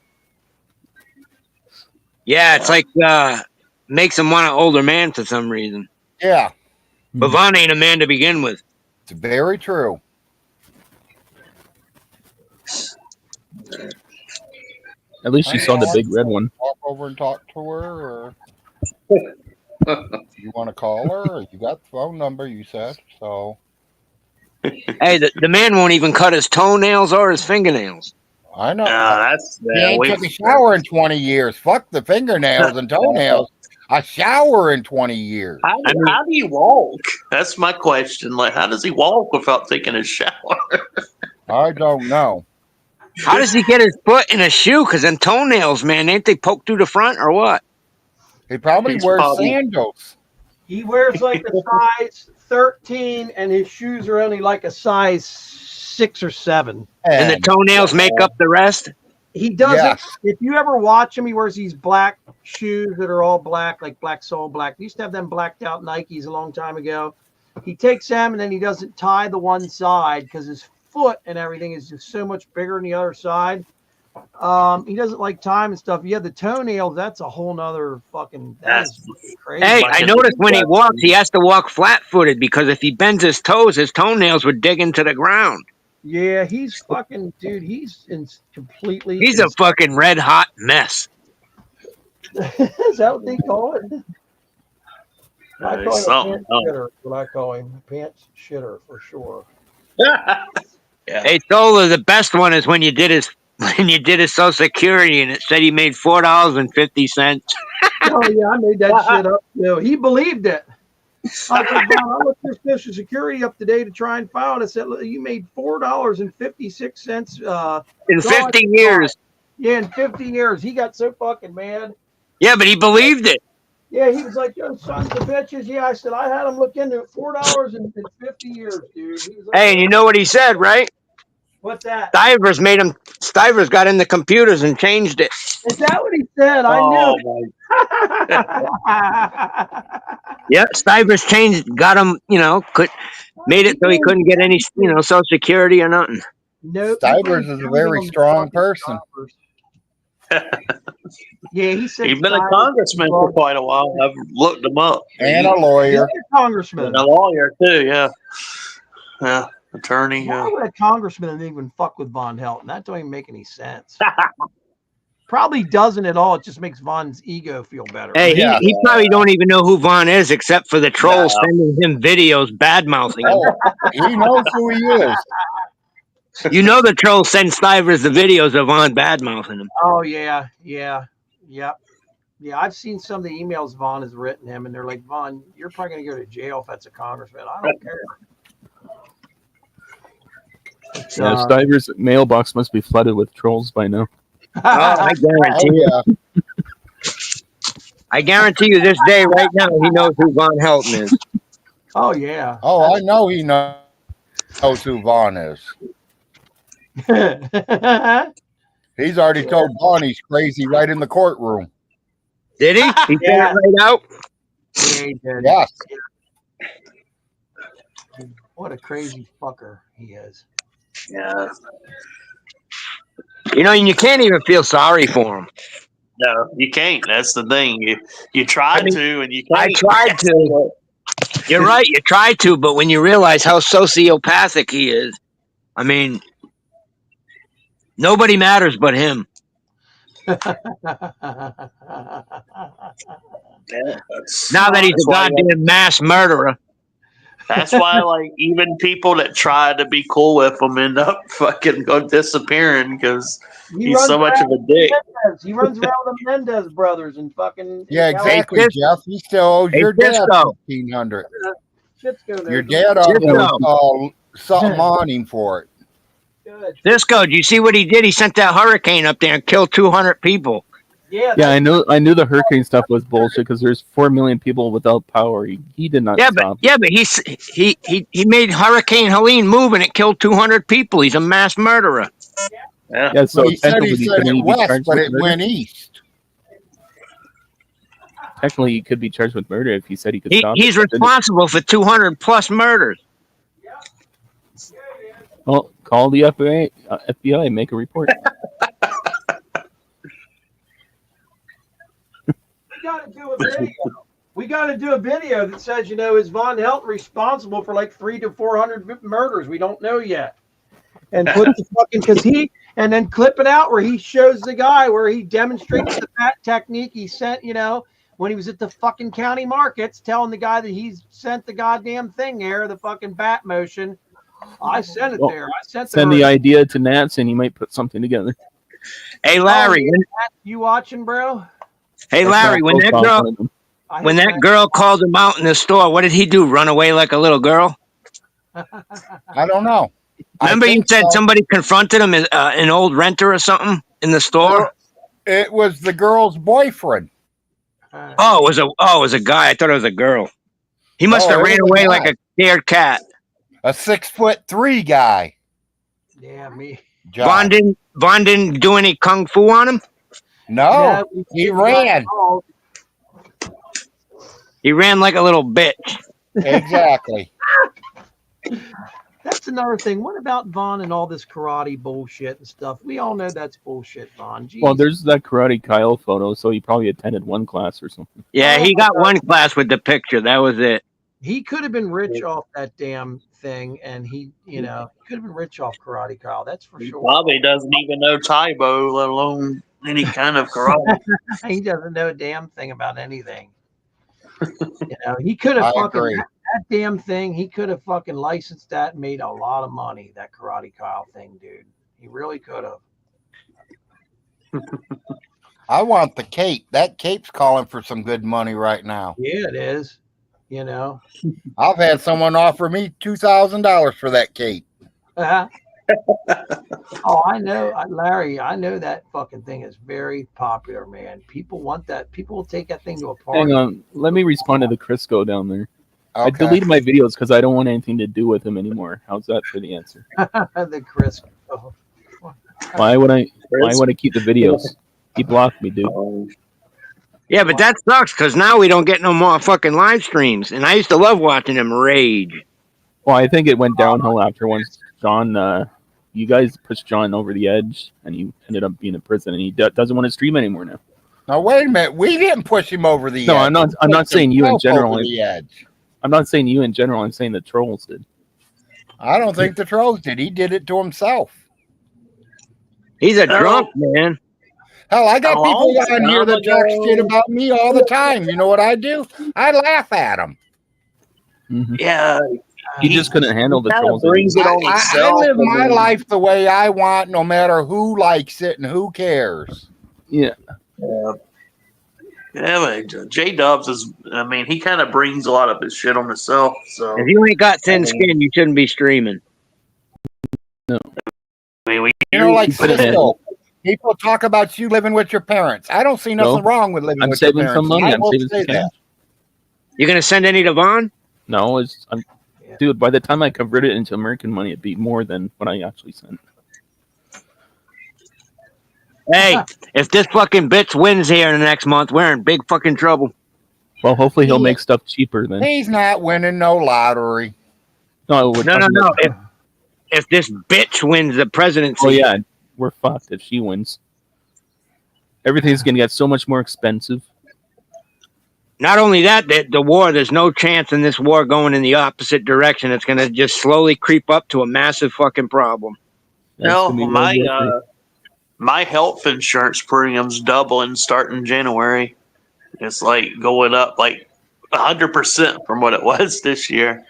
Yeah, it's like makes him want an older man for some reason. Yeah. But Von ain't a man to begin with. It's very true. At least she saw the big red one. Walk over and talk to her, or you want to call her? Or you got the phone number, you said, so. Hey, the man won't even cut his toenails or his fingernails. I know. He ain't took a shower in 20 years. Fuck the fingernails and toenails. A shower in 20 years. How do you walk? That's my question. Like, how does he walk without taking a shower? I don't know. How does he get his foot in a shoe? Because them toenails, man, ain't they poked through the front or what? He probably He's wears probably- sandals. He wears like a size 13, and his shoes are only like a size 6 or 7. And the toenails make up the rest? He doesn't. Yes. If you ever watch him, he wears these black shoes that are all black, like black sole black. He used to have them blacked out Nikes a long time ago. He takes them and then he doesn't tie the one side because his foot and everything is just so much bigger than the other side. He doesn't like time and stuff. Yeah, the toenails, that's a whole nother fucking that's crazy. Hey, Like I a- noticed when he walks, he has to walk flat-footed because if he bends his toes, his toenails would dig into the ground. Yeah, he's fucking dude. He's completely. He's a fucking red-hot mess. Is that what they call it? I call him a Something. pants shitter. What I call him, a pants shitter for sure. Yeah. Hey, Sola, the best one is when you did his Social Security and it said he made $4.50. Oh yeah, I made that shit up too. He believed it. I said, "Wow, I looked your Social Security up today to try and file it." I said, "Look, you made $4.56 In 50 years. Yeah, in 50 years. He got so fucking mad. Yeah, but he believed it. Yeah, he was like, "Yo, sons of bitches." Yeah, I said, "I had him look into it. $4 in 50 years, dude." He was like, Hey, and you know what he said, right? "What's that?" Stivers got in the computers and changed it. Is that what he said? I Oh, knew. Yeah, Stivers got him, made it so he couldn't get any, Social Security or nothing. Nope. Stivers is a very strong person. Yeah, he said He's been a Stivers congressman for was quite a while. I've looked him up. And a lawyer. a congressman. And a lawyer too, yeah. Yeah. Attorney. Why would a congressman even fuck with Von Helton? That don't even make any sense. Probably doesn't at all. It just makes Von's ego feel better. Hey, Yeah. he probably don't even know who Von is except for the trolls No. sending him videos bad-mouthing him. Oh, he knows who he is. You know the trolls send Stivers the videos of Von bad-mouthing him. Oh yeah. I've seen some of the emails Vaughn has written him, and they're like, "Vaughn, you're probably gonna go to jail if that's a congressman." I don't care. Yeah, Stivers' mailbox must be flooded with trolls by now. I guarantee you. Oh, yeah. I guarantee you this day right now he knows who Von Helton is. Oh yeah. Oh, I know he knows who Vaughn is. He's already told Vaughn he's crazy right in the courtroom. Did he? He said Yeah. it right out? Yeah, he did. Yes. What a crazy fucker he is. Yeah. And you can't even feel sorry for him. No, you can't. That's the thing. You try to, and you can't. I tried to. You're right, you tried to, but when you realize how sociopathic he is, I mean, nobody matters but him. Yeah, Now that he's that's a why, goddamn mass murderer. That's why, like, even people that try to be cool with him end up fucking disappearing because he's so much of a dick. He runs around with the Mendez brothers and fucking. Yeah, exactly, Hey, Jeff. He still owes Hey, your dad Disco. $1,500. Shit's Your dad owes something on him for it. Good. Disco, do you see what he did? He sent that hurricane up there and killed 200 people. Yeah. Yeah, I knew the hurricane stuff was bullshit because there's 4 million people without power. He did not Yeah, stop. but he made Hurricane Helene move and it killed 200 people. He's a mass murderer. Yeah, so Well, he said technically he he said couldn't it be west, charged but with it murder. went east. Technically, he could be charged with murder if he said he could stop. He's it. responsible for 200 plus murders. Well, call the FBI, make a report. We got to do a video that says, is Von Helton responsible for like 300 to 400 murders? We don't know yet. And put the fucking and then clip it out where he shows the guy where he demonstrates the bat technique he sent, when he was at the fucking county markets, telling the guy that he's sent the goddamn thing there, the fucking bat motion. I sent it Well, there. I sent Send the idea to Nats and he might put something together. Hey Larry, You watching, bro? hey That's Larry, not when that profile girl for them. when that girl called him out in the store, what did he do? Run away like a little girl? I don't know. Remember, you think said so. somebody confronted him, an old renter or something in the store. It was the girl's boyfriend. Oh, it was a guy. I thought it was a girl. He must No, have it ran was a away like guy. a scared cat. A 6'3" guy. Yeah, me. John. Vaughn didn't do any kung fu on him. No, we he shouldn't have got ran. involved. He ran like a little bitch. Exactly. That's another thing. What about Vaughn and all this karate bullshit and stuff? We all know that's bullshit, Vaughn. Jeez. Well, there's that Karate Kyle photo, so he probably attended one class or something. Yeah, Oh he my got God. one class with the picture. That was it. He could have been rich off that damn thing, and he could have been rich off Karate Kyle. That's for He sure. probably doesn't even know Taibo, let alone any kind of karate. He doesn't know a damn thing about anything. He could have I fucking agree. that damn thing. He could have fucking licensed that and made a lot of money. That Karate Kyle thing, dude. He really could have. I want the cape. That cape's calling for some good money right now. Yeah, it is. I've had someone offer me $2,000 for that cape. Oh, I know, Larry. I know that fucking thing is very popular, man. People want that. People will take that thing to a party. Hang on, let me respond to the Crisco down there. I Okay. deleted my videos because I don't want anything to do with him anymore. How's that for the answer? The Chris. Oh. Why would I keep the videos? He blocked me, dude. Yeah, but that sucks because now we don't get no more fucking live streams. And I used to love watching him rage. Well, I think it went downhill after once John, you guys pushed John over the edge, and he ended up being in prison, and he doesn't want to stream anymore now. Now wait a minute. We didn't push him over the edge. No, I'm not saying you in Himself general. over the edge. I'm not saying you in general. I'm saying the trolls did. I don't think the trolls did. He did it to himself. He's a drunk, man. Hell, I got A people long on here that time talk ago. shit about me all the time. You know what I do? I laugh at them. Mm-hmm. Yeah, He just couldn't handle the kind of trolls. brings it on I itself. live and my then- life the way I want, no matter who likes it and who cares. Yeah. Yeah, but J Dubs is. I mean, he kind of brings a lot of his shit on himself. So If you ain't got thin skin, you shouldn't be streaming. I mean, You know, like couldn't Cisco. handle People talk about you living with your parents. I don't see nothing No. wrong with living I'm with your saving parents. some money. I I'm will saving say some cash. that. You gonna send any to Vaughn? No, dude. By the time I convert it into American money, it'd be more than what I actually sent. Hey, if this fucking bitch wins here in the next month, we're in big fucking trouble. Well, hopefully he'll Yeah. make stuff cheaper then. He's not winning no lottery. No, we're No. talking about- If this bitch wins the presidency, Oh yeah, we're fucked if she wins. Everything's gonna get so much more expensive. not only that, the war, there's no chance in this war going in the opposite direction. It's gonna just slowly creep up to a massive fucking problem. That's no, gonna be World War III. my health insurance premium's doubling starting January. It's like going up like 100% from what it was this year,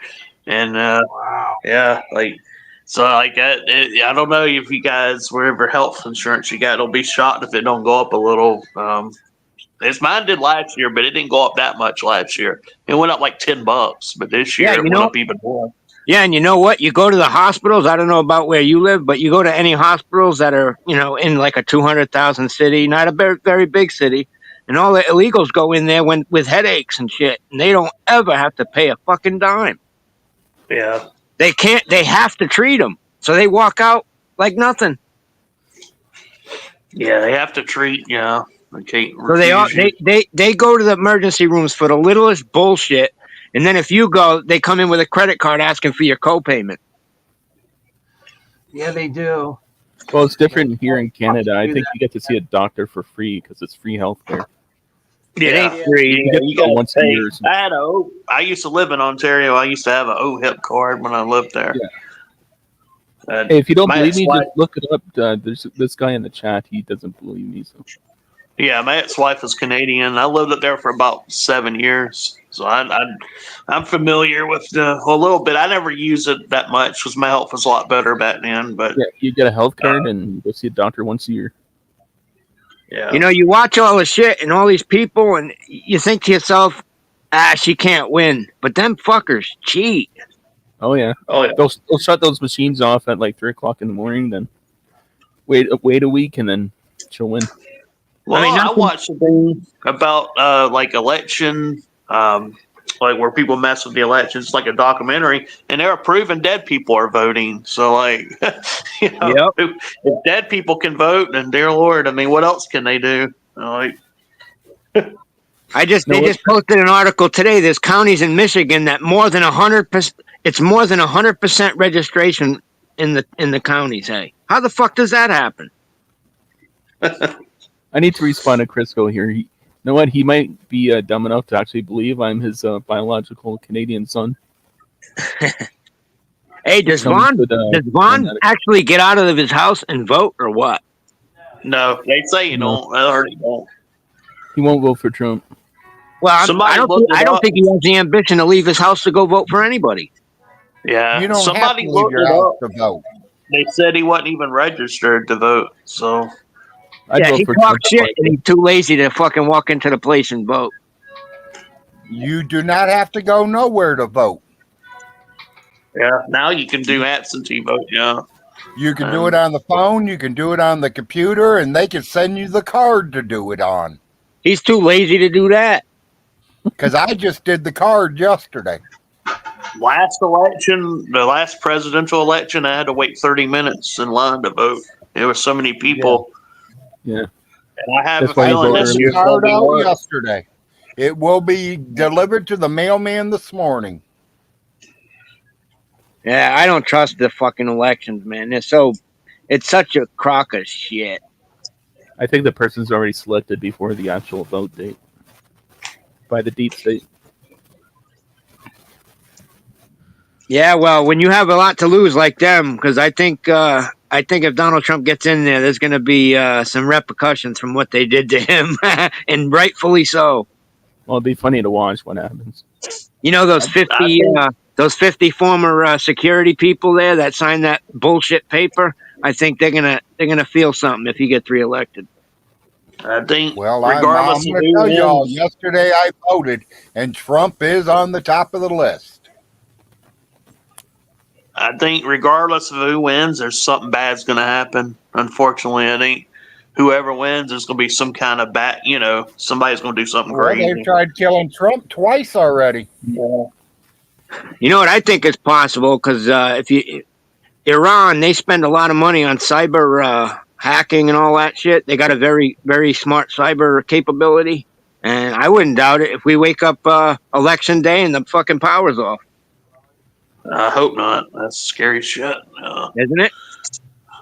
and Wow. yeah, like so, like I don't know if you guys wherever health insurance you got, it'll be shocked if it don't go up a little. It's mine did last year, but it didn't go up that much last year. It went up like $10, but this year Yeah, it you went know- up even more. Yeah, and you know what? You go to the hospitals. I don't know about where you live, but you go to any hospitals that are, in like a 200,000 city, not a very, very big city, and all the illegals go in there with headaches and shit, and they don't ever have to pay a fucking dime. Yeah, They can't. They have to treat them, so they walk out like nothing. yeah, they have to treat. Yeah, they can't. So refuse you. they go to the emergency rooms for the littlest bullshit, and then if you go, they come in with a credit card asking for your copayment. Yeah, they do. Well, it's different here in Canada. I think you get to see a doctor for free because it's free healthcare. It ain't free. You get to go gotta once a pay. year or something. I used to live in Ontario. I used to have an OHIP card when I lived there. Yeah. Hey, if you don't my believe me, ex-wife- just look it up. There's this guy in the chat. He doesn't believe me. So Yeah, my ex-wife is Canadian. I lived up there for about 7 years, so I'm familiar with a little bit. I never use it that much because my health was a lot better back then. But yeah, you get a health card and you go see a doctor once a year. yeah, You watch all the shit and all these people, and you think to yourself, she can't win. But them fuckers cheat. Oh yeah. Oh yeah. They'll shut those machines off at like 3 o'clock in the morning. Then wait a week, and then she'll win. Well, I mean, I nothing- watched a thing about like election, like where people mess with the elections, like a documentary, and they're proving dead people are voting. So, like, you know, Yep. if dead people can vote, then dear Lord, I mean, what else can they do? Like, they just posted an article today. There's counties in Michigan that more than 100%. It's more than 100% registration in the counties. Hey, how the fuck does that happen? I need to respond to Crisco here. You know what? He might be dumb enough to actually believe I'm his biological Canadian son. Hey, does Someone Vaughn could, actually get out of his house and vote or what? no, they say you No. don't. I heard you don't. He won't vote for Trump. Well, Somebody I looked it don't up. think he has the ambition to leave his house to go vote for anybody. Yeah, You don't have somebody to leave looked your it house up. to vote. They said he wasn't even registered to vote. So, I'd vote He for talks Trump. shit and he's too lazy to fucking walk into the place and vote. You do not have to go nowhere to vote. yeah, now you can do absentee vote. Yeah. You can do it on the phone, you can do it on the computer, and they can send you the card to do it on. He's too lazy to do that. Because I just did the card yesterday. Last election, the last presidential election, I had to wait 30 minutes in line to vote. There were so many people. Yeah. And I have That's a why you feeling vote this early. year's Card going to be out worse. yesterday. It will be delivered to the mailman this morning. Yeah, I don't trust the fucking elections, man. It's such a crock of shit. I think the person's already selected before the actual vote date by the deep state. Yeah, well, when you have a lot to lose like them, because I think if Donald Trump gets in there, there's going to be some repercussions from what they did to him, and rightfully so. Well, it'd be funny to watch what happens. You know those 50 former security people there that signed that bullshit paper. I think they're gonna feel something if he gets reelected. I think, Well, I'm regardless going of to who tell y'all, wins, yesterday I voted, and Trump is on the top of the list. I think regardless of who wins, there's something bad's going to happen. Unfortunately, I think whoever wins, there's going to be some kind of bad, you know, somebody's going to do something Well, crazy. they've tried killing Trump twice already. Yeah. You know what I think is possible? Because Iran, they spend a lot of money on cyber hacking and all that shit. They got a very, very smart cyber capability. And I wouldn't doubt it if we wake up election day and the fucking power's off. I hope not. That's scary shit. Isn't it?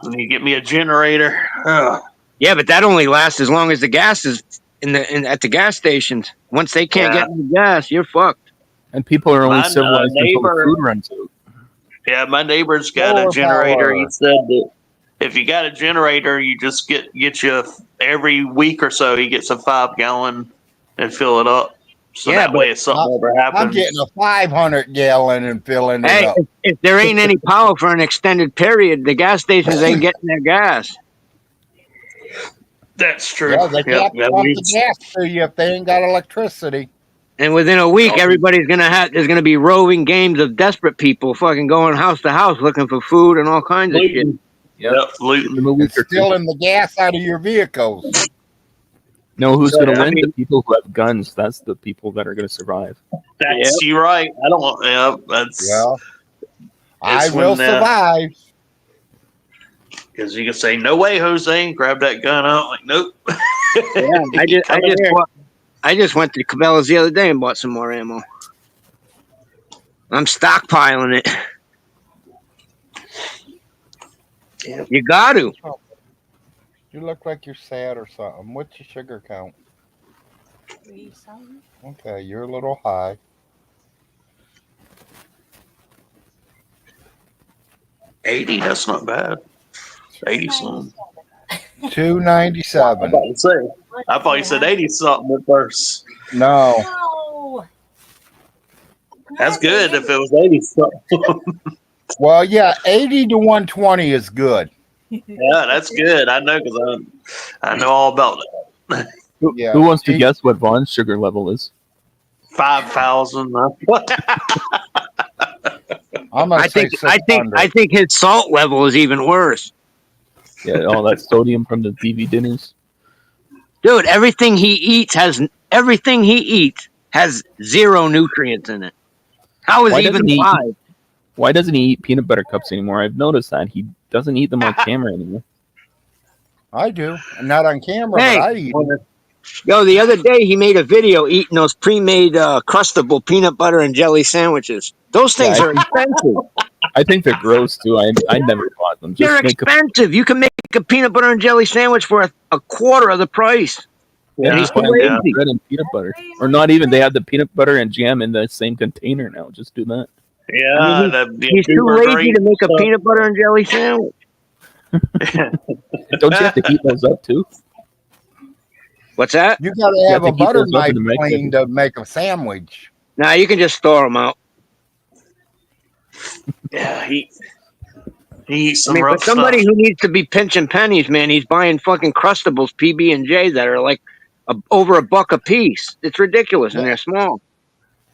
When you get me a generator. Yeah, but that only lasts as long as the gas is at the gas stations. Once they can't get any gas, you're fucked. And people are only My, civilized until the neighbor- food runs out. Yeah, my neighbor's got Solar a generator. power. He said that if you got a generator, you just get you every week or so. He gets a 5-gallon and fill it up. So Yeah, that way, if something ever happens, I'm getting a 500-gallon and filling it Hey, up. if there ain't any power for an extended period, the gas stations ain't getting their gas. that's true. Yeah, they Yep, can't that pump the means- gas to you if they ain't got electricity. And within a week, everybody's there's gonna be roving games of desperate people fucking going house to house looking for food and all kinds of shit. Looting. Yep. Yep, looting. In a week It's or two. stealing the gas out of your vehicles. No, who's So, going to I win? mean- The people who have guns. That's the people that are going to survive. That's you right. I don't. Yeah, that's Well, I It's will when, survive. because you can say, "No way, Jose!" Grab that gun out. Like, nope. Yeah, Come in here. I just went to Cabela's the other day and bought some more ammo. I'm stockpiling it. Yep. You got to. You look like you're sad or something. What's your sugar count? 3-something. Okay, you're a little high. $80. That's not bad. 80 something. 297. I thought you said 80 something at first. No. No. That's good if it was 80 something. Well, yeah, 80 to 120 is good. Yeah, that's good. I know because I know all about that. Yeah. Who wants to guess what Vaughn's sugar level is? 5,000. I'm gonna I say think I think 600. I think his salt level is even worse. Yeah, all that sodium from the TV dinners. Dude, everything he eats has 0 nutrients in it. How is Why he even doesn't he? alive? Why doesn't he eat peanut butter cups anymore? I've noticed that he doesn't eat them on camera anymore. I do, not on camera, Hey, but I eat. 'em. yo, the other day he made a video eating those pre-made crustable peanut butter and jelly sandwiches. Those Yeah, things are expensive. I think they're gross too. I never bought them. They're Just make a expensive. You can make a peanut butter and jelly sandwich for a quarter of the price. And Yeah, he's just too buy yeah. lazy. bread and peanut butter, or not even. They have the peanut butter and jam in the same container now. Just do that. Yeah, I mean, the he's too Goober lazy grape to make a stuff. peanut butter and jelly sandwich. Don't you have to heat those up too? What's that? You gotta You have have a to heat butter those up knife in the microwave. clean to make a sandwich. Nah, you can just store them out. Yeah, he eats I some mean, for rough somebody stuff. who needs to be pinching pennies, man, he's buying fucking Crustables, PB and J that are like over $1 a piece. It's ridiculous, and they're small.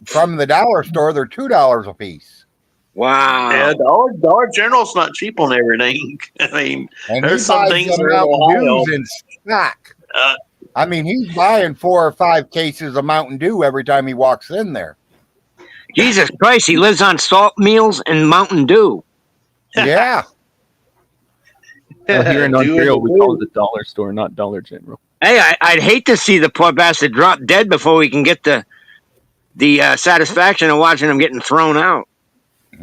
From the dollar store, they're $2 a piece, Wow. Yeah, Dollar General's not cheap on everything. I mean, and there's he some buys things the that are a little Mountain high Dews on. in stock. Uh, I mean, he's buying 4 or 5 cases of Mountain Dew every time he walks in there. Jesus Christ, he lives on salt meals and Mountain Dew. Yeah, Well, here in do Ontario, it, we call it the dollar store, not Dollar General. Hey, I'd hate to see the poor bastard drop dead before we can get the satisfaction of watching him getting thrown out.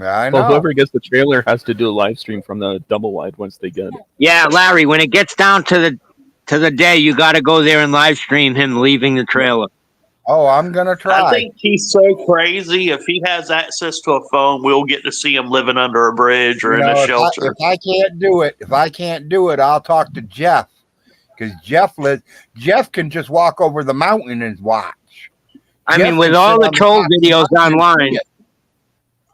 I Well, know. whoever gets the trailer has to do a live stream from the double wide once they get it. Yeah, Larry, when it gets down to the day, you got to go there and live stream him leaving the trailer. Oh, I'm gonna I try. think he's so crazy. If he has access to a phone, we'll get to see him living under a bridge or You in a know, shelter. if I can't do it, I'll talk to Jeff because Jeff can just walk over the mountain and watch. I Jeff mean, with can all sit the on troll top of the videos mountain and online, see it.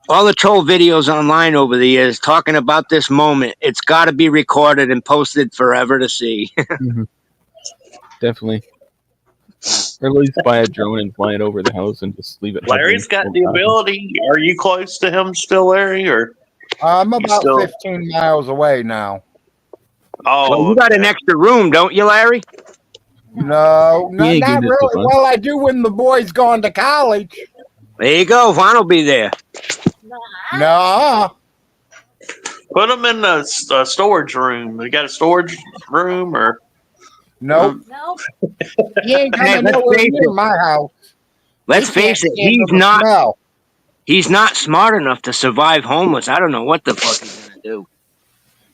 all the troll videos online over the years talking about this moment, it's got to be recorded and posted forever to see. Definitely. Or at least buy a drone and fly it over the house and just leave it hovering. Larry's got the ability. Are you close to him still, Larry? Or I'm You about still- 15 miles away now. oh, Well, you got an okay. extra room, don't you, Larry? No, He not ain't getting it really. too much. Well, I do when the boy's gone to college. There you go. Vaughn will be there. No, Put him in the storage room. You got a storage room or? nope. No. He ain't Hey, coming let's nowhere face near it. my house. Let's He can't face it, stand the smell. he's not smart enough to survive homeless. I don't know what the fuck he's gonna do.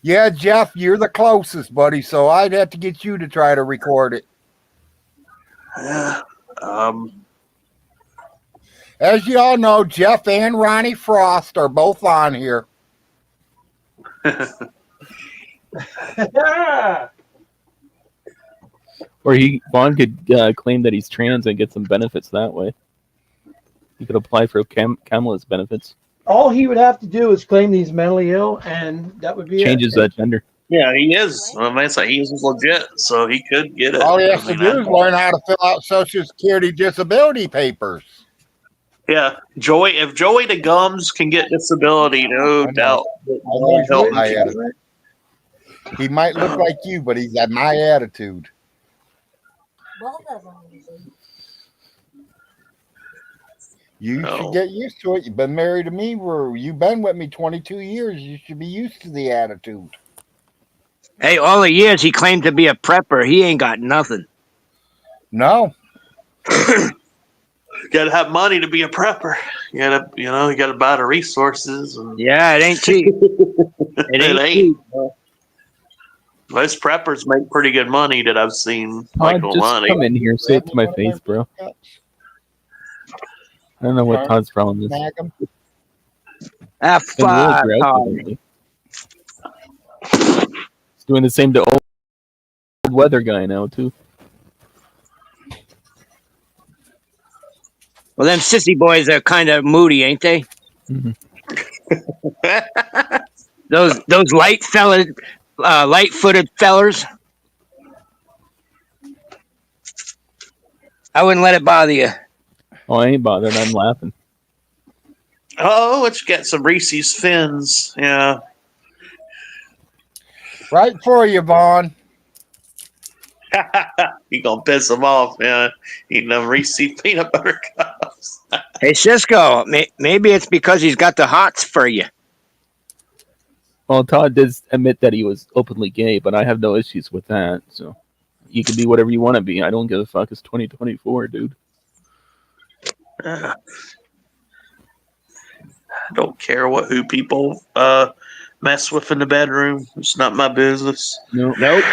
Yeah, Jeff, you're the closest, buddy. So I'd have to get you to try to record it. As you all know, Jeff and Ronnie Frost are both on here. Or Vaughn could claim that he's trans and get some benefits that way. He could apply for Kamala's benefits. All he would have to do is claim he's mentally ill, and that would be Changes it. that gender. Yeah, he is. I mean, say he is legit, so he could get it. All he has I to mean, do is learn how to fill out Social Security disability papers. yeah, if Joey the Gums can get disability, no I know. doubt. I know he's Help got my him. attitude. He might look like you, but he's got my attitude. Both of them usually. You No. should get used to it. You've been married to me, you've been with me 22 years. You should be used to the attitude. Hey, all the years he claimed to be a prepper, he ain't got nothing. No, Got to have money to be a prepper. You got to buy the resources. And Yeah, it ain't cheap. It ain't cheap. Most preppers make pretty good money that I've seen. Todd, Like just money. come in here, say it to my face, bro. I don't know what Todd's problem is. Snag 'em. Ah, He's been really fuck. grouchy lately. He's doing the same to old weather guy now too. Well, them sissy boys are kind of moody, ain't they? Those light-footed fellers. I wouldn't let it bother you. Oh, I ain't bothered. I'm laughing. Oh, let's get some Reese's Fins. Yeah. Right for you, Vaughn. You gonna piss him off, man. Eating them Reese's peanut butter cups. Hey, Cisco, maybe it's because he's got the hots for you. Well, Todd did admit that he was openly gay, but I have no issues with that. So you can be whatever you want to be. I don't give a fuck. It's 2024, dude. I don't care who people mess with in the bedroom. It's not my business. Nope.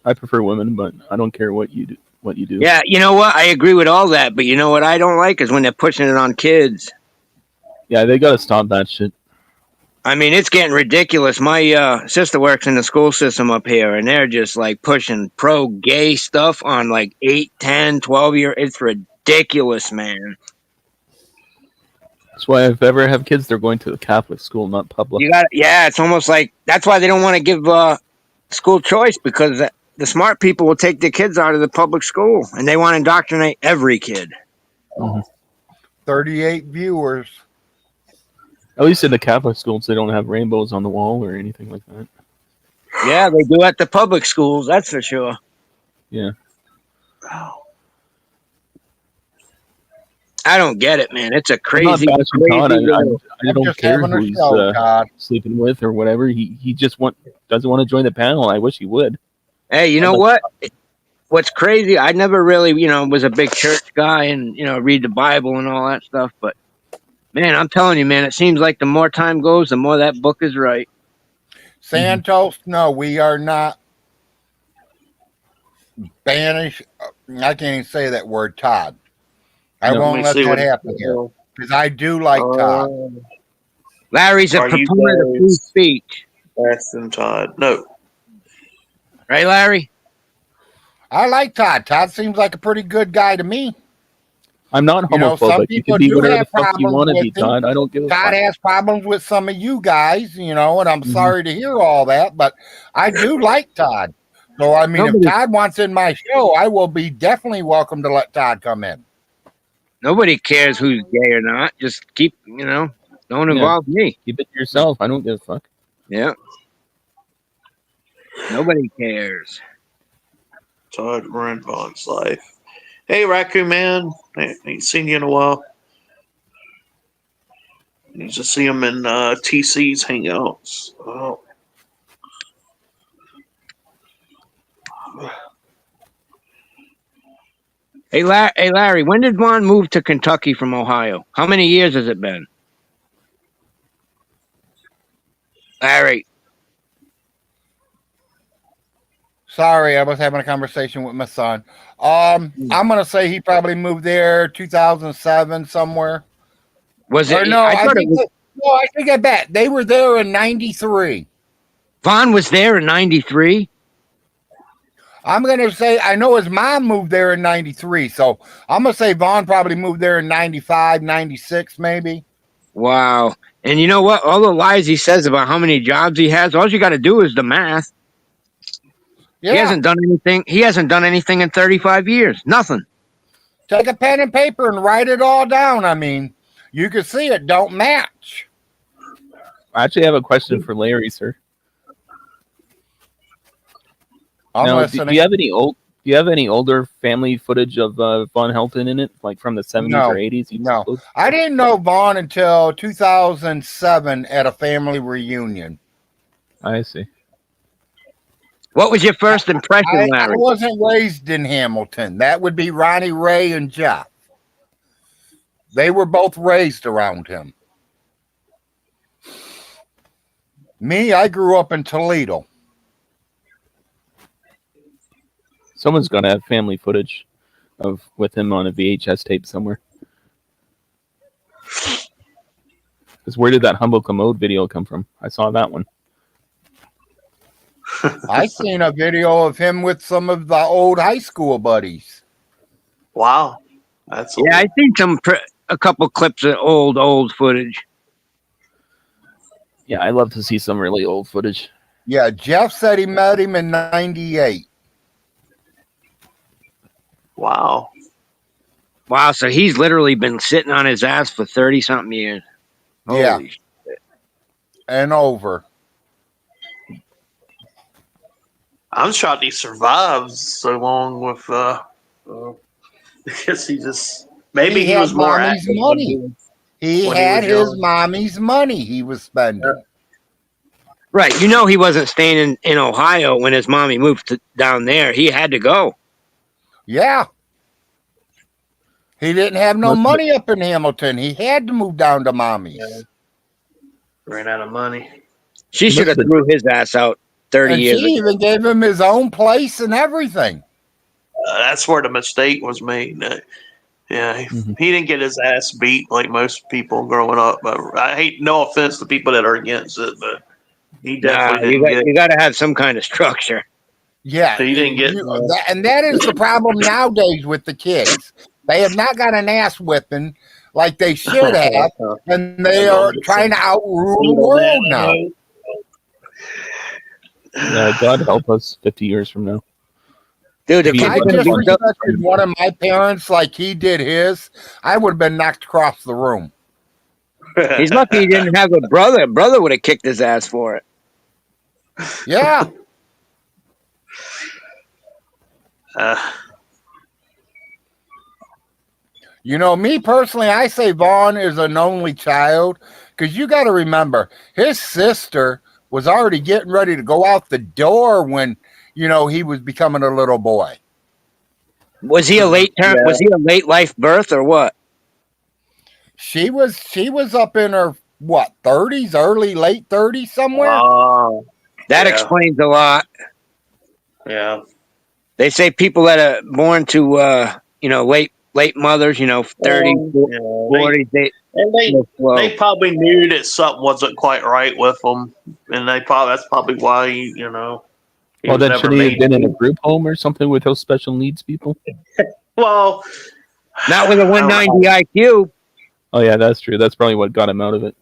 I prefer women, but I don't care what you do. Yeah, you know what? I agree with all that, but you know what I don't like is when they're pushing it on kids. Yeah, they gotta stop that shit. I mean, it's getting ridiculous. My sister works in the school system up here, and they're just like pushing pro-gay stuff on like 8, 10, 12-year. It's ridiculous, man. That's why if I ever have kids, they're going to the Catholic school, not public. Yeah, it's almost like that's why they don't want to give school choice, because the smart people will take their kids out of the public school, and they want to indoctrinate every kid. Mm-hmm. 38 viewers. At least in the Catholic schools, they don't have rainbows on the wall or anything like that. Yeah, they do at the public schools, that's for sure. Yeah. I don't get it, man. It's a crazy. I'm not bashing Todd. I don't just care having a who he's show, Todd. sleeping with or whatever. He just doesn't want to join the panel. I wish he would. Hey, you know what? What's crazy? I never really, was a big church guy and read the Bible and all that stuff. But man, I'm telling you, man, it seems like the more time goes, the more that book is right. Santos, no, we are not banished. I can't even say that word, Todd. I won't let that happen here because I do like Todd. Larry's a proponent of free speech. Bastion Todd. No. Right, Larry? I like Todd. Todd seems like a pretty good guy to me. I'm not homophobic. Some You people can be do whatever the have fuck you problems want to with be, him. Todd. I don't give a Todd fuck. has problems with some of you guys, and I'm sorry to hear all that, but I do like Todd. So, I mean, if Todd wants in my show, I will be definitely welcome to let Todd come in. Nobody cares who's gay or not. Just keep, don't involve me. Keep it to yourself. I don't give a fuck. Yeah. Nobody cares. Todd ruined Vaughn's life. Hey, Raccoon Man. I ain't seen you in a while. Need to see him in TC's Hangouts. Oh. Hey, Larry, when did Vaughn move to Kentucky from Ohio? How many years has it been? Larry. Sorry, I was having a conversation with my son. I'm going to say he probably moved there 2007 somewhere. Was it? No, I think I bet. They were there in 93. Vaughn was there in 93? I'm going to say, I know his mom moved there in 93. So I'm going to say Vaughn probably moved there in 95, 96 maybe. Wow. And you know what? All the lies he says about how many jobs he has, all you got to do is the math. Yeah. He hasn't done anything. He hasn't done anything in 35 years. Nothing. Take a pen and paper and write it all down. I mean, you can see it don't match. I actually have a question for Larry, sir. Do you have any older family footage of Von Helton in it, like from the 70s or 80s? No, I didn't know Vaughn until 2007 at a family reunion. I see. What was your first impression, Larry? I wasn't raised in Hamilton. That would be Ronnie Ray and Jeff. They were both raised around him. Me, I grew up in Toledo. Someone's gonna have family footage with him on a VHS tape somewhere. Because where did that Humble Commode video come from? I saw that one. I seen a video of him with some of the old high school buddies. Wow, that's I seen a couple clips of old footage. Yeah, I love to see some really old footage. Yeah, Jeff said he met him in 98. Wow. Wow, so he's literally been sitting on his ass for 30-something years. Yeah, Holy shit. and over. I'm shocked he survives so long with. I guess he just maybe he had was more mommy's active money. He when he had was his young. mommy's money he was spending. Right, you know he wasn't staying in Ohio when his mommy moved down there. He had to go. Yeah. He didn't have no Must- money up in Hamilton. He had to move down to mommy's. Yeah. Ran out of money. She should have Must have- threw his ass out 30 And years she ago. even gave him his own place and everything. That's where the mistake was made. Yeah, he didn't get his ass beat like most people growing up. But I hate, no offense to people that are against it, but he definitely You got to have some kind of structure. Yeah. He didn't get and that is the problem nowadays with the kids. They have not got an ass whipping like they should have, and they are trying to outrule the world now. Yeah, God help us 50 years from now. Dude, the If kids I are going to just be so- respected one of my parents like he did his, I would have been knocked across the room. He's lucky he didn't have a brother. A brother would have kicked his ass for it. Yeah. You know, me personally, I say Vaughn is an only child because you got to remember his sister was already getting ready to go out the door when, you know, he was becoming a little boy. Was he a late term? Yeah. Was he a late life birth or what? She was up in her what 30s, early late 30s somewhere. Oh, That Yeah. explains a lot. yeah. They say people that are born to late mothers, 30, Yeah, 40, and they probably knew that something wasn't quite right with them, and that's probably why he Well, was then never should he have made been in a group home or something with those special needs people? well. not with a 190 IQ. Oh, yeah, that's true. That's probably what got him out of it.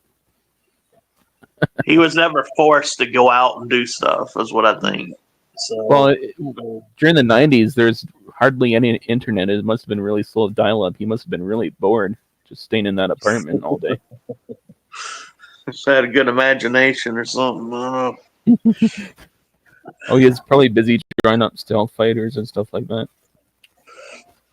He was never forced to go out and do stuff, is what I think. So, Well, during the 90s, there's hardly any internet. It must have been really slow dial-up. He must have been really bored just staying in that apartment all day. just had a good imagination or something. I don't know. Oh, he was probably busy drawing up stealth fighters and stuff like that.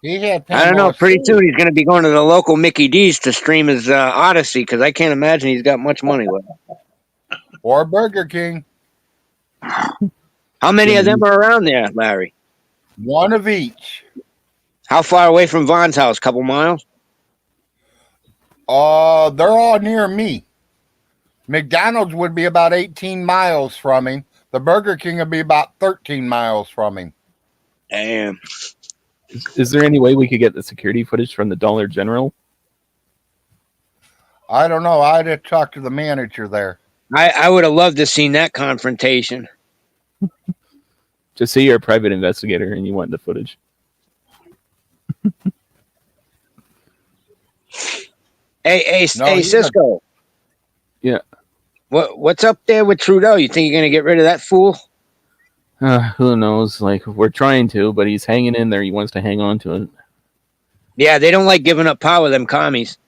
He had I don't know. Pamela Pretty Sue. soon he's going to be going to the local Mickey D's to stream his Odyssey because I can't imagine he's got much money left. Or Burger King. How many of them are around there, Larry? One of each. How far away from Vaughn's house? Couple miles? They're all near me. McDonald's would be about 18 miles from him. The Burger King would be about 13 miles from him. Damn. Is there any way we could get the security footage from the Dollar General? I don't know. I'd have talked to the manager there. I would have loved to seen that confrontation. Just say you're a private investigator and you want the footage. Hey, No, he's Cisco. Yeah. What's up there with Trudeau? You think you're going to get rid of that fool? Who knows? Like, we're trying to, but he's hanging in there. He wants to hang on to it. Yeah, they don't like giving up power, them commies.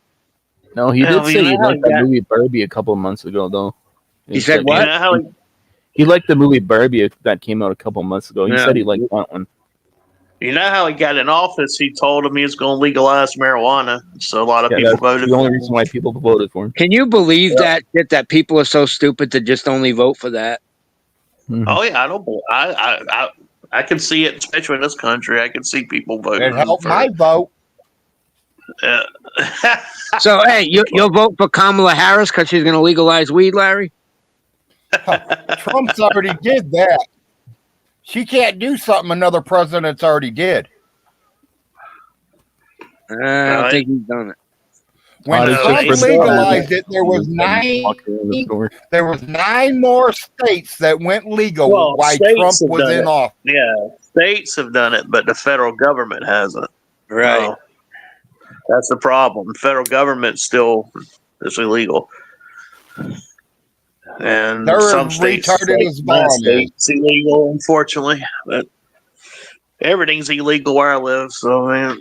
No, he Yeah, did say he yeah, liked that yeah. movie Barbie a couple of months ago, though. He said what? You know how He liked the movie Barbie that came out a couple of months ago. He Yeah. said he liked that one. he got in office, he told him he was going to legalize marijuana. So a lot of Yeah, people that's voted the only for him. reason why people voted for him. Can you believe that people are so stupid to just only vote for that? Mhm. Oh yeah, I can see it, especially in this country. I can see people voting. It helped for my vote. So, hey, you'll vote for Kamala Harris because she's going to legalize weed, Larry? Trump's already did that. She can't do something another president's already did. I don't Right. think he's done it. When it's Trump just for the- legalized it, there was Walk around the store. nine more states that went legal Well, while states Trump have was done in it. office. Yeah, states have done it, but the federal government hasn't. Right. So, that's the problem. The federal government still is illegal, and They're some as states, retarded like as my Vaughn is. state's illegal, unfortunately. But everything's illegal where I live, so man.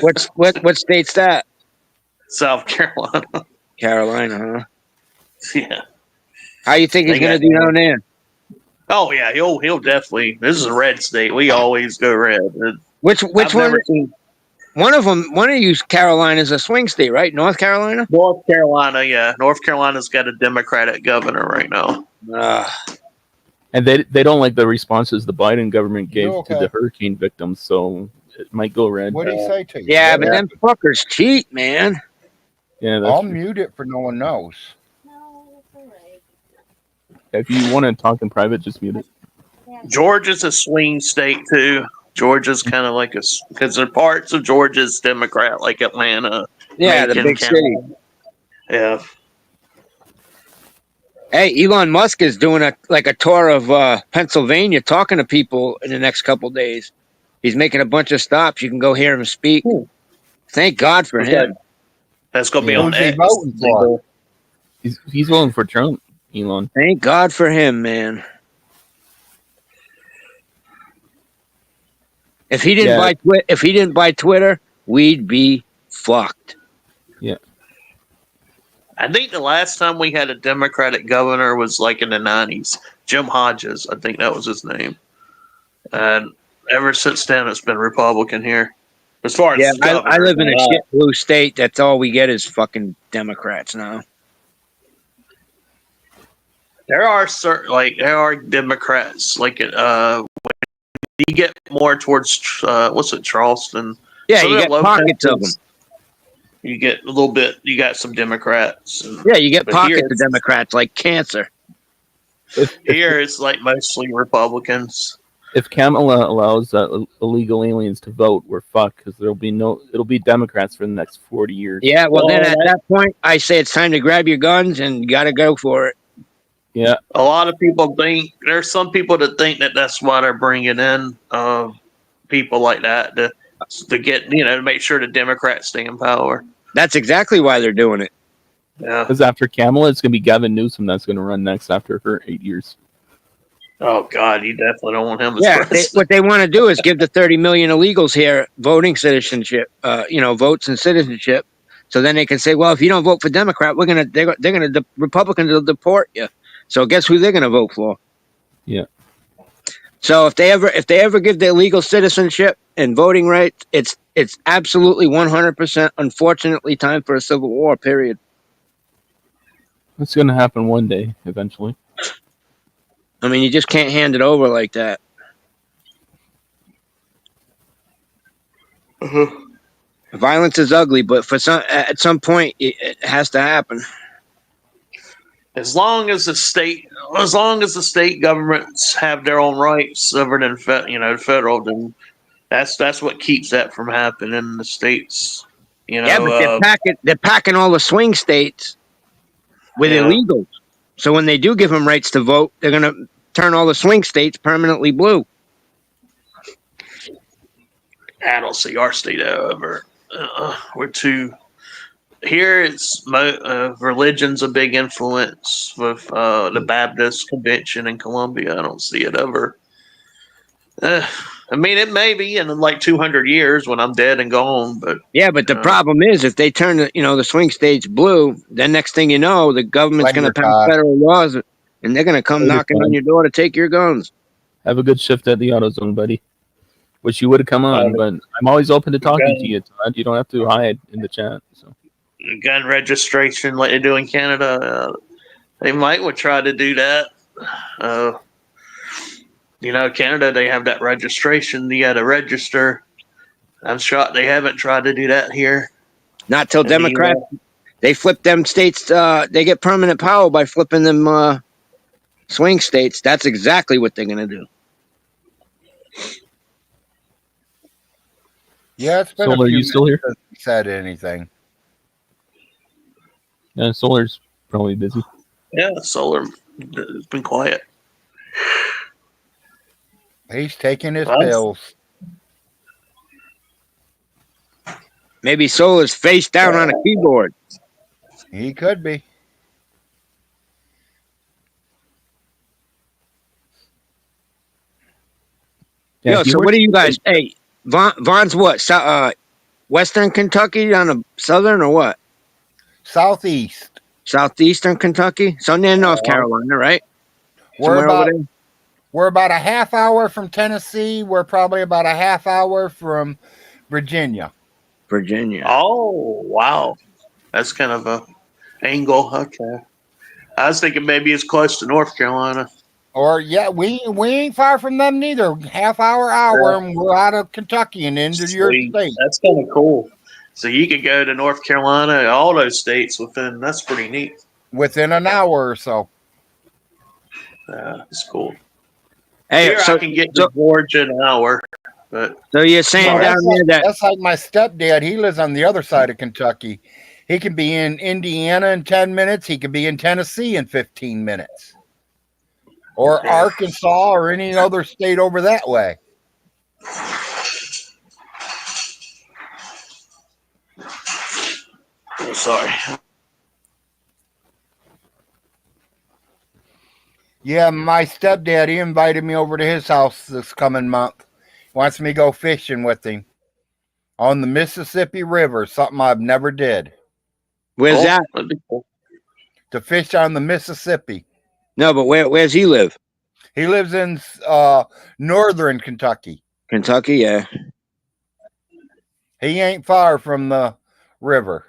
What state's that? South Carolina. Carolina, huh? Yeah. How you think he's They gonna got- do down there? Oh yeah, he'll definitely. This is a red state. We always go red. Which I've one? never seen One of you Carolina's a swing state, right? North Carolina. North Carolina. Yeah, North Carolina's got a Democratic governor right now. And they don't like the responses the Biden government gave You to the okay? hurricane victims, so it might go red. What did he say to you? Yeah, What but them happened? fuckers cheat, man. Yeah, I'll that's mute it for no one knows. No, it's alright. if you want to talk in private, just mute it. Yeah. Georgia's a swing state too. Georgia's kind of like because there are parts of Georgia's Democrat, like Atlanta, Yeah, the Macon big County. city. Yeah, Hey, Elon Musk is doing a tour of Pennsylvania, talking to people in the next couple days. He's making a bunch of stops. You can go hear him speak. Cool. Thank God for Okay. him. that's gonna be Yeah. on Who's he X. voting for? He's voting for Trump, Elon. Thank God for him, man. If he didn't buy Twitter, we'd be fucked. I think the last time we had a Democratic governor was like in the 90s. Jim Hodges, I think that was his name. And ever since then, it's been Republican here. As far as Yeah, I governor, live in a shit blue state. That's all we get is fucking Democrats now. there are Democrats like when you get more towards Charleston. Yeah, Some you of get the low pockets of them. Texas, you get a little bit. You got some Democrats. Yeah, you get But pockets here- of Democrats like cancer. Here it's like mostly Republicans. If Kamala allows illegal aliens to vote, we're fucked because it'll be Democrats for the next 40 years. Yeah, well, then Well, at that point, I say it's time to grab your guns and you got to go for it. Yeah, A lot of people think there's some people that think that that's why they're bringing in people like that to get to make sure the Democrats stay in power. That's exactly why they're doing it. Yeah. because after Kamala, it's gonna be Gavin Newsom that's gonna run next after her 8 years. Oh God, you definitely don't want him as Yeah, president. what they want to do is give the 30 million illegals here voting citizenship, votes and citizenship. So then they can say, well, if you don't vote for Democrat, Republicans will deport you. So guess who they're gonna vote for? Yeah. So if they ever give the illegal citizenship and voting rights, it's absolutely 100% unfortunately time for a civil war. Period. It's gonna happen one day, eventually. I mean, you just can't hand it over like that. Violence is ugly, but at some point it has to happen. As long as the state governments have their own rights other than federal, then that's what keeps that from happening in the states. Yeah, but they're packing all the swing states with Yeah. illegals. So when they do give them rights to vote, they're gonna turn all the swing states permanently blue. I don't see our state ever. We're too. Here, it's religion's a big influence with the Baptist Convention in Columbia. I don't see it ever. I mean, it may be in like 200 years when I'm dead and gone, but Yeah, but the problem is if they turn the swing states blue, then next thing you know, the government's Later, gonna pass Todd. federal laws and they're gonna come Later, knocking Todd. on your door to take your guns. Have a good shift at the AutoZone, buddy. Wish you would have come on, but I'm always open to talking to you, Todd. You don't have to hide in the chat. So gun registration like they do in Canada, they might would try to do that. Canada, they have that registration. You got to register. I'm shocked they haven't tried to do that here. Not till In the Democrats US. they flip them states. They get permanent power by flipping them swing states. That's exactly what they're gonna do. Yeah, it's been Solar, a few you still here? minutes since he said anything. Yeah, Solar's probably busy. Yeah, solar. It's been quiet. He's taking his Well, pills. Maybe Solar's face down on a keyboard. He could be. Yeah, Yo, he so works- what do you guys? Hey, Vaughn's what? Western Kentucky on the southern or what? Southeast. Southeastern Kentucky? So near North Carolina, right? We're Somewhere over about there? we're about a half hour from Tennessee. We're probably about a half hour from Virginia. Virginia. Oh, wow. That's kind of a angle. Okay. I was thinking maybe it's close to North Carolina. Or yeah, we ain't far from them neither. Half hour, and we're out of Kentucky and into your Sweet. state That's kind of cool. So you could go to North Carolina, all those states within. That's pretty neat. within an hour or so. That's cool. Hey, Here I can get to Georgia in an hour, but so you're saying No, down there that that's like my stepdad. He lives on the other side of Kentucky. He can be in Indiana in 10 minutes. He could be in Tennessee in 15 minutes. Or Arkansas or any other state over that way. oh, sorry. Yeah, my stepdad, he invited me over to his house this coming month. Wants me to go fishing with him on the Mississippi River, something I've never did. where's that? That'd be cool. To fish on the Mississippi. No, but where's he live? He lives in northern Kentucky. Kentucky, yeah. He ain't far from the river.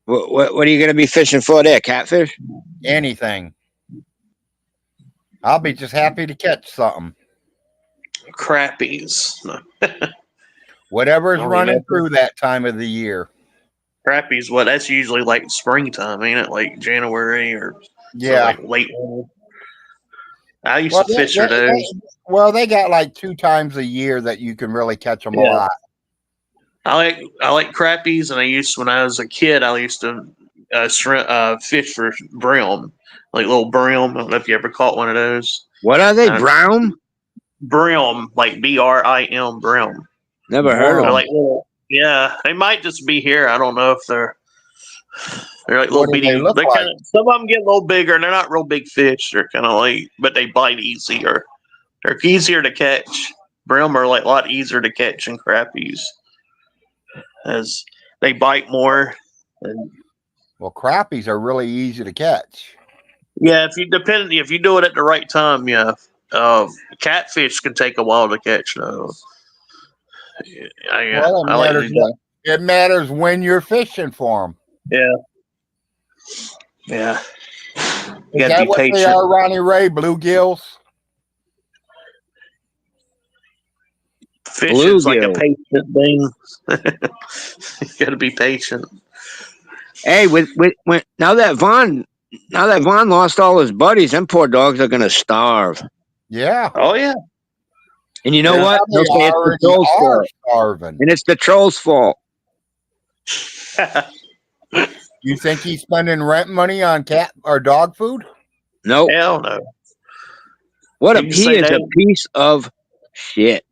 What are you gonna be fishing for there? Catfish? Anything. I'll be just happy to catch something. Crappies. No. Whatever's Oh, running yeah. through that time of the year. Crappies, what? That's usually like springtime, ain't it? Like January or Yeah. like late winter. I used Well, to fish for those. they got like 2 times a year that you can really catch them a Yeah. lot. I like crappies, and when I was a kid, I used to fish for brim, like little brim. I don't know if you ever caught one of those. What are they? Brown? Brim, like BRIM, brim. Never heard They're of like little, yeah. They might just be here. I don't know if they're like little What do bitty. they look They're like? kind of, some of them get a little bigger. They're not real big fish. They're kind of like, but they bite easier. They're easier to catch. Brim are like a lot easier to catch than crappies, as they bite more. And Well, crappies are really easy to catch. yeah, if you do it at the right time, yeah. Catfish can take a while to catch though. Yeah, Well, I like to do that. it matters when you're fishing for them. Yeah. You Is gotta that be what they patient. are, Ronnie Ray? Bluegills? Fishing's like a Bluegill. patient thing. You gotta be patient. Hey, when now that Vaughn lost all his buddies, them poor dogs are gonna starve. Yeah. Oh yeah. And you know Yeah. what? They They'll say it's the already trolls' are fault. starving. And it's the trolls' fault. You think he's spending rent money on cat or dog food? Nope. Hell no. He is a piece of shit.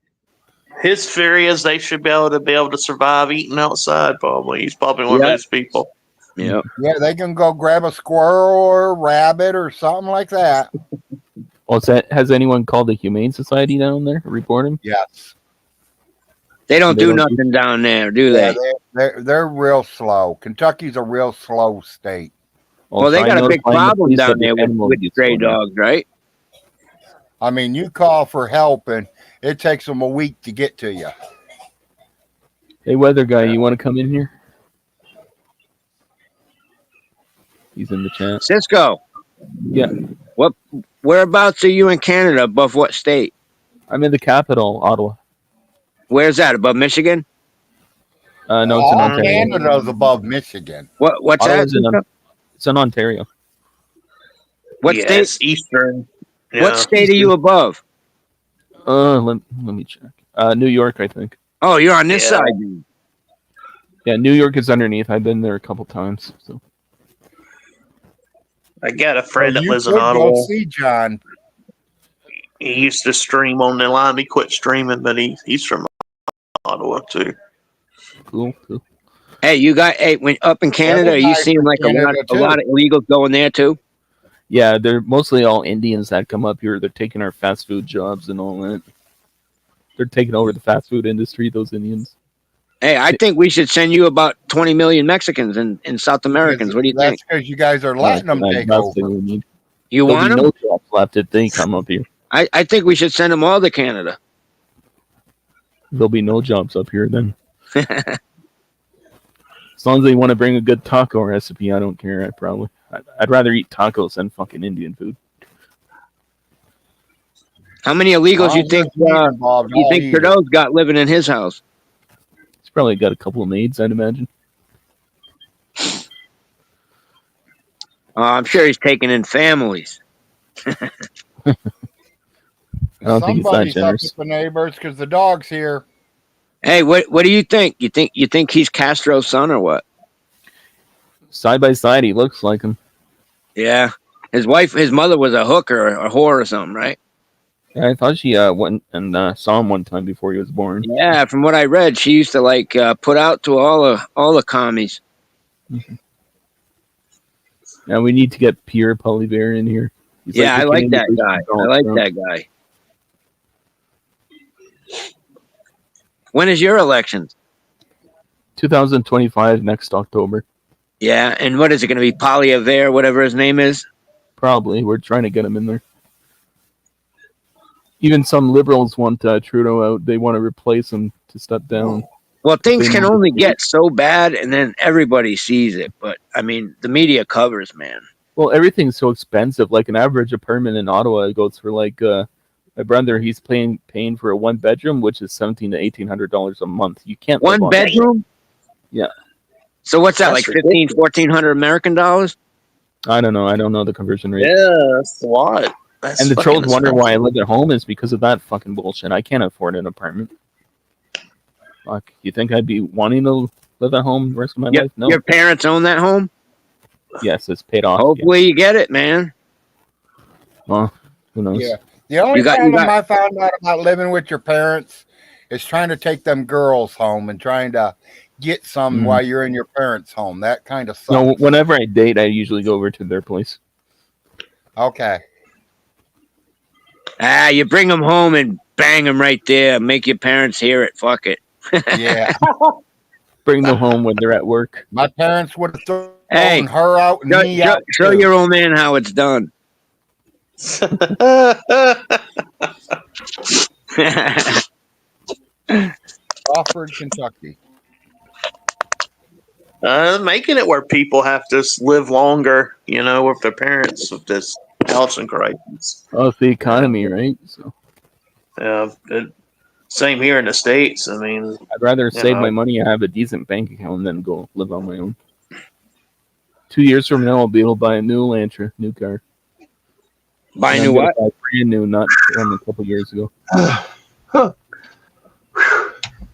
His theory is they should be able to survive eating outside. Probably he's probably one of Yeah. those people. Yeah. Yeah, they can go grab a squirrel or a rabbit or something like that. Well, has anyone called the Humane Society down there? Report him? Yes. They don't They do don't nothing down there, do Yeah, they? they're real slow. Kentucky's a real slow state. Well, they try got a big notifying the problem police down that the there animal with abuse stray going on. dogs, right? I mean, you call for help and it takes them a week to get to you. Hey, weather guy, you want to come in here? He's in the chat. Cisco. Yeah. Whereabouts are you in Canada? Above what state? I'm in the capital, Ottawa. Where's that? Above Michigan? No, it's in All Ontario. Canada's above Michigan. What's that? Ottawa's it's in Ontario. What Yeah, state? it's Eastern. Yeah. What state are you above? Let me check. New York, I think. Oh, you're on this Yeah. side. Dude. Yeah, New York is underneath. I've been there a couple times. So I got a friend that You lives in could go Ottawa. see John. He used to stream on the line. He quit streaming, but he's from Ottawa too. cool. Hey, when up in Canada, are you guys seeing from like Canada, a lot of illegals going there too? Yeah, they're mostly all Indians that come up here. They're taking our fast food jobs and all that. They're taking over the fast food industry, those Indians. Hey, I think we should send you about 20 million Mexicans and South Americans. What do you think? That's because you guys are letting them take That's over. what we need. You There'll want be them? no jobs left if they come up here. I think we should send them all to Canada. There'll be no jobs up here then. As long as they want to bring a good taco recipe, I don't care. I'd rather eat tacos than fucking Indian food. How many illegals you think Trudeau? Trudeau's got living in his house? He's probably got a couple of maids, I'd imagine. I'm sure he's taking in families. I don't think he's that Somebody's up generous. with the neighbors because the dog's here. Hey, what do you think? You think he's Castro's son or what? Side by side, he looks like him. Yeah. His mother was a hooker or a whore or something, right? Yeah, I thought she went and saw him one time before he was born. Yeah, from what I read, she used to put out to all the commies. Now we need to get Pierre Poilievre in here. He's Yeah, the I like Canadian that guy. version of I like Trump. that guy. When is your election? 2025 next October. Yeah, and what is it going to be? Poilievre, whatever his name is? Probably. We're trying to get him in there. Even some liberals want Trudeau out. They want to replace him to step down. Well, things They can need to only see get so bad, and then everybody sees it. But, I mean, the media covers, man. Well, everything's so expensive. Like an average apartment in Ottawa goes for like my brother. He's paying for a 1-bedroom, which is $1,700 to $1,800 a month. You can't live One on bedroom? Yeah. So what's that, That's like $1,500, $1,400 American dollars? that. I don't know. I don't know the conversion rate. Yeah, that's a lot. That's And the fucking trolls wonder why I expensive. live at home is because of that fucking bullshit. I can't afford an apartment. Fuck. You think I'd be wanting to live at home the rest of my life? No. Your parents own that home? Yes, it's paid off. Hopefully you get it, man. Well, who knows? Yeah. The only You got- problem I found out about living with your parents is trying to take them girls home and trying to get some Mhm. while you're in your parents' home. That kind of sucks. No, whenever I date, I usually go over to their place. Okay. You bring them home and bang them right there. Make your parents hear it. Fuck it. Yeah. Bring them home when they're at work. My parents would have thrown Hey, her out and me out. Show too. your old man how it's done. Crawford, Kentucky. Making it where people have to live longer, with their parents with this housing crisis. Oh, it's the economy, right? So Same here in the States. I mean, I'd rather save know. my money and have a decent bank account than go live on my own. 2 years from now, I'll be able to buy a new Elantra, new car. Buy a And new I'm gonna what? buy brand new, not from a couple years ago.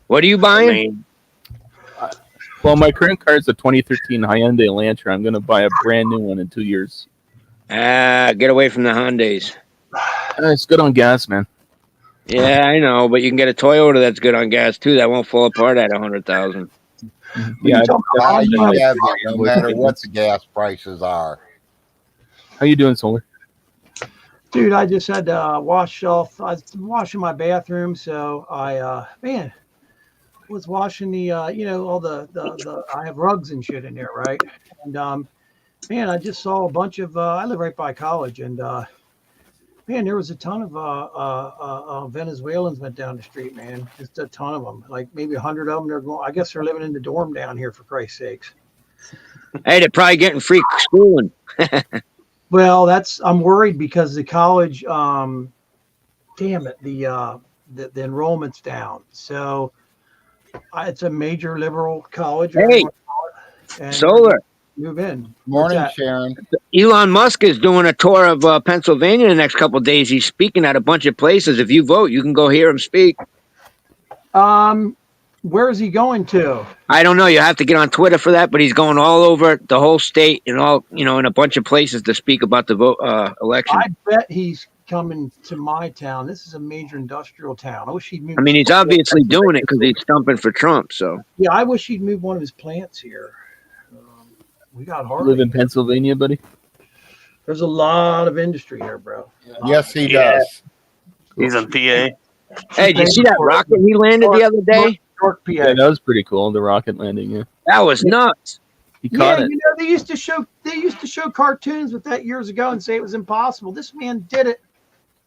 What are you I buying? mean, Well, my current car is a 2013 Hyundai Elantra. I'm going to buy a brand new one in 2 years. Get away from the Hyundais. It's good on gas, man. Yeah, I know, but you can get a Toyota that's good on gas too. That won't fall apart at 100,000. Yeah. Buy you definitely- have it, no matter what the gas prices are. How you doing, Solar? Dude, I just had to wash off. I was washing my bathroom, so I was washing the all the I have rugs and shit in there, right? And I just saw a bunch of I live right by college, and there was a ton of Venezuelans went down the street, man. Just a ton of them, like maybe 100 of them. They're going. I guess they're living in the dorm down here, for Christ's sakes. Hey, they're probably getting free schooling. Well, I'm worried because the college, damn it, the enrollment's down. So it's a major liberal college. Hey, and Solar. move in. Morning, What's that? Sharon. Elon Musk is doing a tour of Pennsylvania the next couple of days. He's speaking at a bunch of places. If you vote, you can go hear him speak. Where is he going to? I don't know. You have to get on Twitter for that, but he's going all over the whole state and all, in a bunch of places to speak about the election. I bet he's coming to my town. This is a major industrial town. I wish he'd move. I mean, he's obviously doing it because he's stumping for Trump. So Yeah, I wish he'd move one of his plants here. We got You hard. live in Pennsylvania, buddy? There's a lot of industry here, bro. Yes, he Yeah. does. he's in PA. hey, did you see that rocket he landed the other day? York, PA. Yeah, that was pretty cool. The rocket landing. Yeah, That was nuts. he caught it. You know, they used to show cartoons with that years ago and say it was impossible. This man did it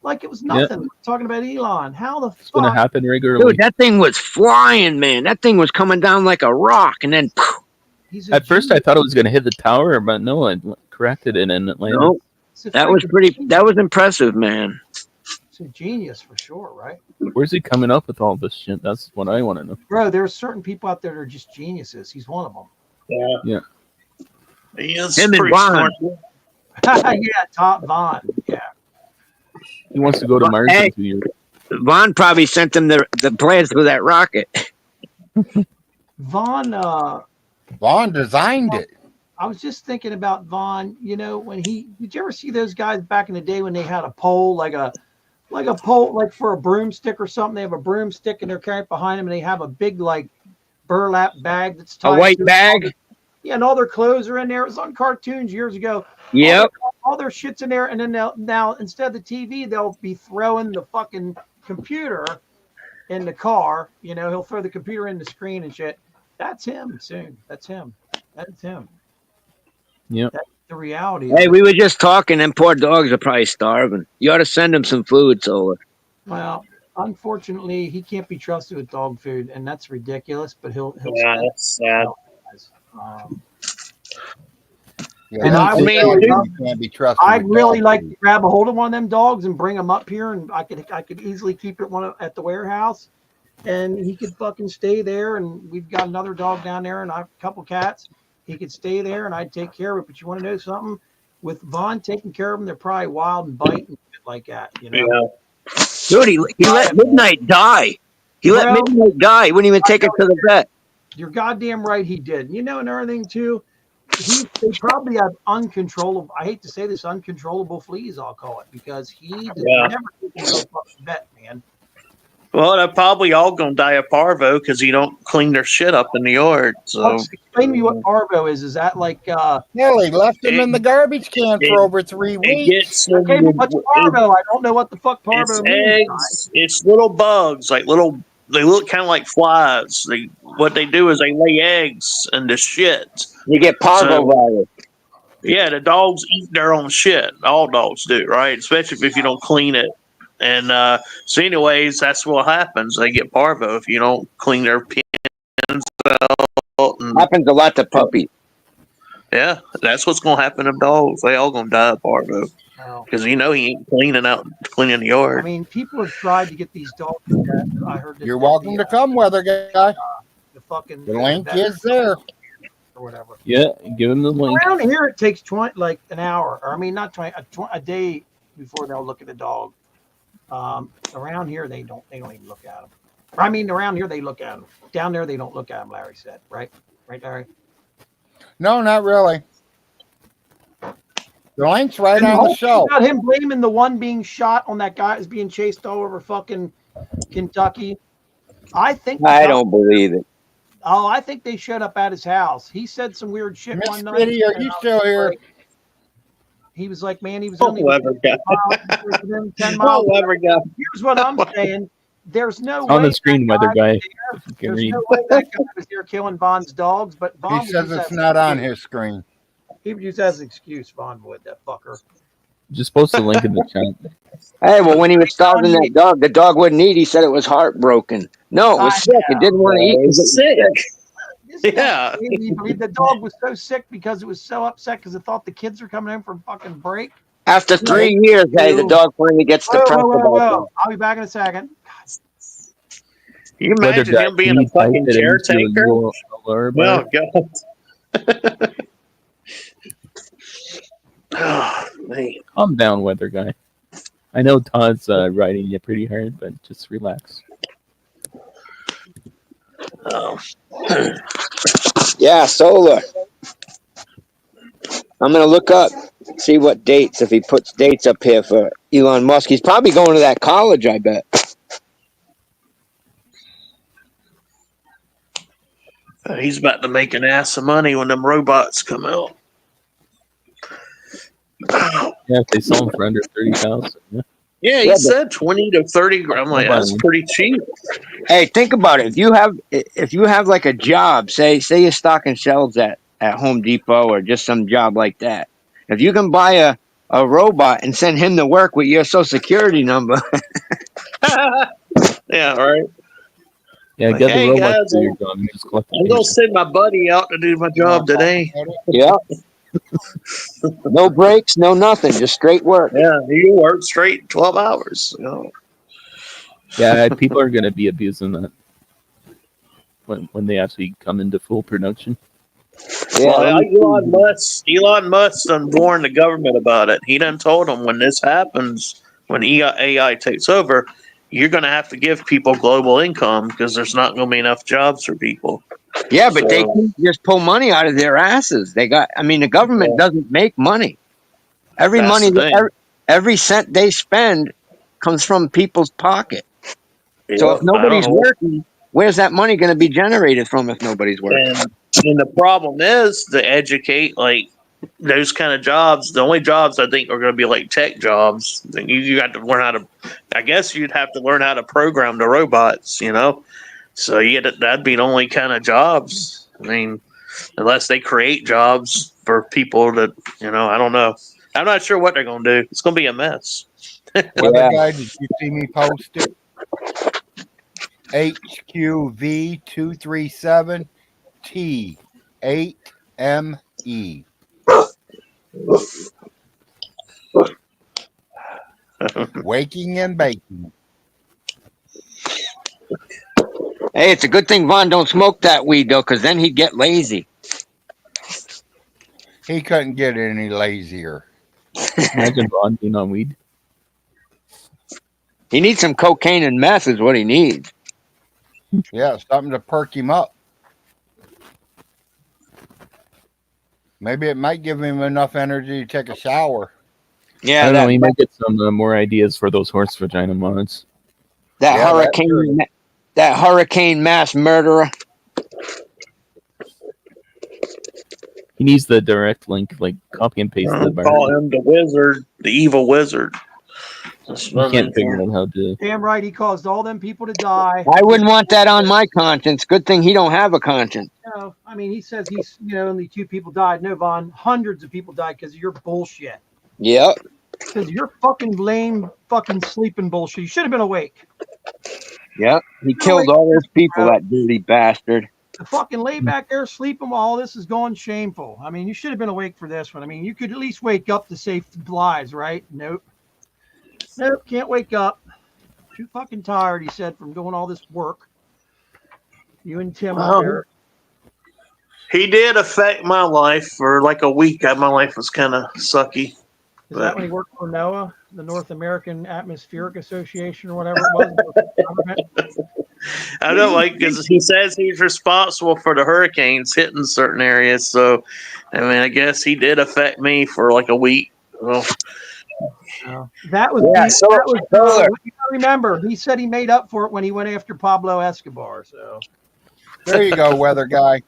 like it was nothing. We're talking about Elon. How the It's going to fuck? happen regularly. Dude, that thing was flying, man. That thing was coming down like a rock, and then He's a At first, I genius. thought it was going to hit the tower, but no, it corrected it and it landed. no, He's a that was freaking pretty. genius. That was impressive, man. He's a genius for sure, right? Where's he coming up with all this shit? That's what I want to know. Bro, there are certain people out there that are just geniuses. He's one of them. Yeah. He is Him and pretty Vaughn. smart. Yeah, Top Vaughn. Yeah. He wants to go to Mars Hey. in 2 years. Vaughn probably sent them the plans for that rocket. Vaughn, Vaughn designed it. I was just thinking about Vaughn, you know, when did you ever see those guys back in the day when they had a pole, like a pole, like for a broomstick or something? They have a broomstick and they're carrying it behind them and they have a big, like, burlap bag that's tied A white to it. bag. Yeah, and all their clothes are in there. It was on cartoons years ago. Yep. All their shit's in there, and then now instead of the TV, they'll be throwing the fucking computer in the car. You know, he'll throw the computer in the screen and shit. That's him soon. That's him. That's him. Yep. That's the reality. Hey, we were just talking. Them poor dogs are probably starving. You ought to send them some food, Solar. Well, unfortunately, he can't be trusted with dog food, and that's ridiculous. But he'll Yeah, spend that's sad. Yeah, And I he mean, can't be trusted. I'd with really dog like food. to grab a hold of one of them dogs and bring him up here, and I could easily keep it at the warehouse, and he could fucking stay there. And we've got another dog down there, and I have a couple cats. He could stay there, and I'd take care of it. But you want to know something? With Vaughn taking care of them, they're probably wild and bite and shit like that. You know? Yeah. Dude, he let Midnight die. He let Well- Midnight die. He wouldn't even take it to the vet. You're goddamn right, he did. You know, another thing too. They probably have uncontrollable. I hate to say this, uncontrollable fleas. I'll call it, because he does Yeah. never take him to a fucking vet, man. Well, they're probably all gonna die of parvo because you don't clean their shit up in the yard. So Explain to me what parvo is. Is that like Nelly left him in the garbage can it- for over 3 it weeks. gets okay, but what's parvo? I don't know what the fuck parvo it's means. eggs. It's little bugs, like little. They look kind of like flies. What they do is they lay eggs in the shit. You get parvovirus. Yeah, the dogs eat their own shit. All dogs do, right? Especially if you don't clean it. And so, anyways, that's what happens. They get parvo if you don't clean their pens out. And, Happens a lot to puppies. yeah, that's what's gonna happen to dogs. They all gonna die of parvo Well, because he ain't cleaning the I yard. mean, people have tried to get these dogs. I heard that You're welcome to come, weather guy. the fucking The link vet is there. or whatever. Yeah, give him the link. Around here, it takes 20, like an hour, or I mean, not 20, a day before they'll look at a dog. Around here, they don't even look at them. I mean, around here they look at them. Down there, they don't look at them. Larry said, right, Larry. No, not really. The link's right And the on whole the show. thing about him blaming the one being shot on that guy is being chased all over fucking Kentucky. I think. I don't believe it. Oh, I think they showed up at his house. He said some weird shit Miss one night. Biddy, are and you I was still here? like- He was like, man, he was Oh, only clever guy. 10 miles. Clever guy. Here's what I'm saying. There's no On way the screen, that weather guy guy. was If you can There's read. no way that guy was there killing Vaughn's dogs, but Vaughn He would says use it's that not as on an his screen. He would use that as an excuse, Vaughn would, that fucker. Just post the link in the chat. Hey, well, when he was starving that dog, the dog wouldn't eat. He said it was heartbroken. No, it was I sick. It didn't want to eat. It was sick. This guy Yeah. made me believe the dog was so sick because it was so upset because it thought the kids were coming in from fucking break. After 3 years, hey, the dog finally gets Whoa, depressed whoa, whoa, about whoa. I'll be back in a second. Can you Weather imagine guy, him being can a you type fucking it into caretaker? your alert bar? Oh god. Oh, man. Calm down, weather guy. I know Todd's riding you pretty hard, but just relax. Oh. it. Yeah, solar. I'm going to look up, see what dates, if he puts dates up here for Elon Musk. He's probably going to that college, I bet. He's about to make an ass of money when them robots come out. Yeah, if they sell them for under 30,000. Yeah. Yeah, he Yeah, said 20 to 30 grand. I'm like, I'll buy that's one. pretty cheap. Hey, think about it. If you have like a job, say you're stocking shelves at Home Depot or just some job like that. If you can buy a robot and send him to work with your social security number, Yeah, right. Yeah, Like, get the hey robot guys, to do your job and just collect the I'm gonna paycheck. send my buddy out to do my You job want to talk today. about it? yeah, no breaks, no nothing, just straight work. Yeah, you work straight 12 hours. You know? Yeah, people are going to be abusing that when they actually come into full production. Yeah, Well, let me Elon Musk done warned the government about it. He done told them when this happens, when AI takes over, you're going to have to give people global income because there's not going to be enough jobs for people. yeah, but they So, can just pull money out of their asses. The government doesn't make money. Every that's money, the thing. every cent they spend comes from people's pocket. So Yep, if I don't nobody's know. working, where's that money going to be generated from if nobody's working? And the problem is to educate like those kind of jobs. The only jobs I think are going to be like tech jobs. You got to learn how to. I guess you'd have to learn how to program the robots. You know, so that'd be the only kind of jobs. I mean, unless they create jobs for people that I don't know. I'm not sure what they're going to do. It's going to be a mess. Weather Yeah. guy, did you see me post it? HQV237T8ME. Waking and baking. Hey, it's a good thing Vaughn don't smoke that weed though, because then he'd get lazy. He couldn't get any lazier. Imagine Ron being on weed. He needs some cocaine and meth is what he needs. Yeah, something to perk him up. Maybe it might give him enough energy to take a shower. I Yeah, don't know. He might get some more ideas for those horse vagina mods. that Yeah, that's hurricane, that hurricane mass murderer. He needs the direct link, like copy and paste the bar. Call him the wizard, the evil wizard. He can't figure out how to. Damn right, he caused all them people to die. I wouldn't want that on my conscience. Good thing he don't have a conscience. No, I mean, he says only 2 people died. No, Vaughn, hundreds of people died because of your bullshit. Yep. Because your fucking lame, fucking sleeping bullshit. You should have been awake. Yep. He killed all those people, that dirty bastard. To fucking lay back there sleeping while all this is going, shameful. I mean, you should have been awake for this one. I mean, you could at least wake up to save lives, right? Nope, can't wake up. Too fucking tired, he said, from doing all this work. You and Tim up there. He did affect my life for like a week. My life was kind of sucky. Is that when he worked for NOAA, the North American Atmospheric Association, or whatever it was? I know, like, because he says he's responsible for the hurricanes hitting certain areas. So, I mean, I guess he did affect me for like a week. Well, That was, Yeah, you gotta remember, he said he made up for it when he went after Pablo Escobar. So There you go, weather guy.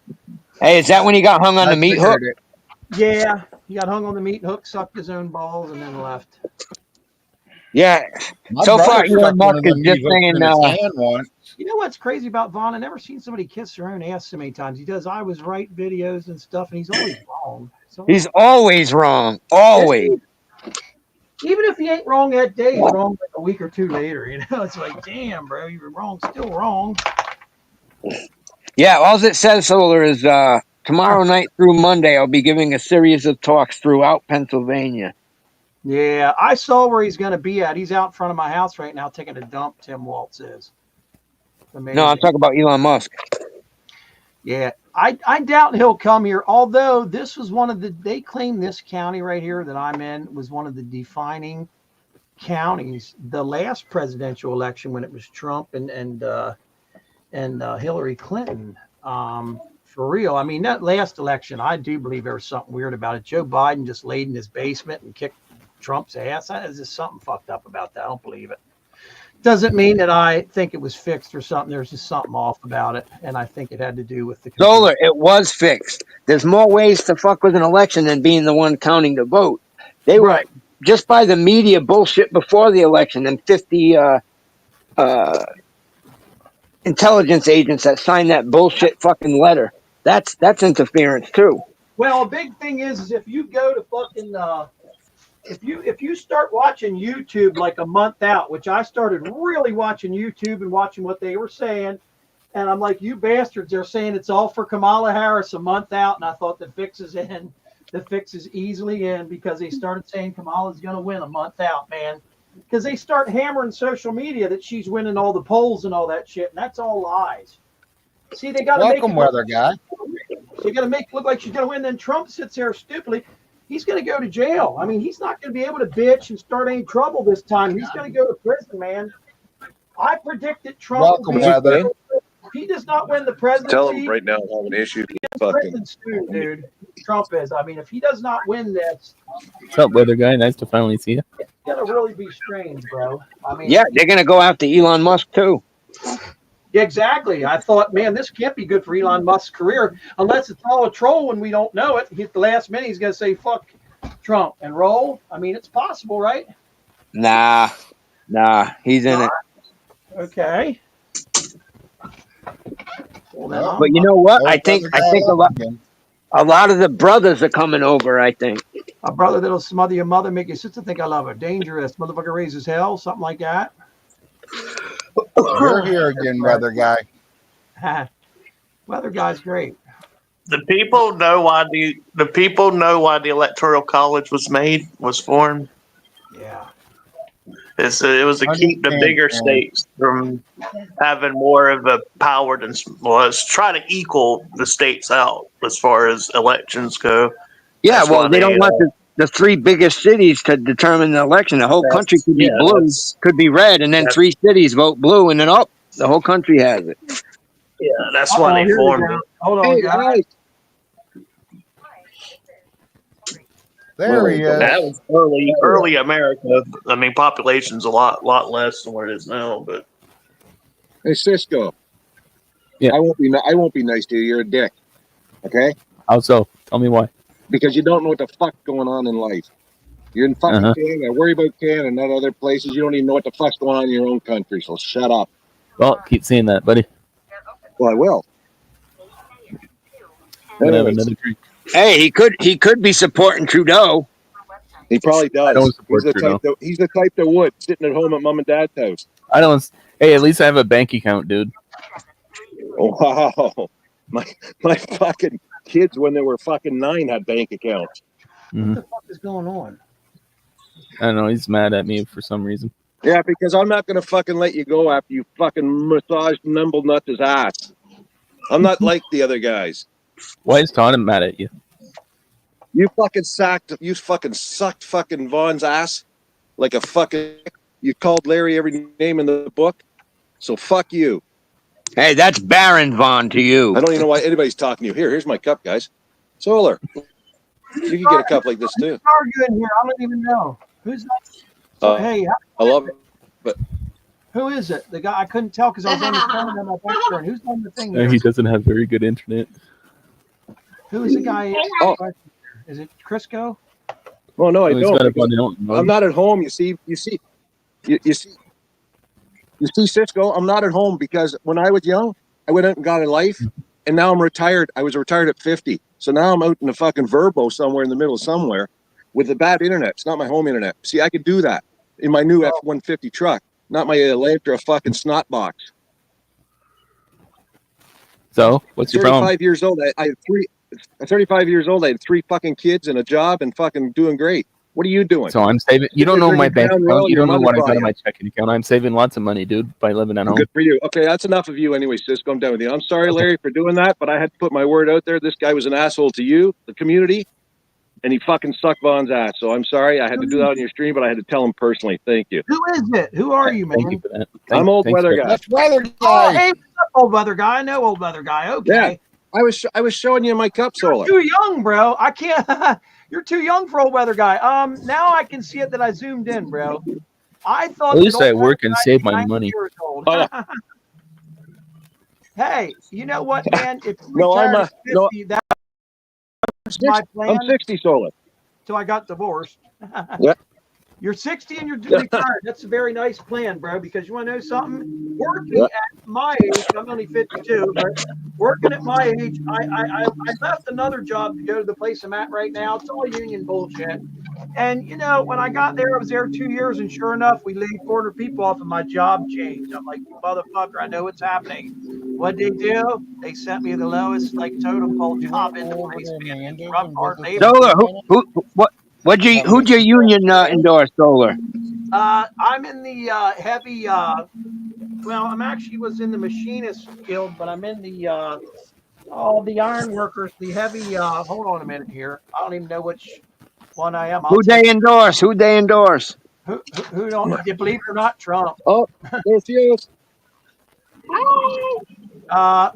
Hey, is that when he got hung on the meat hook? It. yeah, he got hung on the meat hook, sucked his own balls, and then left. Yeah. My So brother far, stuck Elon one Musk of is them just meat hooks saying, in his hand once. You know what's crazy about Vaughn? I never seen somebody kiss their own ass so many times. He does I was right videos and stuff, and he's always wrong. he's always wrong. Always. Even if he ain't wrong that day, he's wrong like a week or 2 later. You know, it's like, damn, bro, you were wrong, still wrong. Yeah, all it says, Solar, is tomorrow night through Monday, I'll be giving a series of talks throughout Pennsylvania. Yeah, I saw where he's going to be at. He's out in front of my house right now taking a dump, Tim Waltz is. Amazing. No, I'm talking about Elon Musk. Yeah, I doubt he'll come here, although this was they claim this county right here that I'm in was one of the defining counties. The last presidential election when it was Trump and Hillary Clinton, for real. I mean, that last election, I do believe there was something weird about it. Joe Biden just laid in his basement and kicked Trump's ass. There's just something fucked up about that. I don't believe it. Doesn't mean that I think it was fixed or something. There's just something off about it, and I think it had to do with the Solar, it was fixed. There's more ways to fuck with an election than being the one counting the vote. They were just by the media bullshit before the election and 50 intelligence agents that signed that bullshit fucking letter. That's interference too. Well, a big thing is if you go to fucking if you start watching YouTube like a month out, which I started really watching YouTube and watching what they were saying, and I'm like, you bastards, they're saying it's all for Kamala Harris a month out, and I thought the fix is in. The fix is easily in because they started saying Kamala's going to win a month out, man. Because they start hammering social media that she's winning all the polls and all that shit, and that's all lies. See, they got to make Welcome, weather guy. they got to make it look like she's going to win. Then Trump sits there stupidly. He's going to go to jail. I mean, he's not going to be able to bitch and start any trouble this time. He's going to go to prison, man. I predict that Trump Welcome, will be weather. if he does not win the presidency. Tell him right now I'm having an issue. Fucking Soon, dude. Trump is. I mean, if he does not win this, What's up, weather guy? Nice to finally see you. it's gonna really be strange, bro. I mean, Yeah, they're gonna go after Elon Musk too. yeah, exactly. I thought, man, this can't be good for Elon Musk's career unless it's all a troll and we don't know it. At the last minute, he's gonna say "fuck Trump" and roll. I mean, it's possible, right? Nah, he's in it. Okay. Well, then But you know what? I think Weather guy a lot. again. A lot of the brothers are coming over. I think. a brother that'll smother your mother, make your sister think I love her. Dangerous. Motherfucker raises hell. Something like that. You're here again, weather guy. Weather guy's great. The people know why the Electoral College was formed. Yeah. It was to keep the bigger states from having more of a power than was trying to equal the states out as far as elections go. Yeah, That's well, why they don't want the three biggest cities to determine the election. The whole country could be blue, could be red, and then three cities vote blue, and then the whole country has it. Yeah, that's why they Here we formed go. it. Hold on, guys. There he is. That was early America. I mean, population's a lot less than what it is now. But hey Cisco. Yeah. I won't be nice to you. You're a dick. Okay? How so? Tell me why. Because you don't know what the fuck's going on in life. You're in fucking Canada. Worry about Canada and not other places. You don't even know what the fuck's going on in your own country. So shut up. Well, keep saying that, buddy. Well, I will. I'm gonna have Anyways, another drink. Hey, he could be supporting Trudeau. he probably does. I don't support He's the type that would sitting at home at mom and dad's house. I don't. Hey, at least I have a bank account, dude. Wow. My fucking kids when they were fucking 9 had bank accounts. What the fuck is going on? I don't know. He's mad at me for some reason. Yeah, because I'm not gonna fucking let you go after you fucking massaged Nimble Nuts' ass. I'm not like the other guys. Why is Todd mad at you? You fucking sucked fucking Vaughn's ass like a fucking. You called Larry every name in the book, so fuck you. Hey, that's Baron Vaughn to you. I don't even know why anybody's talking to you. Here's my cup, guys. Solar. You can get a cup like this too. Who's arguing here? I don't even know. Who's that? Hey, I love it. But who is it? The guy I couldn't tell because I was on the phone on my background. Who's on the thing here? He doesn't have very good internet. Who is the guy? Oh. Is it Crisco? oh no, I He's got don't. it on I'm not at home. You see, Cisco. I'm not at home because when I was young, I went out and got a life, and now I'm retired. I was retired at 50, so now I'm out in the fucking Verbo somewhere in the middle of somewhere with the bad internet. It's not my home internet. See, I could do that in my new F-150 truck, not my Elantra fucking snot box. So, what's your problem? 35 years old. I had 35 years old. I had 3 fucking kids and a job and fucking doing great. What are you doing? So I'm saving. You don't know my bank Down account. road, You don't know your what I mother got in bought my checking account. I'm saving lots of money, dude, by living at home. Good for you. Okay, that's enough of you anyway, Cisco. I'm done with you. I'm sorry, Larry, for doing that, but I had to put my word out there. This guy was an asshole to you, the community, and he fucking sucked Vaughn's ass. So I'm sorry. I had to do that on your stream, but I had to tell him personally. Thank you. Who is it? Who are you, man? Thank you for that. I'm old weather guy. That's weather Oh, guy. hey, what's up, old weather guy? I know old weather guy. Okay. Yeah. I was showing you my cup, Solar. You're too young, bro. I can't. You're too young for old weather guy. Now I can see it that I zoomed in, bro. I thought. At least that I old work weather and guy save was my 90 money. years old. Oh, Hey, you know what, man? If you No, I'm retired a- at 50, that was my plan I'm 60, Solar. until I got divorced. Yeah. You're 60 and you're retired. That's a very nice plan, bro, because you want to know something? Working at my age, I'm only 52, but working at my age, I left another job to go to the place I'm at right now. It's all union bullshit. And, you know, when I got there, I was there 2 years, and sure enough, we laid 400 people off and my job changed. I'm like, you motherfucker, I know what's happening. What'd they do? They sent me the lowest, like, totem pole You job want to in the go over place, to man. It's Amanda's rough, and hard visit labor. Solar, Minute? who'd your union endorse, Solar? I'm in the heavy, well, I'm actually was in the machinist guild, but I'm in the iron workers, the heavy, hold on a minute here. I don't even know which one I am. Who'd they endorse? Who'd they endorse? Who don't, you believe it or not, Trump. Oh, there's Felix.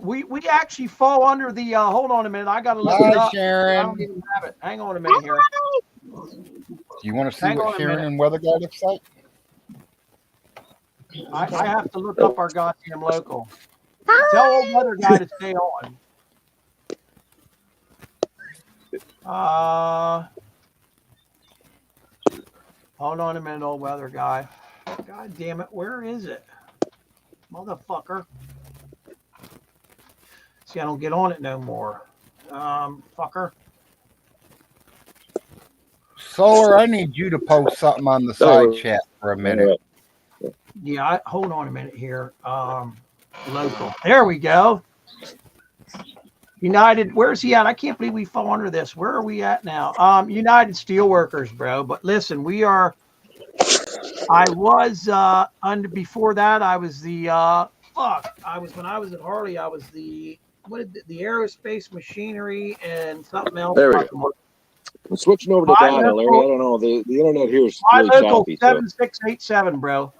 We actually fall under the, hold on a minute. I got to look it Hi, up. I Sharon. don't even have it. Hang on a minute here. Do you want to see Hang on what a Sharon minute. and Weather Guy looks like? I have to look up our goddamn local. Tell old weather guy to stay on. Hold on a minute, old weather guy. God damn it, where is it? Motherfucker. See, I don't get on it no more. Fucker. Solar, I need you to post something on the side chat for a minute. Yeah, hold on a minute here. Local. There we go. United, where's he at? I can't believe we fall under this. Where are we at now? United Steelworkers, bro. But listen, we are. I was under before that. I was the when I was at Harley. I was the aerospace machinery and something else. There we go. I'm switching over to My data, Larry. local- I don't know. The internet here is My really local choppy. So. 7687, bro.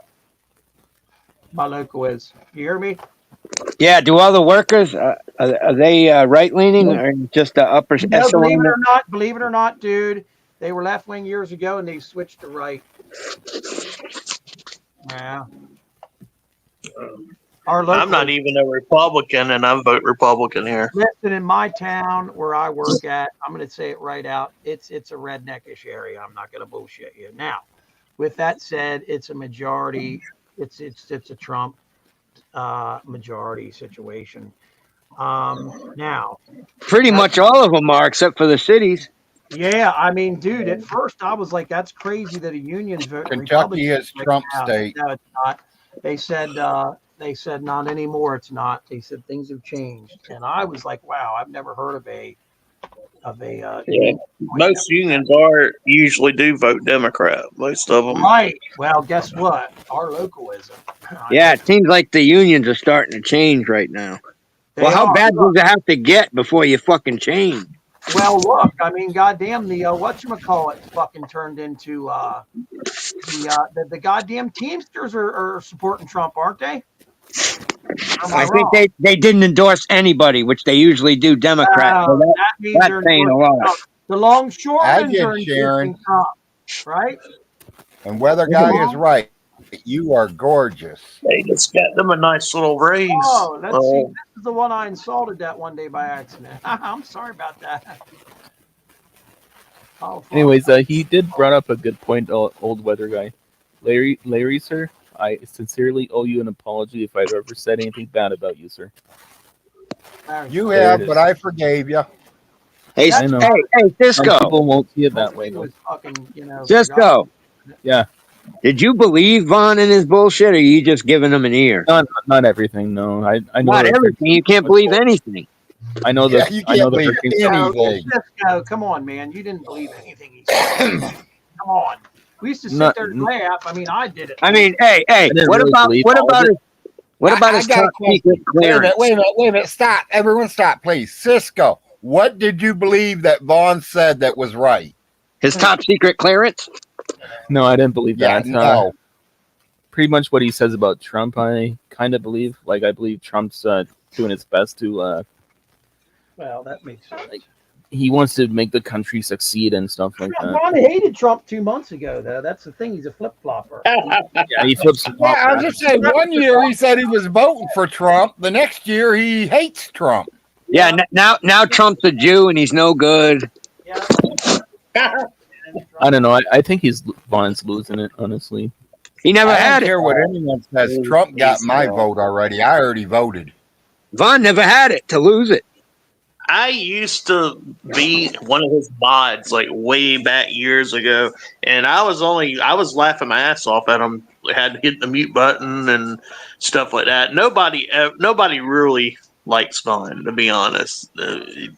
My local is. You hear me? Yeah, do all the workers, are they right-leaning or just the upper No, echelon? believe it or not, dude, they were left wing years ago and they switched to right. Yeah. Our local, I'm not even a Republican, and I vote Republican here. listen, in my town where I work at, I'm going to say it right out. It's a redneckish area. I'm not going to bullshit you. Now, with that said, it's a majority. It's a Trump majority situation. Now, Pretty much all of them are, except for the cities. yeah, I mean, dude, at first I was like, that's crazy that a union's voting Kentucky Republican is right Trump now. state. No, it's not. They said not anymore. It's not. They said things have changed, and I was like, wow, I've never heard of a Yeah. Most unions usually do vote Democrat. Most of them. right. Well, guess what? Our local isn't. Yeah, it seems like the unions are starting to change right now. Well, how bad does it have to get before you fucking change? Well, look, I mean, goddamn, the whatchamacallit fucking turned into the goddamn Teamsters are supporting Trump, aren't they? I think they didn't endorse anybody, which they usually do Democrats. So that means that's saying a lot. Trump. The longshoremen I are get Sharon. endorsing Trump, right? And Weather Guy is right. You are gorgeous. They just got them a nice little raise. Oh, let's see. This is the one I insulted that one day by accident. I'm sorry about that. Oh, Anyways, he did brought up a good point, old weather guy. Larry, sir, I sincerely owe you an apology if I've ever said anything bad about you, sir. You have, but I forgave you. Hey, I know. hey, Cisco. Some people won't see it that way, though. was fucking, Cisco. Yeah. Did you believe Vaughn and his bullshit, or are you just giving him an ear? Not everything. No, I know. Not everything. You can't believe anything. I know that. You I know can't believe anything. Cisco, come on, man. You didn't believe anything he said. Come on. We used to sit there and laugh. I mean, I did it. I mean, hey, what about his top secret clearance? Wait a minute. Stop. Everyone stop, please. Cisco, what did you believe that Vaughn said that was right? His top secret clearance? No, I didn't believe that. No. Pretty much what he says about Trump, I kind of believe. Like, I believe Trump's doing his best to. Well, that makes sense. He wants to make the country succeed and stuff like that. Ron hated Trump 2 months ago, though. That's the thing. He's a flip flopper. Yeah, he flips. Yeah, I was just saying. 1 year he said he was voting for Trump. The next year he hates Trump. Yeah, now Trump's a Jew and he's no good. Yeah. I don't know. I think Vaughn's losing it, honestly. He never I don't had it. care what anyone says. Trump got my vote already. I already voted. Vaughn never had it to lose it. I used to be one of his mods like way back years ago, and I was laughing my ass off at him. Had to hit the mute button and stuff like that. Nobody really likes Vaughn, to be honest. There's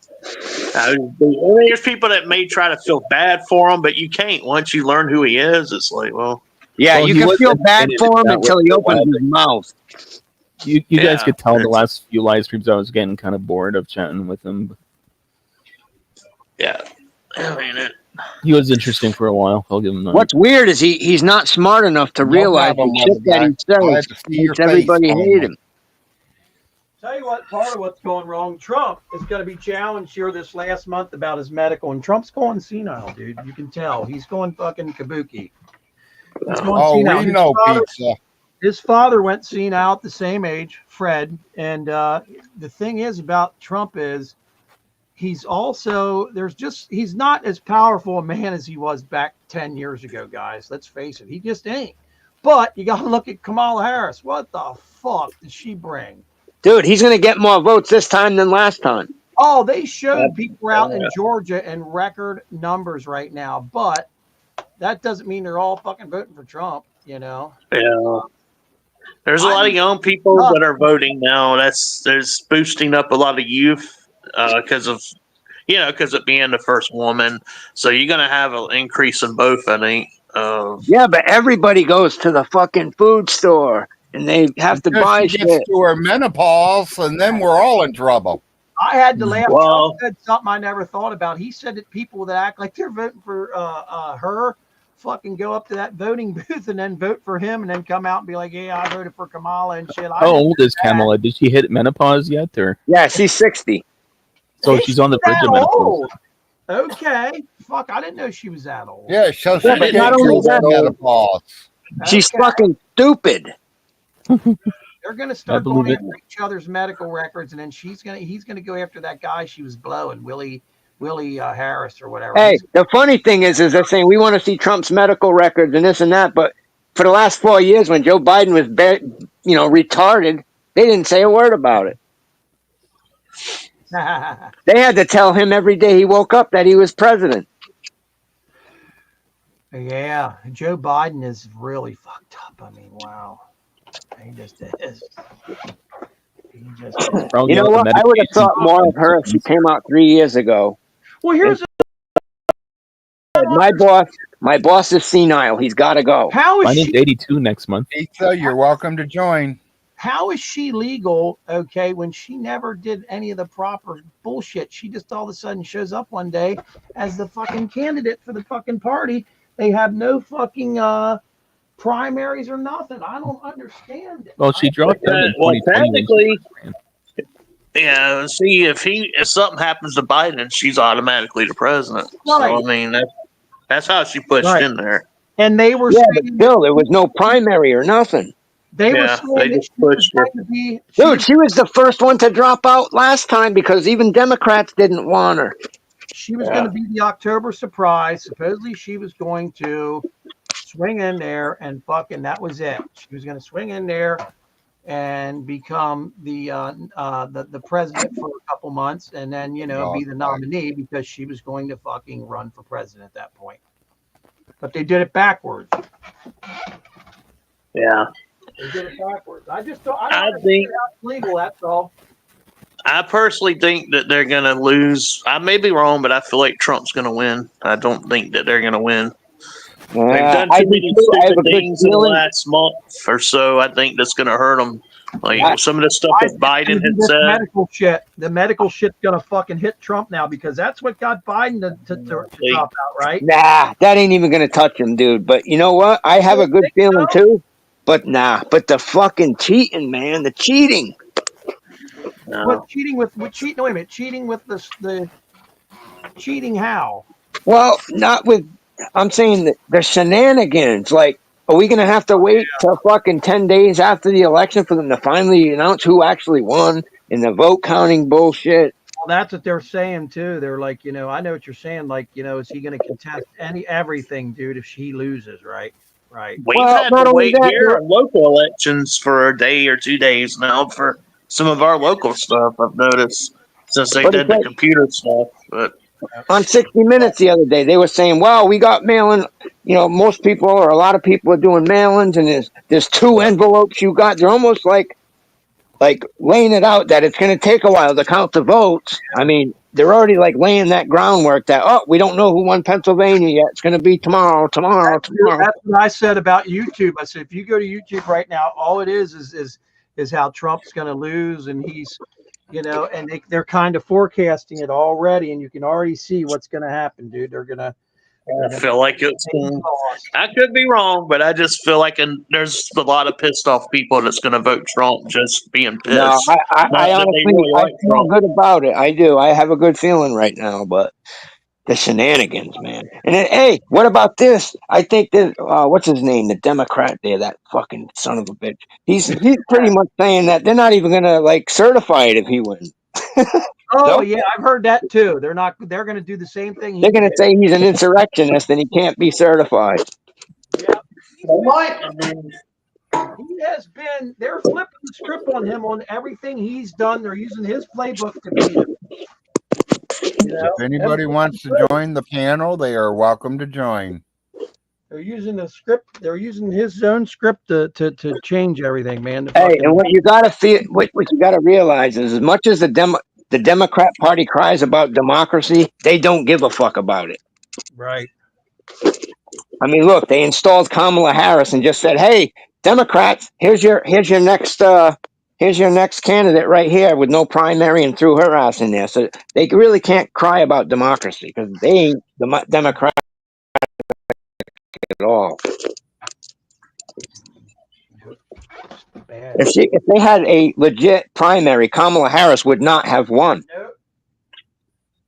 people that may try to feel bad for him, but you can't once you learn who he is. It's like, well, Yeah, Well, you he can was feel bad entertaining for him that until with he the opens weather. his mouth. You guys Yeah. could tell the last few live streams I was getting kind of bored of chatting with him. yeah. I mean, He was interesting for a while. I'll give him that. What's weird is he's not smart enough to No realize problem, the shit that he Glad says to see your makes everybody face, hate homie. him. Tell you what, part of what's going wrong, Trump is going to be challenged here this last month about his medical, and Trump's going senile, dude. You can tell he's going fucking kabuki. He's going Oh, senile. we know pizza. His father went senile at the same age, Fred. And the thing is about Trump is he's also he's not as powerful a man as he was back 10 years ago, guys. Let's face it, he just ain't. But you got to look at Kamala Harris. What the fuck did she bring? Dude, he's going to get more votes this time than last time. Oh, they showed people out in Georgia in record numbers right now, but that doesn't mean they're all fucking voting for Trump, you know? yeah. There's a lot of young people that are voting now. There's boosting up a lot of youth because of it being the first woman. So you're gonna have an increase in both, I think. Yeah, but everybody goes to the fucking food store and they have to Until buy she gets shit. to her menopause, and then we're all in trouble. I had to laugh. Well- Trump said something I never thought about. He said that people that act like they're voting for her fucking go up to that voting booth and then vote for him and then come out and be like, yeah, I voted for Kamala and shit. How old is Kamala? Did she hit menopause yet? Or Yeah, she's 60. so she's on the bridge of menopause. old? Okay. Fuck, I didn't know she was that old. Yeah, so she Yeah, but gets not only to that- menopause. She's Okay. fucking stupid. They're gonna start believe going it. after each other's medical records, and then he's gonna go after that guy she was blowing, Willie Harris or whatever. Hey, the funny thing is they're saying we want to see Trump's medical records and this and that, but for the last 4 years when Joe Biden was, retarded, they didn't say a word about it. They had to tell him every day he woke up that he was president. Yeah, Joe Biden is really fucked up. I mean, wow, he just is. He just is. Probably You know on the what? I would have medication. thought more of her if she came out 3 years ago. Well, here's My boss is senile. He's got to go. how My is name's she 82 next month. Pizza, you're welcome to join. how is she legal? Okay, when she never did any of the proper bullshit, she just all of a sudden shows up one day as the fucking candidate for the fucking party. They have no fucking primaries or nothing. I don't understand it. Well, she dropped out in Well, 2020 when she technically- ran. Yeah, see, if something happens to Biden, she's automatically the president. Right. So I mean, that's how she pushed Right. in there. And they were Yeah, but saying still, there was no primary or nothing. they were Yeah, saying they that just she was pushed going her. to be Dude, she was the first one to drop out last time because even Democrats didn't want her. she was going to be the October surprise. Supposedly she was going to swing in there and fucking that was it. She was going to swing in there and become the president for a couple months and then be the nominee because she was going to fucking run for president at that point. But they did it backwards. Yeah. They did it backwards. I just don't. I think think- it's legal. That's all. I personally think that they're going to lose. I may be wrong, but I feel like Trump's going to win. I don't think that they're going to win. They've done I too many do. I have a stupid good things in the feeling. last month or so. I think that's going to hurt them. Like some of the stuff that Biden had This said. medical shit. The medical shit's gonna fucking hit Trump now because that's what got Biden to drop out, right? Nah, that ain't even gonna touch him, dude. But you know what? I have a good think feeling so? too. But nah, but the fucking cheating, man, the cheating. No. What cheating with cheating? No, wait a minute. Cheating with the cheating how? Well, not with. I'm saying that the shenanigans. Like, are we gonna have to wait till fucking 10 days after the election for them to finally announce who actually won in the vote counting bullshit? Well, that's what they're saying too. They're like, I know what you're saying. Like, is he going to contest everything, dude, if she loses, right? Right. We've Well, had not to only wait that, here on local elections for a day or 2 days now for some of our local stuff. I've noticed since they but it's did the like computer stuff. But on 60 Minutes the other day, they were saying, well, we got mail-in. Most people or a lot of people are doing mail-ins, and there's 2 envelopes you got. They're almost like laying it out that it's going to take a while to count the votes. I mean, they're already like laying that groundwork that, we don't know who won Pennsylvania yet. It's going to be tomorrow. That's what I said about YouTube. I said, if you go to YouTube right now, all it is how Trump's going to lose, and he's, and they're kind of forecasting it already, and you can already see what's going to happen, dude. They're going to. I feel like it's. I could be wrong, but I just feel like there's a lot of pissed off people that's going to vote Trump just being pissed. No, I Not that they honestly, really I like feel Trump. good about it. I do. I have a good feeling right now, but the shenanigans, man. And then, hey, what about this? I think that what's his name, the Democrat there, that fucking son of a bitch. He's pretty much saying that they're not even gonna like certify it if he wins. Oh No? yeah, I've heard that too. They're not. They're going to do the same thing. They're gonna say he's an insurrectionist and he can't be certified. Yeah. They might. I mean, He has been. They're flipping the script on him on everything he's done. They're using his playbook to beat him. If anybody wants to join the panel, they are welcome to join. They're using the script. They're using his own script to change everything, man. Hey, and what you gotta feel, what you gotta realize is, as much as the Democrat Party cries about democracy, they don't give a fuck about it. Right. I mean, look, they installed Kamala Harris and just said, "Hey, Democrats, here's your next candidate right here with no primary," and threw her ass in there. So they really can't cry about democracy because they ain't Democrat at all. Bad. If they had a legit primary, Kamala Harris would not have won. Nope.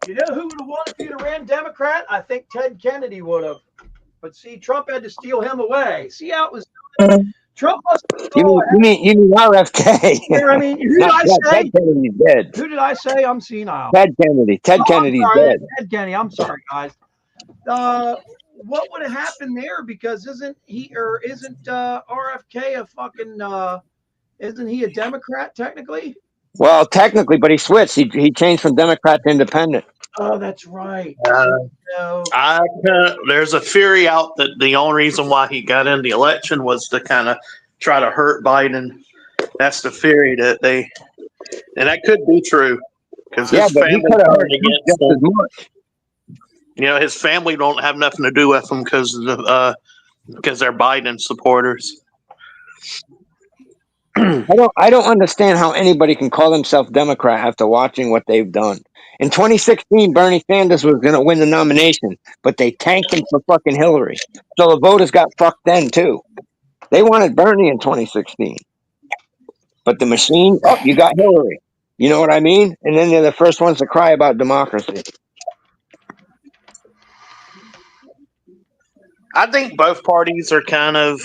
You know who would have won if you'd have ran Democrat? I think Ted Kennedy would have. But see, Trump had to steal him away. See how it was? Trump must have You mean RFK? Yeah, I mean, who did I say? Ted Kennedy's dead. Who did I say? I'm senile. Ted Kennedy. Ted Kennedy's dead. Ted Kennedy. I'm sorry, guys. What would have happened there? Because isn't RFK a fucking? Isn't he a Democrat technically? Well, technically, but he switched. He changed from Democrat to Independent. Oh, that's right. there's a theory out that the only reason why he got in the election was to kind of try to hurt Biden. That's the theory and that could be true because his family turned against him. His family don't have nothing to do with him because they're Biden supporters. I don't understand how anybody can call themselves Democrat after watching what they've done. In 2016, Bernie Sanders was going to win the nomination, but they tanked him for fucking Hillary. So the voters got fucked then too. They wanted Bernie in 2016, but the machine, you got Hillary. You know what I mean? And then they're the first ones to cry about democracy. I think both parties are kind of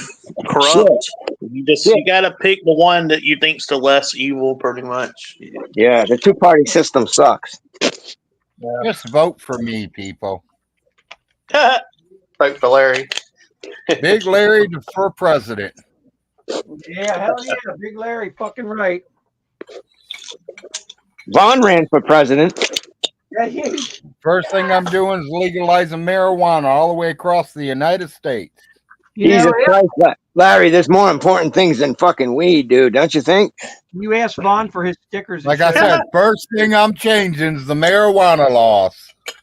corrupt. You got to pick the one that you think's the less evil, pretty much. Yeah, the two-party system sucks. Yeah. Just vote for me, people. Vote for Larry. Big Larry for president. Yeah, hell yeah, Big Larry, fucking right. Vaughn ran for president. Yeah, First thing I'm doing is legalizing marijuana all the way across the United States. Jesus Christ, Larry, there's more important things than fucking weed, dude. Don't you think? You asked Vaughn for his stickers. Like I said, first thing I'm changing is the marijuana laws.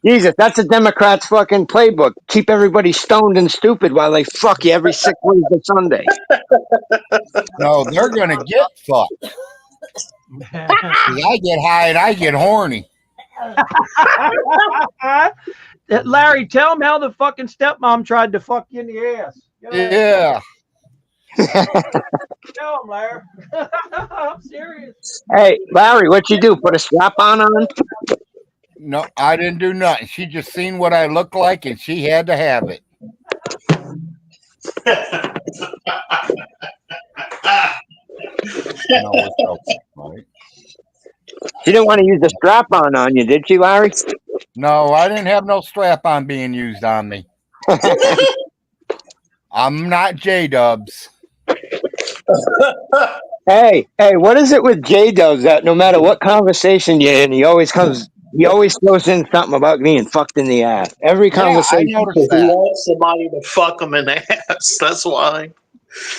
Jesus, that's a Democrat's fucking playbook. Keep everybody stoned and stupid while they fuck you every 6 weeks of Sunday. No, they're going to get fucked. I get high and I get horny. Larry, tell him how the fucking stepmom tried to fuck you in the ass. Yeah. Tell him, Larry. I'm serious. Hey, Larry, what'd you do? Put a strap-on on? No, I didn't do nothing. She just seen what I looked like and she had to have it. She didn't want to use the strap on you, did she, Larry? No, I didn't have no strap on being used on me. I'm not J-Dubs. Hey, what is it with J-Dubs that no matter what conversation you're in, he always throws in something about being fucked in the ass. Every Yeah, I conversation. noticed He that. wants somebody to fuck him in the ass. That's why.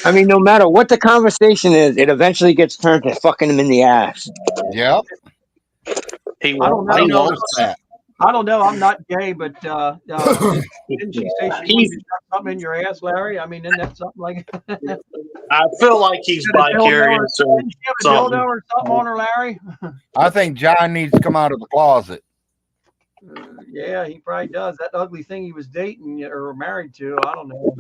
I mean, no matter what the conversation is, it eventually gets turned to fucking him in the ass. Yep, He I don't wants. I He know. noticed wants. that. I don't know. I'm not gay, but didn't she say she wanted He's. to shove something in your ass, Larry? I mean, isn't that something like? I feel like he's Had a dildo or vicarious or didn't she have a dildo something. or something on her, Larry? I think John needs to come out of the closet. Yeah, he probably does. That ugly thing he was dating or married to, I don't know.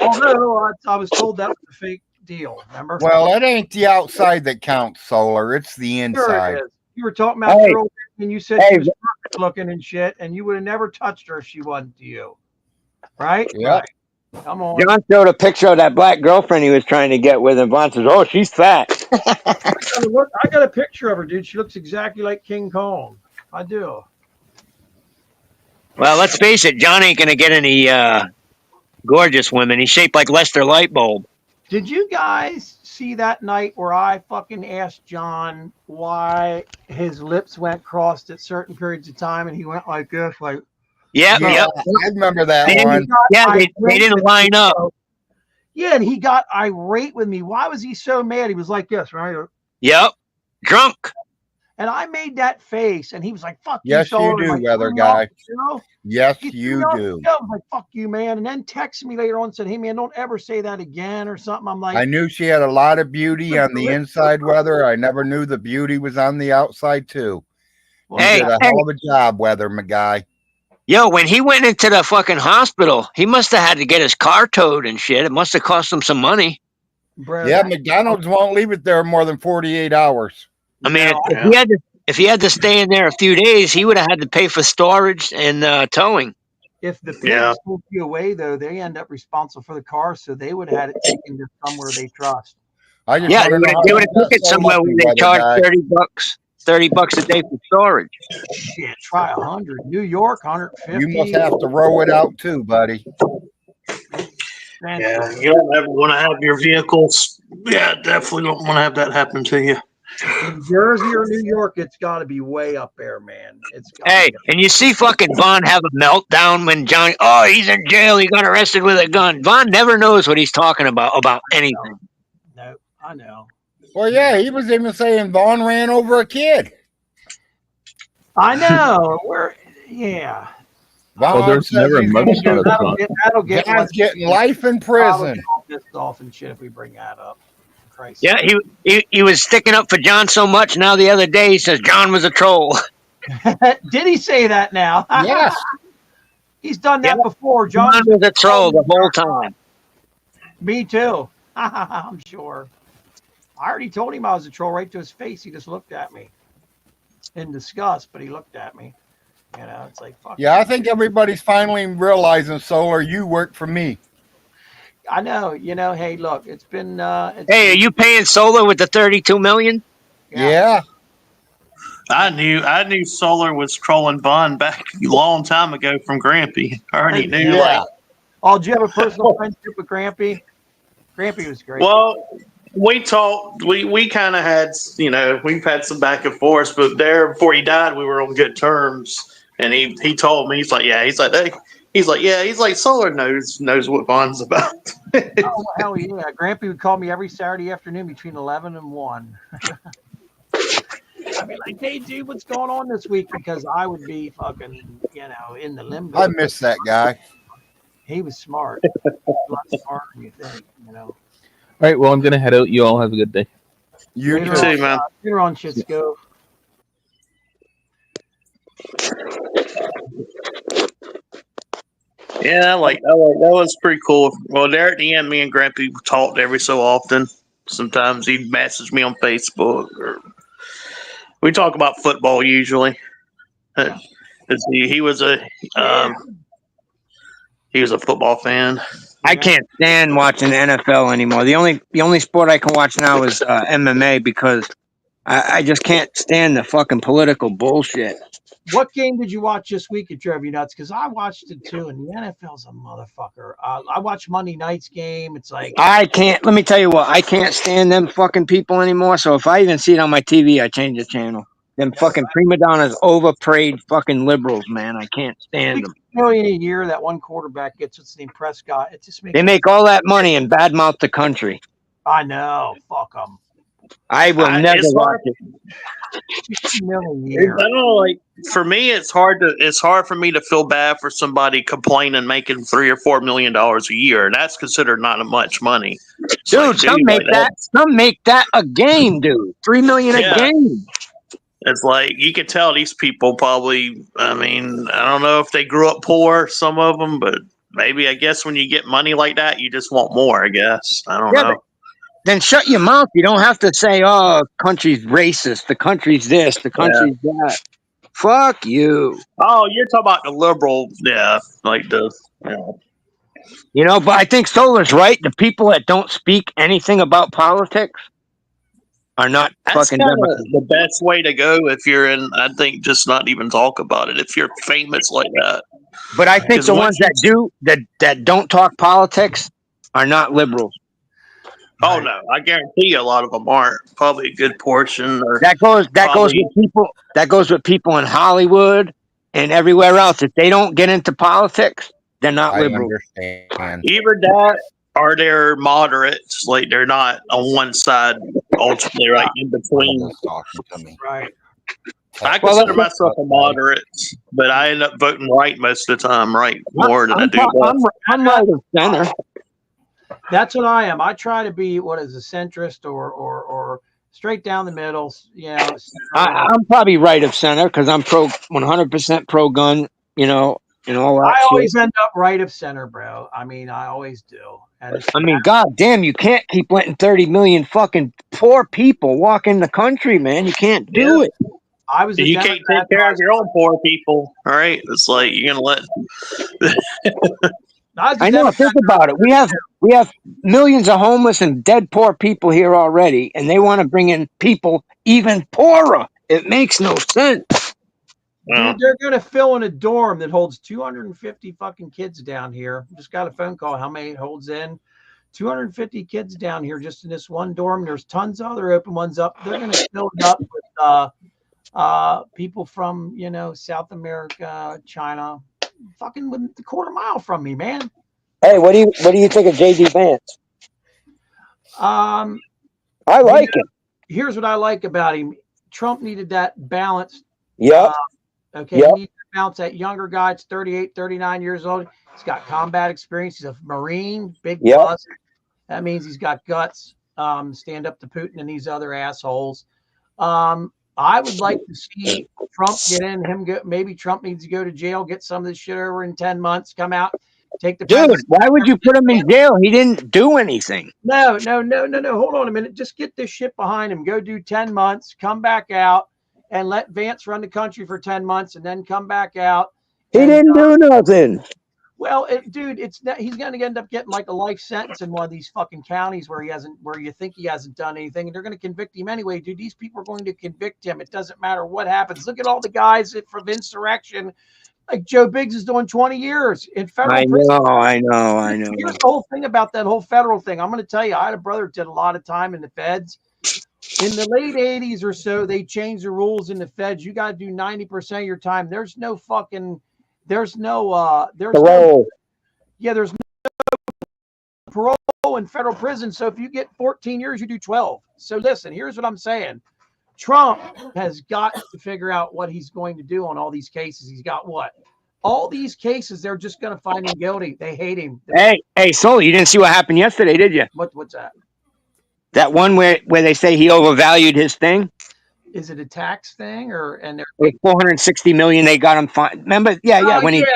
Although I was told that was a fake deal. Remember? Well, it ain't the outside that counts, Solar. It's the Sure inside. it is. You were talking about Hey. your old lady and you said Hey. she was perfect looking and shit, and you would have never touched her if she wasn't to you. Right? Yep. Right. Come on. John showed a picture of that black girlfriend he was trying to get with, and Vaughn says, "Oh, she's fat." I got a picture of her, dude. She looks exactly like King Kong. I do. Well, let's face it, John ain't gonna get any gorgeous women. He's shaped like Lester Lightbulb. Did you guys see that night where I fucking asked John why his lips went crossed at certain periods of time and he went like this, like, Yep, Yeah, yep. I remember that They one. didn't, yeah, they didn't line up. Yeah, and he got irate with me. Why was he so mad? He was like this, right? Yep, drunk. And I made that face, and he was like, "Fuck Yes, you, you Solar." do, Like, weather "I'm guy. not," you know? Yes, He threw you me off do. the show. I was like, "Fuck you, man!" And then texted me later on and said, "Hey, man, don't ever say that again," or something. I'm like, I knew she had a lot of beauty on the inside, Weather. I never knew the beauty was on the outside, too. well, You Hey, did a hell of a job, Weather, my guy. Yo, when he went into the fucking hospital, he must have had to get his car towed and shit. It must have cost him some money. bro, Yeah, that- McDonald's won't leave it there more than 48 hours. I mean, no, if he had to stay in there a few days, he would have had to pay for storage and towing. if the pigs Yeah. took you away, though, they end up responsible for the car, so they would have had it taken to somewhere they trust. I just Yeah, want to know how they would have you took it got so somewhere where lucky, they Weather charge guy. $30 a day for storage. Shit, try 100. New York, 150. You must have to roll it out, too, buddy. Yeah, you don't ever want to have your vehicles. Yeah, definitely don't want to have that happen to you. In Jersey or New York, it's got to be way up there, man. It's gotta Hey, be. and you see fucking Vaughn have a meltdown when Johnny, he's in jail, he got arrested with a gun. Vaughn never knows what he's talking about anything. No, I know. Well, yeah, he was even saying Vaughn ran over a kid. I know. Yeah. Vaughn Well, there's says never a he's gonna mugshot of do- John. That'll get John's getting life in prison. pissed off and shit if we bring that up. Christ. Yeah, he was sticking up for John so much. Now the other day he says John was a troll. Did he say that now? Yes. He's done that Yeah. before. John was a troll the whole time. Me too. I'm sure. I already told him I was a troll right to his face. He just looked at me in disgust, but he looked at me. You know, it's like, fuck. Yeah, I think everybody's finally realizing, Solar, you work for me. I know. You know, hey, look, it's been. Hey, are you paying Solar with the $32 million? Yeah. I knew Solar was trolling Vaughn back a long time ago from Grampy. I already knew. Yeah. Like, Oh, do you have a personal friendship with Grampy? Grampy was great. well, we talked. We kind of had, we've had some back and forth, but there before he died, we were on good terms. And he told me, he's like, yeah, he's like, Solar knows what Vaughn's about. Oh, hell yeah. Grampy would call me every Saturday afternoon between 11 and 1. I'd be like, hey, dude, what's going on this week? Because I would be fucking, in the limbo. I miss that guy. He was smart. A lot smarter than you think, All right, well, I'm going to head out. You all have a good day. You You too. too, man. You're on Shit's Go. Yeah, that was pretty cool. Well, there at the end, me and Grampy talked every so often. Sometimes he'd message me on Facebook, or we talk about football usually. He was a football fan. I can't stand watching the NFL anymore. The only sport I can watch now is MMA because I just can't stand the fucking political bullshit. What game did you watch this week at Drove You Nuts? Because I watched it too, and the NFL's a motherfucker. I watched Monday night's game. It's like I can't. Let me tell you what. I can't stand them fucking people anymore. So if I even see it on my TV, I change the channel. Them fucking prima donnas, overprayed fucking liberals, man. I can't stand them. $6 million a year that one quarterback gets. What's his name? Prescott. It just makes They make all that money and badmouth the country. I know. Fuck them. I will never it's watch it. $6 million a I year. don't know, like for me, it's hard for me to feel bad for somebody complaining making $3 or $4 million a year, and that's considered not much money. It's Dude, like, some make like that. Some make that a game, dude. $3 million a Yeah. game. It's like you can tell these people probably. I mean, I don't know if they grew up poor, some of them, but maybe I guess when you get money like that, you just want more. I guess I don't Yeah, know. Then shut your mouth. You don't have to say, "Oh, country's racist. The country's this. The country's that." Fuck you. Oh, you're talking about the liberal, yeah, like the. You know, but I think Solar's right. The people that don't speak anything about politics are not That's fucking kind of Democrats. the best way to go if you're in. I think just not even talk about it if you're famous like that. But I think 'Cause the once ones that don't talk politics are not liberals. Oh no, I guarantee you a lot of them aren't. Probably a good portion. Or That goes probably- with people. That goes with people in Hollywood and everywhere else. If they don't get into politics, they're not I liberals. understand. either that or they're moderates. Like they're not on one side. Ultimately, right in between. Someone is talking to me. Right. I Well, consider myself a moderate, but I end up voting right most of the time. Right more than I do left. I'm right of center. That's what I am. I try to be what is a centrist or straight down the middle. You know, I'm probably right of center because I'm 100% pro gun. You know, and all that. I shit. always end up right of center, bro. I mean, I always do. And I mean, god damn, you can't keep letting 30 million fucking poor people walk in the country, man. You can't do it. I was. You can't take care of your own poor people. All right, it's like you're gonna let. I know. Think about it. We have millions of homeless and dead poor people here already, and they want to bring in people even poorer. It makes no sense. Dude, they're going to fill in a dorm that holds 250 fucking kids down here. Just got a phone call. How many it holds in? 250 kids down here just in this one dorm. There's tons of other open ones up. They're going to fill it up with people from, you know, South America, China, fucking with a quarter mile from me, man. Hey, what do you think of JD Vance? I like him. Here's what I like about him. Trump needed that balance. Yep. Okay, he needs to balance that younger guy. It's 38, 39 years old. He's got combat experience. He's a Marine, big plus. That means he's got guts. Stand up to Putin and these other assholes. I would like to see Trump get in. Maybe Trump needs to go to jail, get some of this shit over in 10 months, come out, take the Dude, why would you put him in jail? He didn't do anything. No. Hold on a minute. Just get this shit behind him. Go do 10 months, come back out, and let Vance run the country for 10 months and then come back out. He didn't do nothing. Well, dude, he's going to end up getting like a life sentence in one of these fucking counties where you think he hasn't done anything, and they're going to convict him anyway. Dude, these people are going to convict him. It doesn't matter what happens. Look at all the guys from insurrection. Like Joe Biggs is doing 20 years in federal prison. I know. Here's the whole thing about that whole federal thing. I'm going to tell you, I had a brother who did a lot of time in the feds. In the late 80s or so, they changed the rules in the feds. You got to do 90% of your time. There's no parole. There's no parole in federal prison. So if you get 14 years, you do 12. So listen, here's what I'm saying. Trump has got to figure out what he's going to do on all these cases. He's got what? All these cases, they're just going to find him guilty. They hate him. Hey, Soul, you didn't see what happened yesterday, did you? What's that? That one where they say he overvalued his thing? Is it a tax thing it was $460 million? They got him fined. Remember? Yeah.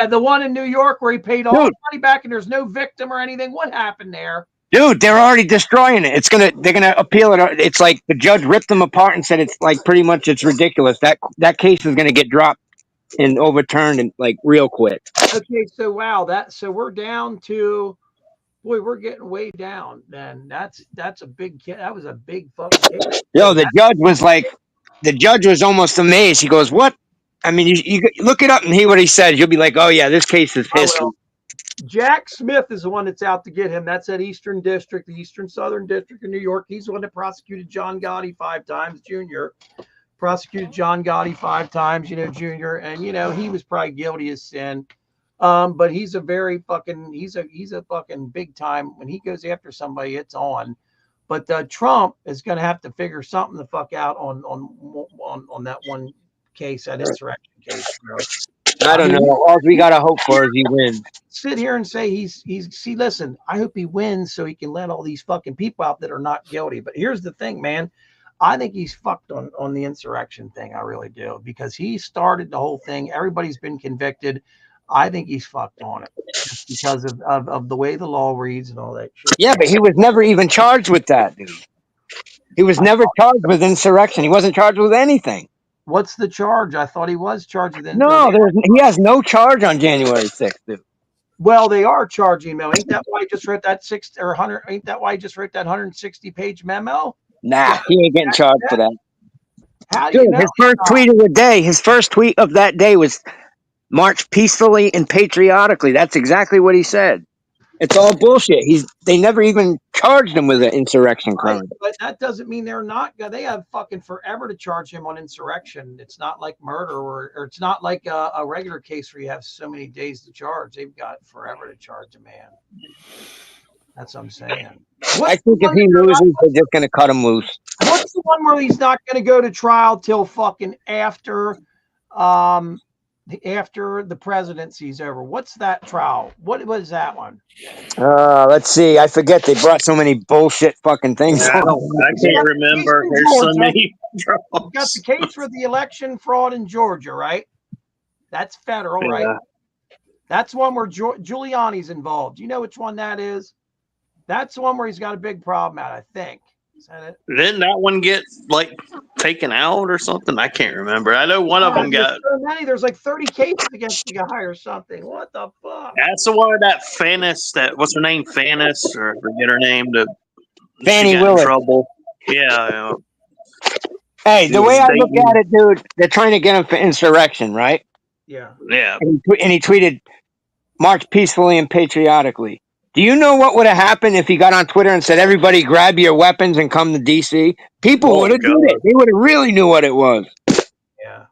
The one in New York where he paid all the money back and there's no victim or anything. What happened there? Dude, they're already destroying it. They're gonna appeal it. It's like the judge ripped them apart and said it's like pretty much it's ridiculous. That case is gonna get dropped and overturned and like real quick. Okay, so so we're down to, we're getting way down. Then that was a big fucking case. Yo, the judge was like, the judge was almost amazed. He goes, "What?" I mean, you look it up and hear what he says. You'll be like, "Oh yeah, this case is I history." will. Jack Smith is the one that's out to get him. That's that Eastern District, the Eastern Southern District of New York. He's the one that prosecuted John Gotti 5 times, Jr. Prosecuted John Gotti 5 times, Jr. And he was probably guilty as sin. But he's a very fucking he's a fucking big time. When he goes after somebody, it's on. But Trump is going to have to figure something the fuck out on that one case, that insurrection case, bro. I don't know. All we gotta hope for is he wins. Sit here and say he's listen, I hope he wins so he can let all these fucking people out that are not guilty. But here's the thing, man. I think he's fucked on the insurrection thing. I really do, because he started the whole thing. Everybody's been convicted. I think he's fucked on it just because of the way the law reads and all that shit. Yeah, but he was never even charged with that, dude. He was never charged with insurrection. He wasn't charged with anything. What's the charge? I thought he was charged with No, he has no charge on January 6th, dude. Well, they are charging him. Ain't that why he just wrote that 60 or 100? Ain't that why he just wrote that 160-page memo? Nah, he ain't getting charged for that. How do you Dude, know? his first tweet of that day was march peacefully and patriotically. That's exactly what he said. It's all bullshit. They never even charged him with an insurrection crime. But that doesn't mean they're not. They have fucking forever to charge him on insurrection. It's not like murder or it's not like a regular case where you have so many days to charge. They've got forever to charge a man. That's what I'm saying. I think if he loses, they're just going to cut him loose. What's the one where he's not going to go to trial till fucking after the presidency's over? What's that trial? What was that one? Let's see. I forget. They brought so many bullshit fucking things. I can't remember. There's so many. You got the case for the election fraud in Georgia, right? That's federal, right? That's one where Giuliani's involved. You know which one that is? That's the one where he's got a big problem at, I think. Is that it? Didn't that one get taken out or something? I can't remember. I know one of them got. So many. There's like 30 cases against the guy or something. What the fuck? That's the one of that Fannis. What's her name? Fannis, or I forget her name. Fannie in Willis. trouble. Yeah. Hey, the way I look at it, dude, they're trying to get him for insurrection, right? Yeah. Yeah. And he tweeted, "March peacefully and patriotically." Do you know what would have happened if he got on Twitter and said, "Everybody grab your weapons and come to DC"? People would have done it. They would have really knew what it was. Yeah.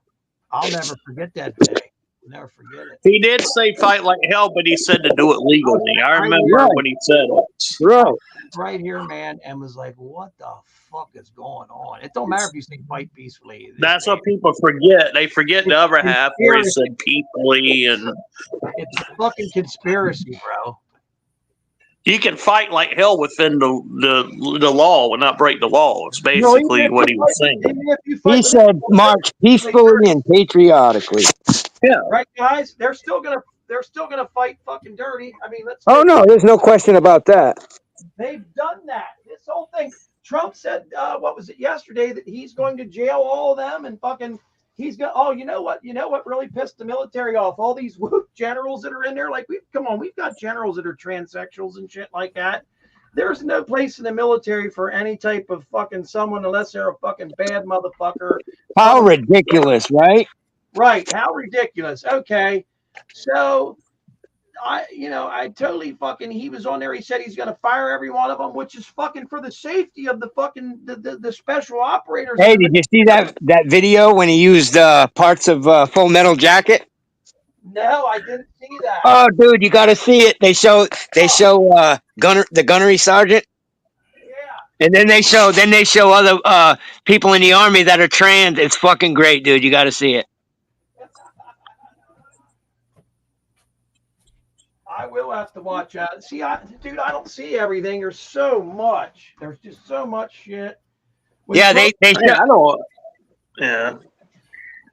I'll never forget that day. Never forget it. He did say fight like hell, but he said to do it legally. I remember when he said it. Bro. Right here, man, and was like, what the fuck is going on? It don't matter if you say fight peacefully. That's what people forget. They forget the other half where he said peacefully, and it's a fucking conspiracy, bro. You can fight like hell within the law and not break the law. It's basically what he was saying. He said, "March peacefully and patriotically." Yeah. Right, guys. They're still gonna fight fucking dirty. I mean, let's. Oh no, there's no question about that. They've done that. This whole thing. Trump said, what was it yesterday, that he's going to jail all of them and fucking. He's got. Oh, you know what? You know what really pissed the military off? All these generals that are in there. Like, we've got generals that are transsexuals and shit like that. There's no place in the military for any type of fucking someone unless they're a fucking bad motherfucker. How ridiculous, right? Right. How ridiculous. Okay. So I totally fucking, he was on there. He said he's going to fire every one of them, which is fucking for the safety of the fucking, the special operators. Hey, did you see that video when he used parts of Full Metal Jacket? No, I didn't see that. Oh, dude, you got to see it. They show the gunnery sergeant. Yeah. And then they show other people in the army that are trans. It's fucking great, dude. You got to see it. I will have to watch out. See, dude, I don't see everything. There's so much. There's just so much shit. Yeah, they I don't. Yeah.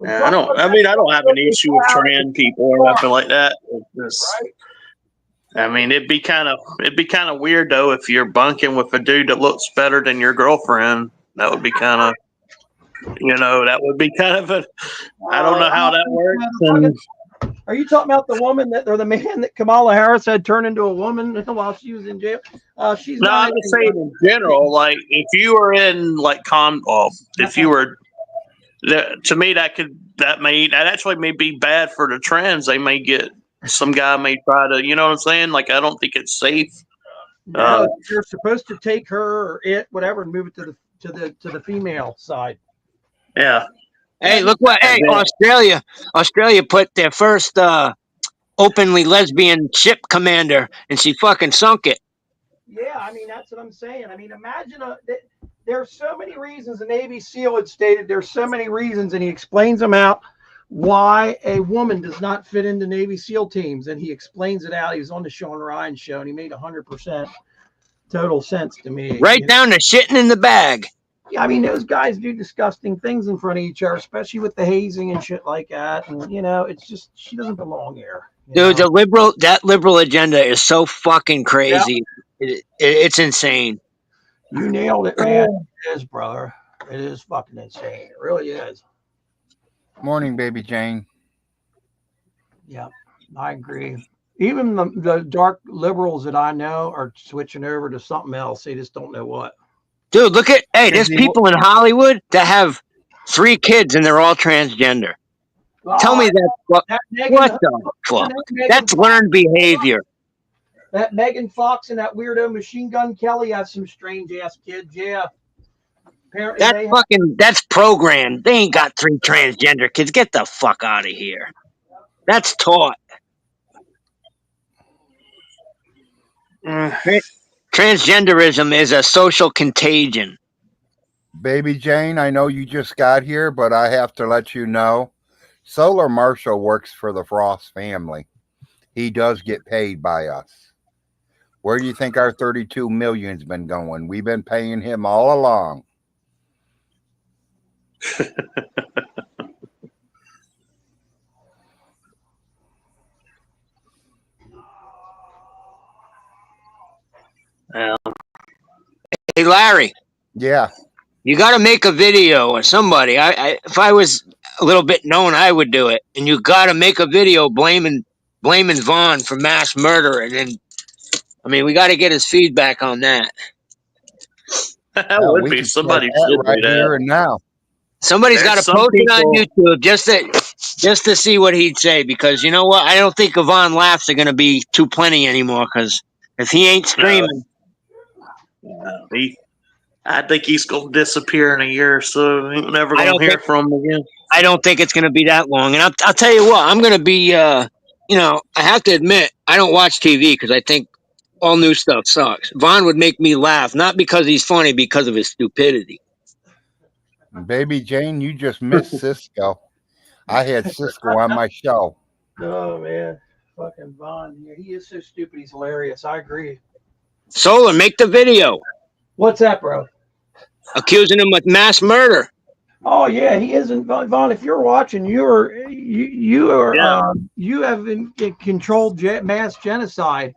I don't. I mean, I don't have an issue with trans people or nothing like that. I mean, it'd be kind of weird though if you're bunking with a dude that looks better than your girlfriend. That would be kind of. That would be kind of a. I don't know how that works. Are you talking about the woman or the man that Kamala Harris had turned into a woman while she was in jail? She's no, I'm just saying in general. Like, if you were in if you were to me, that actually may be bad for the trans. They may get some guy may try to, you know what I'm saying? Like, I don't think it's safe. No, you're supposed to take her or it, whatever, and move it to the female side. Yeah. Hey, look what! Hey, Australia put their first openly lesbian ship commander, and she fucking sunk it. Yeah, I mean, that's what I'm saying. I mean, imagine there's so many reasons. The Navy SEAL had stated there's so many reasons, and he explains them out why a woman does not fit into Navy SEAL teams, and he explains it out. He was on the Sean Ryan show, and he made 100% total sense to me. Right down to shitting in the bag. Yeah, I mean, those guys do disgusting things in front of each other, especially with the hazing and shit like that. And it's just she doesn't belong here. Dude, that liberal agenda is so fucking crazy. Yep. It's insane. You nailed it, man. It is, brother. It is fucking insane. It really is. Morning, baby Jane. Yeah, I agree. Even the dark liberals that I know are switching over to something else. They just don't know what. Dude, look at there's people in Hollywood that have 3 kids and they're all transgender. Tell me that. What the fuck? That's learned behavior. That Megan Fox and that weirdo Machine Gun Kelly have some strange ass kids. Yeah. Apparently that's programmed. They ain't got 3 transgender kids. Get the fuck out of here. That's taught. Transgenderism is a social contagion. Baby Jane, I know you just got here, but I have to let you know, Solar Marshall works for the Frost family. He does get paid by us. Where do you think our 32 million's been going? We've been paying him all along. Hey, Larry. Yeah. You got to make a video or somebody. If I was a little bit known, I would do it. And you got to make a video blaming Vaughn for mass murder. And then, I mean, we got to get his feedback on that. That would be somebody right here and now. Somebody's got to post it on YouTube just to see what he'd say. Because you know what? I don't think Yvonne laughs are going to be too plenty anymore. Because if he ain't screaming. I think he's going to disappear in a year or so. We're never going to hear from him again. I don't think it's going to be that long. And I'll tell you what, I'm going to be, I have to admit, I don't watch TV because I think all new stuff sucks. Vaughn would make me laugh, not because he's funny, because of his stupidity. Baby Jane, you just missed Cisco. I had Cisco on my show. Oh, man. Fucking Vaughn. Yeah, he is so stupid. He's hilarious. I agree. Solar, make the video. What's that, bro? Accusing him of mass murder. Oh yeah, he isn't. Vaughn, if you're watching, you have controlled mass genocide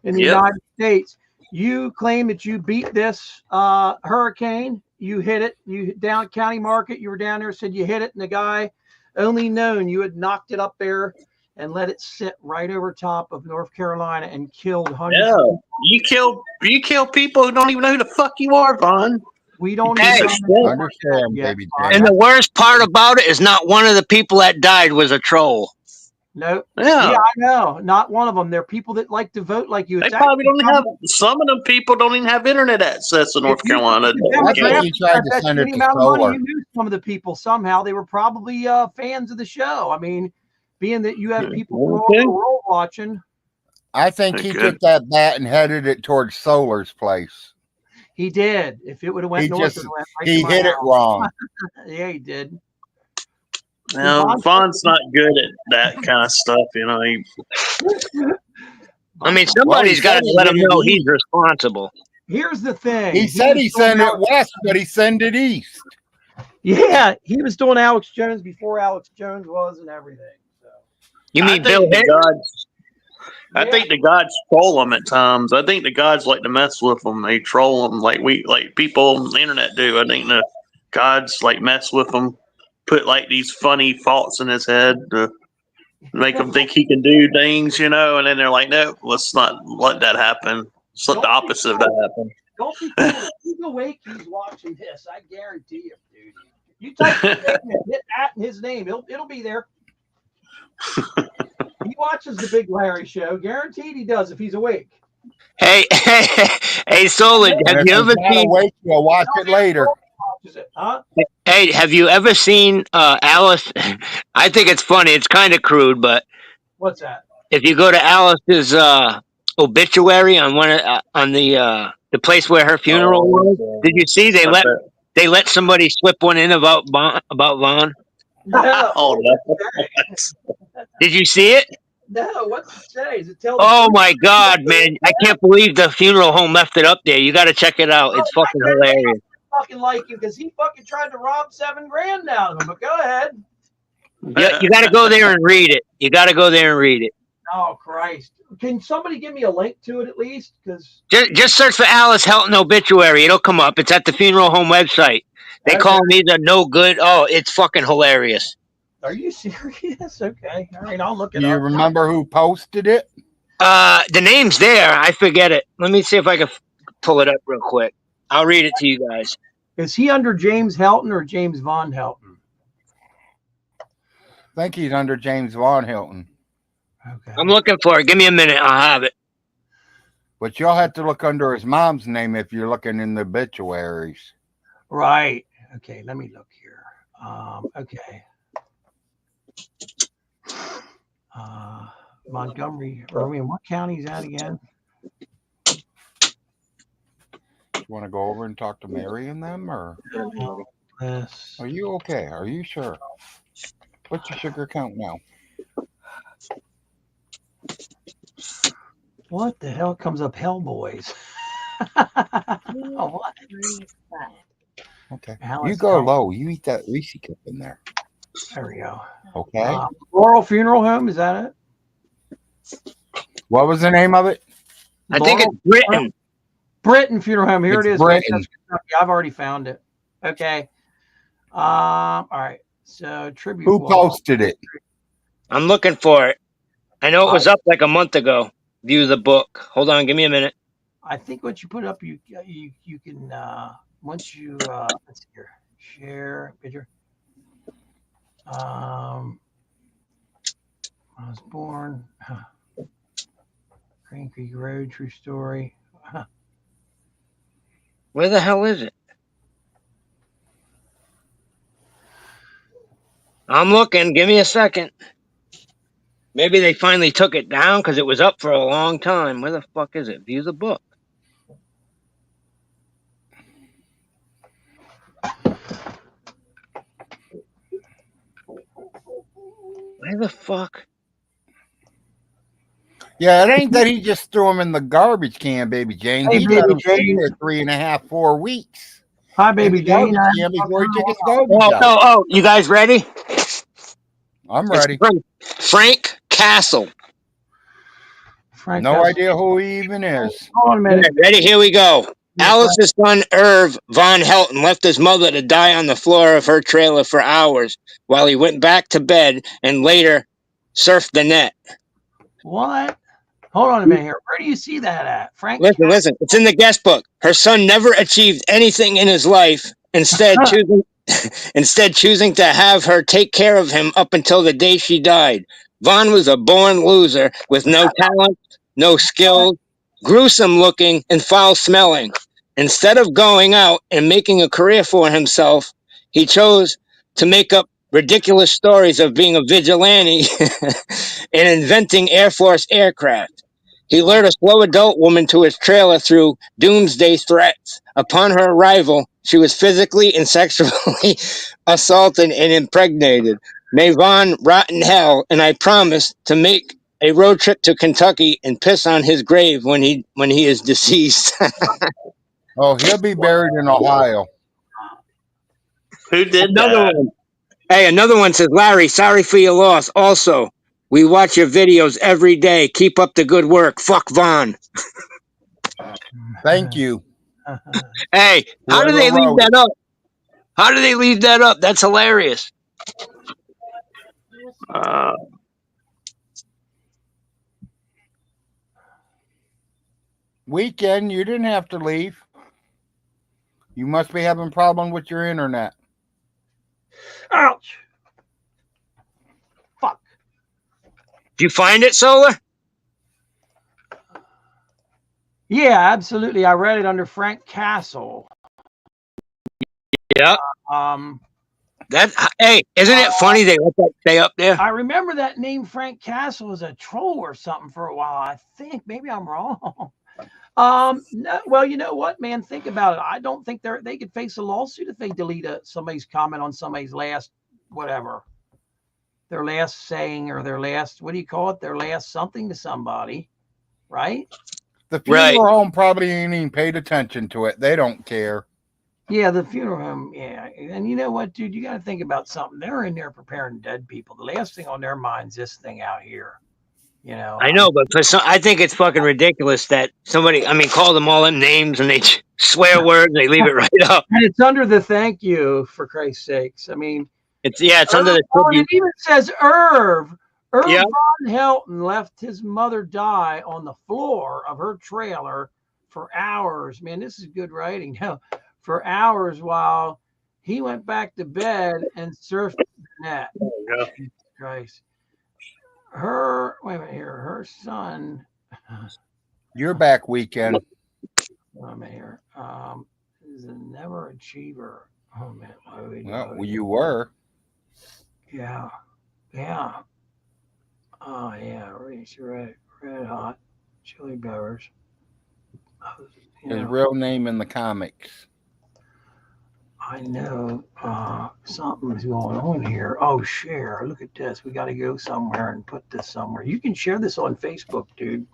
in the United States. You claim that you beat this hurricane. You hit it. You down at County Market. You were down there. Said you hit it, and the guy only known you had knocked it up there and let it sit right over top of North Carolina and killed hundreds. Yeah, you kill people who don't even know who the fuck you are, Vaughn. We don't understand, baby. And the worst part about it is not one of the people that died was a troll. No. Yeah, I know. Not one of them. They're people that like to vote like you. They probably don't have. Some of them people don't even have internet access in North Carolina. I think he tried to send it to Solar. You knew some of the people somehow. They were probably fans of the show. I mean, being that you have people from all over the world watching. I think he took that bat and headed it towards Solar's place. He did. If it would have went north, he hit it wrong. Yeah, he did. No, Vaughn's not good at that kind of stuff, I mean, somebody's got to let him know he's responsible. Here's the thing. He said he sent it west, but he sent it east. Yeah, he was doing Alex Jones before Alex Jones was and everything. So. You mean Bill Hicks? I think the gods troll them at times. I think the gods like to mess with them. They troll them like people on the internet do. I think the gods mess with them, put these funny thoughts in his head to make him think he can do things, and then they're like, no, let's not let that happen. Let's let the opposite of that happen. Don't be fooled. He's awake. He's watching this. I guarantee you, dude. You type his name in, hit at his name. It'll be there. He watches the Big Larry show. Guaranteed he does if he's awake. Hey, hey, Solid, have And if you he's ever not seen? awake, you'll watch it later. Watches it, huh? Hey, have you ever seen Alice? I think it's funny. It's kind of crude, but What's that? if you go to Alice's obituary on on the place where her funeral was, did you see they let somebody slip one in about Vaughn? No. Oh no! Did you see it? No, what's it say? Does it tell the Oh truth? my God, man! I can't believe the funeral home left it up there. You got to check it out. It's fucking hilarious. Fucking like you because he fucking tried to rob $7,000 out of him. But go ahead. You got to go there and read it. You got to go there and read it. Oh Christ! Can somebody give me a link to it at least? Because Just search for Alice Helton obituary. It'll come up. It's at the funeral home website. They call me the no good. Oh, it's fucking hilarious. are you serious? Okay, all right, I'll look it Do you up. remember who posted it? The name's there. I forget it. Let me see if I can pull it up real quick. I'll read it to you guys. Is he under James Helton or James Von Helton? I think he's under James Von Hilton. Okay. I'm looking for it. Give me a minute. I'll have it. But you'll have to look under his mom's name if you're looking in the obituaries. Right. Okay, let me look here. Okay. Montgomery, or I mean, what county is that again? You want to go over and talk to Mary and them, or Yes. are you okay? Are you sure? What's your sugar count now? What the hell comes up, Hellboys? What? Okay. Alice You go Helton. low. You eat that Reese cup in there. There we go. Okay. Laurel Funeral Home, is that it? What was the name of it? I think it's Britain. Britain Funeral Home. Here It's it is. Britain. Manchester, Kentucky. I've already found it. Okay. All right. So tribute. Who wall. posted it? I'm looking for it. I know it was up like a month ago. View the book. Hold on. Give me a minute. I think once you put it up, you can once you let's see here, share picture. I was born. Green Creek Road, true story. Where the hell is it? I'm looking. Give me a second. Maybe they finally took it down because it was up for a long time. Where the fuck is it? View the book. Where the fuck? Yeah, it ain't that he just threw him in the garbage can, baby Jane. Hey, He let baby him sit Jane. there 3.5, 4 weeks. Hi, In baby the Jane. garbage can before he took his garbage out. Oh, you guys ready? I'm It's ready. from Frank Castle. Frank, No idea who he even is. Hold on a minute. Ready? Here we go. Alice's son Irv Von Helton left his mother to die on the floor of her trailer for hours while he went back to bed and later surfed the net. What? Hold on a minute here. Where do you see that at, Frank? Listen. It's in the guest book. Her son never achieved anything in his life, instead choosing to have her take care of him up until the day she died. Vaughn was a born loser with no talent, no skills, gruesome looking, and foul smelling. Instead of going out and making a career for himself, he chose to make up ridiculous stories of being a vigilante and inventing Air Force aircraft. He lured a slow adult woman to his trailer through doomsday threats. Upon her arrival, she was physically and sexually assaulted and impregnated. May Vaughn rot in hell, and I promise to make a road trip to Kentucky and piss on his grave when he is deceased. Oh, he'll be buried in Ohio. Who did Another that? one. Hey, another one says, Larry, sorry for your loss. Also, we watch your videos every day. Keep up the good work. Fuck Vaughn. Thank you. Hey, how do Whoever they leave wrote that it. up? How do they leave that up? That's hilarious. Weekend, you didn't have to leave. You must be having a problem with your internet. Ouch. Fuck. Did you find it, Solar? Yeah, absolutely. I read it under Frank Castle. Yeah. That hey, isn't it funny they let that stay up there? I remember that name Frank Castle as a troll or something for a while. I think maybe I'm wrong. No, well, you know what, man? Think about it. I don't think they could face a lawsuit if they delete somebody's comment on somebody's last whatever, their last saying or their last what do you call it? Their last something to somebody, right? The funeral home probably ain't even paid attention to it. They don't care. Yeah, the funeral home. Yeah, and you know what, dude? You got to think about something. They're in there preparing dead people. The last thing on their mind's this thing out here. You know. I know, but for some, I think it's fucking ridiculous that somebody, I mean, call them all them names and they swear words, they leave it right up. And it's under the thank you, for Christ's sakes. I mean, it's under the. It even says Irv. Irv Yeah. Von Helton left his mother die on the floor of her trailer for hours. Man, this is good writing. Now, for hours while he went back to bed and surfed the net. Yeah. Jesus Christ. Wait a minute here. Her son. You're back weekend. Wait a minute here. Is a never achiever. Oh man. Well, you were. Yeah. Yeah. Oh yeah. Red hot chili peppers. His real name in the comics. I know something's going on here. Oh, share. Look at this. We got to go somewhere and put this somewhere. You can share this on Facebook, dude.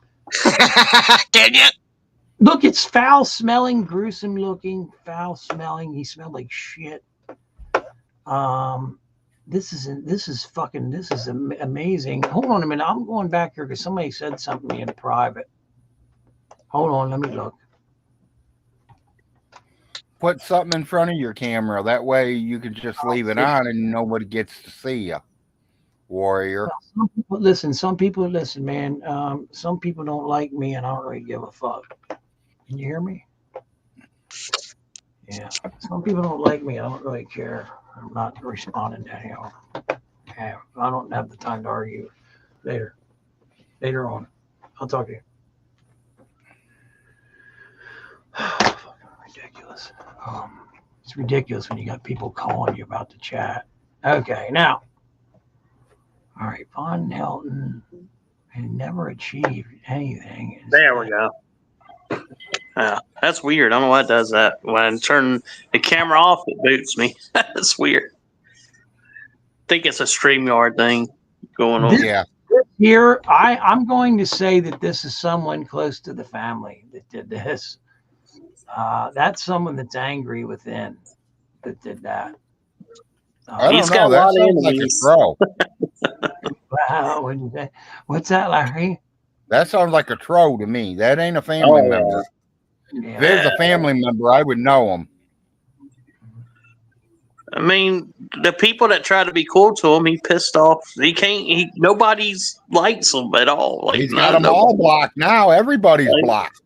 Can you? Look, it's foul smelling, gruesome looking, foul smelling. He smelled like shit. This is amazing. Hold on a minute. I'm going back here because somebody said something to me in private. Hold on. Let me look. Put something in front of your camera. That way you can just leave it on and nobody gets to see you, warrior. Some people listen, man. Some people don't like me and I don't really give a fuck. Can you hear me? Yeah. Some people don't like me. I don't really care. I'm not responding to anyone. Yeah, I don't have the time to argue. Later on. I'll talk to you. Fucking ridiculous. It's ridiculous when you got people calling you about the chat. Okay, now. All right, Von Helton had never achieved anything. There we go. Yeah, that's weird. I don't know why it does that. When I turn the camera off, it boots me. That's weird. I think it's a StreamYard thing going on. Yeah. Here, I'm going to say that this is someone close to the family that did this. That's someone that's angry within that did that. I don't He's know. got a That lot of sounds like a enemies. troll. Wow, what's that, Larry? That sounds like a troll to me. That ain't a family member. Yeah. If it was a family member, I would know him. I mean, the people that try to be cool to him, he pissed off. Nobody's likes him at all. Like, He's got them all blocked now. Everybody's blocked.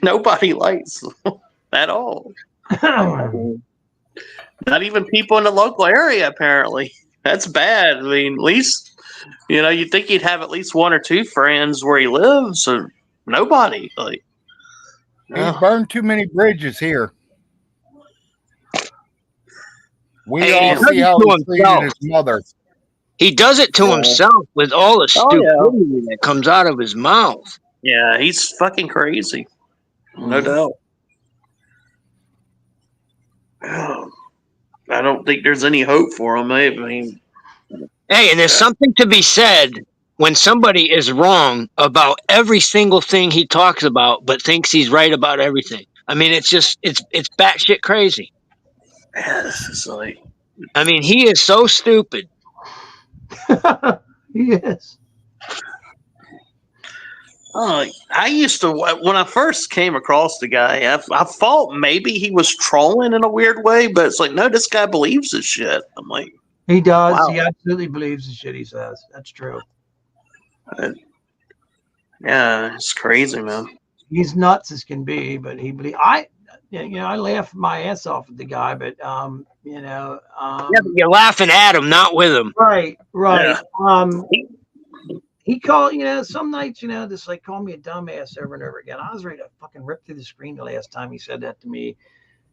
Nobody likes him at all. Not even people in the local area, apparently. That's bad. I mean, at least, you'd think he'd have at least one or two friends where he lives, or nobody. Like, He's burned too many bridges here. We all see how he treated his mother. He does it to himself with all the stupidity that comes out of his mouth. Yeah, he's fucking crazy. No doubt. I don't think there's any hope for him. I mean, hey, and there's something to be said when somebody is wrong about every single thing he talks about, but thinks he's right about everything. I mean, it's batshit crazy. Yeah, this is like. I mean, he is so stupid. He is. I used to, when I first came across the guy, I thought maybe he was trolling in a weird way, but it's like, no, this guy believes this shit. I'm like, he does. Wow. He absolutely believes the shit he says. That's true. Yeah, it's crazy, man. He's nuts as can be, but he believes. I laugh my ass off at the guy, but You know, Yeah, but you're laughing at him, not with him. right. Yeah. He called, some nights, just like call me a dumbass over and over again. I was ready to fucking rip through the screen the last time he said that to me.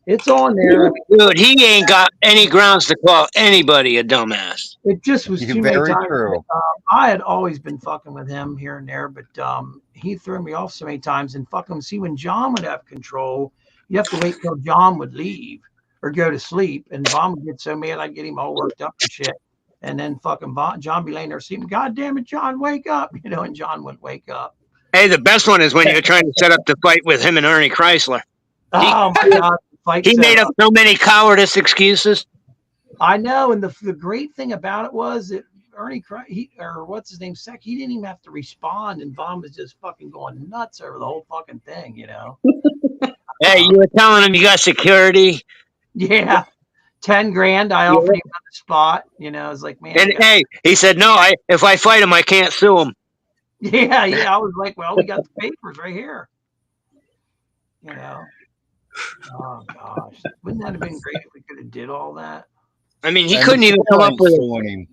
It's on there. Dude, he ain't got any grounds to call anybody a dumbass. It just was too many Very times. true. I had always been fucking with him here and there, but he threw me off so many times. And fucking see, when John would have control, you have to wait till John would leave or go to sleep. And Von would get so mad, I'd get him all worked up and shit. And then fucking John be laying there sleeping. God damn it, John, wake up! And John wouldn't wake up. Hey, the best one is when you're trying to set up the fight with him and Ernie Chrysler. Oh my God, the fight He set made up. up so many cowardice excuses. I know, and the great thing about it was that Ernie, what's his name, Sec, he didn't even have to respond, and Von was just fucking going nuts over the whole fucking thing, Hey, you were telling him you got security. Yeah, 10 grand. I offered him on the spot. It's like, man. And hey, he said, no, if I fight him, I can't sue him. Yeah. I was like, well, we got the papers right here. Oh gosh, wouldn't that have been great if we could have did all that? I mean, he couldn't even come up with him.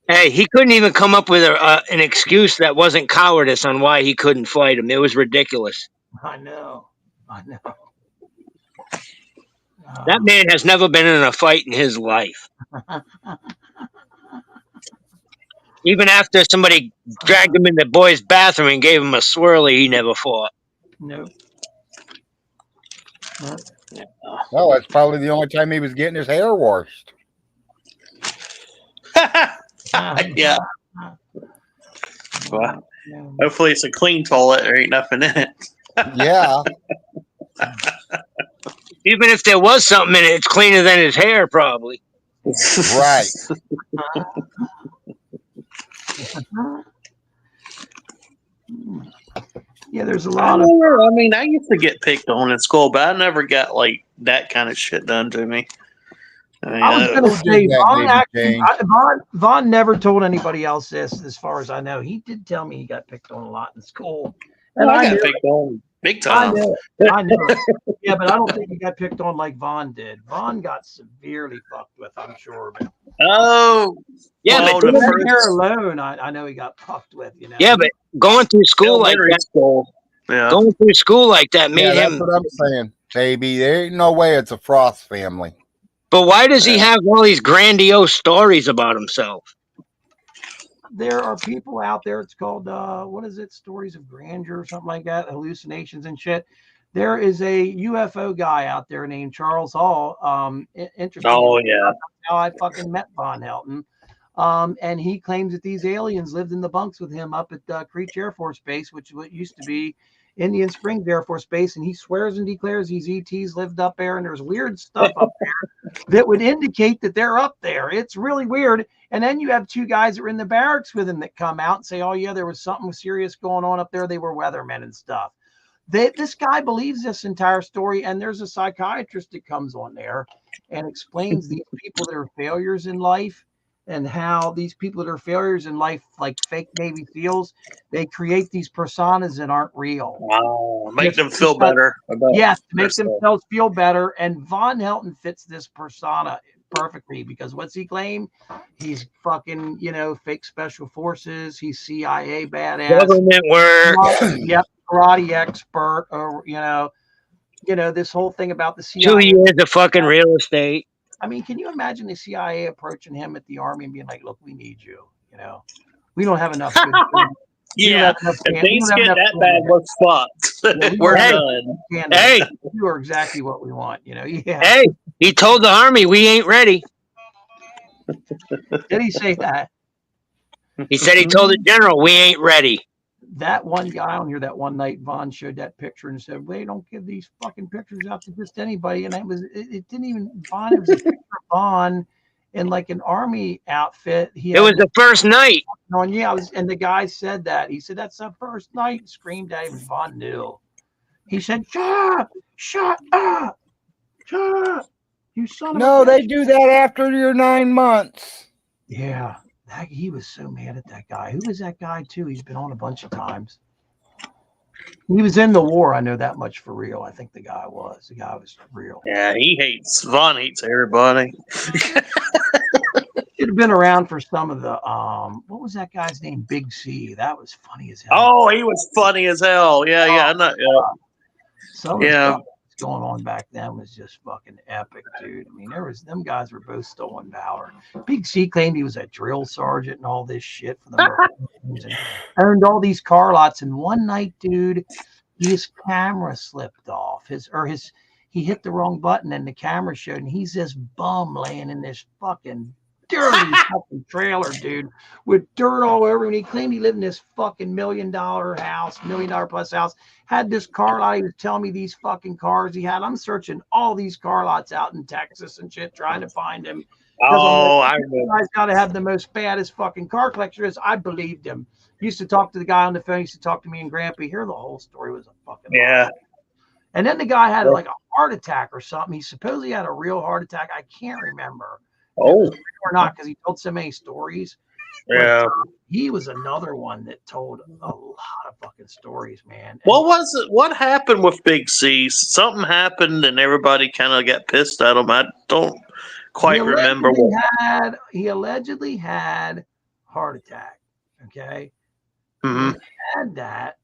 Hey, he couldn't even come up with an excuse that wasn't cowardice on why he couldn't fight him. It was ridiculous. I know. That man has never been in a fight in his life. Even after somebody dragged him in the boys' bathroom and gave him a swirly, he never fought. Nope. Well, that's probably the only time he was getting his hair washed. Yeah. Well, hopefully it's a clean toilet. There ain't nothing in it. Yeah. Even if there was something in it, it's cleaner than his hair, probably. Right. Yeah, there's a lot of. I used to get picked on in school, but I never got like that kind of shit done to me. I was going to say, Von never told anybody else this, as far as I know. He did tell me he got picked on a lot in school. And I got picked on big time. I know. Yeah, but I don't think he got picked on like Von did. Von got severely fucked with, I'm sure. But yeah, well, but here alone, I know he got fucked with. Yeah, but going through school like that, going through school like that made him. That's what I'm saying, baby. There ain't no way it's a Frost family. But why does he have all these grandiose stories about himself? There are people out there. It's called what is it? Stories of grandeur or something like that. Hallucinations and shit. There is a UFO guy out there named Charles Hall. Interesting. Oh yeah. How I fucking met Von Helton. And he claims that these aliens lived in the bunks with him up at Creech Air Force Base, which is what used to be Indian Springs Air Force Base. And he swears and declares these ETs lived up there, and there's weird stuff up there that would indicate that they're up there. It's really weird. And then you have two guys that were in the barracks with him that come out and say, oh yeah, there was something serious going on up there. They were weathermen and stuff. This guy believes this entire story, and there's a psychiatrist that comes on there and explains these people that are failures in life, and how these people that are failures in life, like fake Navy SEALs, they create these personas that aren't real. Wow, make them feel better. Yes, to make themselves feel better. And Von Helton fits this persona perfectly, because what's he claim? He's fucking, fake special forces. He's CIA badass. Government work. Yep, karate expert. Or this whole thing about the CIA. 2 years of fucking real estate. I mean, can you imagine the CIA approaching him at the Army and being like, look, we need you. We don't have enough good Yeah, if things get that bad, we're fucked. We're done. Hey, you are exactly what we want. Yeah. Hey, he told the Army we ain't ready. Did he say that? He said he told the general we ain't ready. That one guy on here, that one night, Von showed that picture and said, "Wait, don't give these fucking pictures out to just anybody." And it didn't even Von. It was a picture of Von in like an army outfit. It was the first night. And the guy said that. He said, "That's the first night." Screamed at him. Von knew. He said, "Shut up! Shut up! Shut up! You son of a bitch." No, they do that after your 9 months. Yeah. He was so mad at that guy. Who was that guy too? He's been on a bunch of times. He was in the war. I know that much for real. I think the guy was. The guy was real. Yeah, Vaughn hates everybody. Should have been around for some of the what was that guy's name? Big C. That was funny as hell. Oh, he was funny as hell. Yeah, yeah, I know. Some of the stuff that's going on back then was just fucking epic, dude. I mean, them guys were both stolen valor. Big C claimed he was a drill sergeant and all this shit for the Marines and earned all these car lots. And one night, dude, his camera slipped off. He hit the wrong button and the camera showed, and he's this bum laying in this fucking dirty fucking trailer, dude, with dirt all over him. He claimed he lived in this fucking $1 million house, $1 million plus house. Had this car lot. He was telling me these fucking cars he had. I'm searching all these car lots out in Texas and shit, trying to find him. Oh, I remember. You guys got to have the most baddest fucking car collector. I believed him. Used to talk to the guy on the phone. Used to talk to me and Grampy. Here, the whole story was a fucking lie. And then the guy had like a heart attack or something. He supposedly had a real heart attack. I can't remember. Oh, or not, because he told so many stories. Yeah, but, he was another one that told a lot of fucking stories, man. And what was it? What happened with Big C? Something happened, and everybody kind of got pissed at him. I don't quite remember what. He allegedly had heart attack. Okay, Mm-hmm. He had that.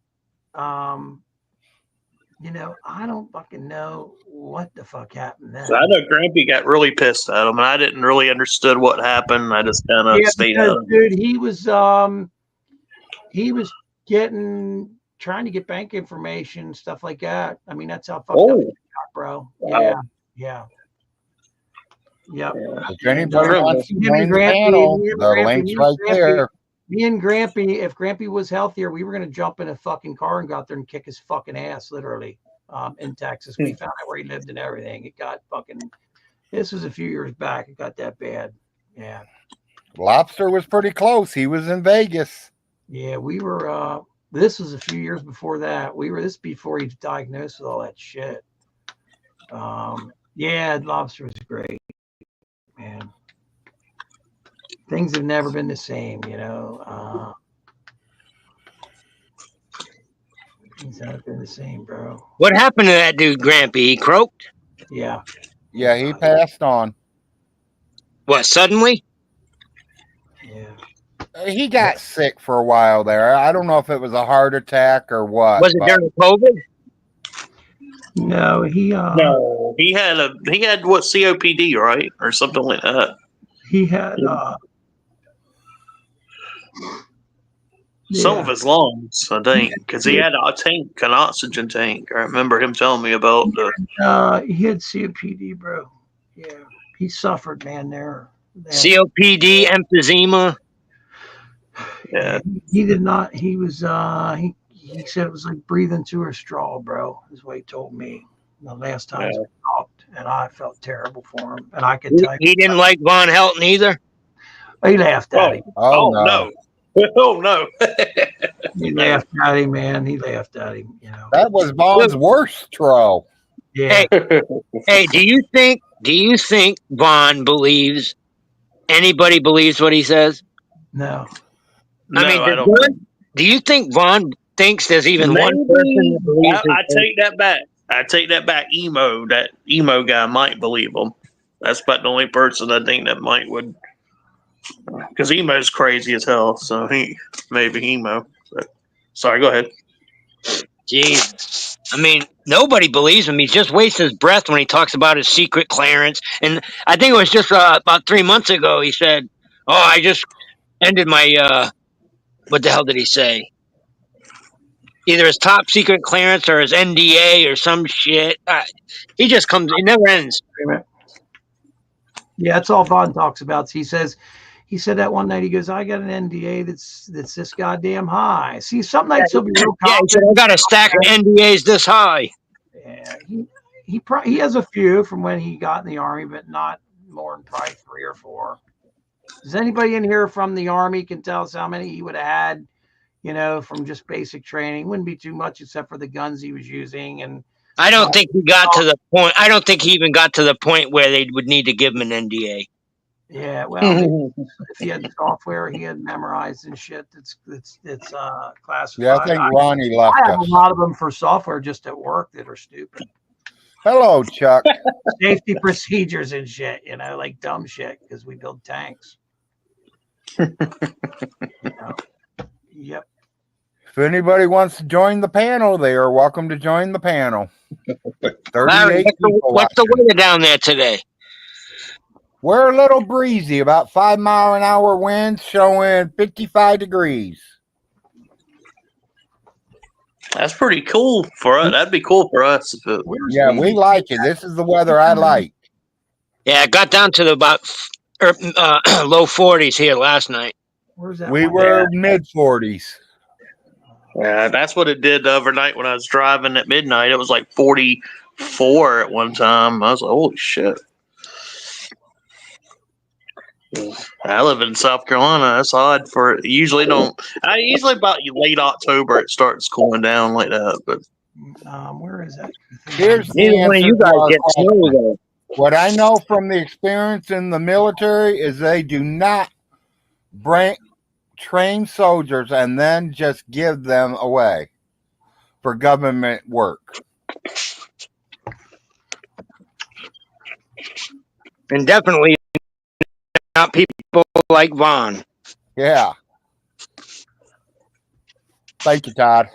I don't fucking know what the fuck happened then. So I know Grampy got really pissed at him, and I didn't really understood what happened. I just kind of stayed out of it. Dude, he was trying to get bank information, stuff like that. I mean, that's how fucked up he got, bro. Wow. Yeah. Yep. If anybody wants to join the panel, the link's right there. Me and Grampy, if Grampy was healthier, we were going to jump in a fucking car and go out there and kick his fucking ass, literally, in Texas. We found out where he lived and everything. It got fucking, this was a few years back. It got that bad. Yeah. Lobster was pretty close. He was in Vegas. Yeah, we were, this was a few years before that. This before he was diagnosed with all that shit. Yeah, Lobster was great, man. Things have never been the same, Things haven't been the same, bro. What happened to that dude, Grampy? He croaked? Yeah. Yeah, he passed on. What, suddenly? Yeah. He got sick for a while there. I don't know if it was a heart attack or what. Was it during COVID? No, he had what, COPD, right? Or something like that. He had some of his lungs, I think, because he had a tank, an oxygen tank. I remember him telling me about he had COPD, bro. Yeah, he suffered, man. There. COPD, emphysema. Yeah, he did not. He was. He said it was like breathing through a straw, bro. Is what he told me the last time we talked, and I felt terrible for him. And I could tell you, he didn't like Von Helton either. He laughed at him. Oh no. Oh no. He laughed at him, man. He laughed at him. That was Vaughn's worst throw. Yeah. Hey, do you think Vaughn believes anybody believes what he says? No. I mean, do you think Vaughn thinks there's even one person that believes I take that back. I take that back. That emo guy might believe him. That's about the only person I think that would. Because Emo's crazy as hell, so maybe Emo. But, sorry, go ahead. Jeez. I mean, nobody believes him. He just wastes his breath when he talks about his secret clearance. And I think it was just about 3 months ago he said, "Oh, I just ended my what the hell did he say? Either his top secret clearance or his NDA or some shit." He just comes. It never ends. Yeah, that's all Vaughn talks about. He said that one night. He goes, "I got an NDA that's this goddamn high." See, some nights he'll be real confident. Yeah, he said, "I got a stack of NDAs this high." Yeah, he has a few from when he got in the Army, but not more than probably 3 or 4. Does anybody in here from the Army can tell us how many he would have had, from just basic training? Wouldn't be too much except for the guns he was using. And I don't think he got to the point. I don't think he even got to the point where they would need to give him an NDA. Yeah, well, maybe if he had software he had memorized and shit, it's classified. Yeah, I think Ronnie I left have a us. lot of them for software just at work that are stupid. Hello, Chuck. Safety procedures and shit, you know, like dumb shit because we build tanks. You know? Yep. If anybody wants to join the panel, they are welcome to join the panel. Larry, 38 people what's the watching. weather down there today? We're a little breezy, about 5 mile an hour winds, showing 55 degrees. That's pretty cool for us. That'd be cool for us. If it, Where's Yeah, we Louisiana? like it. This is the weather I like. Yeah, it got down to about low 40s here last night. Where's that? We one? were mid 40s. yeah, that's what it did the overnight when I was driving at midnight. It was like 44 at one time. I was like, holy shit. I live in South Carolina. That's odd for it. Usually about late October it starts cooling down like that. But Where is that? Here's the Neither one of answer you to guys our get snow question. though. What I know from the experience in the military is they do not train soldiers and then just give them away for government work. And definitely not people like Vaughn. Yeah. Thank you, Todd.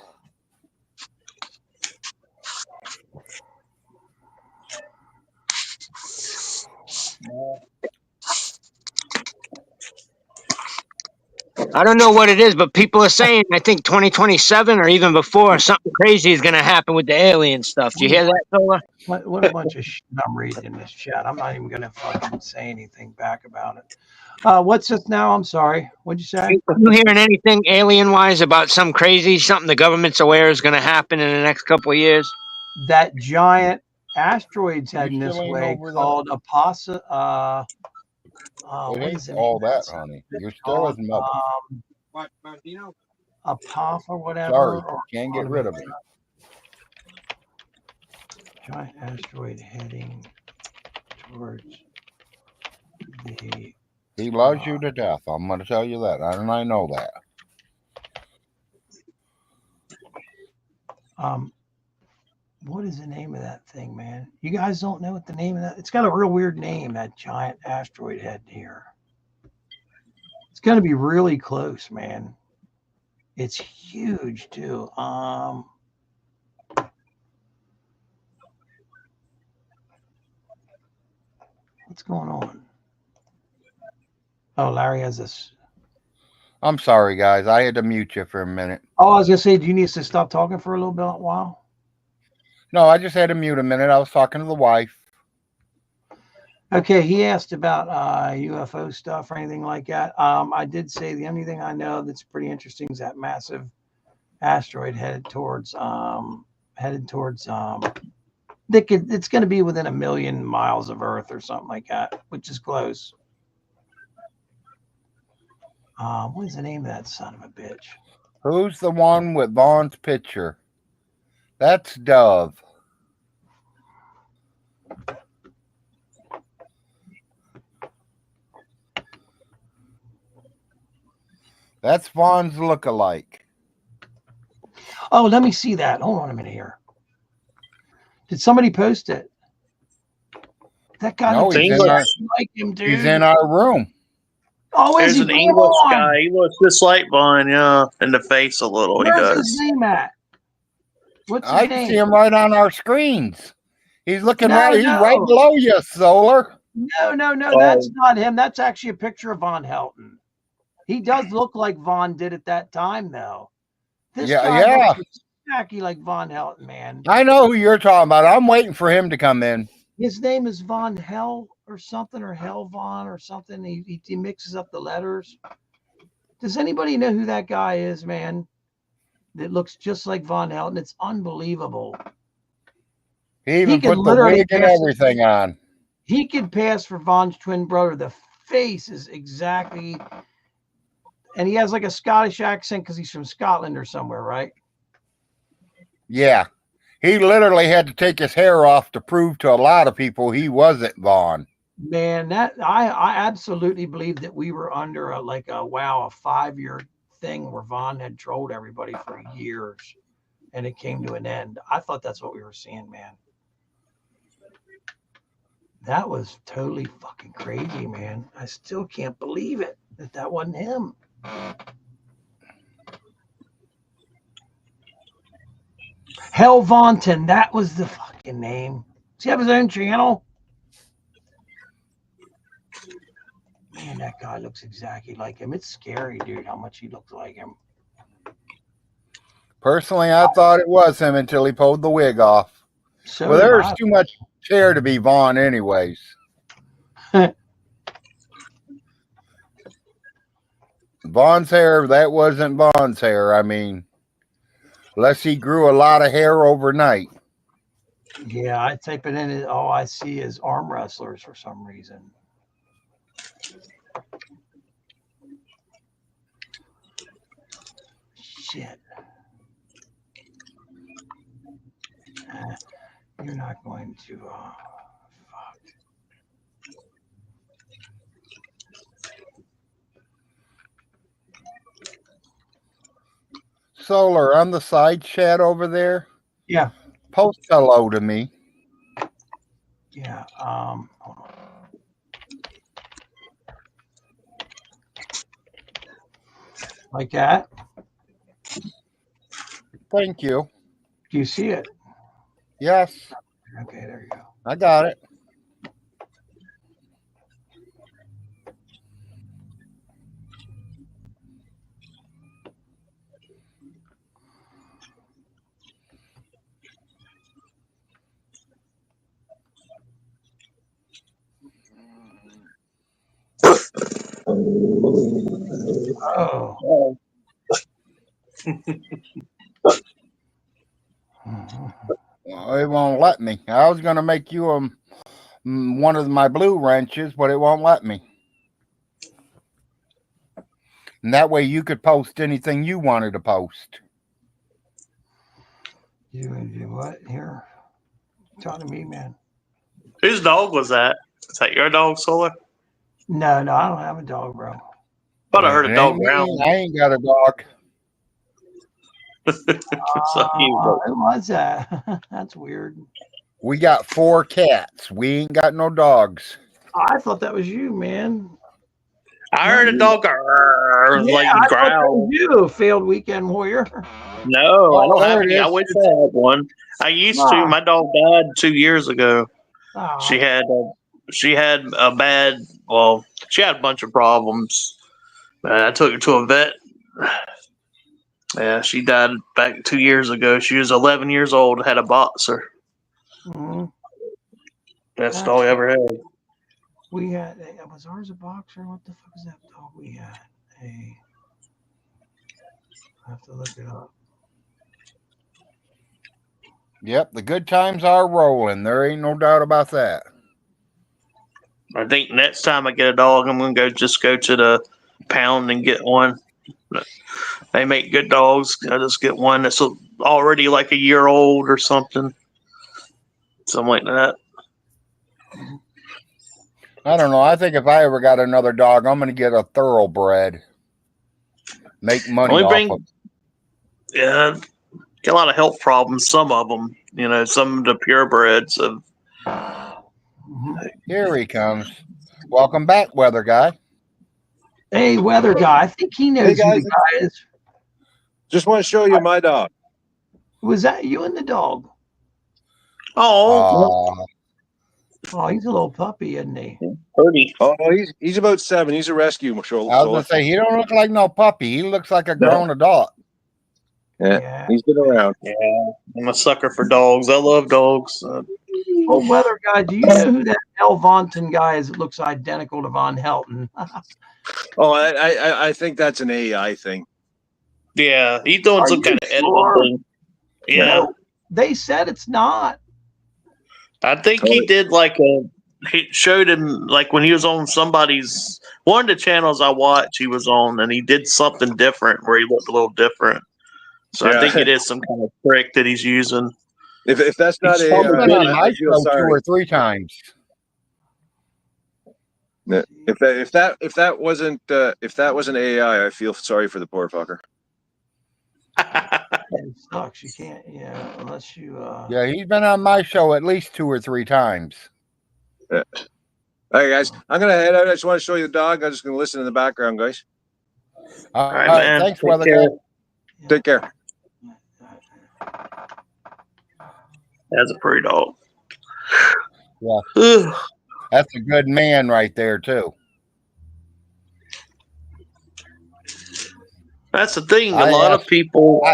I don't know what it is, but people are saying I think 2027 or even before something crazy is going to happen with the alien stuff. Do you hear that, Sola? What a bunch of shit I'm reading in this chat. I'm not even gonna fucking say anything back about it. What's this now? I'm sorry. What'd you say? You hearing anything alien wise about some crazy something the government's aware is going to happen in the next couple of years? That giant asteroid's You heading this still ain't way over that? called Apasa. It What ain't is the all name of that, that? honey. It's You're still his called, mother. Apaf or whatever. Sorry, or can't get rid of it. Giant asteroid heading towards the. He loves you to death. I'm going to tell you that. I know that. What is the name of that thing, man? You guys don't know what the name of that? It's got a real weird name. That giant asteroid head here. It's going to be really close, man. It's huge too. What's going on? Oh, Larry has this. I'm sorry, guys. I had to mute you for a minute. Oh, I was gonna say, do you need us to stop talking for a little bit, while? No, I just had to mute a minute. I was talking to the wife. Okay, he asked about UFO stuff or anything like that. I did say the only thing I know that's pretty interesting is that massive asteroid headed towards it's going to be within 1 million miles of Earth or something like that, which is close. What is the name of that son of a bitch? Who's the one with Vaughn's picture? That's Dove. That's Vaughn's lookalike. Oh, let me see that. Hold on a minute here. Did somebody post it? That guy No, looks he's exactly in our, like him, dude. he's in our room. Oh, is there's he? an English guy. He looks just like Vaughn, yeah, in the face a little. Where's he does. his name at? What's his I name? see him right on our screens. He's looking No, right. He's no. right below you, Solar. No. That's not him. That's actually a picture of Von Helton. He does look like Von did at that time, though. This guy looks exactly like Von Helton, man. I know who you're talking about. I'm waiting for him to come in. His name is Von Hell or something, or Hell Von or something. He mixes up the letters. Does anybody know who that guy is, man? That looks just like Von Helton. It's unbelievable. He even put the wig and everything on. He could pass for Von's twin brother. The face is exactly, and he has like a Scottish accent because he's from Scotland or somewhere, right? Yeah. He literally had to take his hair off to prove to a lot of people he wasn't Vaughn. Man, that I absolutely believe that we were under a 5-year thing where Vaughn had trolled everybody for years, and it came to an end. I thought that's what we were seeing, man. That was totally fucking crazy, man. I still can't believe it that wasn't him. Hell Vaunton, that was the fucking name. Does he have his own channel? Man, that guy looks exactly like him. It's scary, dude, how much he looks like him. Personally, I thought it was him until he pulled the wig off. So Well, did there's I. too much hair to be Vaughn anyways. Vaughn's hair, that wasn't Vaughn's hair. I mean, unless he grew a lot of hair overnight. Yeah, I type it in, and all I see is arm wrestlers for some reason. Shit. You're not going to. Fuck. Solar, on the side chat over there, Yeah. post hello to me. Yeah. Hold on. Like that? Thank you. Do you see it? Yes, Okay, there you go. I got it. Oh. Well, it won't let me. I was going to make you one of my blue wrenches, but it won't let me. And that way you could post anything you wanted to post. You gonna do what here? Talk to me, man. Whose dog was that? Is that your dog, Solar? No, I don't have a dog, bro. Thought I heard a It dog ain't me. growl. I ain't got a dog. Who was that? That's weird. We got 4 cats. We ain't got no dogs. I thought that was you, man. I heard a dog I thought that growl. was you, failed weekend warrior. No, I don't there have it any. I is. wish I had one. I used to. My dog died 2 years ago. She had a bad. Well, she had a bunch of problems. I took her to a vet. Yeah, she died back 2 years ago. She was 11 years old. Had a boxer. Mm-hmm. Best dog I ever had. We had. Was ours a boxer? What the fuck is that dog we had? I have to look it up. Yep, the good times are rolling. There ain't no doubt about that. I think next time I get a dog, I'm gonna go to the pound and get one. They make good dogs. I just get one that's already like a year old or something like that. I don't know. I think if I ever got another dog, I'm going to get a thoroughbred. Make money off of. Yeah, get a lot of health problems. Some of them, some of the purebreds of. Here he comes. Welcome back, weather guy. Hey, weather guy. I think he knows who the guy is. Just want to show you my dog. Was that you and the dog? Oh, he's a little puppy, isn't he? Pretty. Oh, he's about 7. He's a rescue. I was going to say, he don't look like no puppy. He looks like a grown adult. Yeah, he's been around. Yeah, I'm a sucker for dogs. I love dogs. Oh, weather guy, do you know who that El Vaunton guy is that looks identical to Von Helton? Oh, I think that's an AI thing. Yeah, he's doing some kind of editing thing. Yeah. No, they said it's not. I think he did he showed him when he was on one of the channels I watch, he was on, and he did something different where he looked a little different. So I think it is some kind of trick that he's using. If that's not he's been on my show 2 sorry. or 3 times. Yeah. If that wasn't AI, I feel sorry for the poor fucker. It sucks. You can't, unless you. Yeah, he's been on my show at least 2 or 3 times. Yeah. All right, guys. I'm gonna head out. I just want to show you the dog. I'm just gonna listen in the background, guys. All right, right, man. thanks, Take weather care. guy. Take care. That's a pretty dog. Yeah, Ugh. that's a good man right there too. That's the thing. A I lot of asked- people.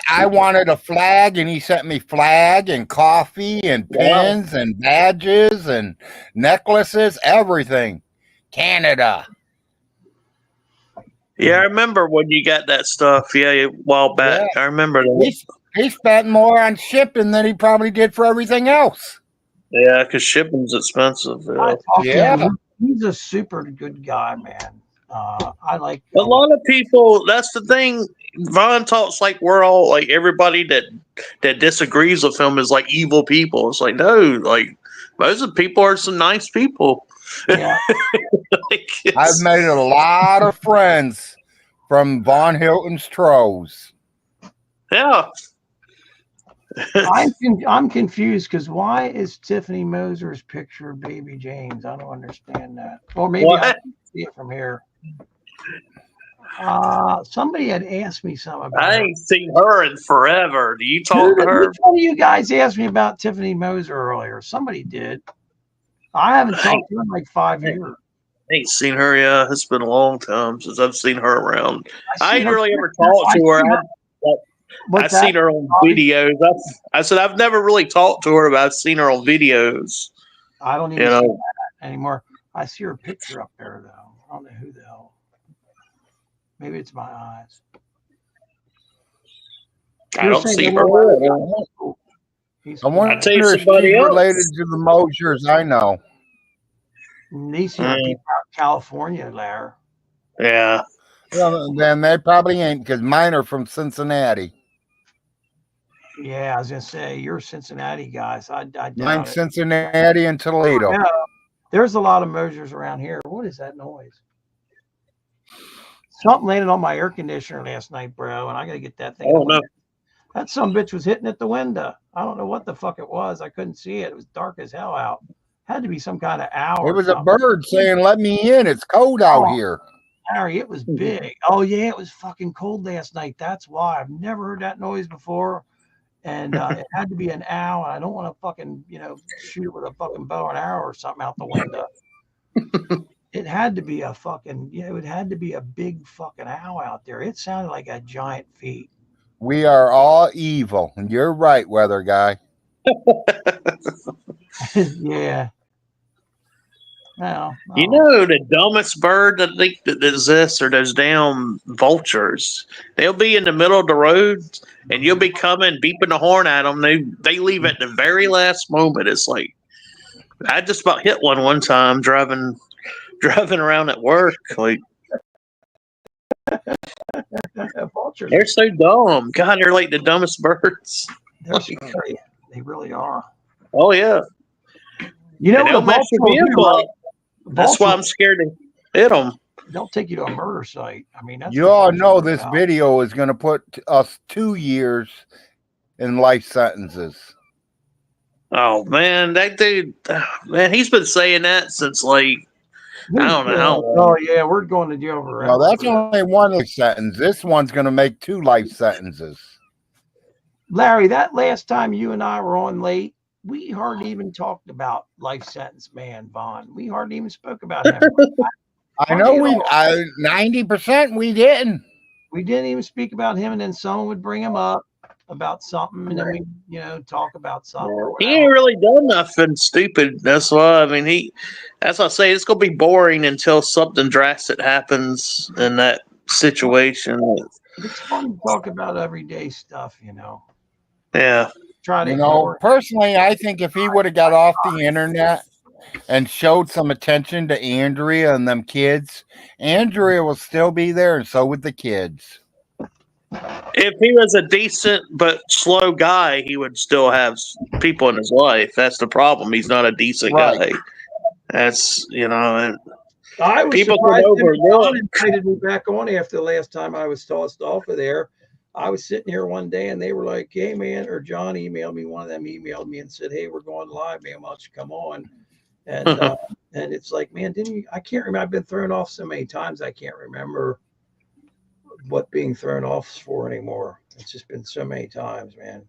I wanted a flag, and he sent me flag and coffee and pins and badges and necklaces, everything. Canada. Yeah, I remember when you got that stuff. Yeah, a while back. Yeah. I remember that. He spent more on shipping than he probably did for everything else. Yeah, because shipping's expensive. I Yeah. talked to Yeah. him. He's a super good guy, man. I like A lot of people. That's the thing. Vaughn talks like we're all like everybody that disagrees with him is like evil people. It's like no, like most of the people are some nice people. Yeah. Like, I've made a lot of friends from Von Hilton's Trows. yeah. I'm confused because why is Tiffany Moser's picture of Baby James? I don't understand that. Or maybe I What? can see it from here. Somebody had asked me something about I her. ain't seen her in forever. Do you talk to her? Which one of you guys asked me about Tiffany Moser earlier? Somebody did. I haven't talked to her in like 5 years. Ain't seen her. Yeah, it's been a long time since I've seen her around. I ain't her really ever picture. talked to her. What's I've that? seen her on videos. I said I've never really talked to her, but I've seen her on videos. I don't even see that anymore. I see her picture up there though. I don't know who the hell. Maybe it's my eyes. I don't see her. I wonder I'll tell you if she's somebody else. related to the Mosers I know. These people out in California, Larry. Yeah. Well, then they probably ain't because mine are from Cincinnati. Yeah, I was gonna say you're a Cincinnati guy, so I doubt Mine's it. Cincinnati and Toledo. Yeah, there's a lot of Mosers around here. What is that noise? Something landed on my air conditioner last night, bro, and I gotta get that thing. Oh no. That some bitch was hitting at the window. I don't know what the fuck it was. I couldn't see it. It was dark as hell out. Had to be some kind of owl. It was a bird saying, "Let me in. It's cold out here." Harry, it was big. Oh yeah, it was fucking cold last night. That's why I've never heard that noise before. And it had to be an owl. I don't want to fucking, shoot it with a fucking bow and arrow or something out the window. It had to be a fucking, it had to be a big fucking owl out there. It sounded like a giant feet. We are all evil, and you're right, weather guy. Yeah. Well, You know the dumbest bird that exists are those damn vultures. They'll be in the middle of the road, and you'll be coming, beeping the horn at them. They leave at the very last moment. It's like I just about hit one time driving around at work. Like vultures. They're so dumb. God, they're like the dumbest birds. They're scary. They really are. Oh yeah. You know they'll what? mess your vehicle up. That's why I'm scared to hit them. They'll take you to a murder site. I mean, that's You all know this video is going to put us 2 years in life sentences. Oh man, that dude, man, he's been saying that since like I don't know how long. Oh yeah, we're going to jail forever. Well, that's only one life sentence. This one's going to make 2 life sentences. Larry, that last time you and I were on late, we hardly even talked about life sentence man Vaughn. We hardly even spoke about him. I know 90% we didn't. We didn't even speak about him, and then someone would bring him up about something, and then we, talk about something. He ain't really done nothing stupid. That's why. I mean, that's what I say. It's gonna be boring until something drastic happens in that situation. It's fun to talk about everyday stuff, Yeah. Try to personally, I think if he would have got off the internet and showed some attention to Andrea and them kids, Andrea will still be there, and so would the kids. If he was a decent but slow guy, he would still have people in his life. That's the problem. He's not a decent guy. That's and I was People can surprised that John overlook. invited me back on after the last time I was tossed off of there. I was sitting here one day and they were like, "Hey man," or John emailed me. One of them emailed me and said, "Hey, we're going live, man. Why don't you come on?" And and it's like, man, didn't you? I can't remember. I've been thrown off so many times. I can't remember what being thrown off is for anymore. It's just been so many times, man.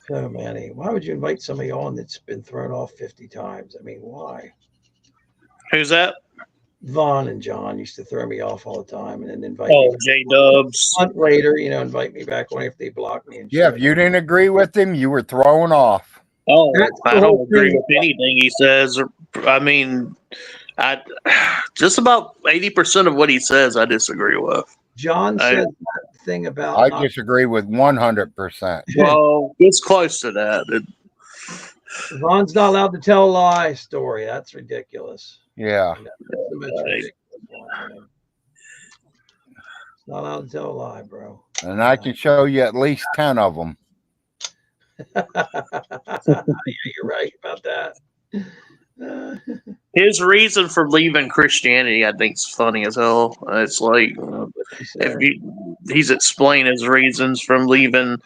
So many. Why would you invite somebody on that's been thrown off 50 times? I mean, why? Who's that? Vaughn and John used to throw me off all the time and then invite Oh, me J Dubs. a month later, invite me back on if they block me and Yeah, shit. if you didn't agree with him, you were thrown off. Oh, That's the I whole don't agree thing. with anything he says. I mean, I just about 80% of what he says I disagree with. John I- said that thing about I not disagree with 100%. Well, it's close to that. Vaughn's not allowed to tell a lie story. That's ridiculous. Yeah. That's the most ridiculous one, man. Not allowed to tell a lie, bro. And I can show you at least 10 of them. Yeah, you're right about that. His reason for leaving Christianity, I think, is funny as hell. It's like he's explained his reasons from leaving,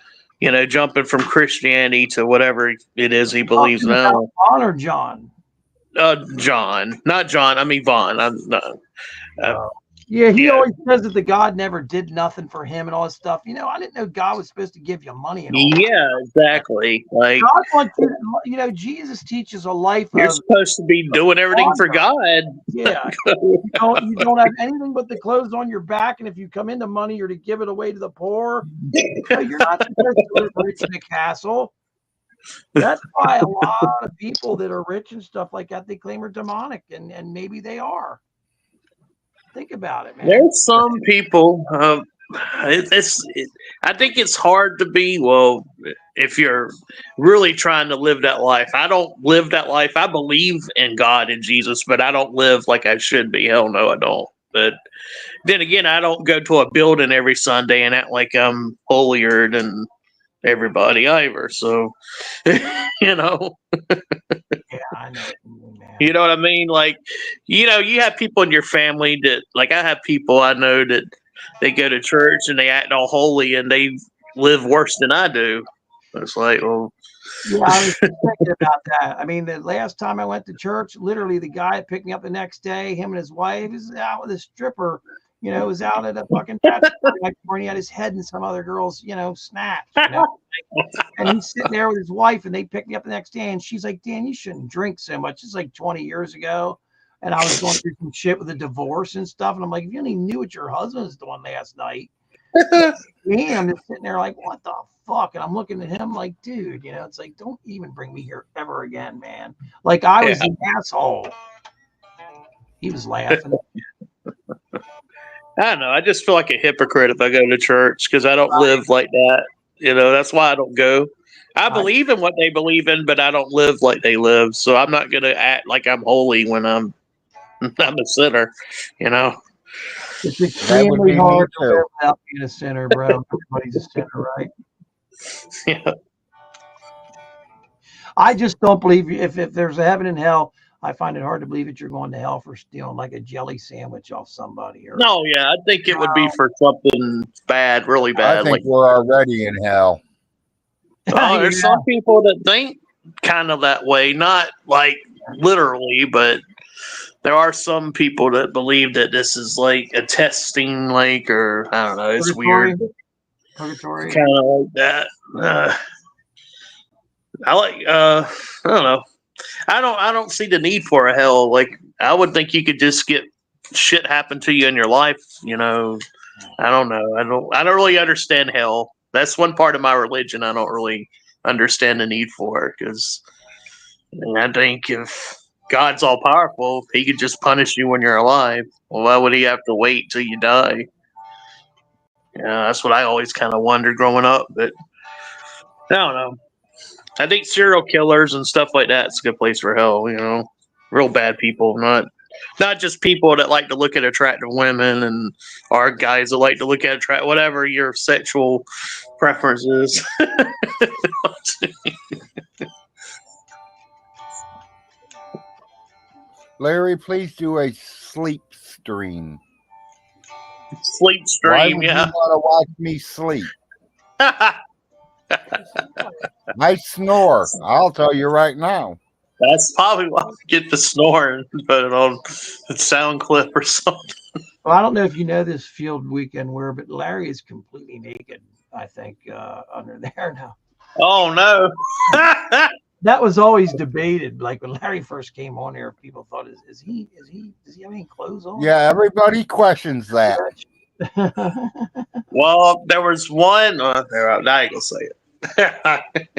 jumping from Christianity to whatever it is he believes now. Vaughn or John? John, not John. I mean Vaughn. Yeah, he Yeah. always says that the God never did nothing for him and all this stuff. I didn't know God was supposed to give you money and all that. Yeah, exactly. Like God wants you, Jesus teaches a life you're of, supposed to be doing everything for God. yeah. You don't have anything but the clothes on your back, and if you come into money, you're to give it away to the poor. You're not supposed to live rich in a castle. That's why a lot of people that are rich and stuff like that, they claim are demonic, and maybe they are. Think about it, man. There's some people. I think it's hard to be. Well, if you're really trying to live that life, I don't live that life. I believe in God and Jesus, but I don't live like I should be. Hell no, I don't. But then again, I don't go to a building every Sunday and act like I'm holier than everybody either. So, Yeah, I know. Man. You know what I mean? Like, you have people in your family that, like, I have people I know that they go to church and they act all holy and they live worse than I do. It's like, well, yeah, I was thinking about that. I mean, the last time I went to church, literally the guy picked me up the next day, him and his wife, was out with a stripper, was out at a fucking like where he had his head in some other girl's, snatch, and he's sitting there with his wife, and they picked me up the next day, and she's like, "Dan, you shouldn't drink so much." It's like 20 years ago, and I was going through some shit with a divorce and stuff, and I'm like, if you only knew what your husband was doing last night. Me, I'm just sitting there like, what the fuck? And I'm looking at him like, dude, it's like, don't even bring me here ever again, man. Like I was an asshole. He was laughing. I don't know. I just feel like a hypocrite if I go to church because I don't live like that. That's why I don't go. I believe in what they believe in, but I don't live like they live. So I'm not going to act like I'm holy when I'm a sinner, It's extremely hard to live without being a sinner, bro. Everybody's a sinner, right? Yeah. I just don't believe if there's a heaven and hell. I find it hard to believe that you're going to hell for stealing like a jelly sandwich off somebody. No, yeah, I think it would be for something bad, really bad. I think we're already in hell. Oh, there's some people that think kind of that way, not like literally, but there are some people that believe that this is like a testing, like, or I don't know, it's weird. Purgatory. Kind of like that. I don't know. I don't see the need for a hell. Like, I would think you could just get shit happen to you in your life. I don't know. I don't really understand hell. That's one part of my religion I don't really understand the need for, because I think if God's all powerful, he could just punish you when you're alive. Well, why would he have to wait till you die? Yeah, that's what I always kind of wondered growing up, but I don't know. I think serial killers and stuff like that's a good place for hell, real bad people, not just people that like to look at attractive women and are guys that like to look at whatever your sexual preference is. Larry, please do a sleep stream. Sleep Why stream, would you yeah. want to watch me sleep? I snore. I'll tell you right now. That's probably why I get the snoring and put it on a sound clip or something. Well, I don't know if you know this field weekend where, but Larry is completely naked, I think, under there now. Oh no. That was always debated. Like when Larry first came on here, people thought, does he have any clothes on? Yeah, everybody questions that. Well, there was one. There, I ain't gonna say it.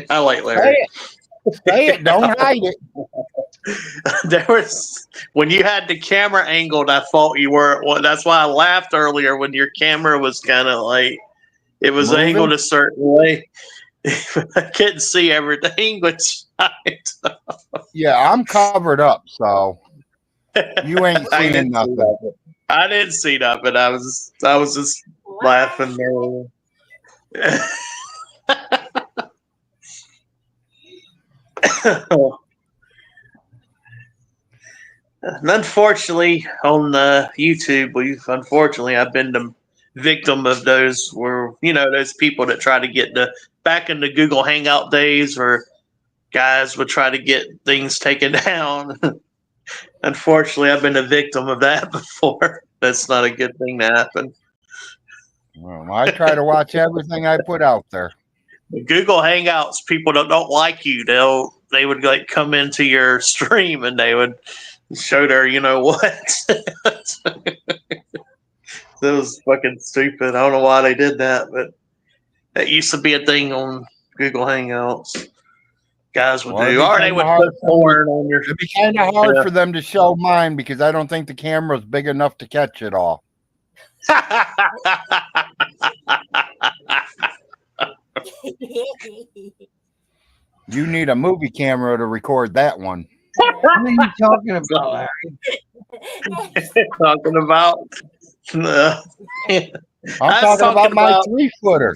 I like Say Larry. it. Say it. Don't hide it. There was when you had the camera angled. I thought you were. Well, that's why I laughed earlier when your camera was kind of like it was Moving? angled a certain way. I couldn't see everything, but Yeah, I'm covered up, so you ain't I seeing didn't see nothing. nothing. I didn't see nothing. I was just laughing there. And unfortunately, on YouTube, I've been the victim of those those people that try to get back in the Google Hangout days where guys would try to get things taken down. Unfortunately, I've been a victim of that before. That's not a good thing to happen. Well, I try to watch everything I put out there. The Google Hangouts, people don't like you. They would like come into your stream and they would show their what. That was fucking stupid. I don't know why they did that, but that used to be a thing on Google Hangouts. Guys would do, or they would put porn on your. It'd be kind of hard for them to show mine because I don't think the camera's big enough to catch it all. You need a movie camera to record that one. What are you talking about, Larry? Talking about. I'm talking about my 3-footer.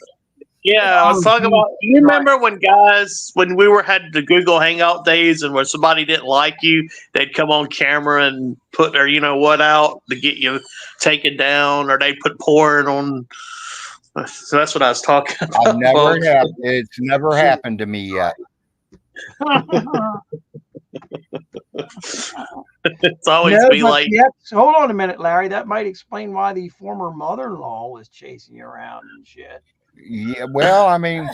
Yeah, I was talking about. You remember when we had the Google Hangout days, and when somebody didn't like you, they'd come on camera and put their out to get you taken down, or they'd put porn on. So that's what I was talking about. It's never happened to me yet. It's always like. Hold on a minute, Larry. That might explain why the former mother-in-law was chasing you around and shit. Yeah, well, I mean,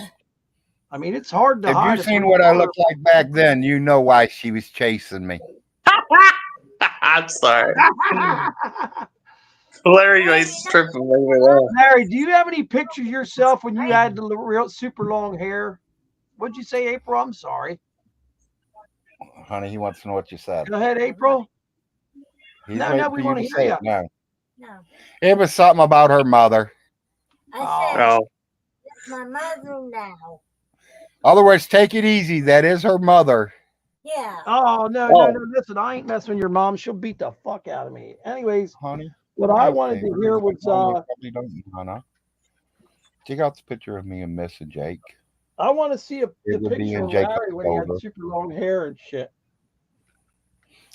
it's hard to hide. If you've seen what I looked like back then, you know why she was chasing me. I'm sorry. Larry was tripping me. Larry, do you have any pictures of yourself when you had the real super long hair? What'd you say, April? I'm sorry. Honey, he wants to know what you said. Go ahead, April. No, we want to hear you. No. No. It was something about her mother. I said, it's my mother now. Other words, take it easy. That is her mother. Yeah. Oh, no. Listen, I ain't messing with your mom. She'll beat the fuck out of me. Anyways, honey, what I wanted to hear was probably don't, Hannah. Check out the picture of me and Miss and Jake. I want to see the picture of Larry when he had super long hair and shit.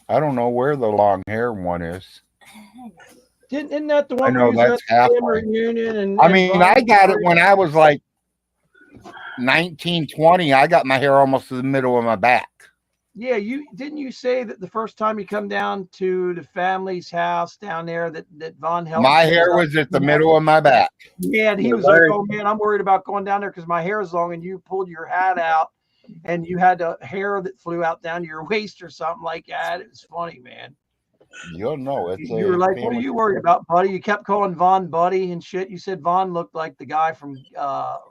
I don't know where the long hair one is. Isn't that the one? I know that's halfway. Reunion I got it when I was like 19, 20. I got my hair almost to the middle of my back. Yeah, didn't you say that the first time you come down to the family's house down there that Von helped? My hair was at the middle of my back. Yeah, and he was like, "Oh man, I'm worried about going down there because my hair is long." And you pulled your hat out, and you had a hair that flew out down to your waist or something like that. It was funny, man. You'll know it. You were like, "What are you worried about, buddy?" You kept calling Von buddy and shit. You said Von looked like the guy from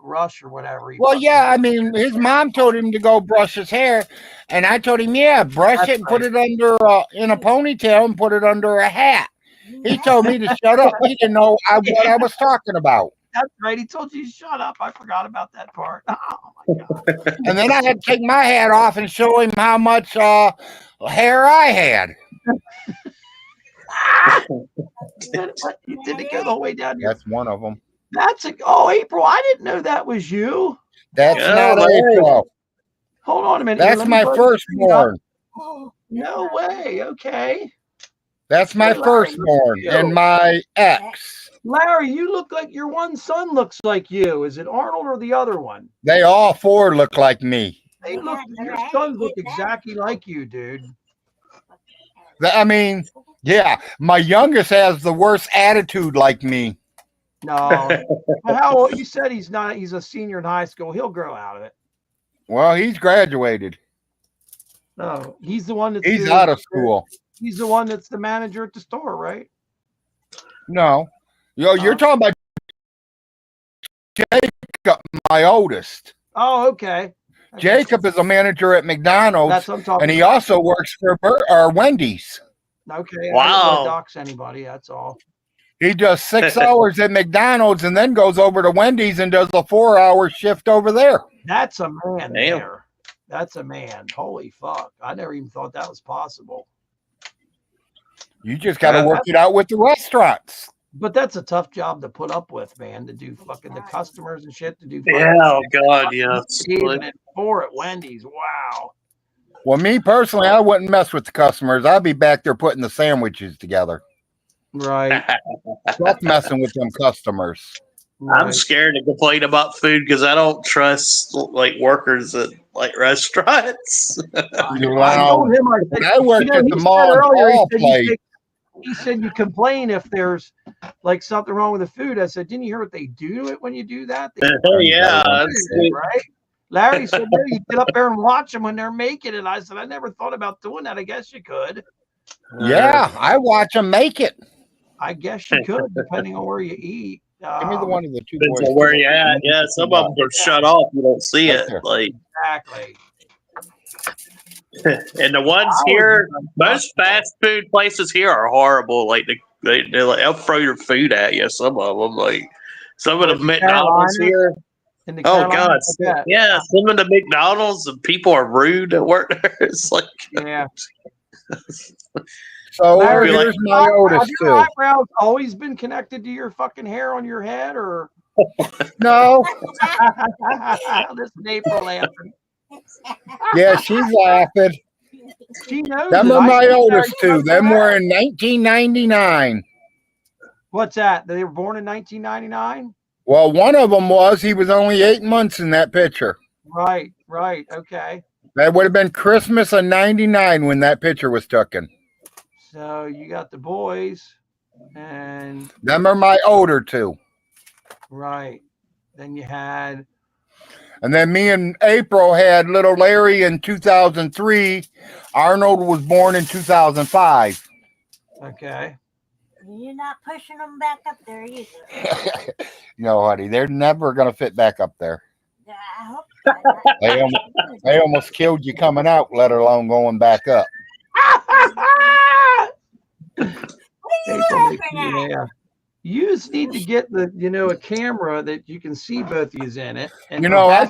Rush or whatever. Well, yeah, I mean, his mom told him to go brush his hair, and I told him, yeah, brush it and put it under in a ponytail and put it under a hat. He told me to shut up. He didn't know what I was talking about. That's right. He told you to shut up. I forgot about that part. Oh my god! And then I had to take my hat off and show him how much hair I had. Did it go the whole way down here? That's one of them. April. I didn't know that was you. That's not April. Hold on a minute. That's my firstborn. Oh, no way. Okay. That's my Hey, Larry, firstborn look at and you. my ex. Larry, you look like your one son looks like you. Is it Arnold or the other one? They all four look like me. They Yeah, look. they're Your right. sons look Hit that. exactly like you, dude. I mean, yeah, my youngest has the worst attitude like me. No, how old? You said he's not. He's a senior in high school. He'll grow out of it. Well, he's graduated. No, he's the one that's He's out of school. He's the one that's the manager at the store, right? No. You're talking about Jacob, my oldest. Oh, okay. Jacob is a manager at McDonald's, That's what I'm talking and he about. also works for Wendy's. Okay. I Wow. don't want to dox anybody. That's all. He does 6 hours at McDonald's and then goes over to Wendy's and does a 4-hour shift over there. That's a man Damn. there. That's a man. Holy fuck. I never even thought that was possible. You just got to work it out with the restaurants. But that's a tough job to put up with, man, to do fucking the customers and shit, to do Yeah, oh God, yes. even at 4 at Wendy's. Wow. Well, me personally, I wouldn't mess with the customers. I'd be back there putting the sandwiches together. Right. Fuck messing with them customers. Right. I'm scared to complain about food because I don't trust like workers at like restaurants. I told him, I said, I worked at he the said mall earlier, all place. he said you complain if there's like something wrong with the food. I said, didn't you hear what they do to it when you do that? They Yeah, right? Larry said, no, you get up there and watch them when they're making it. I said, I never thought about doing that. I guess you could. Yeah, I watch them make it. I guess you could, depending on where you eat. Give me the one of the two depends boys. on where you're at. Yeah, some of them are shut off. You don't see Right it. there. Like, Exactly. and the ones here, most fast food places here are horrible. Like they'll throw your food at you. Some of them, like some of the McDonald's here. In the Oh God, Carolinas, yeah, some of the McDonald's and people are rude at work there. It's like, yeah. So Larry, here's my have oldest your too. eyebrows always been connected to your fucking hair on your head, or No, this is April laughing? yeah, she's laughing. She knows. Them it. are I my see oldest her. two. Them were in 1999. What's that? They were born in 1999. Well, one of them was. He was only 8 months in that picture. Right. Right. Okay. That would have been Christmas of '99 when that picture was taken. So you got the boys, and Them are my older two. right. Then you had. And then me and April had little Larry in 2003. Arnold was born in 2005. Okay. You're not pushing them back up there either. No, honey, they're never going to fit back up there. Yeah, I hope not. They almost killed you coming out, let alone going back up. Yeah. You just need to get a camera that you can see both of you in it. And I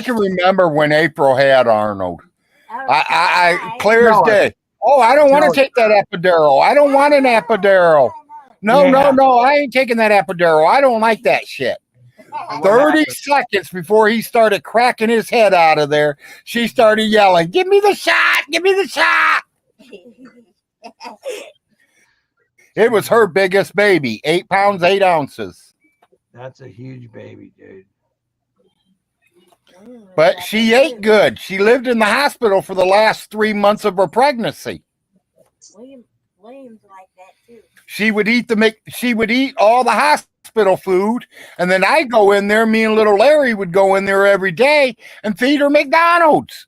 can remember when April had Arnold. I clear as day. Oh, I don't want to take that epidural. I don't want an epidural. No, I ain't taking that epidural. I don't like that shit. 30 seconds before he started cracking his head out of there, she started yelling, "Give me the shot! Give me the shot!" It was her biggest baby, 8 pounds, 8 ounces. That's a huge baby, dude. But she ate good. She lived in the hospital for the last 3 months of her pregnancy. William's like that too. She would eat all the hospital food, and then I go in there. Me and little Larry would go in there every day and feed her McDonald's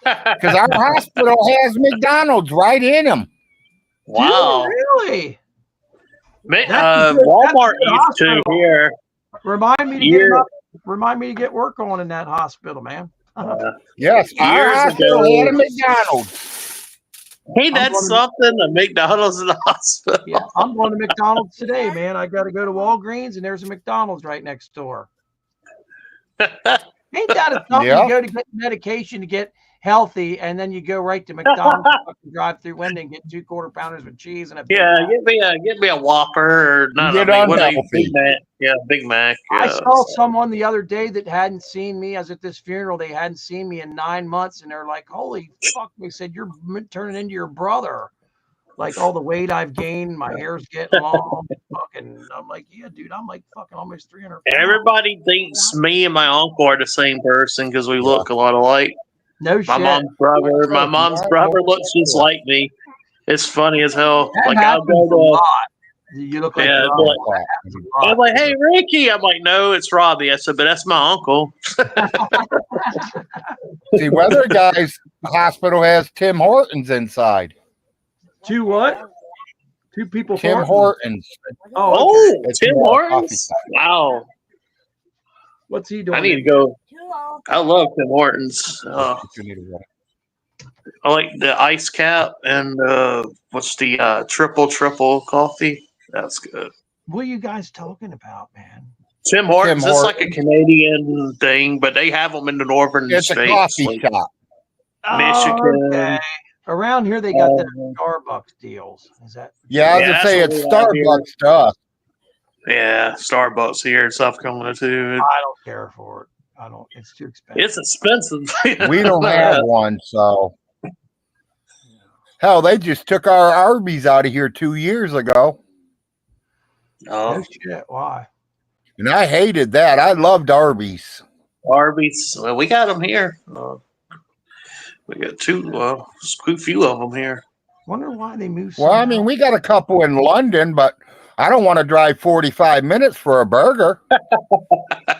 because our hospital has McDonald's right in them. wow, Dude, really? Walmart used to here. Remind me to get work on in that hospital, man. Yes, our Years hospital ago. had a McDonald's. Hey, that's something. A McDonald's in the hospital. Yeah, I'm going to McDonald's today, man. I got to go to Walgreens, and there's a McDonald's right next door. Ain't that something? Yeah. You go to get medication to get healthy, and then you go right to McDonald's, drive through window and get 2 quarter pounders with cheese and a Big Yeah, Mac. get me a Whopper or not. Get Big Mac. Yeah, Big Mac. I Yeah. saw someone the other day that hadn't seen me. I was at this funeral. They hadn't seen me in 9 months, and they're like, "Holy fuck!" They said, "You're turning into your brother." like all the weight I've gained, my hair's getting long. Fucking, I'm like, yeah, dude, I'm like fucking almost 300 pounds. Everybody thinks me and my uncle are the same person because we look a lot alike. No My shit. mom's brother looks just like me. It's funny as hell. That Like I'll happens a go lot. You look like Yeah, your but- uncle. That happens a lot. I'm like, hey Ricky. I'm like, no, it's Robbie. I said, but that's my uncle. See, Weather Guys Hospital has Tim Hortons inside. Two what? Two people. Tim farting? Hortons. Oh, okay. It's Tim a coffee Hortons. shop. Wow. What's he doing? I need to go. Too old. I love Tim Hortons. You need to run. I like the ice cap and what's the triple coffee? That's good. What are you guys talking about, man? Tim Hortons. Tim It's like a Canadian thing, but they have them in the northern It's a states. coffee like shop. Michigan. Okay. Around here, they got the Starbucks deals. Is that? Yeah, I was Yeah, gonna say that's it's what we have here. Starbucks stuff. Yeah, Starbucks here in South Carolina too. I don't care for it. I don't. It's too expensive. It's expensive. We don't have one, so hell, they just took our Arby's out of here 2 years ago, Oh, No shit. Why? and I hated that. I loved Arby's. Arby's. Well, we got them here. We got two. A few of them here. Wonder why they moved. Well, I some mean, out. we got a couple in London, but I don't want to drive 45 minutes for a burger.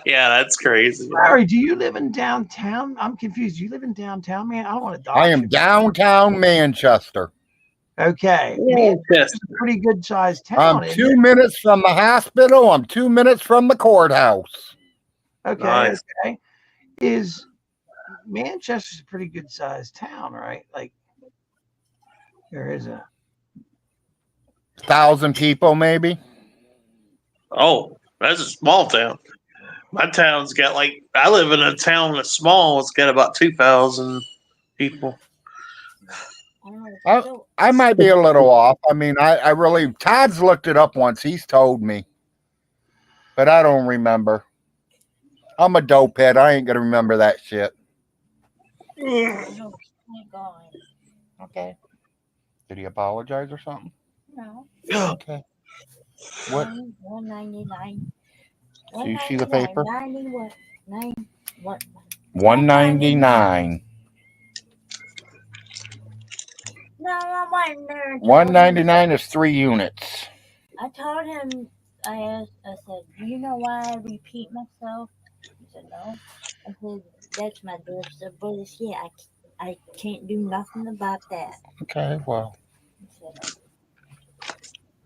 Yeah, that's crazy. Larry, do you live in downtown? I'm confused. You live in downtown, man? I don't want to die. I am downtown Manchester. Okay. Yeah, Man, yes. it's a pretty good sized town. I'm isn't 2 it? minutes from the hospital. I'm 2 minutes from the courthouse. Okay. Nice. Okay. Is Manchester's a pretty good sized town, right? Like, there is a. 1,000 people, maybe. Oh, that's a small town. My town's got I live in a town that's small. It's got about 2,000 people. I don't know. So, I might be a little off. I mean, I really, Todd's looked it up once. He's told me, but I don't remember. I'm a dope head. I ain't going to remember that shit. no, keep going. Okay. Did he apologize or something? No. Okay. What? 199. Do you see the paper? 90 what? 9 what? 199. No, I went there. and told him- 199 is 3 units. I told him. I said, do you know why I repeat myself? He said, no. I said, that's my disability. Yeah, I can't do nothing about that. Okay, well, He said,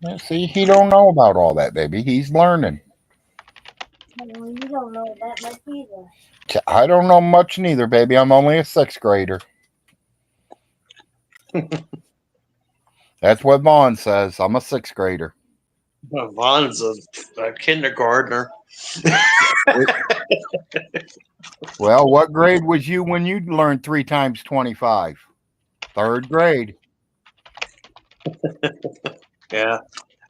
yeah, see, he don't know about all that, baby. He's learning. well, you don't know that much either. I don't know much neither, baby. I'm only a 6th grader. That's what Vaughn says. I'm a 6th grader. Vaughn's a kindergartner. Well, what grade was you when you learned 3 times 25? 3rd grade. Yeah.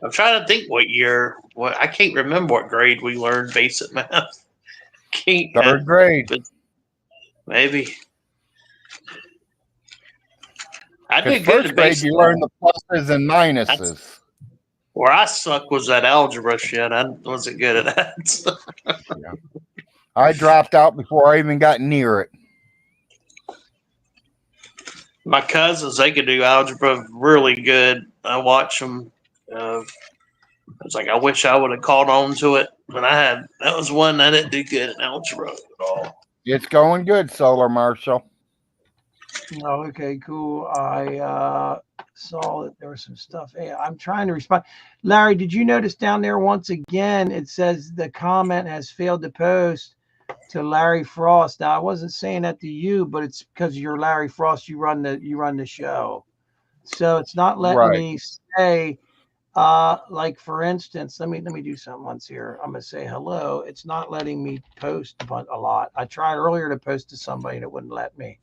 I'm trying to think what year. I can't remember what grade we learned basic math. Can't. 3rd grade. Maybe. I 'Cause did good 1st at grade, basic you math. learn the pluses and minuses. Where I suck was that algebra shit. I wasn't good at that. I dropped out before I even got near it. My cousins, they could do algebra really good. I watch them. It's like I wish I would have caught on to it, but that was one I didn't do good in algebra at all. It's going good, Solar Marshal. Oh, okay, cool. I saw that there was some stuff. Hey, I'm trying to respond. Larry, did you notice down there once again it says the comment has failed to post to Larry Frost? Now I wasn't saying that to you, but it's because you're Larry Frost. You run the show, so it's not letting Right. me say. Like for instance, let me do something once here. I'm gonna say hello. It's not letting me post a lot. I tried earlier to post to somebody and it wouldn't let me.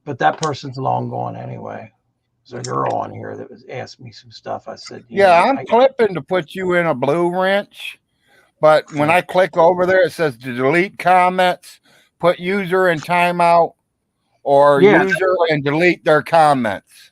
But that person's long gone anyway. There's a girl on here that was asked me some stuff. I said, Yeah, I'm clipping to put you in a blue wrench, but when I click over there, it says to delete comments, put user in timeout, or Yeah. user and delete their comments.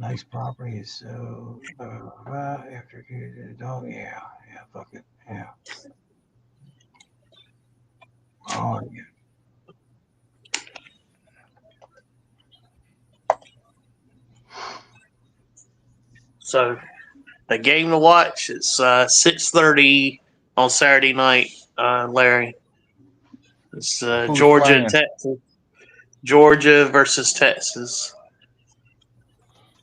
Nice property. So after the dog, yeah, fuck it, yeah. Oh, yeah. So the game to watch is 6:30 on Saturday night, Larry. It's Who's Georgia playing? and Texas. Georgia versus Texas.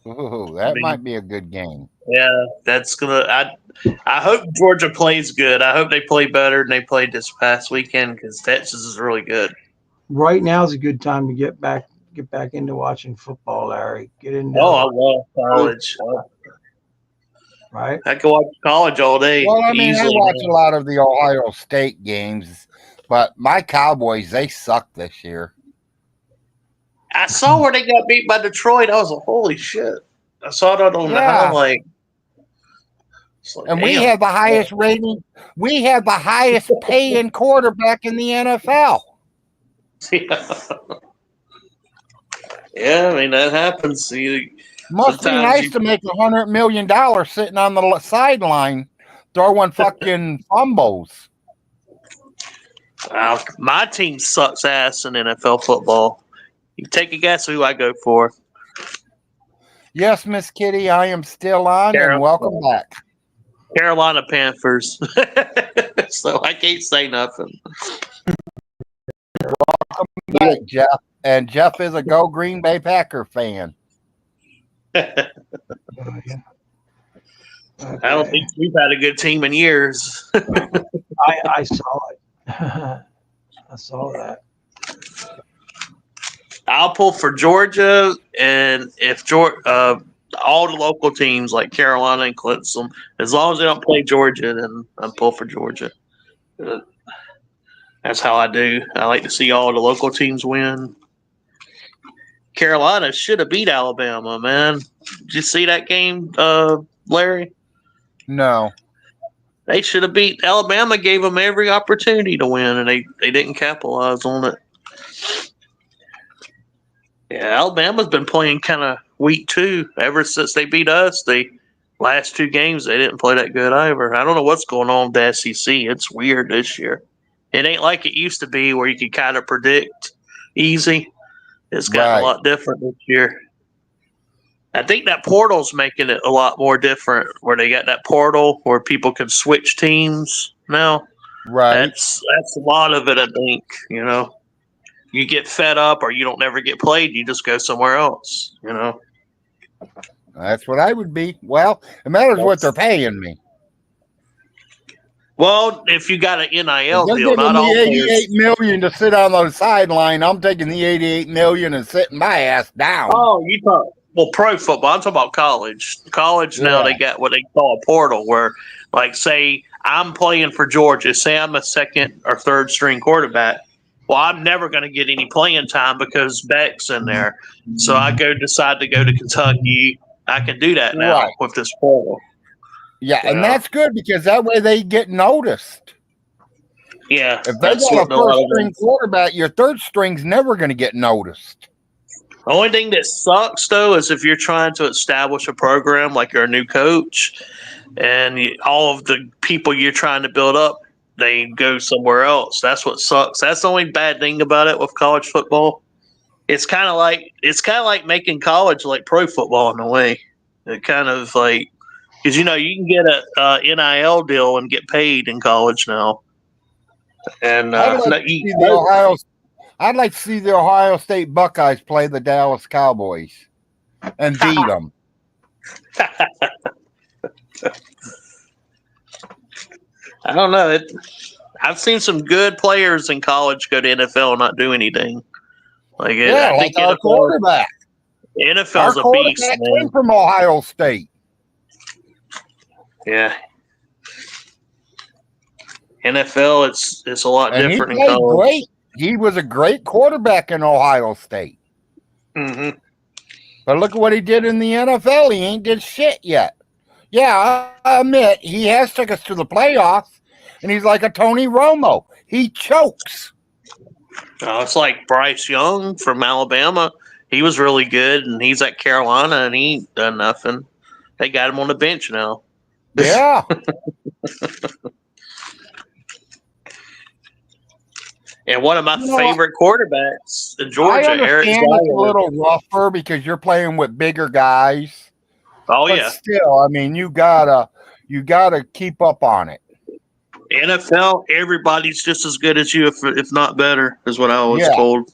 Ooh, that might be a good game. Yeah, that's gonna. I hope Georgia plays good. I hope they play better than they played this past weekend because Texas is really good. Right now is a good time to get back into watching football, Larry. Get into Oh, I love college. right. I can watch college all day. Well, I mean, I easily. watch a lot of the Ohio State games, but my Cowboys, they suck this year. I saw where they got beat by Detroit. I was like, holy shit. I saw that on the highlight. And we have the highest rating. We have the highest paying quarterback in the NFL. Yeah, I mean, that happens. Must be nice to make $100 million sitting on the sideline throwing fucking fumbles. My team sucks ass in NFL football. You take a guess who I go for. Yes, Miss Kitty, I am still on, and welcome back. Carolina Panthers. So I can't say nothing. Welcome back, Jeff. And Jeff is a Go Green Bay Packer fan. I don't think we've had a good team in years. I saw it. I saw that. I'll pull for Georgia, and if all the local teams like Carolina and Clemson, as long as they don't play Georgia, then I'm pull for Georgia. That's how I do. I like to see all the local teams win. Carolina should have beat Alabama, man. Did you see that game, Larry? No. They should have beat Alabama. Gave them every opportunity to win, and they didn't capitalize on it. Yeah, Alabama's been playing kind of weak too. Ever since they beat us, the last two games they didn't play that good either. I don't know what's going on with the SEC. It's weird this year. It ain't like it used to be where you could kind of predict easy. It's gotten a lot different this year. I think that portal's making it a lot more different, where they got that portal where people can switch teams now. Right. That's a lot of it, I think, You get fed up or you don't never get played, you just go somewhere else, That's what I would be. Well, it matters what they're paying me. Well, if you got an NIL they're deal, not all $88 million to sit on the sideline. I'm taking the $88 million and sitting my ass down. Oh, you talk pro football. I'm talking about college. College now they got what they call a portal, where, like, say I'm playing for Georgia. Say I'm a second or third string quarterback. Well, I'm never going to get any playing time because Beck's in there. So I decide to go to Kentucky. I can do that now with this portal. Yeah, and that's good because that way they get noticed. Yeah. If they got a first string quarterback, your third string's never going to get noticed. The only thing that sucks, though, is if you're trying to establish a program, like you're a new coach, and all of the people you're trying to build up, they go somewhere else. That's what sucks. That's the only bad thing about it with college football. It's kind of like making college like pro football in a way. It kind of like, because you can get a NIL deal and get paid in college now. And I'd like to see the Ohio State Buckeyes play the Dallas Cowboys and beat them. I don't know. I've seen some good players in college go to NFL and not do anything. I think our quarterback. NFL's a beast, man. Came from Ohio State. Yeah. NFL, it's a lot different in college. Great. He was a great quarterback in Ohio State. Mm-hmm. But look at what he did in the NFL. He ain't did shit yet. Yeah, I admit he has took us to the playoffs, and he's like a Tony Romo. He chokes. It's like Bryce Young from Alabama. He was really good, and he's at Carolina, and he ain't done nothing. They got him on the bench now. Yeah. And one of my favorite quarterbacks in I Georgia, Eric understand it's a Dyer. little rougher because you're playing with bigger guys. Oh But yeah, still, I mean, you gotta keep up on it. NFL, everybody's just as good as you, if not better, is what I was Yeah. told.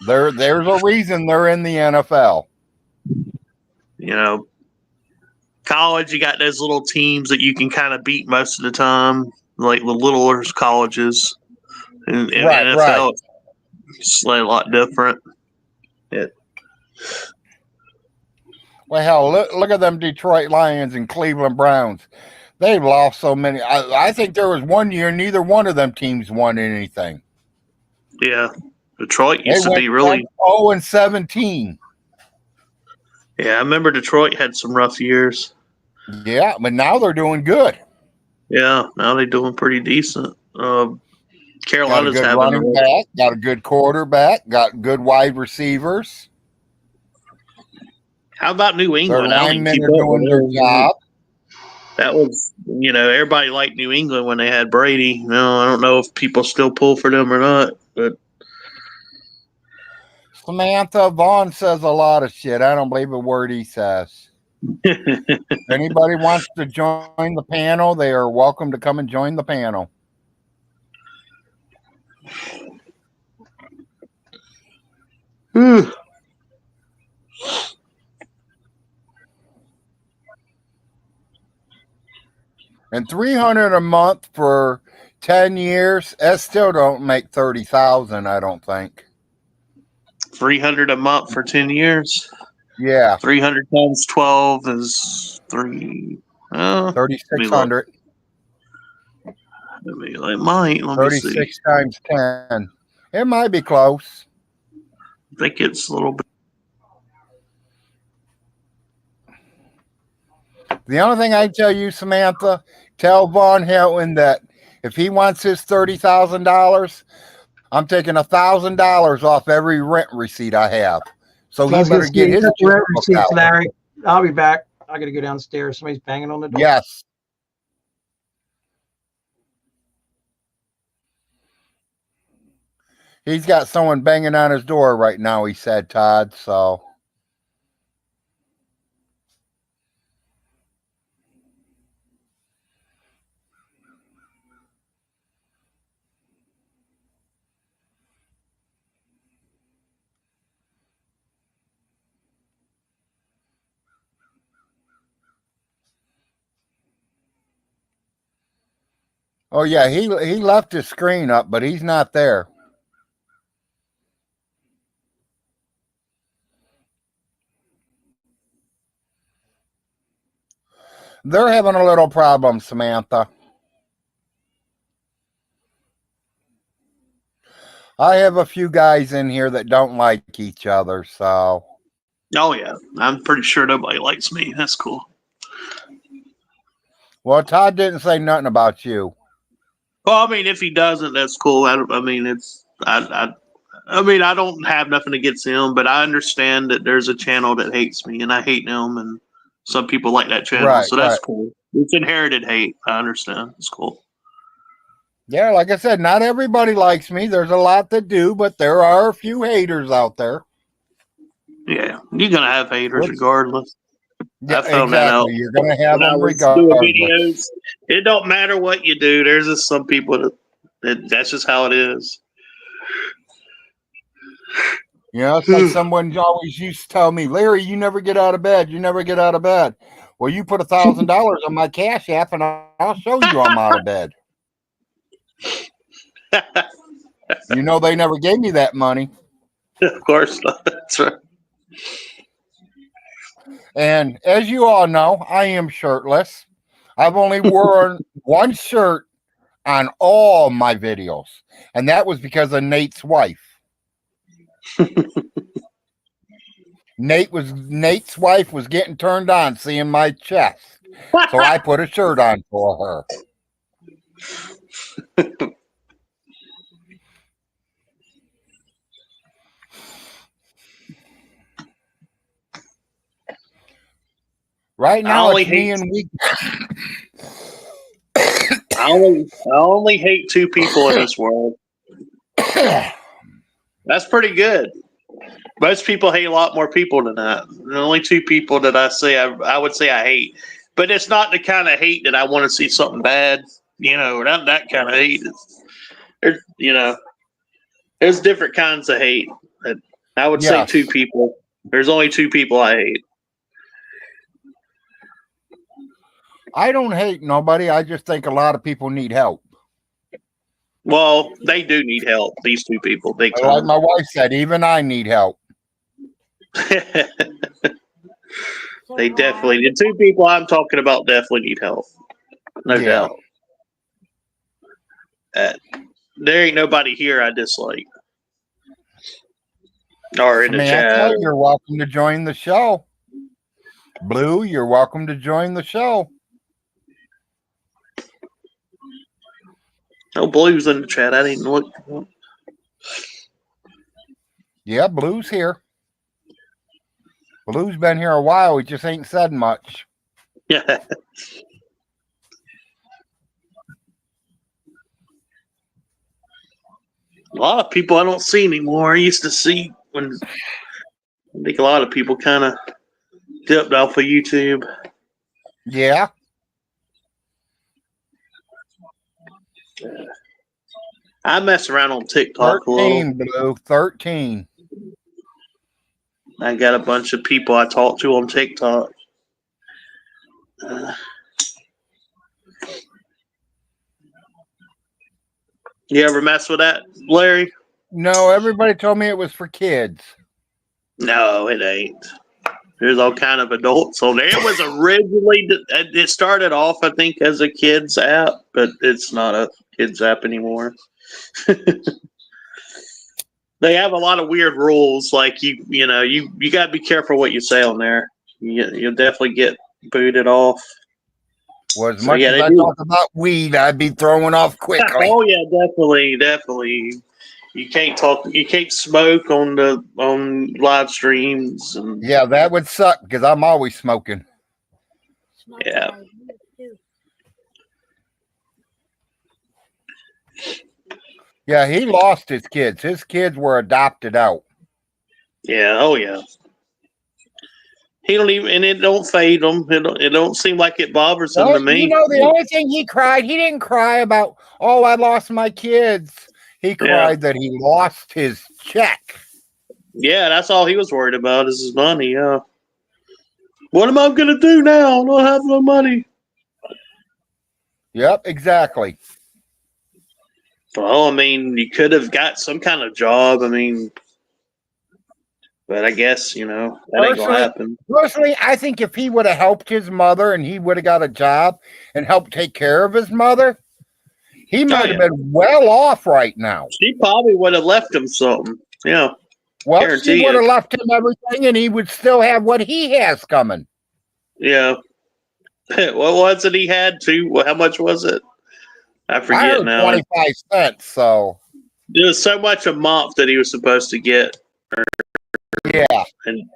There's a reason they're in the NFL. You know, college, you got those little teams that you can kind of beat most of the time, like the littler colleges. And Right, NFL, it's a lot different. Well, hell, look at them Detroit Lions and Cleveland Browns. They've lost so many. I think there was one year neither one of them teams won anything. Yeah, Detroit They used to went be really. 0-17. Yeah, I remember Detroit had some rough years. Yeah, but now they're doing good. Yeah, now they're doing pretty decent. Got a Carolina's good having running back, got a good quarterback, got good wide receivers. How about New Their England? I don't even linemen keep are up with doing their them. job. That was, everybody liked New England when they had Brady. I don't know if people still pull for them or not, but Samantha Vaughn says a lot of shit. I don't believe a word he says. If anybody wants to join the panel, they are welcome to come and join the panel. And $300 a month for 10 years, that still don't make 30,000, I don't think. $300 a month for 10 years. Yeah. 300 times 12 is 3,600. Let me see. 36 times 10. It might be close. I think it's a little bit. The only thing I tell you, Samantha, tell Von Helton that if he wants his $30,000, I'm taking $1,000 off every rent receipt I have. So he better get his rent receipts, Larry. I'll be back. I got to go downstairs. Somebody's banging on the door. Yes. He's got someone banging on his door right now, he said, Todd. So. Oh, yeah, he left his screen up, but he's not there. They're having a little problem, Samantha. I have a few guys in here that don't like each other, so. Oh, yeah. I'm pretty sure nobody likes me. That's cool. Well, Todd didn't say nothing about you. Well, I mean, if he doesn't, that's cool. I don't have nothing against him, but I understand that there's a channel that hates me, and I hate them, and some people like that channel, Right, so that's right. cool. It's inherited hate. I understand. It's cool. Yeah, like I said, not everybody likes me. There's a lot that do, but there are a few haters out there. Yeah, you're gonna have haters regardless. Yeah, I found that out. exactly. You're going to have When I them was doing regardless. videos, it don't matter what you do. There's just some people that's just how it is. You know, it's like someone always used to tell me, Larry, you never get out of bed. You never get out of bed. Well, you put $1,000 on my Cash App, and I'll show you I'm out of bed. You know, they never gave me that money. Of course not. That's right. And as you all know, I am shirtless. I've only worn one shirt on all my videos, and that was because of Nate's wife. Nate's wife was getting turned on seeing my chest, so I put a shirt on for her. Right now, only it's me hate- and we. I only hate two people in this world. That's pretty good. Most people hate a lot more people than that. The only two people that I would say I hate, but it's not the kind of hate that I want to see something bad. Not that kind of hate. There's different kinds of hate. I would say Yes. two people. There's only two people I hate. I don't hate nobody. I just think a lot of people need help. Well, they do need help. These two people, big Like time. my wife said, even I need help. They definitely. The two people I'm talking about definitely need help. No Yeah. doubt. There ain't nobody here I dislike. Or in the chat. Samantha, you're welcome to join the show. Blue, you're welcome to join the show. No Blue's in the chat. I didn't look. Yeah, Blue's here. Blue's been here a while. He just ain't said much. Yeah. A lot of people I don't see anymore. I used to see when I think a lot of people kind of dipped off of YouTube. Yeah. I mess around on TikTok a 13, little. Blue. 13. I got a bunch of people I talk to on TikTok. You ever mess with that, Larry? No, everybody told me it was for kids. No, it ain't. There's all kind of adults on there. It was originally, it started off, I think, as a kids app, but it's not a kids app anymore. They have a lot of weird rules, like you got to be careful what you say on there. You'll definitely get booted off. Well, as much as I talk about weed, I'd be throwing off quickly. Oh yeah, definitely. You can't smoke on live streams. And Yeah, that would suck because I'm always smoking. yeah. Yeah, he lost his kids. His kids were adopted out. Yeah, oh yeah. He don't even, and it don't fade him. It don't seem like it bothers him to me. The only thing he didn't cry about, oh, I lost my kids. He cried that he lost his check. Yeah, that's all he was worried about is his money. Yeah. What am I going to do now? I don't have no money. Yep, exactly. Well, I mean, you could have got some kind of job. I mean, but I guess, that ain't going to happen. Personally, I think if he would have helped his mother and he would have got a job and helped take care of his mother, he might have been well off right now. She probably would have left him something. Yeah. Well, Guarantee she would have it. left him everything and he would still have what he has coming. Yeah. What was it he had to? How much was it? I forget now. 25 cents. So there was so much a month that he was supposed to get. Yeah. And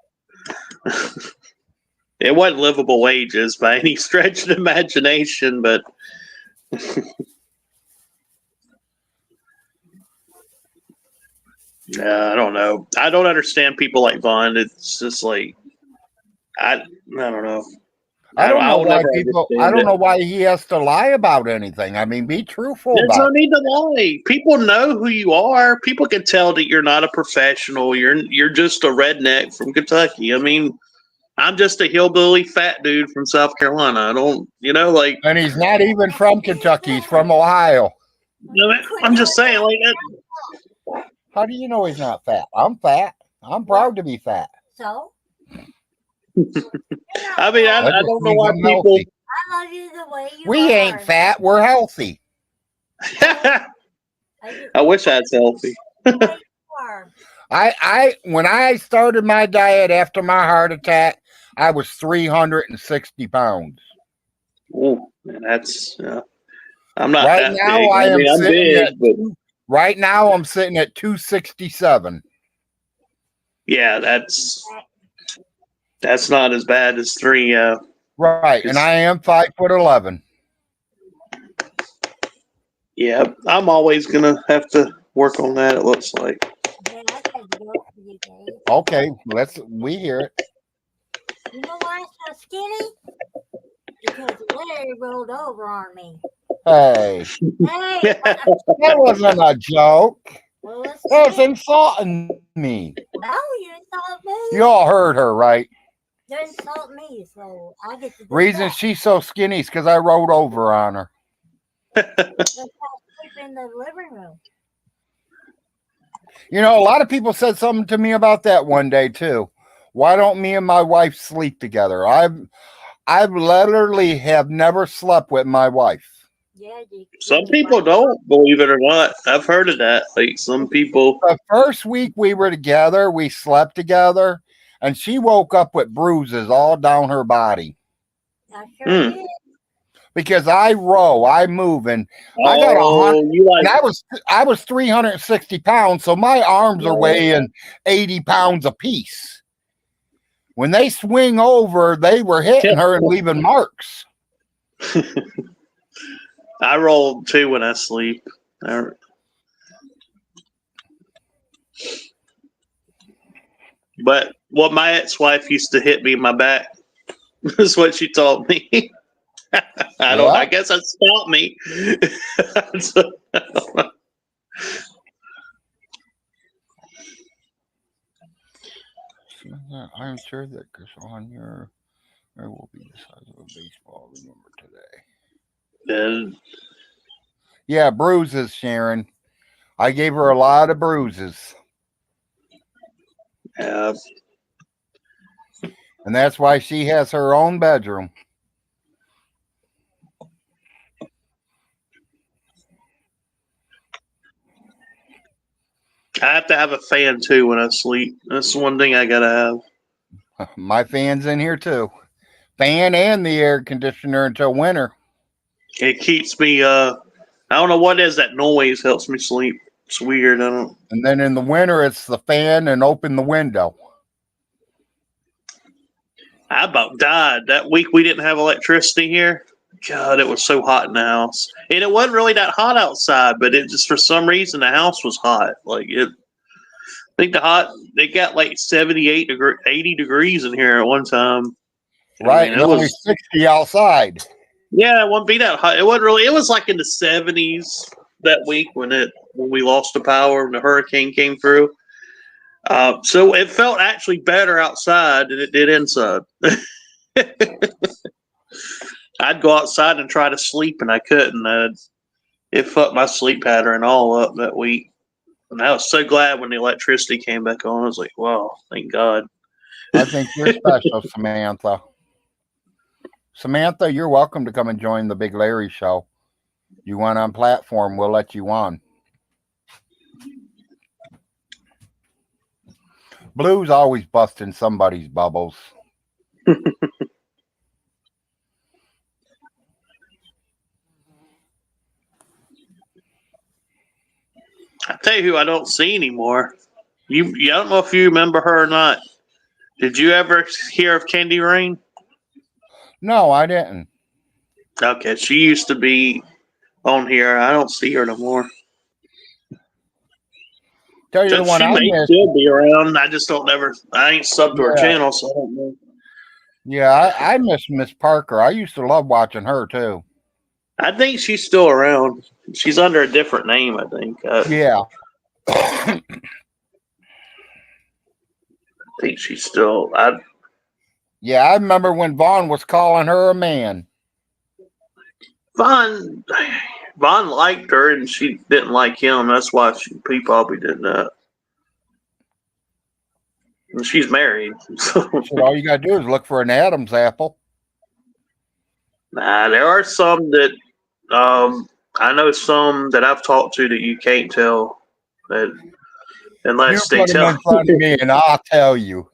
it wasn't livable wages by any stretch of the imagination, but I don't know. I don't understand people like Vaughn. It's just like I don't know. I don't know why he has to lie about anything. I mean, be truthful There's about no it. need to lie. People know who you are. People can tell that you're not a professional. You're just a redneck from Kentucky. I mean, I'm just a hillbilly fat dude from South Carolina. I don't, And he's not even from Kentucky. He's from Ohio. I'm just saying, like that. How do you know he's not fat? I'm fat. I'm proud to be fat. So? I mean, I don't know why people. I love you the way you We ain't fat. We're healthy. I wish I was healthy. When I started my diet after my heart attack, I was 360 pounds. Oh, man, that's. I'm not right that now. big. Right now, I'm sitting at 267. Yeah, that's not as bad as 3. Right, and I am 5'11". Yeah, I'm always gonna have to work on that. It looks like. Hey, I got a joke for you, Dave. Okay, we hear it. You know why I'm so skinny? Because Larry rolled over on me. Hey, Hey, that wasn't a joke. well, let's That was see. insulting me. No, you insult me. You all heard her, right? You insult me, so I get to do Reason that. she's so skinny is because I rolled over on her. Let's sleep in the living room. You know, a lot of people said something to me about that one day too. Why don't me and my wife sleep together? I've literally have never slept with my wife. Yeah, Some people don't, believe it or not. I've heard of that. Like some people. The first week we were together, we slept together, and she woke up with bruises all down her body. I sure did. Because I row, I move, and I got I was 360 pounds, so my arms are weighing 80 pounds apiece. When they swing over, they were hitting her and leaving marks. I roll too when I sleep. But what my ex-wife used to hit me in my back is what she taught me. I guess that stopped me. I'm sure that on your there will be the size of a baseball. Remember today. Yeah, bruises, Sharon. I gave her a lot of bruises. Yeah. And that's why she has her own bedroom. I have to have a fan too when I sleep. That's one thing I gotta have. My fan's in here too. Fan and the air conditioner until winter. It keeps me I don't know what is that noise helps me sleep. It's weird. I don't. And then in the winter it's the fan and open the window. I about died. That week we didn't have electricity here. God, it was so hot in the house. And it wasn't really that hot outside, but it just for some reason the house was hot. Like it I think it got like 80 degrees in here at one time. Right, and it was only 60 outside. Yeah, it wouldn't be that hot. It wasn't really. It was like in the 70s that week when we lost the power when the hurricane came through. So it felt actually better outside than it did inside. I'd go outside and try to sleep, and I couldn't. It fucked my sleep pattern all up that week. And I was so glad when the electricity came back on. I was like, wow, thank God. I think you're special, Samantha. Samantha, you're welcome to come and join the Big Larry show. You want on platform, we'll let you on. Blue's always busting somebody's bubbles. I tell you who I don't see anymore. I don't know if you remember her or not. Did you ever hear of Candy Rain? No, I didn't. Okay, she used to be on here. I don't see her no more. Tell you the one she I may missed. still be around. I just don't I ain't subbed to her channel, so I don't know. Yeah, I miss Miss Parker. I used to love watching her too. I think she's still around. She's under a different name, I think. Yeah. I think she's still. Yeah, I remember when Vaughn was calling her a man. Vaughn liked her, and she didn't like him. That's why he probably did that. And she's married. So all you got to do is look for an Adam's apple. Nah, there are some that I know some that I've talked to that you can't tell that unless you they put tell them in front of me, and I'll tell you.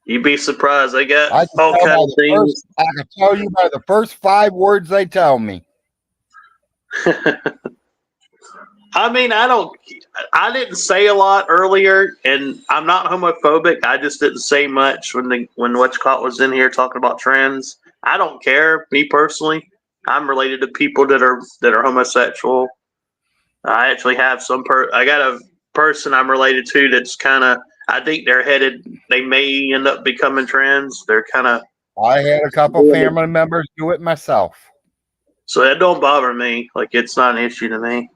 You'd be surprised. They got all kinds of things. I can tell you by the first 5 words they tell me. I mean, I didn't say a lot earlier, and I'm not homophobic. I just didn't say much when What's Caught was in here talking about trans. I don't care, me personally. I'm related to people that are homosexual. I actually have I got a person I'm related to that's kind of. I think they're headed. They may end up becoming trans. They're kind of. I had a couple family members do it myself. So that don't bother me. Like, it's not an issue to me.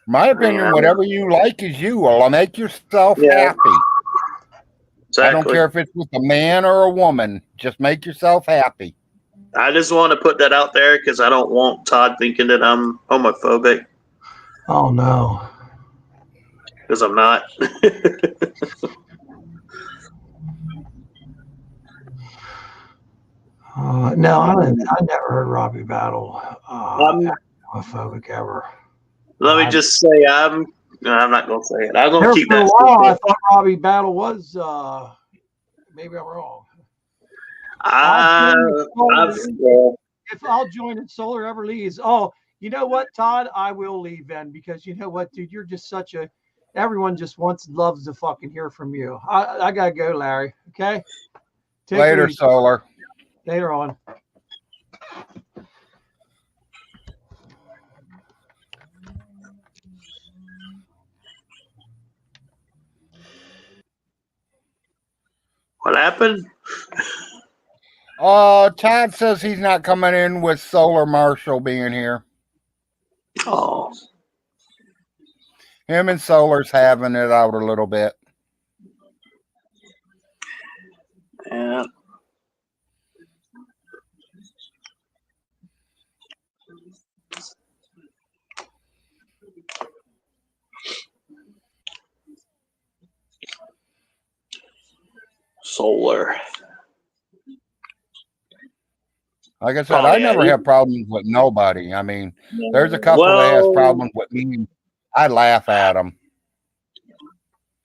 My opinion, whatever you like is you. Well, make yourself happy. Exactly. I don't care if it's with a man or a woman. Just make yourself happy. I just want to put that out there because I don't want Todd thinking that I'm homophobic. Oh no. Because I'm not. No, I never heard Robbie Battle homophobic ever. Let me just say I'm not going to say it. I'm going to keep For a that. while, I thought Robbie Battle was. Maybe I'm wrong. If I'll join it, Solar ever leaves. Oh, you know what, Todd? I will leave then because you know what, dude? You're just such a. Everyone just loves to fucking hear from you. I gotta go, Larry. Okay. Later, Solar. Later on. What happened? Todd says he's not coming in with Solar Marshall being here. Oh. Him and Solar's having it out a little bit. Yeah. Solar. Like I said, I never have problems with nobody. I mean, there's a couple that has problems with me. I laugh at them.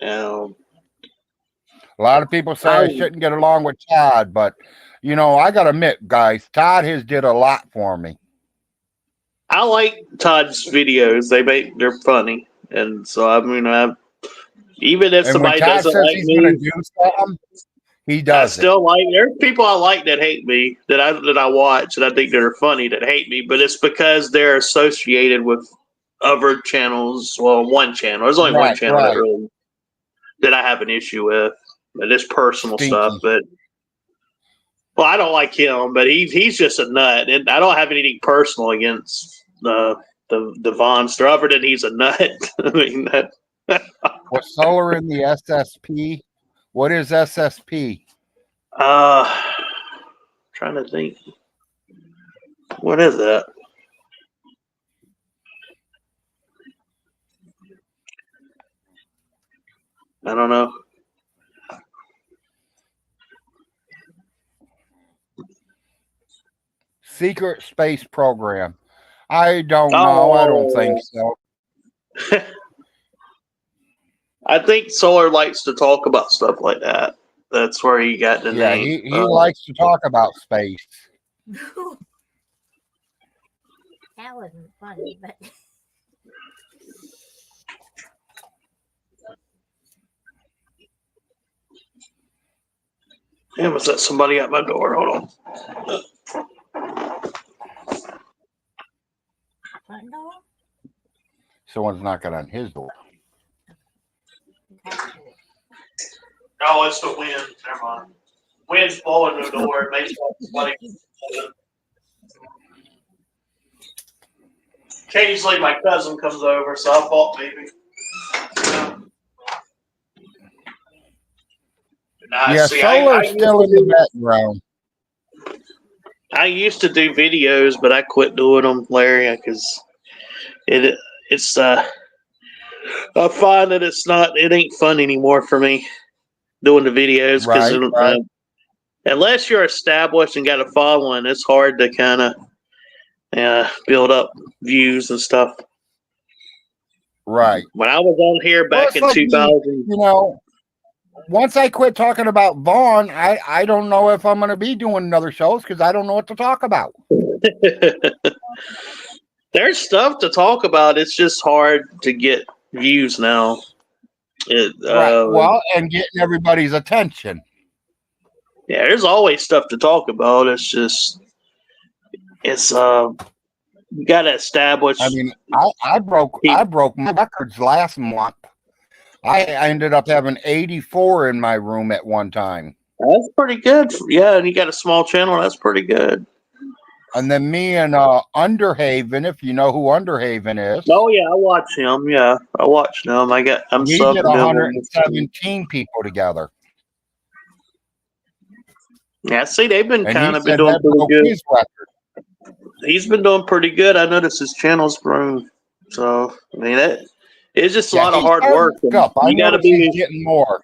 A lot of people say I shouldn't get along with Todd, but you know, I gotta admit, guys, Todd has did a lot for me. I like Todd's videos. They're funny, and so I mean, even if somebody doesn't like me, gonna do something, he does. I still like. There's people I like that hate me that I watch and I think that are funny that hate me, but it's because they're associated with other channels. Well, one channel. There's only one channel that I have an issue with. And it's personal stuff, but well, I don't like him, but he's just a nut, and I don't have anything personal against the Vonster other than he's a nut. I mean that. Was Solar in the SSP? What is SSP? Trying to think. What is that? I don't know. Secret space program. I don't know. I don't think so. I think Solar likes to talk about stuff like that. That's where he got the name. Yeah, he likes to talk about space. That wasn't funny, but Damn, was that somebody at my door? Hold on. front door? Someone's knocking on his door. No, it's the wind. Never mind. Wind's blowing the door. It makes somebody. Occasionally, my cousin comes over, so I bought maybe. Yeah, Solar's still in the background. I used to do videos, but I quit doing them, Larry, because it's I find that it ain't fun anymore for me doing the videos because unless you're established and got a following, it's hard to kind of build up views and stuff. Right. When I was on here back in 2000, you know, once I quit talking about Vaughn, I don't know if I'm going to be doing another shows because I don't know what to talk about. There's stuff to talk about. It's just hard to get views now. Right. Well, and getting everybody's attention. Yeah, there's always stuff to talk about. It's just you got to establish. I mean, I broke my records last month. I ended up having 84 in my room at one time. That's pretty good. Yeah, and you got a small channel. That's pretty good. And then me and Underhaven, if you know who Underhaven is. Oh yeah, I watch him. Yeah, I watch him. I'm we did subbing 117 people together. Yeah, see, they've been And kind he of been said doing that pretty broke good. his record. He's been doing pretty good. I noticed his channel's grown. So I mean, it's just a lot of hard work. You got to be getting more.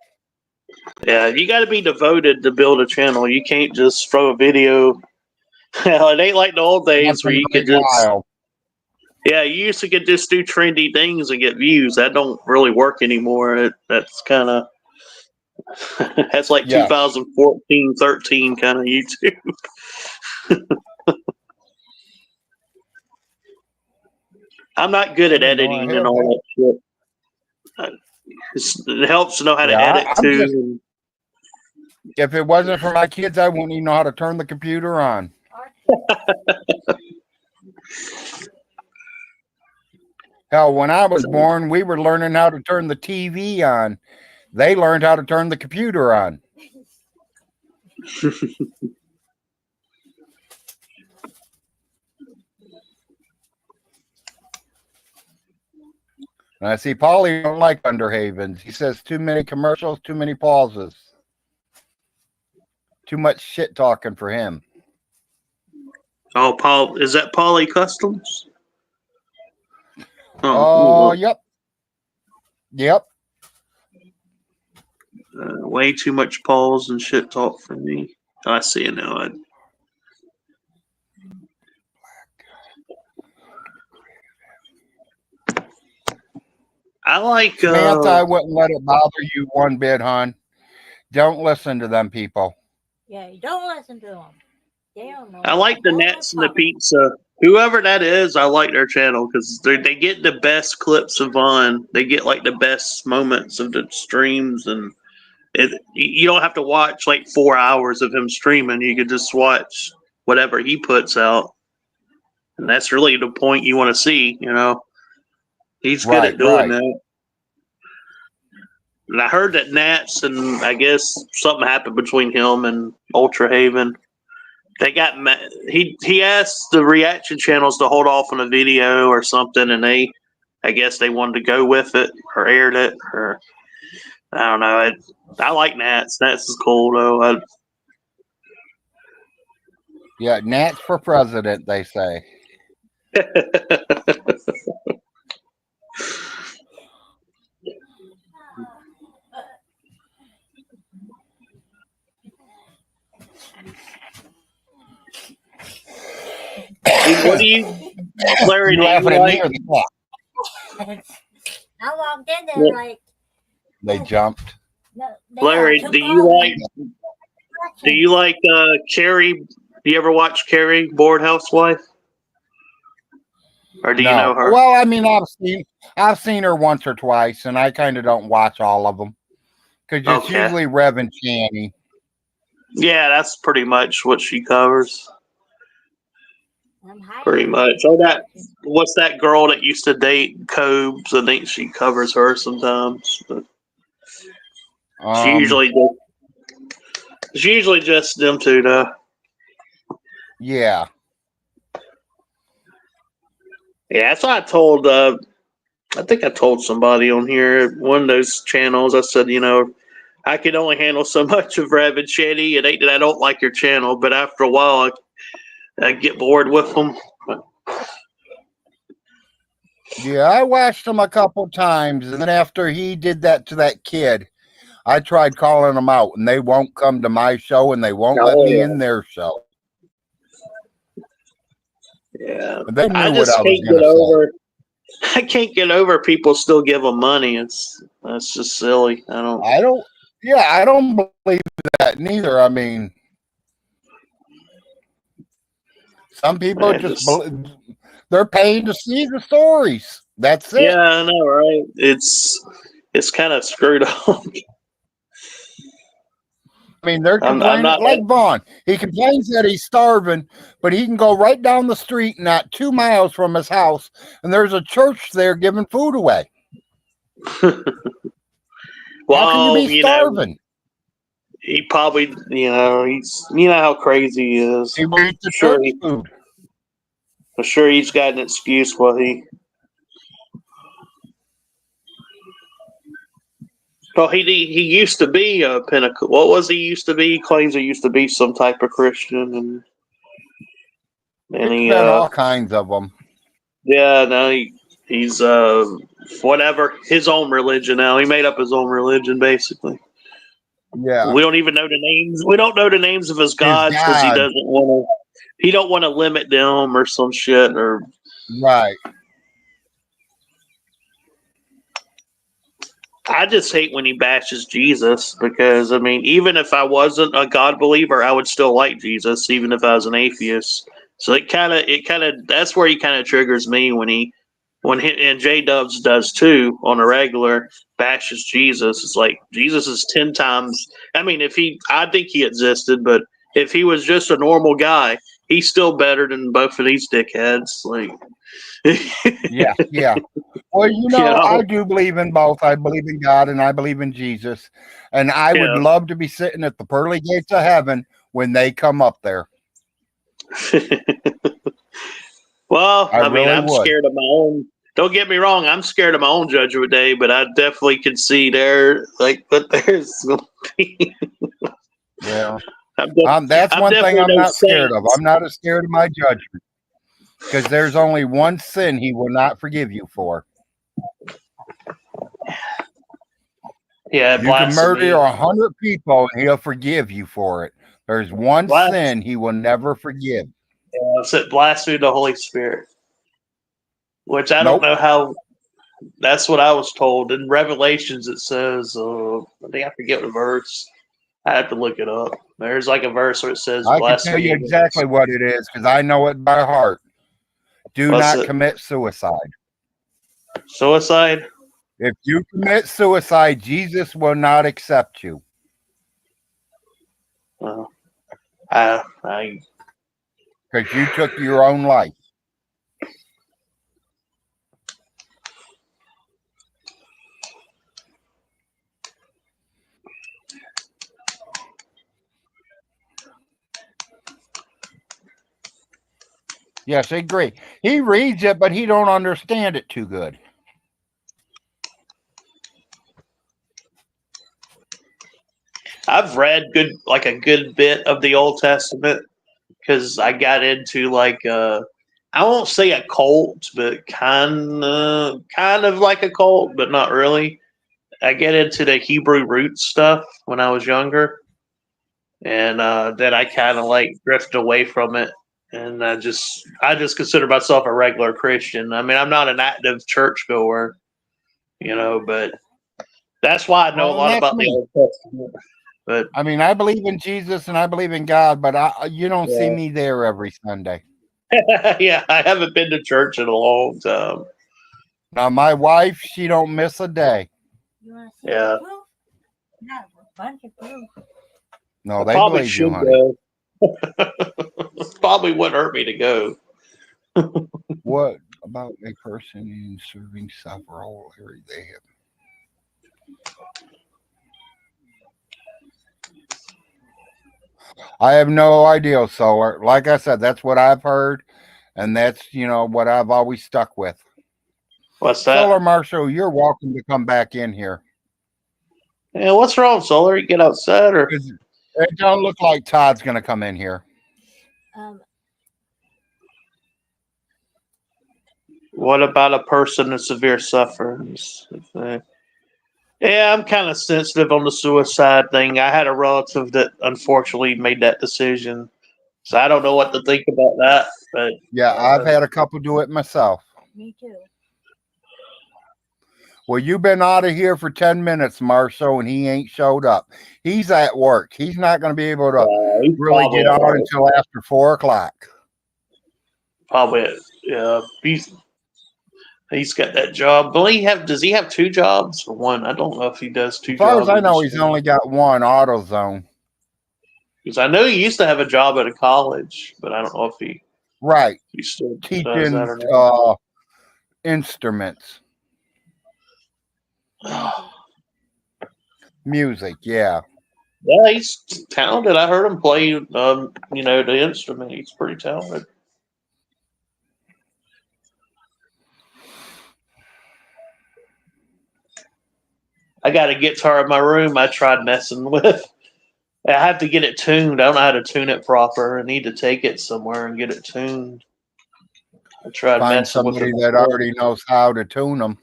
Yeah, you got to be devoted to build a channel. You can't just throw a video. It ain't like the old days where you could just. Yeah, you used to could just do trendy things and get views. That don't really work anymore. That's kind of. That's like 2014, 13 kind of YouTube. I'm not good at editing and all that shit. It helps to know how to edit too. If it wasn't for my kids, I wouldn't even know how to turn the computer on. Hell, when I was born, we were learning how to turn the TV on. They learned how to turn the computer on. And I see Paulie don't like Underhavens. He says too many commercials, too many pauses. Too much shit talking for him. Oh, Paul, is that Paulie Customs? Oh, yep. Yep. Way too much pause and shit talk for me. I see it now. I like. Samantha, I wouldn't let it bother you one bit, hon. Don't listen to them people. Yeah, you don't listen to them. They don't know. I like the Nets and the Pizza. Whoever that is, I like their channel because they get the best clips of Vaughn. They get like the best moments of the streams, and you don't have to watch like 4 hours of him streaming. You could just watch whatever he puts out, and that's really the point you want to see. You know, he's good at doing that. And I heard that Nats and I guess something happened between him and Ultra Haven. They got he asked the reaction channels to hold off on a video or something, and I guess they wanted to go with it or aired it or I don't know. I like Nats. Nats is cool though. Yeah, Nats for president, they say. What do you, Larry? You laughing at me or the cat? I walked in there like they jumped. No, Larry, do you like Carrie? Do you ever watch Carrie, Bored Housewife? Or do you know her? Well, I mean, I've seen her once or twice, and I kind of don't watch all of them because it's usually Rev and Channy. Yeah, that's pretty much what she covers. Pretty much. Oh, what's that girl that used to date Cobes? I think she covers her sometimes. But she usually just them two, though. Yeah. Yeah, that's what I told. I think I told somebody on here, one of those channels. I said, I can only handle so much of Rev and Shetty. It ain't that I don't like your channel, but after a while, I get bored with them. Yeah, I watched him a couple times, and then after he did that to that kid, I tried calling them out, and they won't come to my show, and they won't let me in their show. Yeah, they knew I just can't get over. I can't get over people still give them money. That's just silly. I don't believe that neither. I mean, some people They're paying to see the stories. That's it. Yeah, I know, right? It's kind of screwed up. I mean, they're I'm complaining not. like Vaughn. He complains that he's starving, but he can go right down the street, not 2 miles from his house, and there's a church there giving food away. How can you Well, be starving? he probably, he's, how crazy he is. He will eat the Sure, church food. I'm sure he's got an excuse why he. Well, he used to be a Pentecostal. What was he used to be? He claims he used to be some type of Christian, and There's he been all kinds of them. yeah, no, he's whatever, his own religion now. He made up his own religion basically. Yeah. We don't even know the names. We don't know the names of his gods because he God. doesn't want to. He don't want to limit them or some shit or. Right. I just hate when he bashes Jesus because I mean, even if I wasn't a God believer, I would still like Jesus, even if I was an atheist. So it kind of that's where he kind of triggers me when he and J Dubs does too on a regular bashes Jesus. It's like Jesus is 10 times. I mean, I think he existed, but if he was just a normal guy, he's still better than both of these dickheads. Like, yeah. Well, I do believe in both. I believe in God and I believe in Jesus, and I would love to be sitting at the pearly gates of heaven when they come up there. Well, I mean, really I'm would. scared of my own. Don't get me wrong, I'm scared of my own judgment day, but I definitely can see there's gonna be. Yeah, that's one thing I'm not scared of. I'm not as scared of my judgment because there's only one sin He will not forgive you for. Yeah, you can murder 100 people and He'll forgive you for it. There's one sin He will never forgive. Yeah, it's blasphemy the Holy Spirit, which I don't know how. That's what I was told in Revelations. It says, I think I forget the verse. I have to look it up. There's like a verse where it says, I can tell you exactly what it is because I know it by heart. Do not commit suicide. Suicide? If you commit suicide, Jesus will not accept you. Because you took your own life. Yes, I agree. He reads it, but he don't understand it too good. I've read a good bit of the Old Testament because I got into I won't say a cult, but kind of like a cult, but not really. I get into the Hebrew roots stuff when I was younger, and then I kind of drifted away from it, and I just consider myself a regular Christian. I mean, I'm not an active churchgoer, but that's why I know a lot about the Old Testament. But I mean, I believe in Jesus and I believe in God, but you don't see me there every Sunday. Yeah, I haven't been to church in a long time. Now, my wife, she don't miss a day. You want to see the proof? Not a bunch of proof. No, they probably believe you, honey. Go. Probably wouldn't hurt me to go. What about a person in serving several areas they have? I have no idea, Solar. Like I said, that's what I've heard, and that's what I've always stuck with. What's that? Solar Marshall, you're welcome to come back in here. Yeah, what's wrong, Solar? You get outside, or it don't look like Todd's going to come in here. What about a person in severe suffering? Yeah, I'm kind of sensitive on the suicide thing. I had a relative that unfortunately made that decision, so I don't know what to think about that. But yeah, I've had a couple do it myself. Me too. Well, you've been out of here for 10 minutes, Marshall, and he ain't showed up. He's at work. He's not going to be able to really get out until after 4 o'clock. Probably, yeah. He's got that job. Does he have 2 jobs or one? I don't know if he does 2 As far jobs. as I know, he's only got one, AutoZone. Because I know he used to have a job at a college, but I don't know if he Right. still does Teaching that or not. instruments. Music, yeah. Yeah, he's talented. I heard him play, the instrument. He's pretty talented. I got a guitar in my room I tried messing with. I have to get it tuned. I don't know how to tune it proper. I need to take it somewhere and get it tuned. I tried Find messing with somebody it. that already knows how to tune them.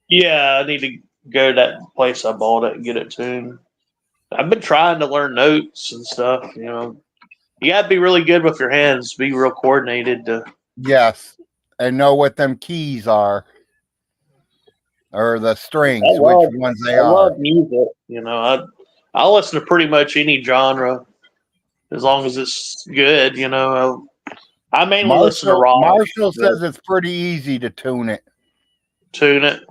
Yeah, I need to go to that place I bought it and get it tuned. I've been trying to learn notes and stuff. You got to be really good with your hands. Be real coordinated. Yes, and know what them keys are, or the strings, I love, which ones they I are. love music. I listen to pretty much any genre as long as it's good. I mainly listen to rock. Marshall says it's pretty easy to tune it. Tune it.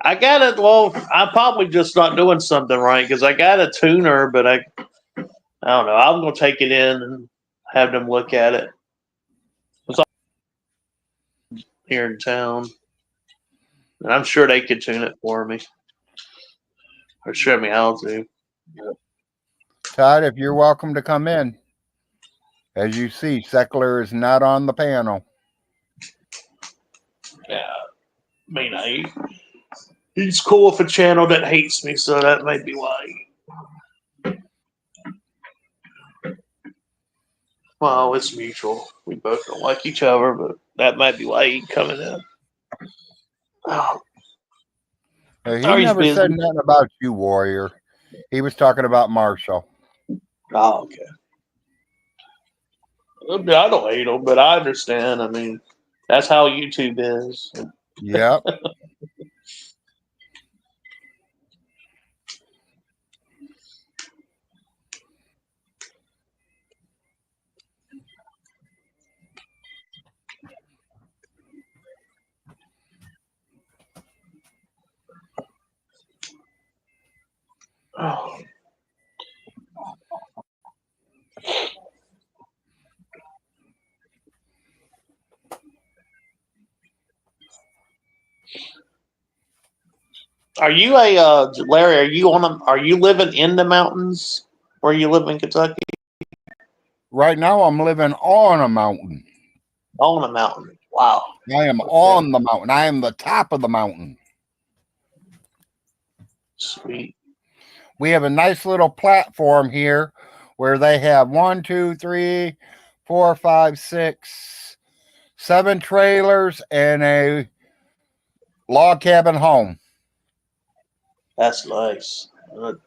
I got it. Well, I'm probably just not doing something right because I got a tuner, but I don't know. I'm gonna take it in and have them look at it. It's all here in town, and I'm sure they could tune it for me or show me how to. Todd, if you're welcome to come in. As you see, Seckler is not on the panel. Yeah, I mean, he's cool with a channel that hates me, so that might be why. Well, it's mutual. We both don't like each other, but that might be why he's coming in. Oh, He never said nothing about you, Warrior. He was talking about Marshall. Oh, okay. I don't hate him, but I understand. I mean, that's how YouTube is. Yep. Oh. Are you Larry? Are you living in the mountains where you live in Kentucky? Right now, I'm living on a mountain. On a mountain. Wow. I am on the mountain. I am the top of the mountain. Sweet. We have a nice little platform here where they have 1, 2, 3, 4, 5, 6, 7 trailers and a log cabin home. That's nice. I And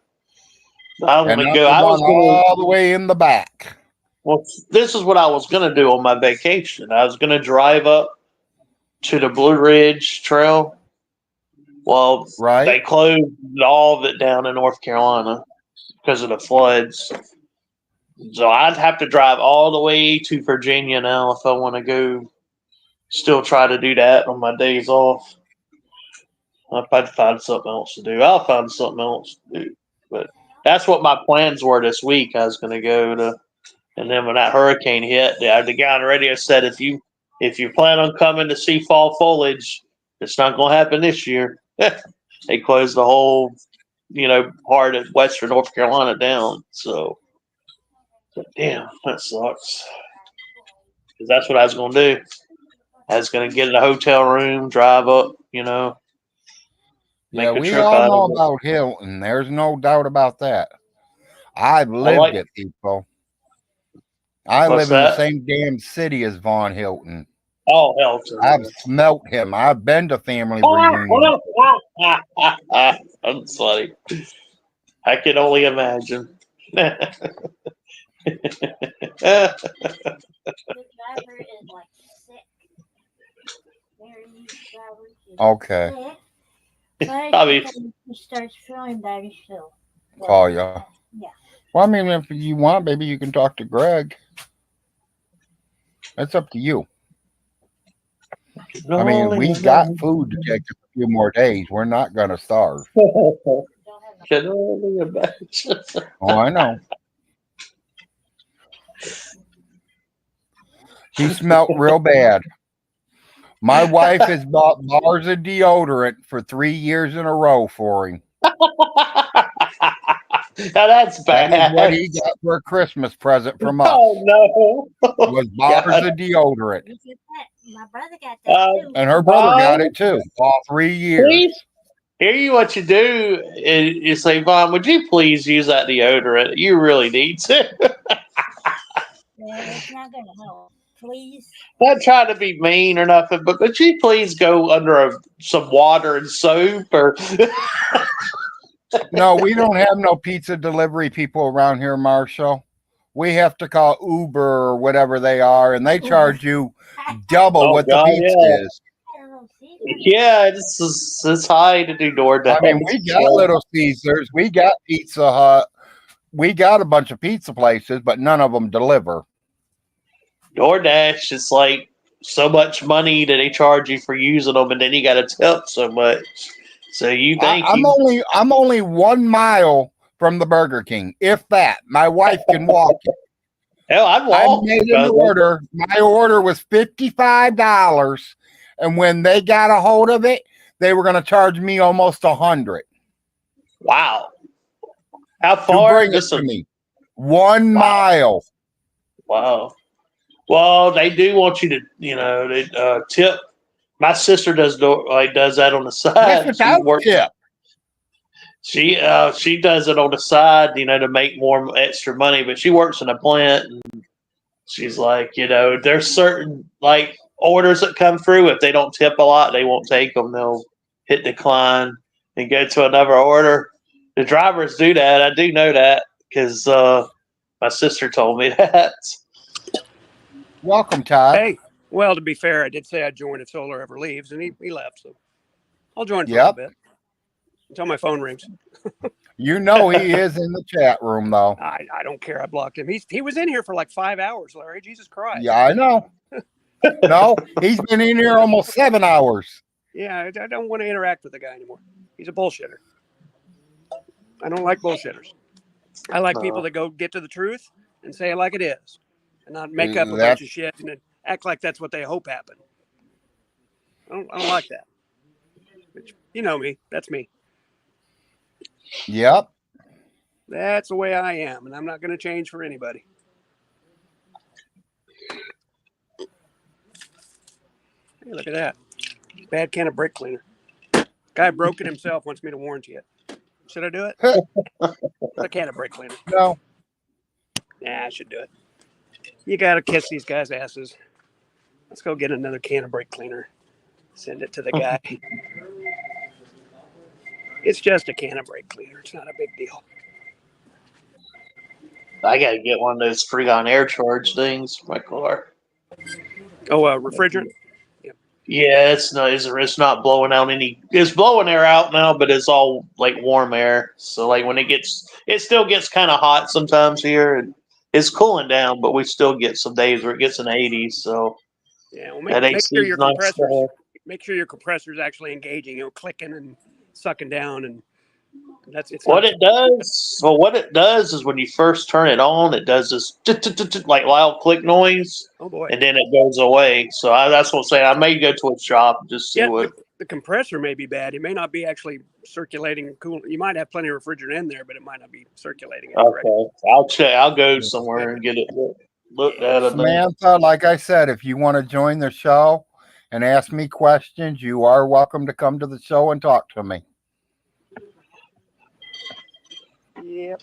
want to that's go. the I one was going all the way in the back. Well, this is what I was going to do on my vacation. I was going to drive up to the Blue Ridge Trail. Well, Right. they closed all of it down in North Carolina because of the floods. So I'd have to drive all the way to Virginia now if I want to go still try to do that on my days off. I'd find something else to do. I'll find something else to do. But that's what my plans were this week. I was going to go to, and then when that hurricane hit, the guy on the radio said, if you plan on coming to see fall foliage, it's not going to happen this year. They closed the whole, part of Western North Carolina down. So, damn, that sucks. Because that's what I was going to do. I was going to get in a hotel room, drive up, Yeah, make a we trip all out know of it. about Hilton. There's no doubt about that. I've lived it, people. I What's live in the that? same damn city as Von Hilton. Oh, Helton. I've smelt him. I've been to family reunions. That's funny. I can only imagine. The driver is like sick. Mary's driver is Okay. sick. But Probably. he starts feeling better, so. Call ya. Yeah. Well, I mean, if you want, maybe you can talk to Greg. That's up to you. I mean, we got food to take a few more days. We're not going to starve. Can only imagine. Oh, I know. He smelt real bad. My wife has bought bars of deodorant for 3 years in a row for him. Now that's bad. That is what he got for a Christmas present from us. Oh no! Was bars God. of deodorant. You get that? My brother got that too. And her brother got Vaughn, it too. All 3 years. please. Here, what you do is you say, Vaughn, would you please use that deodorant? You really need to. Yeah, it's not gonna help. Please. Not trying to be mean or nothing, but could you please go under some water and soap or? No, we don't have no pizza delivery people around here, Marshall. We have to call Uber or whatever they are, and they charge you double Oh, what God, the pizza yeah. is. Yeah, it's high to do DoorDash. I mean, we got Little Caesars, we got Pizza Hut, we got a bunch of pizza places, but none of them deliver. DoorDash is like so much money that they charge you for using them, and then you got to tip so much. So you think I'm only 1 mile from the Burger King, if that. My wife can walk it. Hell, I'd I walk. made an order. My order was $55, and when they got a hold of it, they were going to charge me almost $100 Wow. How to far? bring it to me. 1 mile. Wow. Well, they do want you to, they tip. My sister does that on the side. That's without tip. She does it on the side, to make more extra money. But she works in a plant, and she's like, there's certain like orders that come through. If they don't tip a lot, they won't take them. They'll hit decline and go to another order. The drivers do that. I do know that because my sister told me that. Welcome, Todd. Hey, well, to be fair, I did say I'd join if Solar ever leaves, and he left, so I'll join for a little bit until my phone rings. You know he is in the chat room, though. I don't care. I blocked him. He was in here for like 5 hours, Larry. Jesus Christ. Yeah, I know. No, he's been in here almost 7 hours. Yeah, I don't want to interact with the guy anymore. He's a bullshitter. I don't like bullshitters. I like people that go get to the truth and say it like it is, and not make up a bunch of shit and then act like that's what they hope happened. I don't like that. Which, you know me. That's me. Yep. That's the way I am, and I'm not going to change for anybody. Hey, look at that. Bad can of brake cleaner. Guy broke it himself, wants me to warranty it. Should I do it? It's a can of brake cleaner. No. Nah, I should do it. You got to kiss these guys' asses. Let's go get another can of brake cleaner. Send it to the guy. It's just a can of brake cleaner. It's not a big deal. I got to get one of those Freon air charge things for my car. Oh, refrigerant? Yeah, it's not blowing out any. It's blowing air out now, but it's all like warm air. So like when it still gets kind of hot sometimes here. And it's cooling down, but we still get some days where it gets in the 80s. So yeah, well, make sure your compressor's actually engaging, clicking and sucking down, and what it does is when you first turn it on, it does this like loud click noise. Oh boy! And then it goes away. So that's what I'm saying. I may go to a shop and just see what. The compressor may be bad. It may not be actually circulating cool. You might have plenty of refrigerant in there, but it might not be circulating. Okay, I'll check. I'll go somewhere and get it looked at. Samantha, like I said, if you want to join the show and ask me questions, you are welcome to come to the show and talk to me. Yep.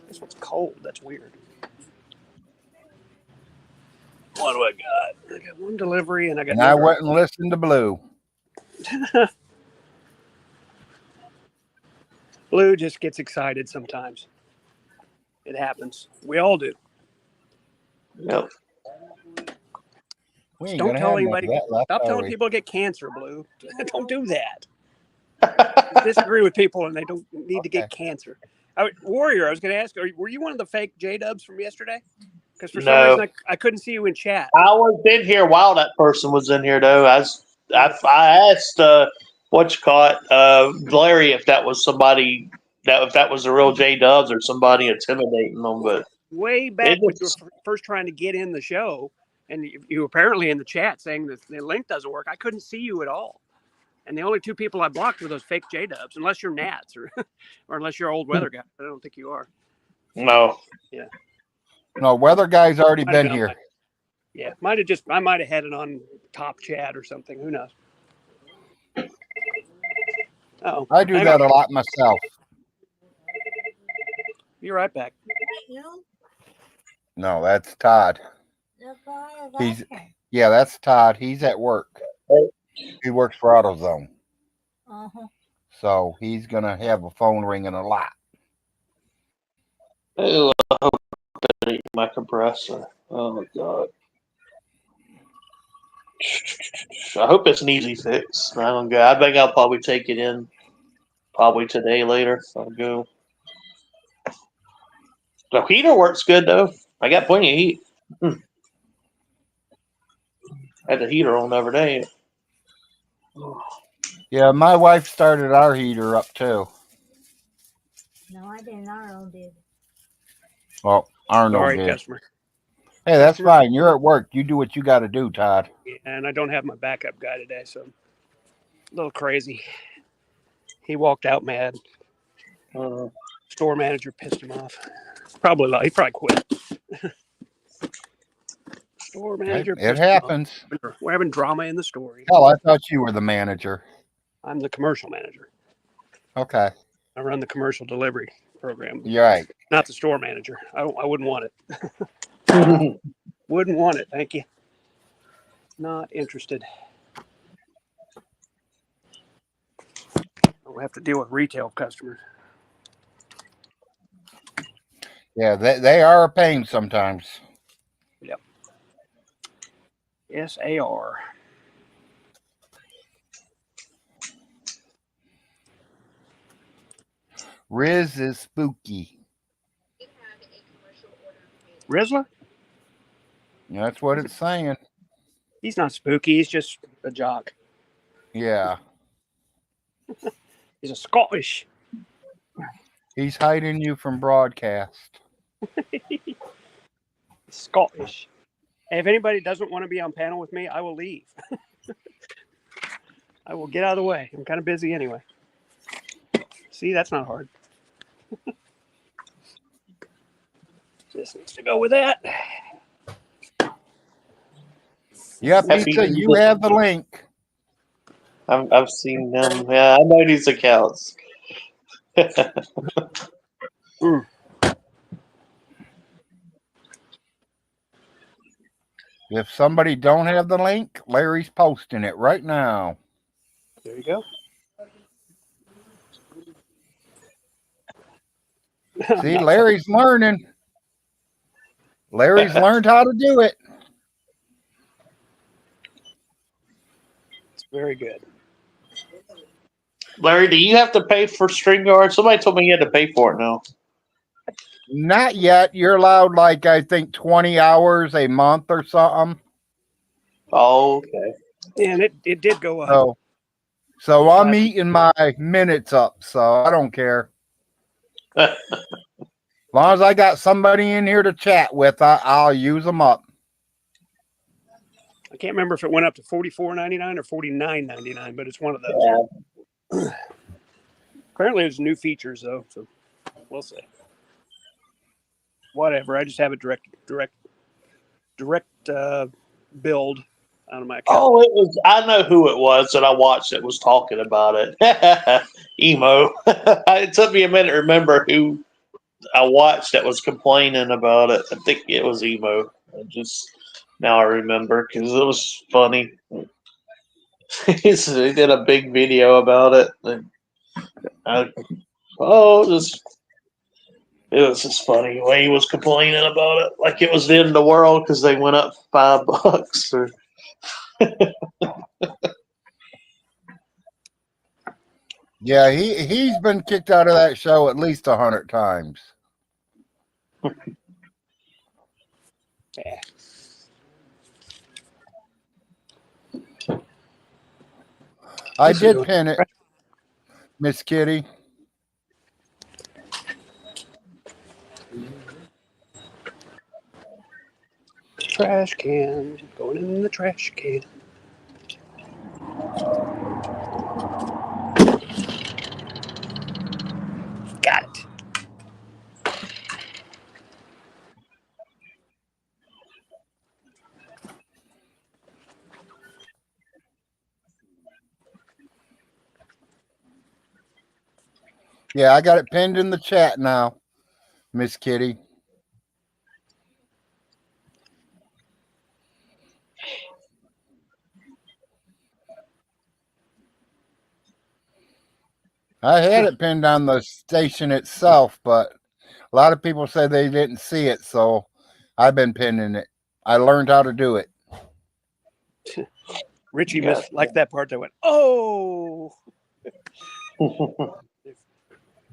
This one's cold. That's weird. What do I got? I got one delivery, and I got. And I went and listened to Blue. Blue just gets excited sometimes. It happens. We all do. Yep. Don't tell anybody. Stop telling people to get cancer, Blue. Don't do that. Disagree with people, and they don't need to get cancer. Warrior, I was going to ask, were you one of the fake J-dubs from yesterday? Because for some No. reason I couldn't see you in chat. I was in here while that person was in here, though. I asked Larry if that was somebody if that was the real J Dubs or somebody intimidating them, but Way back when you were first trying to get in the show, and you were apparently in the chat saying that the link doesn't work. I couldn't see you at all. And the only two people I blocked were those fake J Dubs, unless you're Nats or unless you're old weather guy. I don't think you are. no. Yeah. No, weather guy's already Might have been been on here. Yeah, I might have had it on top chat or something. Who knows? Oh, I do that a lot myself. Be right back. No, that's Todd. That's Todd. He's at work. He works for AutoZone. So he's gonna have a phone ringing a lot. Oh, I hope I ate my compressor. Oh my god. I hope it's an easy fix. I don't go. I think I'll probably take it in probably today later. I'll go. The heater works good though. I got plenty of heat. I had the heater on every day. Yeah, my wife started our heater up too. No, I didn't. Arnold did. Well, Arnold Sorry, did. customer. Hey, that's fine. You're at work. You do what you got to do, Todd. And I don't have my backup guy today, so a little crazy. He walked out mad. Store manager pissed him off. He probably quit. Store manager. It happens. We're having drama in the store. Hell, I thought you were the manager. I'm the commercial manager. Okay. I run the commercial delivery program. You're right. Not the store manager. I wouldn't want it. Wouldn't want it. Thank you. Not interested. We'll have to deal with retail customers. Yeah, they are a pain sometimes. Yep. SAR. Riz is spooky. Rizzler? That's what it's saying. He's not spooky. He's just a jock. Yeah. He's a Scottish. He's hiding you from broadcast. Scottish. And if anybody doesn't want to be on panel with me, I will leave. I will get out of the way. I'm kind of busy anyway. See, that's not hard. Just needs to go with that. Yeah, Pizza, you have the link. I've seen them. Yeah, I know these accounts. If somebody don't have the link, Larry's posting it right now. There you go. See, Larry's learning. Larry's learned how to do it. It's very good. Larry, do you have to pay for StreamYard? Somebody told me you had to pay for it now. Not yet. You're allowed, like, I think 20 hours a month or something. Oh, okay. And it did go up. So I'm eating my minutes up, so I don't care. As long as I got somebody in here to chat with, I'll use them up. I can't remember if it went up to $44.99 or $49.99, but it's one of those. Yeah. Apparently, there's new features though, so we'll see. Whatever. I just have a direct build out of my account. Oh, it was. I know who it was that I watched that was talking about it. Emo. It took me a minute to remember who I watched that was complaining about it. I think it was Emo. Now I remember because it was funny. He did a big video about it. It was just funny the way he was complaining about it, like it was the end of the world because they went up $5. Or Yeah, he's been kicked out of that show at least 100 times. Yeah. I This is did doing- pin it, Miss Kitty. Trash can. Going in the trash can. Got it. Yeah, I got it pinned in the chat now, Miss Kitty. I had it pinned on the station itself, but a lot of people say they didn't see it, so I've been pinning it. I learned how to do it. Richie missed like that part that went, oh.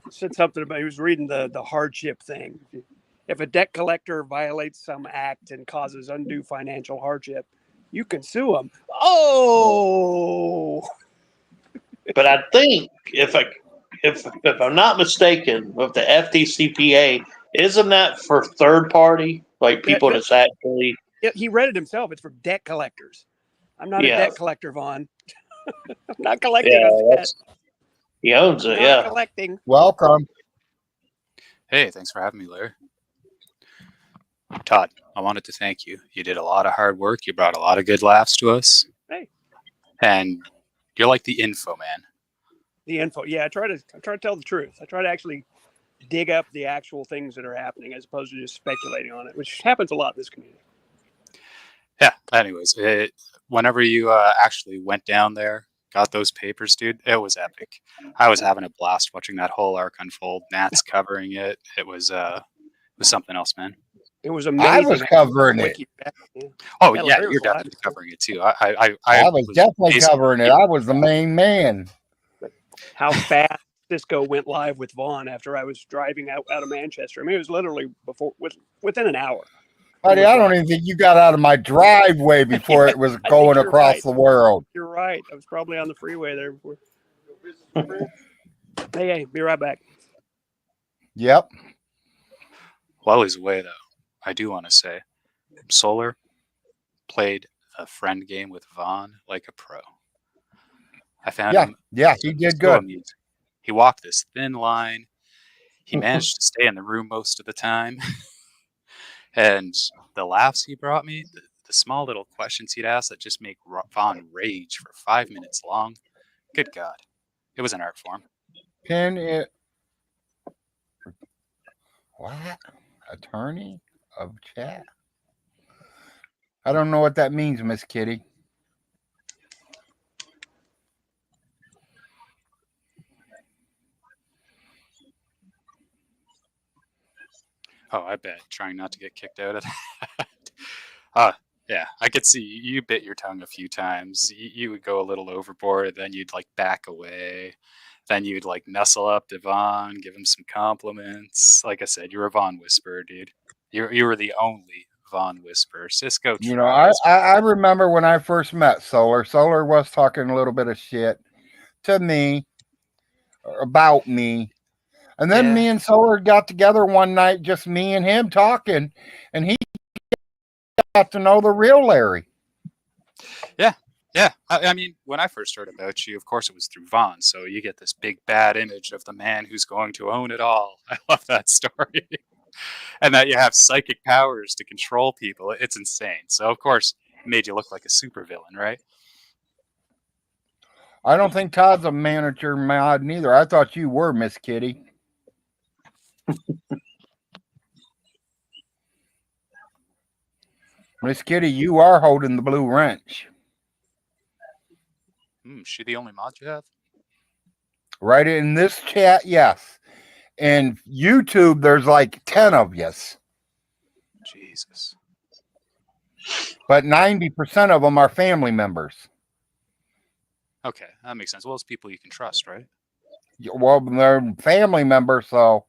Said something about he was reading the hardship thing. If a debt collector violates some act and causes undue financial hardship, you can sue them. Oh, But I think if I'm not mistaken, with the FDCPA, isn't that for third party, like people that's actually? He read it himself. It's for debt collectors. I'm not a debt collector, Vaughn. I'm not collecting a debt. He owns it. Not collecting. Welcome. Hey, thanks for having me, Larry. Todd, I wanted to thank you. You did a lot of hard work. You brought a lot of good laughs to us. Hey. And you're like the info man. The info. Yeah, I try to tell the truth. I try to actually dig up the actual things that are happening as opposed to just speculating on it, which happens a lot in this community. Yeah. Anyways, whenever you actually went down there, got those papers, dude, it was epic. I was having a blast watching that whole arc unfold. Nat's covering it. It was something else, man. It was amazing. I was covering it. Yeah. Oh yeah, you're definitely covering it too. I was definitely covering it. I was the main man. How fast Cisco went live with Vaughn after I was driving out of Manchester. I mean, it was literally within an hour. Buddy, I don't even think you got out of my driveway before it was going across the world. You're right. I was probably on the freeway there before. Hey, be right back. Yep. While he's away, though, I do want to say, Solar played a friend game with Vaughn like a pro. I found him. Yeah, he did good. Amusing. He walked this thin line. He managed to stay in the room most of the time. And the laughs he brought me, the small little questions he'd ask that just make Vaughn rage for 5 minutes long. Good God. It was an art form. Pin it. What? Attorney of chat? I don't know what that means, Miss Kitty. Oh, I bet. Trying not to get kicked out of that. Yeah, I could see you bit your tongue a few times. You would go a little overboard, then you'd like back away. Then you'd like nestle up to Vaughn, give him some compliments. Like I said, you're a Vaughn whisperer, dude. You were the only Vaughn whisperer. Cisco You know, I tries. remember when I first met Solar. Solar was talking a little bit of shit to me about me. And then me and Solar got together one night, just me and him talking, and he got to know the real Larry. Yeah. I mean, when I first heard about you, of course it was through Vaughn, so you get this big bad image of the man who's going to own it all. I love that story. And that you have psychic powers to control people. It's insane. So, of course, it made you look like a supervillain, right? I don't think Todd's a manager mod neither. I thought you were, Miss Kitty. Miss Kitty, you are holding the blue wrench. Is she the only mod you have? Right in this chat, yes. And YouTube, there's like 10 of yous. Jesus. But 90% of them are family members. Okay, that makes sense. Well, it's people you can trust, right? Well, they're family members, so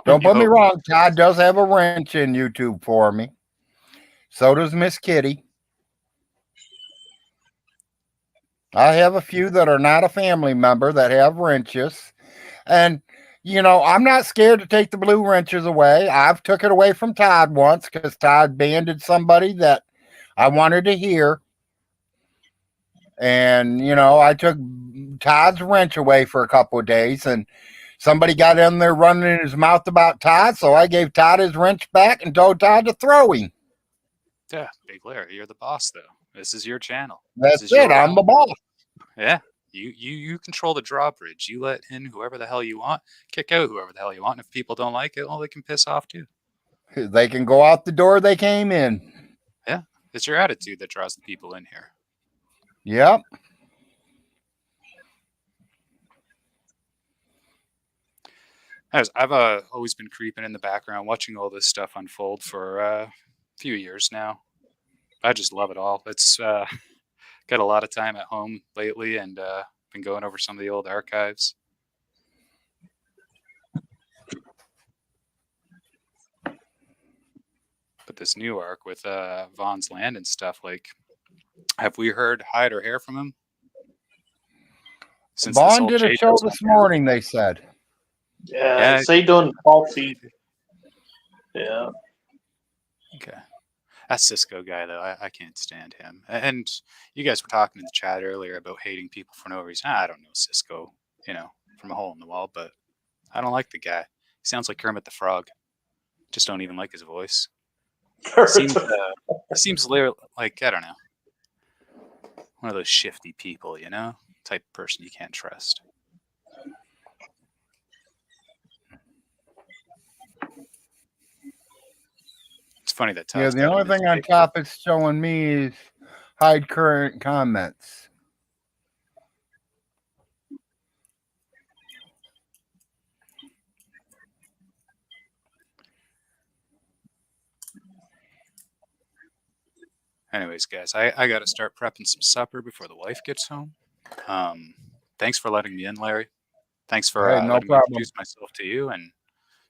Don't put me wrong. Todd does have a wrench in YouTube for me. So does Miss Kitty. I have a few that are not a family member that have wrenches. And, you know, I'm not scared to take the blue wrenches away. I've took it away from Todd once because Todd banded somebody that I wanted to hear. And, you know, I took Todd's wrench away for a couple of days, and somebody got in there running in his mouth about Todd, so I gave Todd his wrench back and told Todd to throw him. Yeah, Big Larry, you're the boss, though. This is your channel. That's it. I'm the boss. Yeah, you control the drawbridge. You let in whoever the hell you want, kick out whoever the hell you want. And if people don't like it, well, they can piss off too. They can go out the door they came in. Yeah, it's your attitude that draws the people in here. Yep. I've always been creeping in the background, watching all this stuff unfold for a few years now. I just love it all. It's got a lot of time at home lately, and been going over some of the old archives. But this new arc with Vaughn's land and stuff, like, have we heard hide or hair from him? Since Vaughn did a show this morning, they said. Yeah, say doing coffee. Yeah. Okay. That Cisco guy, though, I can't stand him. And you guys were talking in the chat earlier about hating people for no reason. I don't know Cisco, you know, from a hole in the wall, but I don't like the guy. He sounds like Kermit the Frog. Just don't even like his voice. Seems like, I don't know, one of those shifty people, you know, type of person you can't trust. It's funny that Todd's the only thing on top it's showing me is hide current comments. Anyways, guys, I got to start prepping some supper before the wife gets home. Thanks for letting me in, Larry. Thanks for Hey, letting me introduce myself to you and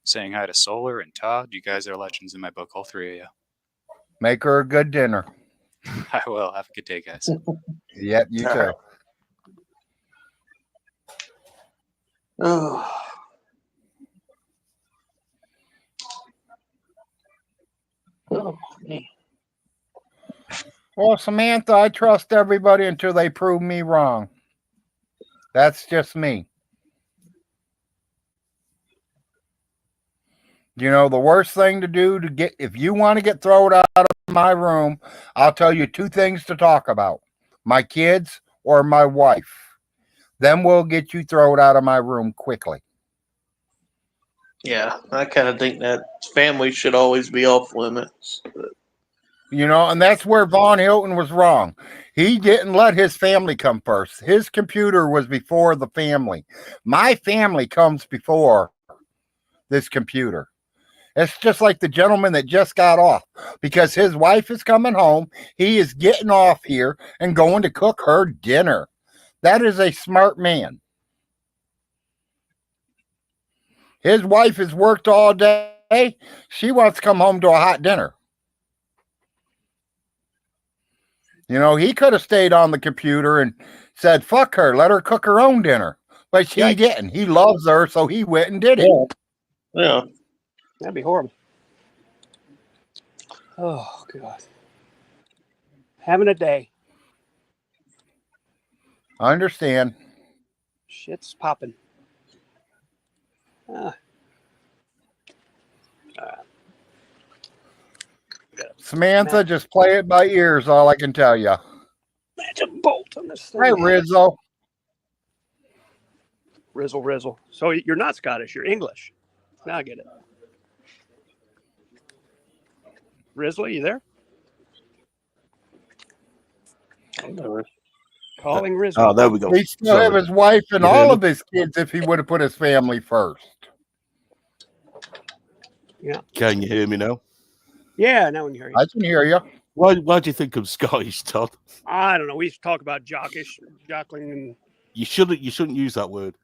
saying hi to Solar and Todd. You guys are legends in my book, all three of you. Make her a good dinner. I will. Have a good day, guys. Yep, you too. Oh. Oh, man. Well, Samantha, I trust everybody until they prove me wrong. That's just me. You know, the worst thing to do to get, if you want to get thrown out of my room, I'll tell you two things to talk about: my kids or my wife. Then we'll get you thrown out of my room quickly. Yeah, I kind of think that family should always be off limits. You know, and that's where Vaughn Hilton was wrong. He didn't let his family come first. His computer was before the family. My family comes before this computer. It's just like the gentleman that just got off, because his wife is coming home. He is getting off here and going to cook her dinner. That is a smart man. His wife has worked all day. She wants to come home to a hot dinner. You know, he could have stayed on the computer and said, fuck her, let her cook her own dinner. But he didn't. He loves her, so he went and did it. Yeah. That'd be horrible. Oh, God. Having a day. I understand. Shit's popping. Samantha, just play it by ear is all I can tell you. Match a bolt on this thing. Hey, Rizzo. Rizzle. So you're not Scottish, you're English. Now I get it. Rizzle, you there? Calling Rizzle. Oh, there we go. He still have his wife and all of his kids if he would have put his family first. Yeah. Can you hear me now? Yeah, now we can hear you. I can hear you. Why do you think I'm Scottish, Todd? I don't know. We used to talk about jockling and You shouldn't use that word.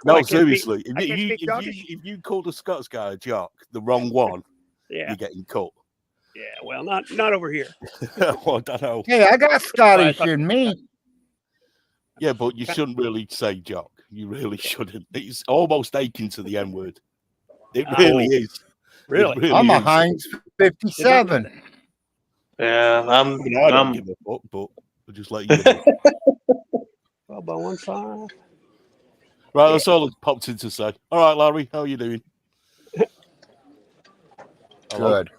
No, I can't speak- seriously. I can't speak Scottish? If you called a Scots guy a jock, the wrong one, Yeah, you're getting cut. yeah. Well, not over here. Well, I don't know. Hey, I got Scottish in me. Yeah, but you shouldn't really say jock. You really shouldn't. It's almost akin to the N word. It really is. It Really? really I'm a is. Heinz 57. Yeah, I don't give a fuck, but I'll just let you know. 12.15. Right, that's all that popped in to say. All right, Larry, how are you doing? Hello? Good.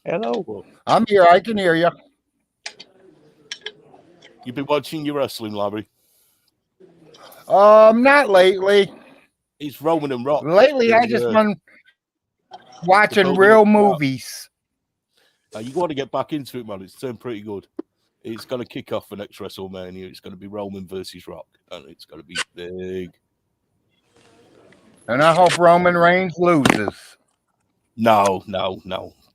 Hello. I'm here. I can hear you. You've been watching your wrestling, Larry? Not lately. It's Roman and Rock. Lately, I just been watching building real up to that. movies. You want to get back into it, man. It's turned pretty good. It's going to kick off for next WrestleMania. It's going to be Roman versus Rock, and it's going to be big. And I hope Roman Reigns loses. No.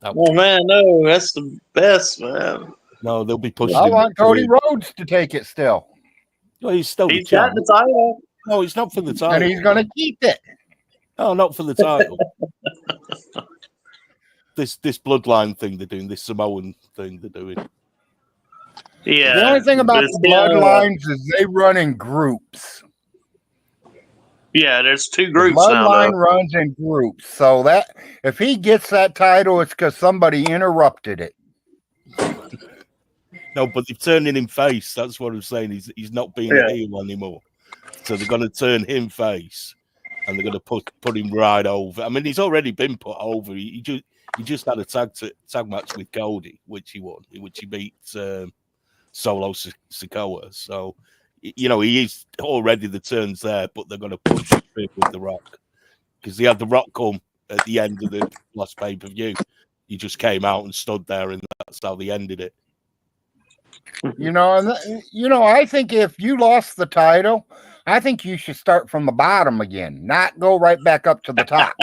Oh man, no, that's the best, man. No, they'll be pushing I him. want Cody Rhodes to take it still. Well, he's still He's the got champ. the title. No, it's not for the title. And he's going to keep it. No, not for the title. This bloodline thing they're doing, this Samoan thing they're doing. Yeah. The only thing about It's the bloodlines is they run in groups. Yeah, there's two The groups now. bloodline Though. runs in groups. So that if he gets that title, it's because somebody interrupted it. No, but they're turning him face. That's what I'm saying. He's not being a heel anymore. So they're going to turn him face, and they're going to put him right over. I mean, he's already been put over. He just had a tag match with Cody, which he won, which he beat Solo Sikoa. So, you know, he is already the turns there, but they're going to push him with The Rock. Because he had The Rock come at the end of the last pay-per-view. He just came out and stood there, and that's how they ended it. You know, and I think if you lost the title, I think you should start from the bottom again, not go right back up to the top.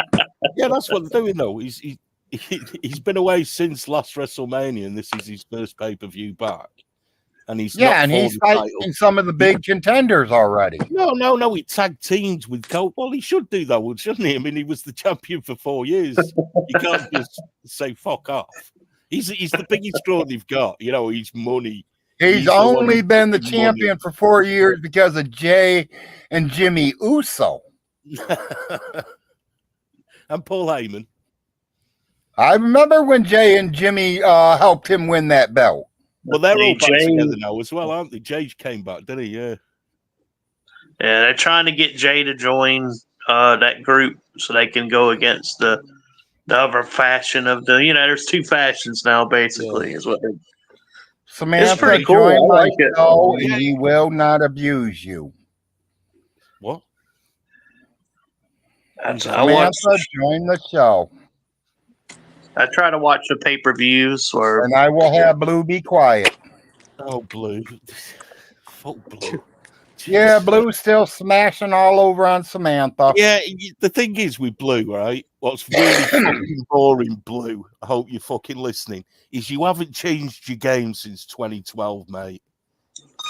Yeah, that's what they're doing, though. He's been away since last WrestleMania, and this is his first pay-per-view back. And he's he's fighting some of the big contenders already. No. He tag teamed with Cole. Well, he should do that, shouldn't he? I mean, he was the champion for 4 years. You can't just say fuck off. He's the biggest draw they've got. You know, he's money. He's only been the champion for 4 years because of Jay and Jimmy Uso. And Paul Heyman. I remember when Jay and Jimmy helped him win that belt. Well, they're all back together now as well, aren't they? Jay came back, didn't he? Yeah. Yeah, they're trying to get Jay to join that group so they can go against the other faction of the. You know, there's two factions now, basically, is what they're. Samantha, It's pretty cool. join I my like it. show and he will not abuse you. What? Samantha, join the show. I try to watch the pay-per-views, and I will have Blue be quiet. Oh, Blue. Fuck Blue. Yeah, Blue's still smashing all over on Samantha. Yeah, the thing is with Blue, right? What's really fucking boring, Blue, I hope you're fucking listening, is you haven't changed your game since 2012, mate.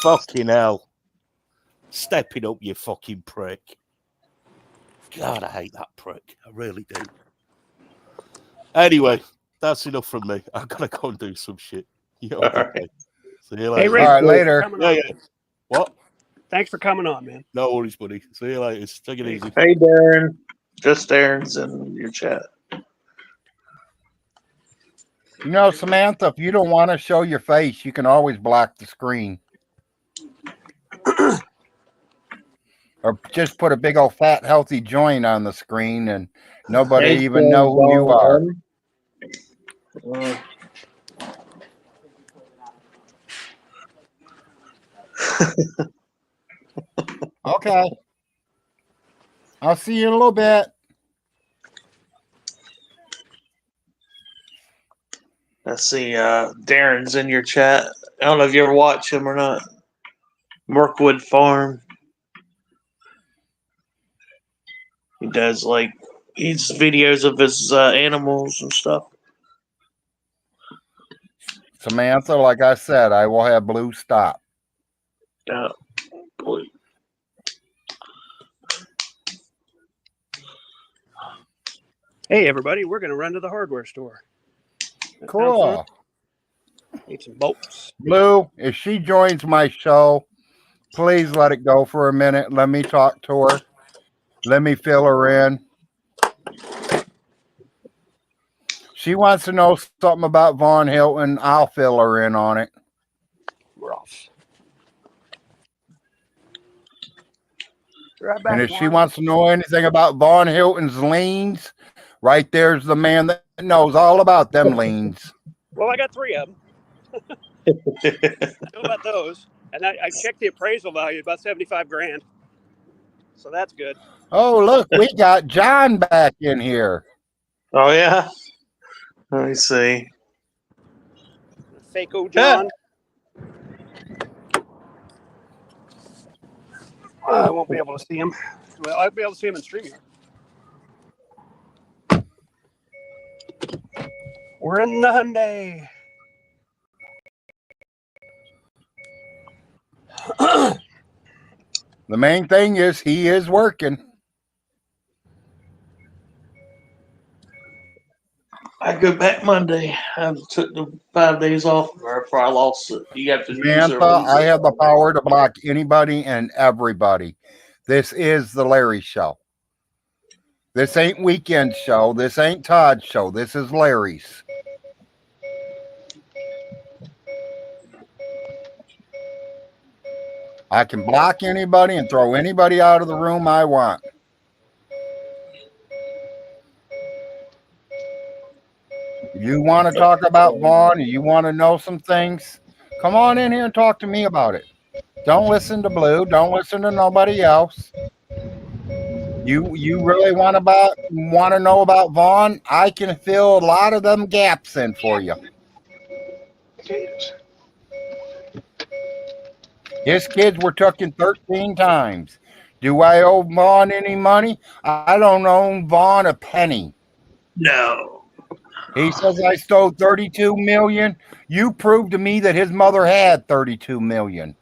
Fucking hell. Step it up, you fucking prick. God, I hate that prick. I really do. Anyway, that's enough from me. I've got to go and do some shit. You know, right. See you Hey, later. Ray, All right, later. Yeah. What? Thanks for coming on, man. No worries, buddy. See you later. Take it easy. Hey, Darren. Just Darren's in your chat. You know, Samantha, if you don't want to show your face, you can always block the screen. Or just put a big old fat healthy joint on the screen and nobody even know who you are. Okay. I'll see you in a little bit. Let's see. Darren's in your chat. I don't know if you ever watch him or not. Mirkwood Farm. He does he's videos of his animals and stuff. Samantha, like I said, I will have Blue stop. Yeah. Boy. Hey, everybody, we're going to run to the hardware store. That sounds fun. Cool. Need some bolts. Blue, if she joins my show, please let it go for a minute. Let me talk to her. Let me fill her in. She wants to know something about Von Hilton. I'll fill her in on it. We're off. Right back, And if she Juan. wants to know anything about Von Hilton's liens, right there's the man that knows all about them liens. Well, I got 3 of them. Know about those. And I checked the appraisal value, about 75 grand. So that's good. Oh, look, we got John back in here. Oh yeah. Let me see. Fake old John. I won't be able to see him. Well, I'll be able to see him in StreamYard. We're in the Hyundai. The main thing is he is working. I go back Monday. I took the 5 days off before I lost it. You got to use it. Samantha, I have the power to block anybody and everybody. This is the Larry Show. This ain't Weekend Show. This ain't Todd's show. This is Larry's. I can block anybody and throw anybody out of the room I want. You want to talk about Vaughn? You want to know some things? Come on in here and talk to me about it. Don't listen to Blue. Don't listen to nobody else. You really want to know about Vaughn? I can fill a lot of them gaps in for you. His kids were taken 13 times. Do I owe Vaughn any money? I don't owe Vaughn a penny. No. He says I stole 32 million. You proved to me that his mother had 32 million.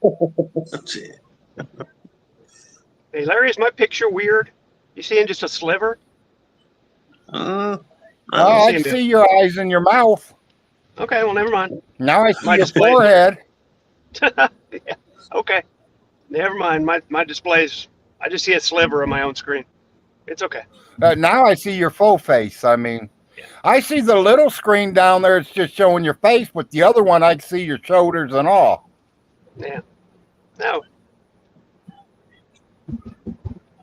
Hey, Larry, is my picture weird? You seeing just a sliver? I can see your eyes and your mouth. Okay, well, never mind. Now I see My your display. forehead. Yeah, okay. Never mind. My displays, I just see a sliver on my own screen. It's okay. Now I see your full face. I mean, I see the little screen down there. It's just showing your face. With the other one, I can see your shoulders and all. Yeah. No.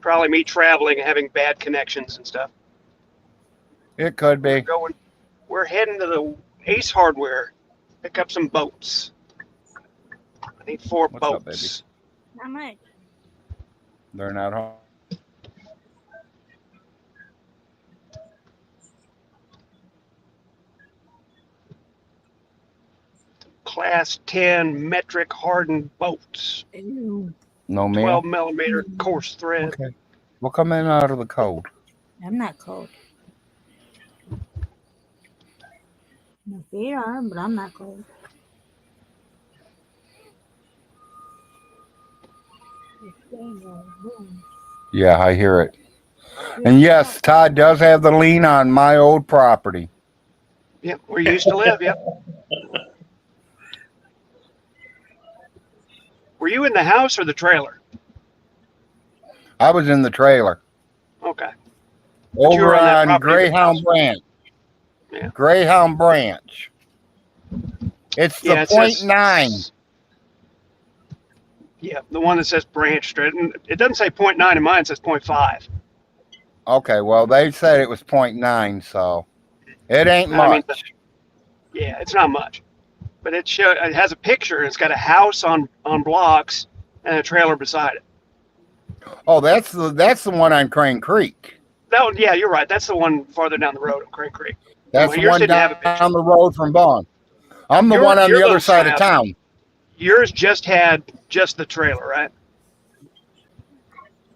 Probably me traveling and having bad connections and stuff. It could be. We're heading to the Ace Hardware. Pick up some boats. I need 4 What's boats. up, baby? How much? They're not home. Class 10 metric hardened boats. No, ma'am. 12 millimeter coarse thread. Okay. We'll come in out of the cold. I'm not cold. My feet are, but I'm not cold. Yeah, I hear it. And yes, Todd does have the lien on my old property. Yep, where you used to live, yep. Were you in the house or the trailer? I was in the trailer. Okay. Over on Greyhound Branch. Yeah. Greyhound Branch. It's the Yeah, it 0.9. Yeah, the one that says Branch Street. And it doesn't say 0.9 in mine, it says 0.5. Okay, well, they said it was 0.9, so it ain't much. I mean, yeah, it's not much. But it has a picture, and it's got a house on blocks and a trailer beside it. Oh, that's the one on Crane Creek. That one, yeah, you're right. That's the one farther down the road on Crane Creek. That's the one down the road from Vaughn. I'm the one on the other side of town. Yours just had just the trailer, right?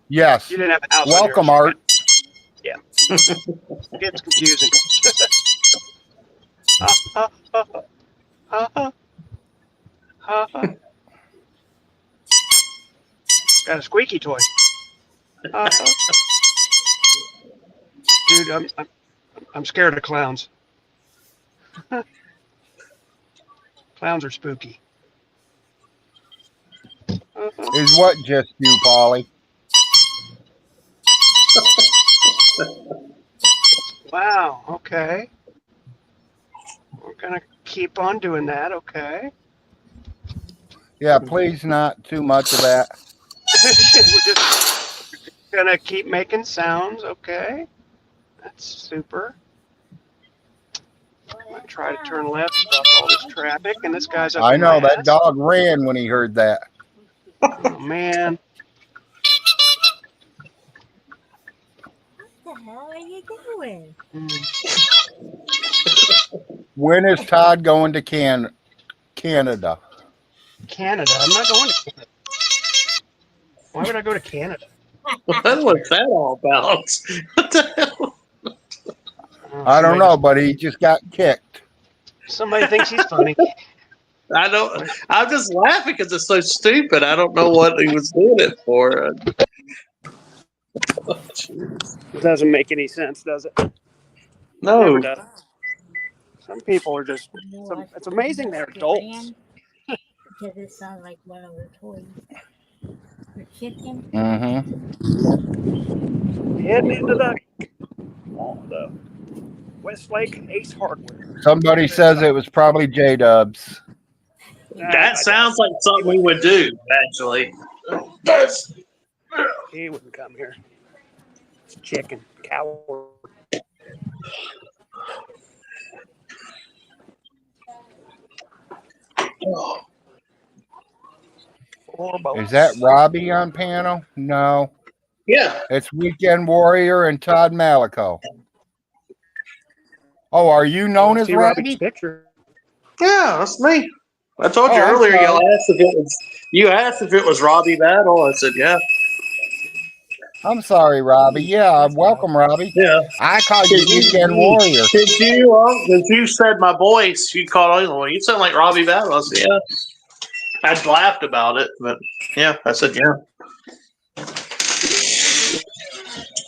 Yes. You didn't have a house. Welcome, Art. Yeah. It's confusing. Got a squeaky toy. Dude, I'm scared of clowns. Clowns are spooky. Is what just you, Polly? Wow. Okay. We're gonna keep on doing that. Okay. Yeah, please not too much of that. We're just gonna keep making sounds. Okay. That's super. I'm gonna try to turn left, stop all this traffic, and this guy's up I in my know that ass. dog ran when he heard that. Oh man. What the hell are you doing? When is Todd going to Canada? Canada. I'm not going to Canada. Why would I go to Canada? What was that all about? What the hell? I don't know, but he just got kicked. Somebody thinks he's funny. I don't. I'm just laughing because it's so stupid. I don't know what he was doing it for. Oh, It doesn't make any sense, does it? no. Never does. Some people are just. It's amazing they're adults. Because it sounds like one of the toys. The chicken. Mm-hmm. Heading into the Westlake Ace Hardware. Somebody says it was probably J-Dubs. That sounds like something we would do, actually. He wouldn't come here. It's chicken. Coward. Is that Robbie on panel? No. Yeah. It's Weekend Warrior and Todd Malico. Oh, are you known as Robbie? Picture. Yeah, that's me. I told you I'm earlier. sorry. You asked if it was Robbie Battle. I said yeah. I'm sorry, Robbie. Yeah, welcome, Robbie. Yeah. I called you Weekend Warrior. Did you said my voice? You called on you sound like Robbie Battle. I said yeah. I laughed about it, but yeah, I said yeah.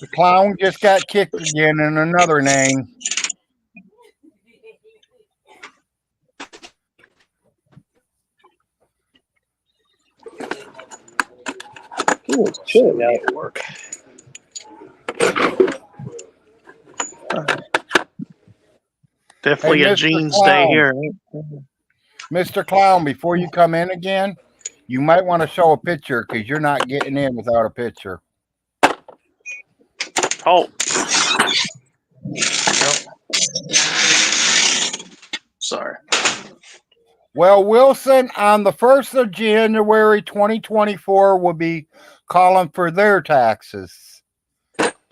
The clown just got kicked again in another name. Ooh, it's chilly out at work. Definitely Hey, a Mr. jeans Clown. day here. Mr. Clown, before you come in again, you might want to show a picture because you're not getting in without a picture. Oh. Sorry. Well, Wilson, on the 1st of January 2024, will be calling for their taxes.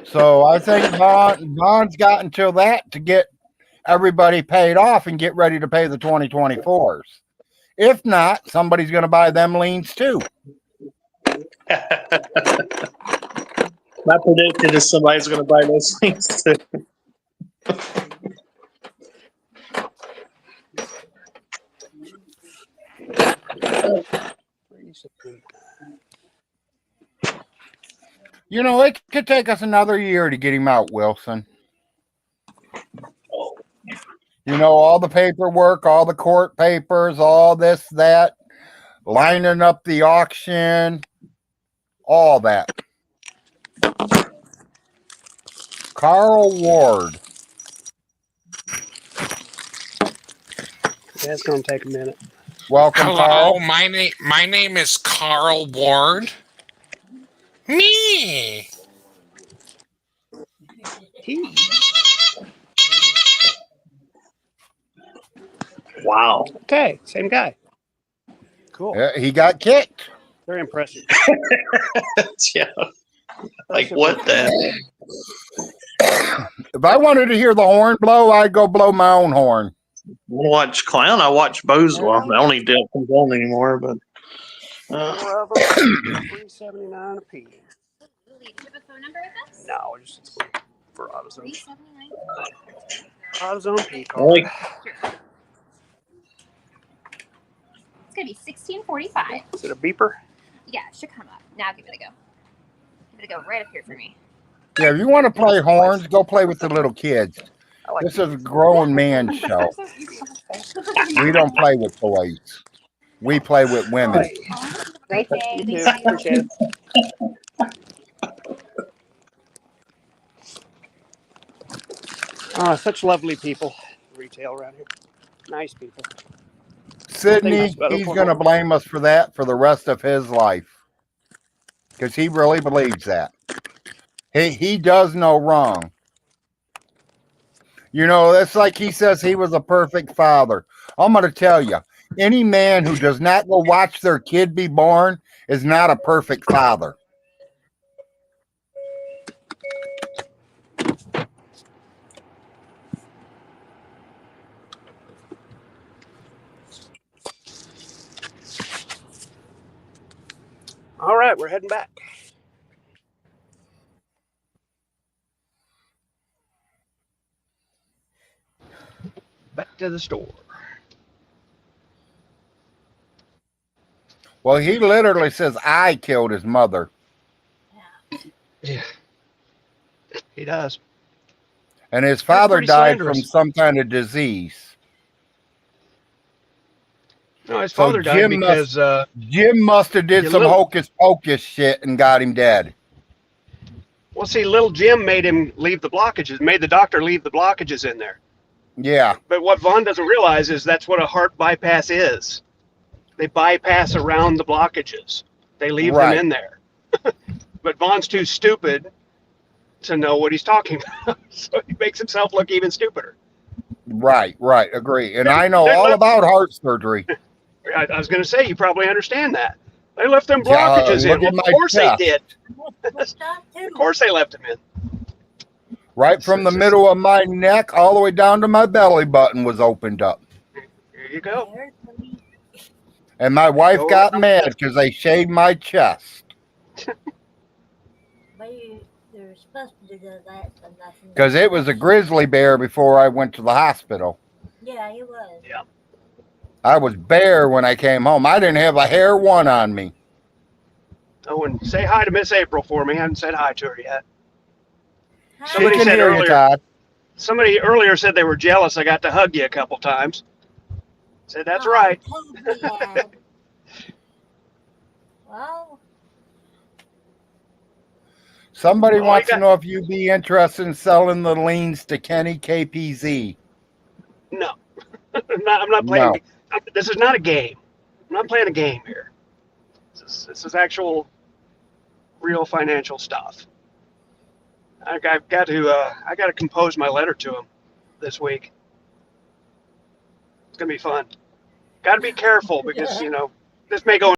So I think Bond's got until that to get everybody paid off and get ready to pay the 2024s. If not, somebody's going to buy them liens too. My prediction is somebody's going to buy those things too. You know, it could take us another year to get him out, Wilson. You know, all the paperwork, all the court papers, all this, that, lining up the auction, all that. Carl Ward. That's going to take a minute. Welcome, Hello, Carl. my name is Carl Ward. Me. Wow. Okay, same guy. Cool. He got kicked. Very impressive. Yeah. Like what the? If I wanted to hear the horn blow, I'd go blow my own horn. Watch Clown. I watch Boswell. I don't even do it from home anymore, but. $3.79 a piece. Do you have a phone number with us? No, just for AutoZone. AutoZone P card. It's gonna be $16.45. Is it a beeper? Yeah, it should come up. Now give it a go. Give it a go right up here for me. Yeah, if you want to play horns, go play with the little kids. like This is a grown man show. We don't play with toys. We play with women. Great day. You too. Appreciate it. Such lovely people. Retail around here. Nice people. Sydney, he's going to blame us for that for the rest of his life. Because he really believes that. He does no wrong. You know, it's like he says he was a perfect father. I'm going to tell you, any man who does not go watch their kid be born is not a perfect father. All right, we're heading back. Back to the store. Well, he literally says I killed his mother. Yeah, he does. And his father pretty died slanderous. from some kind of disease. No, his father died because Jim must have did some hocus pocus shit and got him dead. Well, see, little Jim made him leave the blockages, made the doctor leave the blockages in there. Yeah. But what Vaughn doesn't realize is that's what a heart bypass is. They bypass around the blockages. They leave them in there. But Vaughn's too stupid to know what he's talking about, so he makes himself look even stupider. Right, agree. And I know all about heart surgery. I was going to say, you probably understand that. They left them blockages in. Well, of course they did. Of course they left them in. Right from the middle of my neck all the way down to my belly button was opened up. Here you go. And my wife got mad because they shaved my chest. They're supposed to do that. Because it was a grizzly bear before I went to the hospital. Yeah, it was. Yeah. I was bare when I came home. I didn't have a hair one on me. Oh, and say hi to Miss April for me. I haven't said hi to her yet. Somebody said earlier. Somebody earlier said they were jealous. I got to hug you a couple times. Said that's right. Well. Somebody wants to know if you'd be interested in selling the liens to Kenny KPZ. No, I'm not playing. No. This is not a game. I'm not playing a game here. This is actual, real financial stuff. I've got to compose my letter to him this week. It's gonna be fun. Got to be careful because this may go in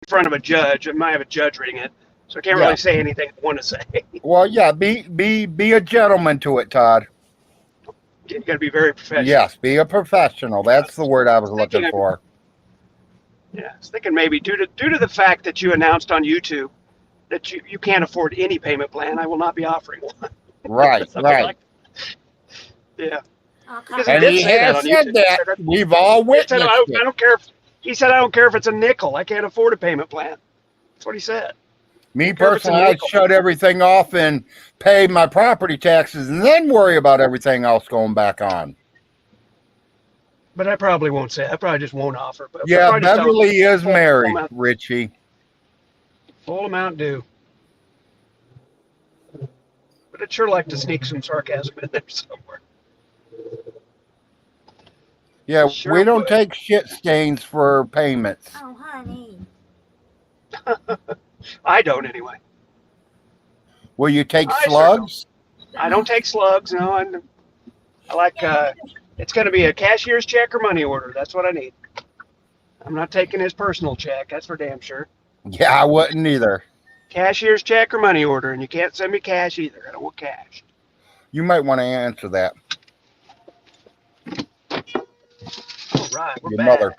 front of a judge. I might have a judge reading it, so I can't really say anything I want to say. Well, yeah, be a gentleman to it, Todd. You got to be very professional. Yes, be a professional. That's the word I was looking for. Yeah, I was thinking maybe due to the fact that you announced on YouTube that you can't afford any payment plan, I will not be offering one. Right. Yeah. Because and he has said that. We've all witnessed it. I don't care if he said I don't care if it's a nickel. I can't afford a payment plan. That's what he said. Me personally, I'd shut everything off and pay my property taxes and then worry about everything else going back on. But I probably won't say. I probably just won't offer. But yeah, Beverly is married, Richie. Full amount due. But I'd sure like to sneak some sarcasm in there somewhere. Yeah, sure we don't take shit stains for payments. Oh, honey. I don't anyway. Will you take slugs? Sure I don't take slugs. No, I like. It's going to be a cashier's check or money order. That's what I need. I'm not taking his personal check. That's for damn sure. Yeah, I wouldn't either. Cashier's check or money order, and you can't send me cash either. I don't want cash. You might want to answer that. All right, we're your back. Mother.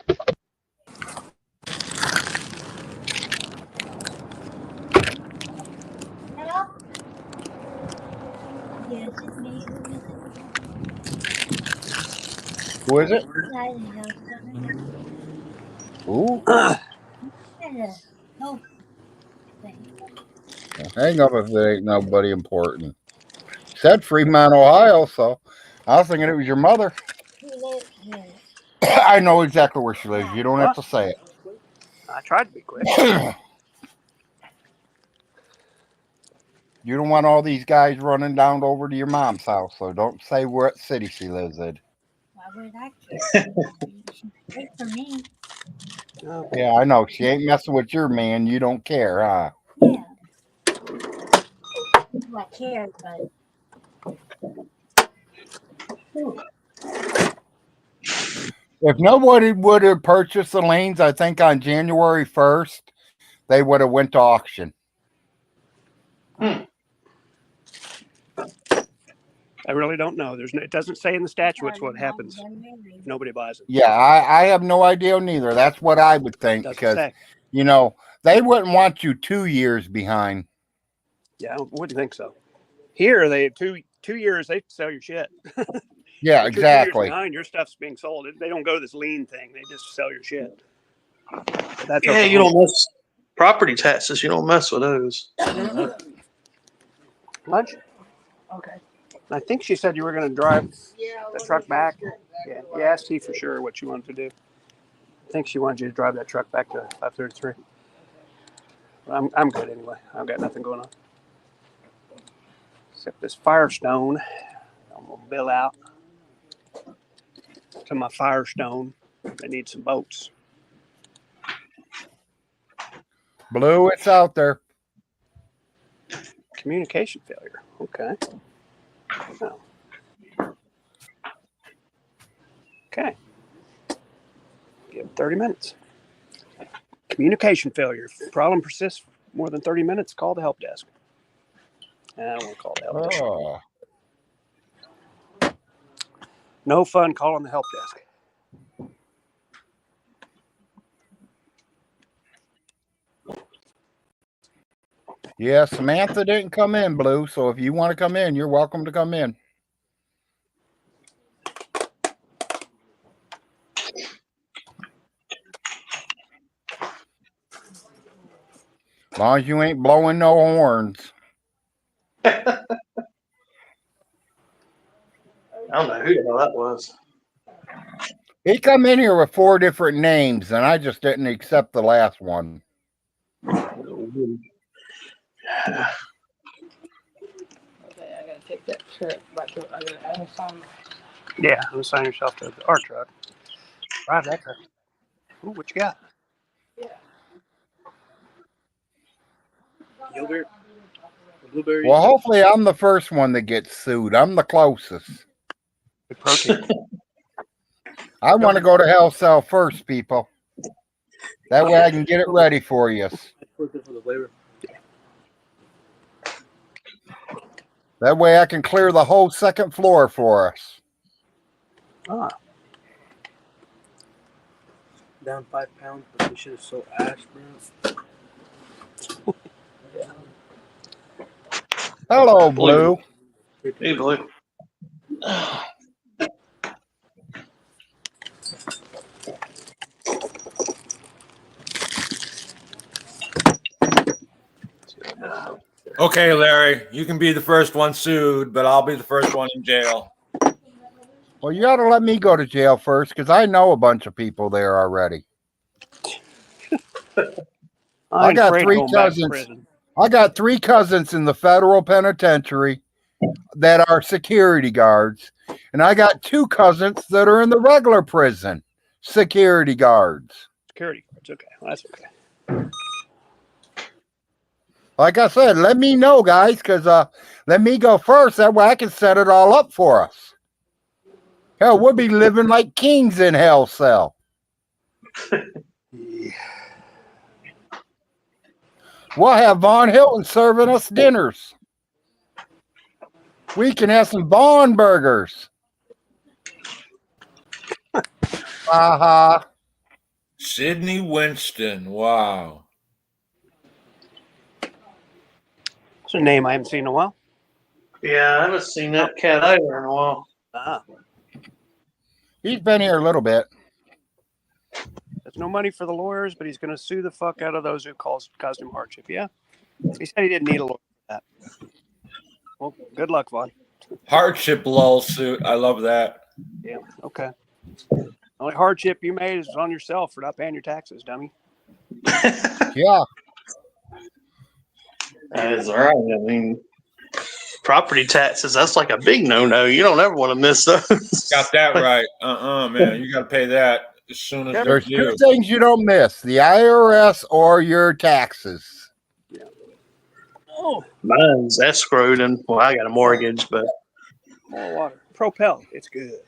Hello? Yes, it's me. Who is it? Ooh. No. Hang up if there ain't nobody important. Said Fremont, Ohio, so I was thinking it was your mother. She lives here. I know exactly where she lives. You don't have to say I tried to be quick. it. You don't want all these guys running down over to your mom's house, so don't say what city she lives in. Why would I care? She paid for me. Okay. Yeah, I know. She ain't messing with your man. You don't care, huh? Yeah. I care, but If nobody would have purchased the lanes, I think on January 1st, they would have went to auction. I really don't know. It doesn't say in the statutes what happens if nobody buys it. Yeah, I have no idea neither. That's what I would think Doesn't because, say. you know, they wouldn't want you 2 years behind. Yeah, I wouldn't think so. Here, they 2 years they sell your shit. Yeah, If you're 2 years exactly. behind, your stuff's being sold. They don't go to this lien thing. They just sell your shit. That's Yeah, okay. you don't mess property taxes. You don't mess with those. Lunch? Okay. I think she said you were going to drive the truck back. Yeah, you asked T for sure what you wanted to do. I think she wanted you to drive that truck back to 533. I'm good anyway. I've got nothing going on. Except this Firestone. I'm going to bill out to my Firestone. They need some boats. Blue, it's out there. Communication failure. Okay. Oh. Okay. Give it 30 minutes. Communication failure. If problem persists for more than 30 minutes, call the help desk. I don't want to call the help desk. No fun calling the help desk. Yeah, Samantha didn't come in, Blue. So if you want to come in, you're welcome to come in. As long as you ain't blowing no horns. I don't know who the hell that was. He come in here with 4 different names, and I just didn't accept the last one. Okay, I gotta take that trip. But I gotta add some. Yeah, assign yourself to our truck. Drive that truck. Ooh, what you got? Yeah. Yogurt? Blueberries? Well, hopefully I'm the first one that gets sued. I'm the closest. Good protein. I want to go to hell cell first, people. That way I can get it ready for you. For the flavor. That way I can clear the whole second floor for us. Ah. Down 5 pounds, but this shit is so ash, bro. Yeah. Hello, Blue. Hey, Blue. Okay, Larry, you can be the first one sued, but I'll be the first one in jail. Well, you ought to let me go to jail first because I know a bunch of people there already. I got 3 cousins. I got 3 cousins in the federal penitentiary that are security guards, and I got 2 cousins that are in the regular prison, security guards. Security guards. Okay, well, that's okay. Like I said, let me know, guys, because let me go first. That way I can set it all up for us. Hell, we'll be living like kings in hell cell. We'll have Von Hilton serving us dinners. We can have some Von burgers. Uh-huh. Sidney Winston. Wow. It's a name I haven't seen in a while. Yeah, I haven't seen that cat either in a while. Ah. He's been here a little bit. There's no money for the lawyers, but he's going to sue the fuck out of those who caused him hardship. Yeah. He said he didn't need a lawyer for that. Well, good luck, Vaughn. Hardship lawsuit. I love that. Yeah. Okay. Only hardship you made is on yourself for not paying your taxes, dummy. Yeah. That is right. I mean, property taxes, that's like a big no-no. You don't ever want to miss those. Got that right. Man. You got to pay that as soon as There's you two do. things you don't miss: the IRS or your taxes. Oh, Mine's escrowed, and well, I got a mortgage, but more water. Propel. It's good.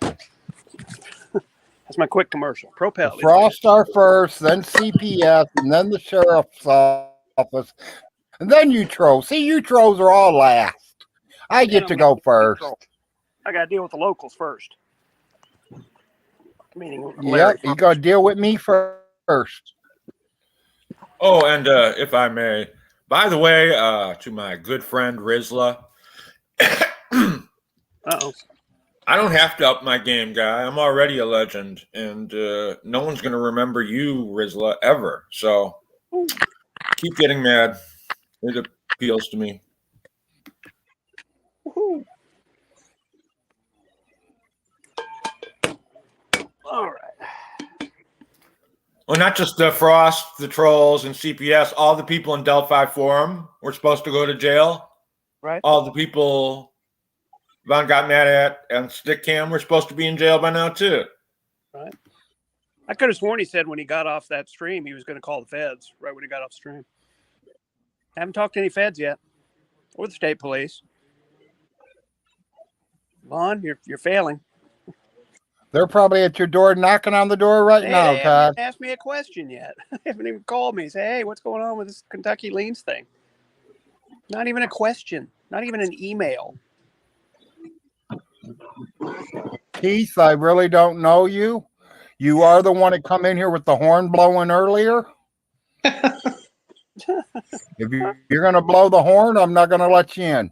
That's my quick commercial. Propel. The Frost are first, then CPS, and then the sheriff's office, and then U-Tro. See, U-Tros are all last. I get to go first. I got to deal with the locals first. Meaning Yep, you got to deal with me first. Oh, and if I may, by the way, to my good friend Rizla, Uh-oh. I don't have to up my game, guy. I'm already a legend, and no one's going to remember you, Rizla, ever. So keep getting mad. It appeals to me. Woo-hoo. All right. Well, not just the Frost, the Trolls, and CPS. All the people in Delphi Forum were supposed to go to jail. Right. All the people Von got mad at and Stickcam were supposed to be in jail by now, too. Right. I could have sworn he said when he got off that stream he was going to call the feds right when he got off stream. Haven't talked to any feds yet, or the state police. Vaughn, you're failing. They're probably at your door, knocking on the door right now, They Todd. haven't asked me a question yet. They haven't even called me. Say, hey, what's going on with this Kentucky Leans thing? Not even a question. Not even an email. Keith, I really don't know you. You are the one that come in here with the horn blowing earlier. If you're going to blow the horn, I'm not going to let you in.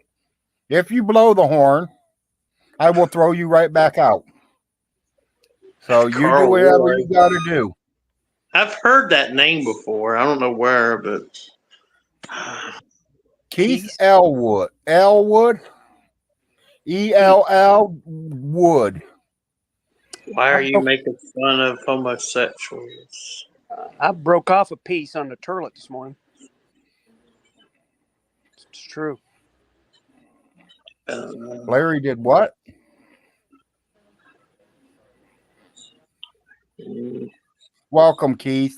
If you blow the horn, I will throw you right back out. So you do whatever you got to do. I've heard that name before. I don't know where, but Keith Elwood. Elwood. ELL Wood. why are you making fun of homosexuals? I broke off a piece on the turlet this morning. It's true. Larry did what? Welcome, Keith.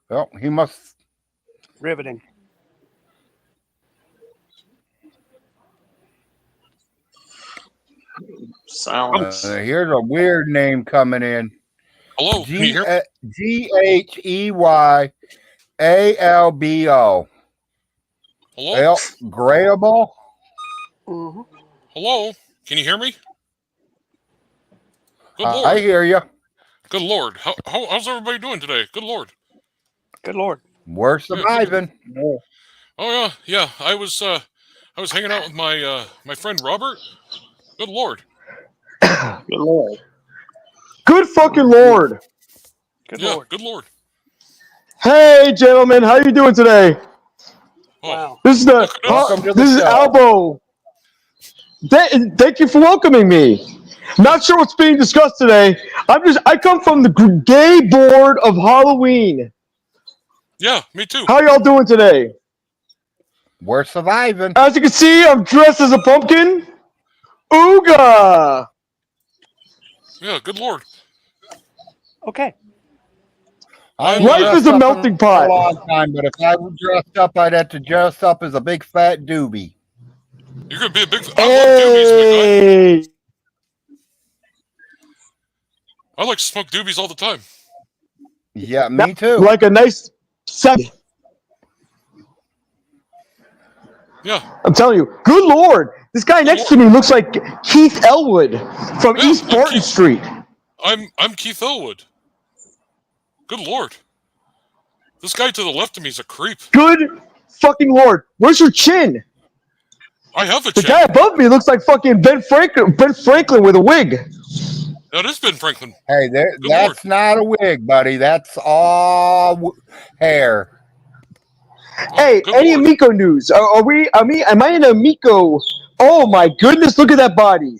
Well, he must. Riveting. Silence. Here's a weird name coming in. Hello, can you hear me? GHEYALBO. Hello? Grayable? Mm-hmm. Hello? Can you hear me? Good Lord. I hear you. Good Lord. How's everybody doing today? Good Lord. Good Lord. We're surviving. Oh yeah. I was hanging out with my my friend Robert. Good Lord. Good Lord. Good fucking Lord. Good Lord. Good Lord. Hey, gentlemen, how you doing today? Wow. This is this is Albo. Thank you for welcoming me. Not sure what's being discussed today. I come from the gay board of Halloween. Yeah, me too. How y'all doing today? We're surviving. As you can see, I'm dressed as a pumpkin. Ooga. Yeah, good Lord. Okay. Life is a melting pot. A long time, but if I were dressed up, I'd have to dress up as a big fat doobie. You're gonna be a big. I love doobies, my guy. I like to smoke doobies all the time. Yeah, me too. Like a nice set. Yeah. I'm telling you, good Lord, this guy next to me looks like Keith Elwood from East Barton Street. I'm Keith Elwood. Good Lord. This guy to the left of me is a creep. Good fucking Lord. Where's your chin? I have a The chin. guy above me looks like fucking Ben Franklin with a wig. That is Ben Franklin. Hey, that's not a wig, buddy. That's all hair. Hey, good any lord. Amico news? Am I in Amico? Oh my goodness, look at that body.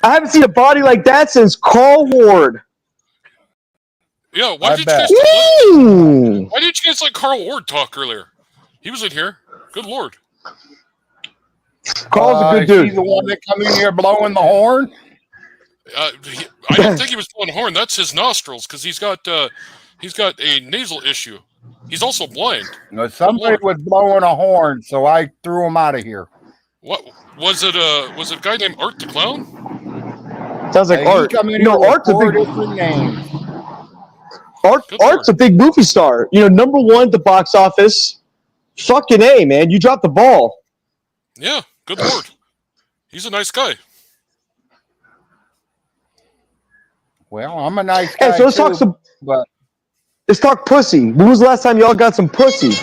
I haven't seen a body like that since Carl Ward. Yeah, I why did bet. you guys let Carl Ward talk earlier? He was in here. Good lord. Carl's a good Is he dude. the one that come in here blowing the horn? I don't think he was blowing horn. That's his nostrils because he's got a nasal issue. He's also blind. No, somebody was blowing a horn, so I threw him out of here. What was it? Was it a guy named Art the Clown? Sounds like He Art. come in You here know, with Art's a 4 big different names. Art's a big movie star. You know, #1 at the box office. Fucking A, man. You dropped the ball. Yeah, good lord. He's a nice guy. Well, I'm a nice guy Hey, so but let's talk pussy. When was the last time y'all got some pussy?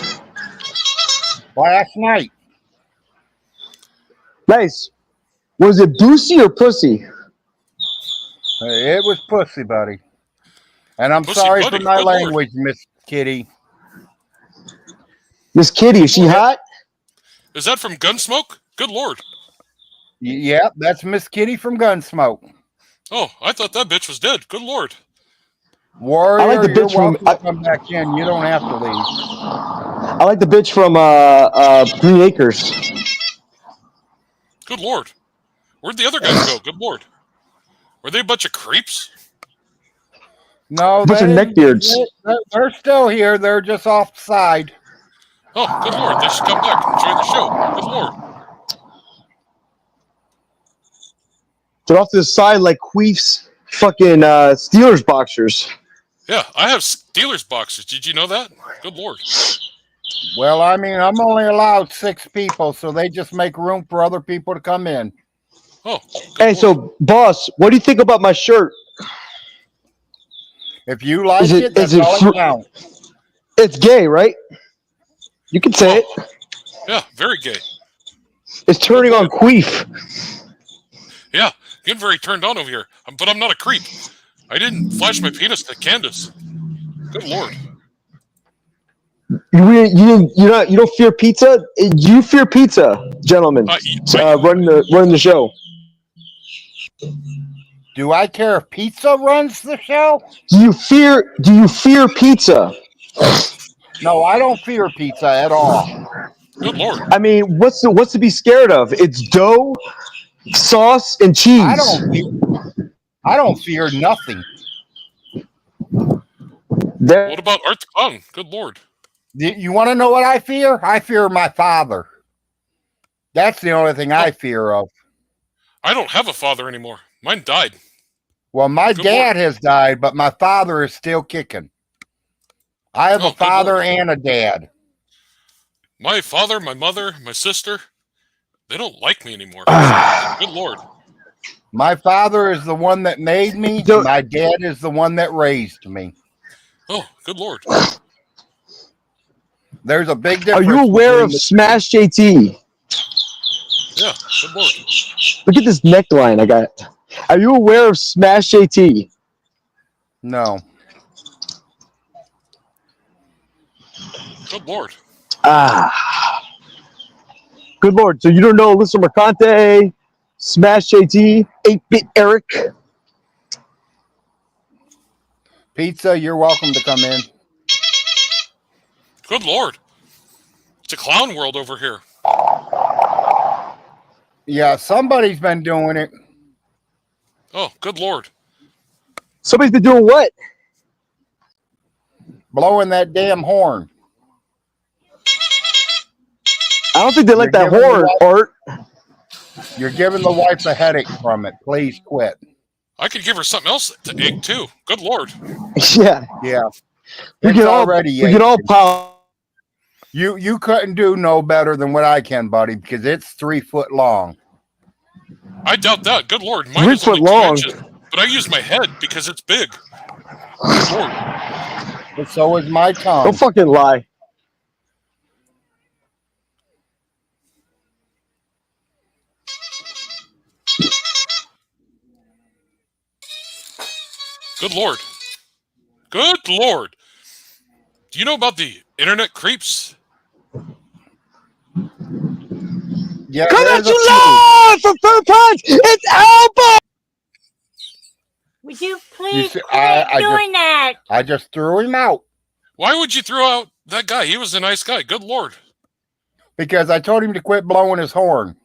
last night. Nice. Was it boosie or pussy? It was pussy, buddy. And I'm Pussy sorry buddy, for my good lord. language, Miss Kitty. Miss Kitty, is she hot? Is that from Gunsmoke? Good lord. Yeah, that's Miss Kitty from Gunsmoke. Oh, I thought that bitch was dead. Good lord. Warrior, I like the you're bitch from- welcome to come back in. You don't have to leave. I like the bitch from Green Acres. Good lord. Where'd the other guys go? Good lord. Were they a bunch of creeps? No, Bunch of neckbeards. they're still here. They're just off the side. Oh, good lord. They should come back and enjoy the show. Good lord. They're off to the side like Queef's fucking Steelers boxers. Yeah, I have Steelers boxes. Did you know that? Good lord. Well, I mean, I'm only allowed 6 people, so they just make room for other people to come in. Oh. Hey, so boss, what do you think about my shirt? If you like it, that's all that counts. It's gay, right? You can say it. Yeah, very gay. It's turning on Queef. Yeah, getting very turned on over here. But I'm not a creep. I didn't flash my penis to Candace. Good lord. You don't fear pizza? You fear pizza, gentlemen. Running the show. Do I care if pizza runs the show? Do you fear pizza? No, I don't fear pizza at all. Good lord. I mean, what's to be scared of? It's dough, sauce, and cheese. I don't fear nothing. What about Art the Clown? Good lord. You want to know what I fear? I fear my father. That's the only thing I fear of. I don't have a father anymore. Mine died. Well, my dad has died, but my father is still kicking. I have a father and a dad. My father, my mother, my sister, they don't like me anymore. Good lord. My father is the one that made me. My dad is the one that raised me. Oh, good lord. There's a big Are difference. you aware of Smash JT? Yeah, good lord. Look at this neckline I got. Are you aware of Smash JT? No. Good lord. Good lord. So you don't know Alyssa Mercante, Smash JT, 8-Bit Eric? Pizza, you're welcome to come in. Good lord. It's a clown world over here. Yeah, somebody's been doing it. Oh, good lord. Somebody's been doing what? Blowing that damn horn. I don't think they like that horn, Art. You're giving the wife a headache from it. Please quit. I could give her something else to egg too. Good lord. Yeah. Yeah. We It's can already all pile. You couldn't do no better than what I can, buddy, because it's 3 foot long. I doubt that. Good lord. Mine 3 is foot only 2 long. inches. But I use my head because it's big. Good lord. But so is my tongue. Don't fucking lie. Good lord. Good lord. Do you know about the internet creeps Yeah, Coming there's at a you few. live from Fair Punch. It's Elbow. Would you You please see, quit doing that? I just threw him out Why would you throw out that guy? He was a nice guy. Good Lord. because I told him to quit blowing his horn.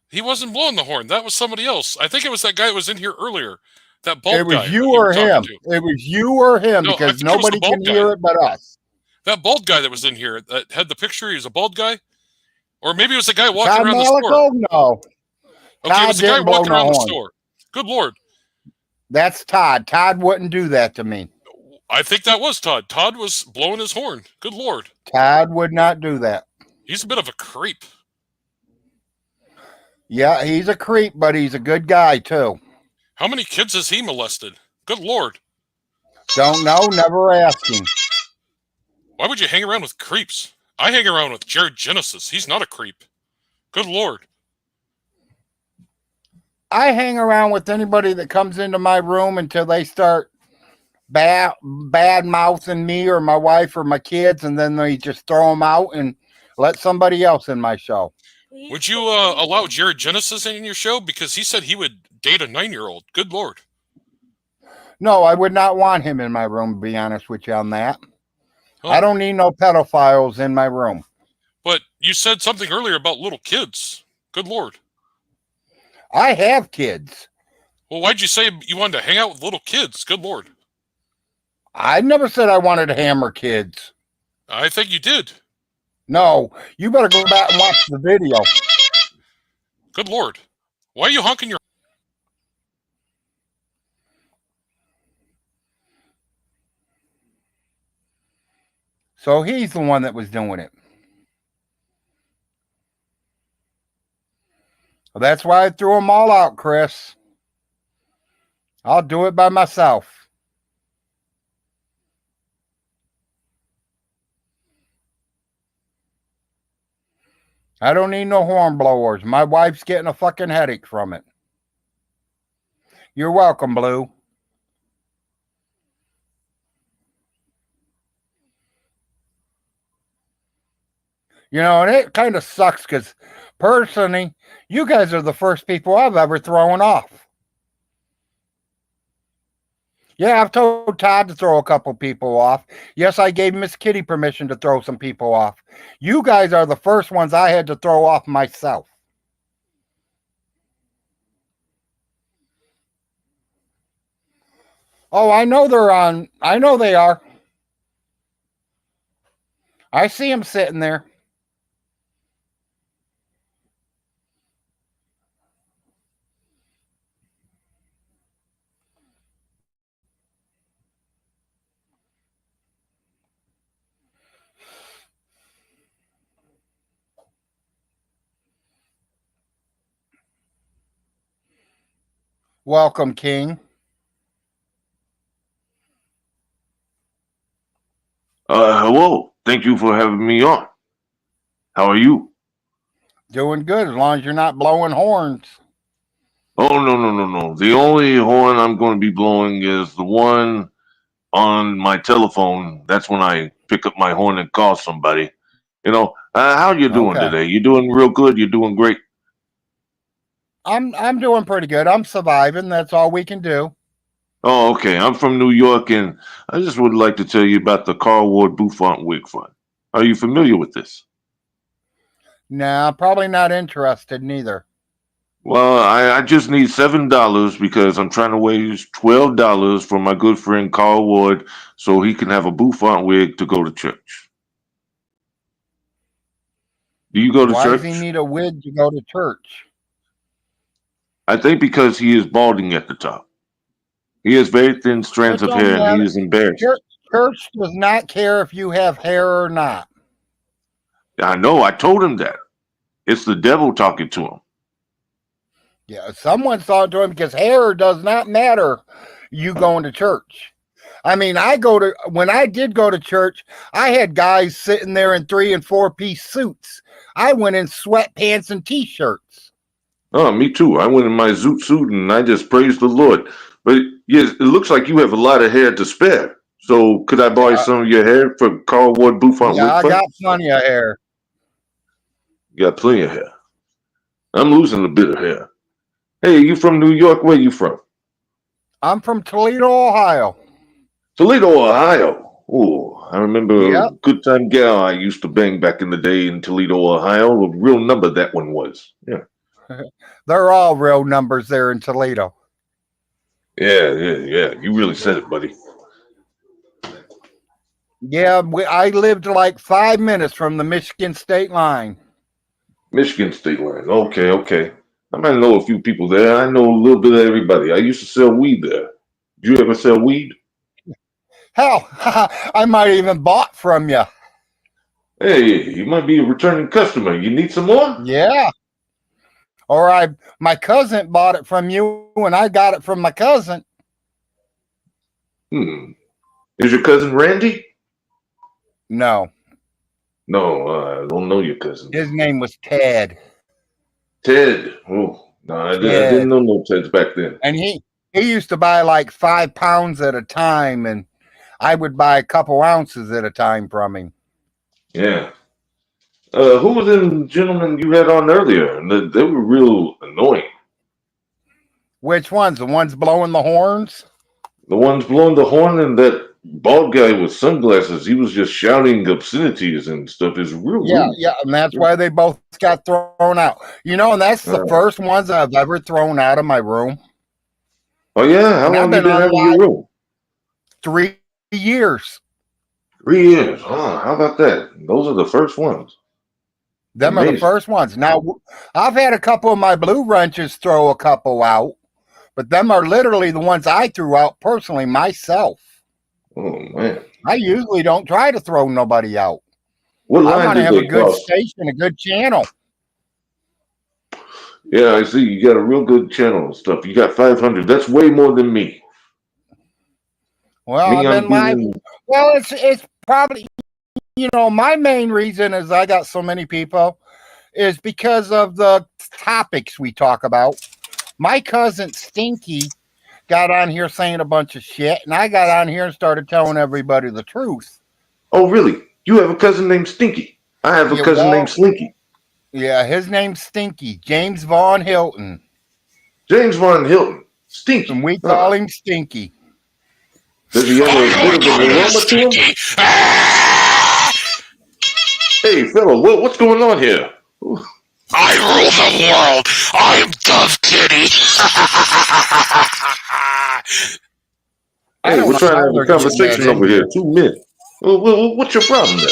He wasn't blowing the horn. That was somebody else. I think it was that guy that was in here earlier. That bald It was guy you you were or talking him. to. It was you or him No, I because think it was the nobody can bald guy. hear it but us. That bald guy that was in here that had the picture, he was a bald guy? Or maybe it was the guy walking Todd around the store. Malico? No. Okay, it Todd was the guy didn't blow walking no around the horn. store. Good Lord. That's Todd. Todd wouldn't do that to me. I think that was Todd. Todd was blowing his horn. Good Lord. Todd would not do that. He's a bit of a creep. Yeah, he's a creep, but he's a good guy too. How many kids has he molested? Good Lord. Don't know, never asking. Why would you hang around with creeps? I hang around with Jared Genesis. He's not a creep. Good Lord. I hang around with anybody that comes into my room until they start bad mouthing me or my wife or my kids, and then they just throw them out and let somebody else in my show. Would you allow Jared Genesis in your show? Because he said he would date a 9-year-old. Good Lord. No, I would not want him in my room, to be honest with you on that. Huh. I don't need no pedophiles in my room. But you said something earlier about little kids. Good Lord. I have kids. Well, why'd you say you wanted to hang out with little kids? Good Lord. I never said I wanted to hammer kids. I think you did. No, you better go back and watch the video. Good Lord. Why are you honking your... So he's the one that was doing it. Well, that's why I threw them all out, Chris. I'll do it by myself. I don't need no horn blowers. My wife's getting a fucking headache from it. You're welcome, Blue. You know, and it kind of sucks because personally, you guys are the first people I've ever thrown off. Yeah, I've told Todd to throw a couple people off. Yes, I gave Miss Kitty permission to throw some people off. You guys are the first ones I had to throw off myself. Oh, I know they're on. I know they are. I see them sitting there. Welcome, King. Hello. Thank you for having me on. How are you? Doing good as long as you're not blowing horns. Oh, no. The only horn I'm going to be blowing is the one on my telephone. That's when I pick up my horn and call somebody. You know, how you doing Okay. today? You doing real good? You doing great? I'm doing pretty good. I'm surviving. That's all we can do. Oh, okay. I'm from New York, and I just would like to tell you about the Carl Ward Bouffant Wig Fund. Are you familiar with this? Nah, probably not interested neither. Well, I just need $7 because I'm trying to raise $12 for my good friend Carl Ward so he can have a bouffant wig to go to church. Do you go to Why church? does he need a wig to go to church? I think because he is balding at the top. He has very thin strands It of don't hair and matter. he is embarrassed. Church does not care if you have hair or not. I know, I told him that. It's the devil talking to him. Yeah, someone's talking to him because hair does not matter. You going to church. I mean, when I did go to church, I had guys sitting there in 3- and 4-piece suits. I went in sweatpants and t-shirts. Oh, me too. I went in my zoot suit and I just praised the Lord. But yes, it looks like you have a lot of hair to spare. So could I borrow some of your hair for Carl Ward Bouffant Yeah, Wig I Fund? got plenty of hair. You got plenty of hair. I'm losing a bit of hair. Hey, you from New York? Where you from? I'm from Toledo, Ohio. Toledo, Ohio. Oh, I remember a Yep. good time gal I used to bang back in the day in Toledo, Ohio. A real number that one was. Yeah. They're all real numbers there in Toledo. Yeah. You really said it, buddy. Yeah, I lived like 5 minutes from the Michigan state line. Michigan State line. Okay. I might know a few people there. I know a little bit of everybody. I used to sell weed there. Did you ever sell weed? Hell, I might even bought from you. Hey, you might be a returning customer. You need some more? Yeah. Or my cousin bought it from you, and I got it from my cousin. Is your cousin Randy? No. No, I don't know your cousin. His name was Ted. Ted. Oh, no, I didn't know no Teds back then. And he used to buy like 5 pounds at a time, and I would buy a couple ounces at a time from him. Yeah. Who were them gentlemen you had on earlier? They were real annoying. Which ones? The ones blowing the horns? The ones blowing the horn and that bald guy with sunglasses. He was just shouting obscenities and stuff. It's real rude. Yeah, and that's why they both got thrown out. And that's the first ones I've ever thrown out of my room. Oh yeah? How long you been out of your room? 3 years. 3 years. Oh, how about that? Those are the first ones. Them are the first ones. Now, I've had a couple of my blue wrenches throw a couple out, but them are literally the ones I threw out personally myself. Oh, man. I usually don't try to throw nobody out. What I line want to did have they a good cross? station, a good channel. Yeah, I see. You got a real good channel and stuff. You got 500. That's way more than me. Well, it's probably, my main reason is I got so many people is because of the topics we talk about. My cousin Stinky got on here saying a bunch of shit, and I got on here and started telling everybody the truth. Oh, really? You have a cousin named Stinky? I have a cousin named Slinky. Yeah, his name's Stinky. James Vaughn Hilton. James Vaughn Hilton. Stinky. And we call him Stinky. Does he have a bit of an aroma to him? Hey, fella, what's going on here? I rule the world. I am Dove Kitty. Hey, we're trying to have a conversation over here. 2 men. What's your problem there?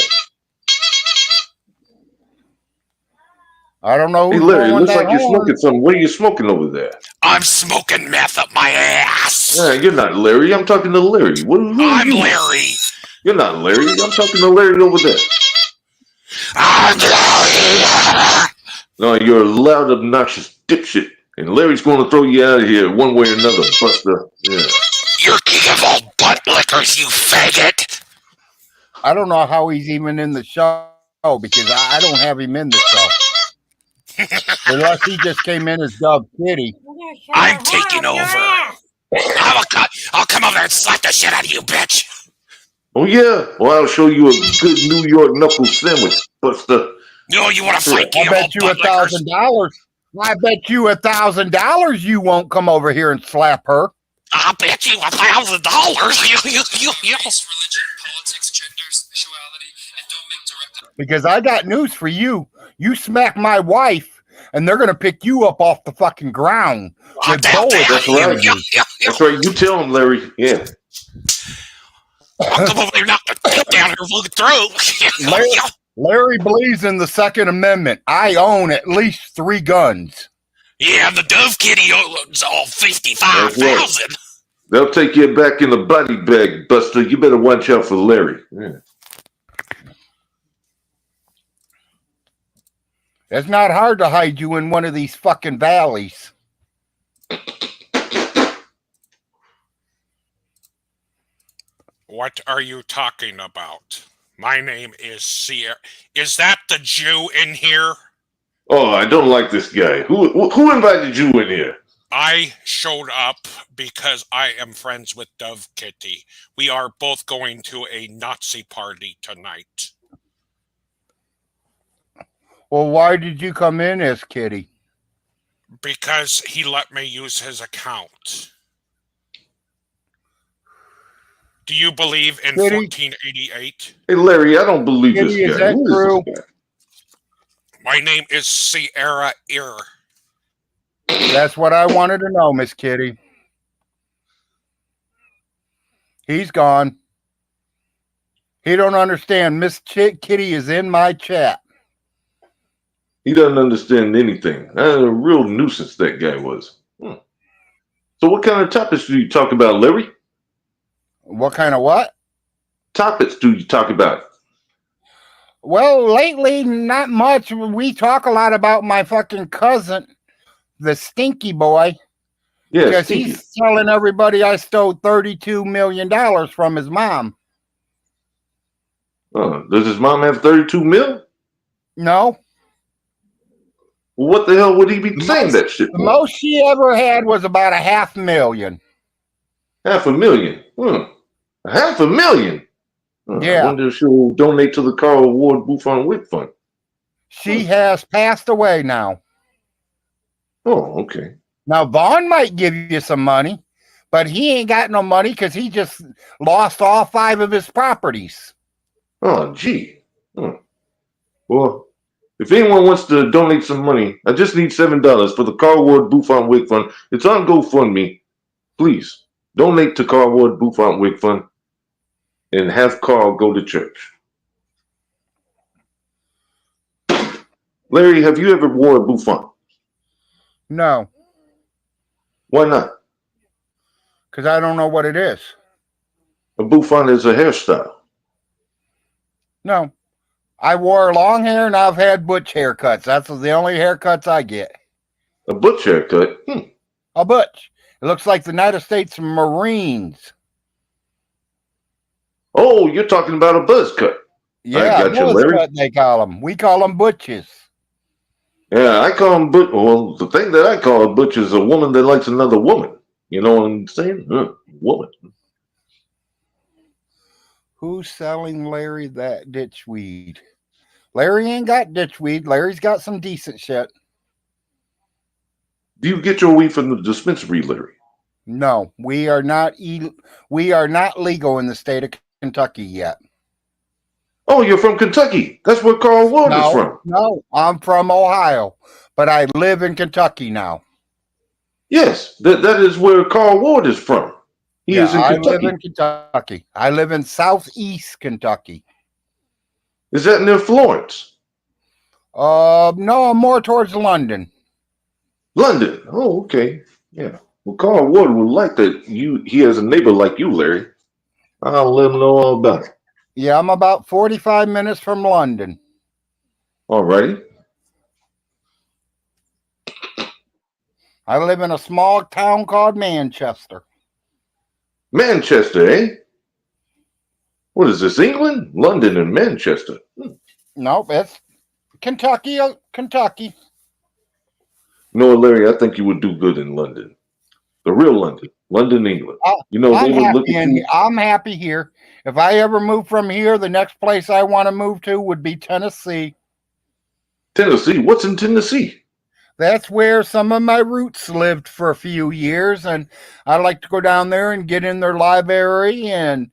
I don't know. Hey, Larry, it looks like you're smoking something. What are you smoking over there? I'm smoking meth up my ass. Yeah, you're not Larry. I'm talking to Larry. I'm Larry. You're not Larry. I'm talking to Larry over there. I'm Larry. No, you're a loud, obnoxious dipshit. And Larry's going to throw you out of here one way or another, Buster. Yeah. You're king of all butt lickers, you faggot. I don't know how he's even in the show because I don't have him in the show. Unless he just came in as Dove Kitty. I'm taking over. I'll come over and slap the shit out of you, bitch. Oh, yeah? Well, I'll show you a good New York knuckle sandwich, Buster. No, you want to fight king I of all bet you butt lickers? $1,000. I bet you $1,000 you won't come over here and slap her. I'll bet you $1,000. Yes. Religion, politics, gender, sexuality, and don't make direct. Because I got news for you. You smack my wife, and they're gonna pick you up off the fucking ground with bullets. That's right. That's right. You tell him, Larry. Yeah. I'll come over there and knock the tip down her throat. Larry believes in the Second Amendment. I own at least 3 guns. Yeah, the Dove Kitty owns all 55,000. They'll take you back in the body bag, Buster. You better watch out for Larry. Yeah. It's not hard to hide you in one of these fucking valleys. What are you talking about? My name is Sierra. Is that the Jew in here? Oh, I don't like this guy. Who invited you in here? I showed up because I am friends with Dove Kitty. We are both going to a Nazi party tonight. Well, why did you come in as Kitty? Because he let me use his account. Do you believe in Kitty? 1488? Hey, Larry, I don't believe Kitty, this is guy. that Who is true? this guy? My name is Sierra Ear. That's what I wanted to know, Miss Kitty. He's gone. He don't understand. Miss Kitty is in my chat. He doesn't understand anything. A real nuisance that guy was. So what kind of topics do you talk about, Larry? What kind of what? Topics do you talk about? Well, lately, not much. We talk a lot about my fucking cousin, the Stinky Boy. Yeah, because Stinky. he's telling everybody I stole $32 million from his mom. Does his mom have 32 mil? No. Well, what the hell would he be saying that shit The for? most she ever had was about $500,000. $500,000? $500,000? Yeah. I wonder if she'll donate to the Carl Ward Buffon Wig Fund. She has passed away now. Oh, okay. Now, Vaughn might give you some money, but he ain't got no money because he just lost all 5 of his properties. Oh, gee. Well, if anyone wants to donate some money, I just need $7 for the Carl Ward Buffon Wig Fund. It's on GoFundMe. Please donate to Carl Ward Buffon Wig Fund and have Carl go to church. Larry, have you ever worn a bouffant? No. Why not? Because I don't know what it is. A bouffant is a hairstyle. No. I wore long hair and I've had butch haircuts. That's the only haircuts I get. A butch haircut? A butch. It looks like the United States Marines. Oh, you're talking about a buzz cut. Yeah, I got you, buzz Larry. cut they call them. We call them butches. Yeah, I call them butch. Well, the thing that I call a butch is a woman that likes another woman. You know what I'm saying? Woman. Who's selling Larry that ditchweed? Larry ain't got ditchweed. Larry's got some decent shit. Do you get your weed from the dispensary, Larry? No, we are not legal in the state of Kentucky yet. Oh, you're from Kentucky. That's where Carl Ward is from. No, I'm from Ohio, but I live in Kentucky now. Yes, that is where Carl Ward is from. He is in Kentucky. I live in Kentucky. I live in southeast Kentucky. Is that near Florence? No, I'm more towards London. London. Oh, okay. Yeah. Well, Carl Ward would like that. He has a neighbor like you, Larry. I'll let him know all about it. Yeah, I'm about 45 minutes from London. All righty. I live in a small town called Manchester. Manchester, eh? What is this, England? London and Manchester. Nope, it's Kentucky. Kentucky. No, Larry, I think you would do good in London. The real London. London, England. You know, they would look at you. I'm happy here. If I ever move from here, the next place I want to move to would be Tennessee. Tennessee? What's in Tennessee? That's where some of my roots lived for a few years, and I like to go down there and get in their library and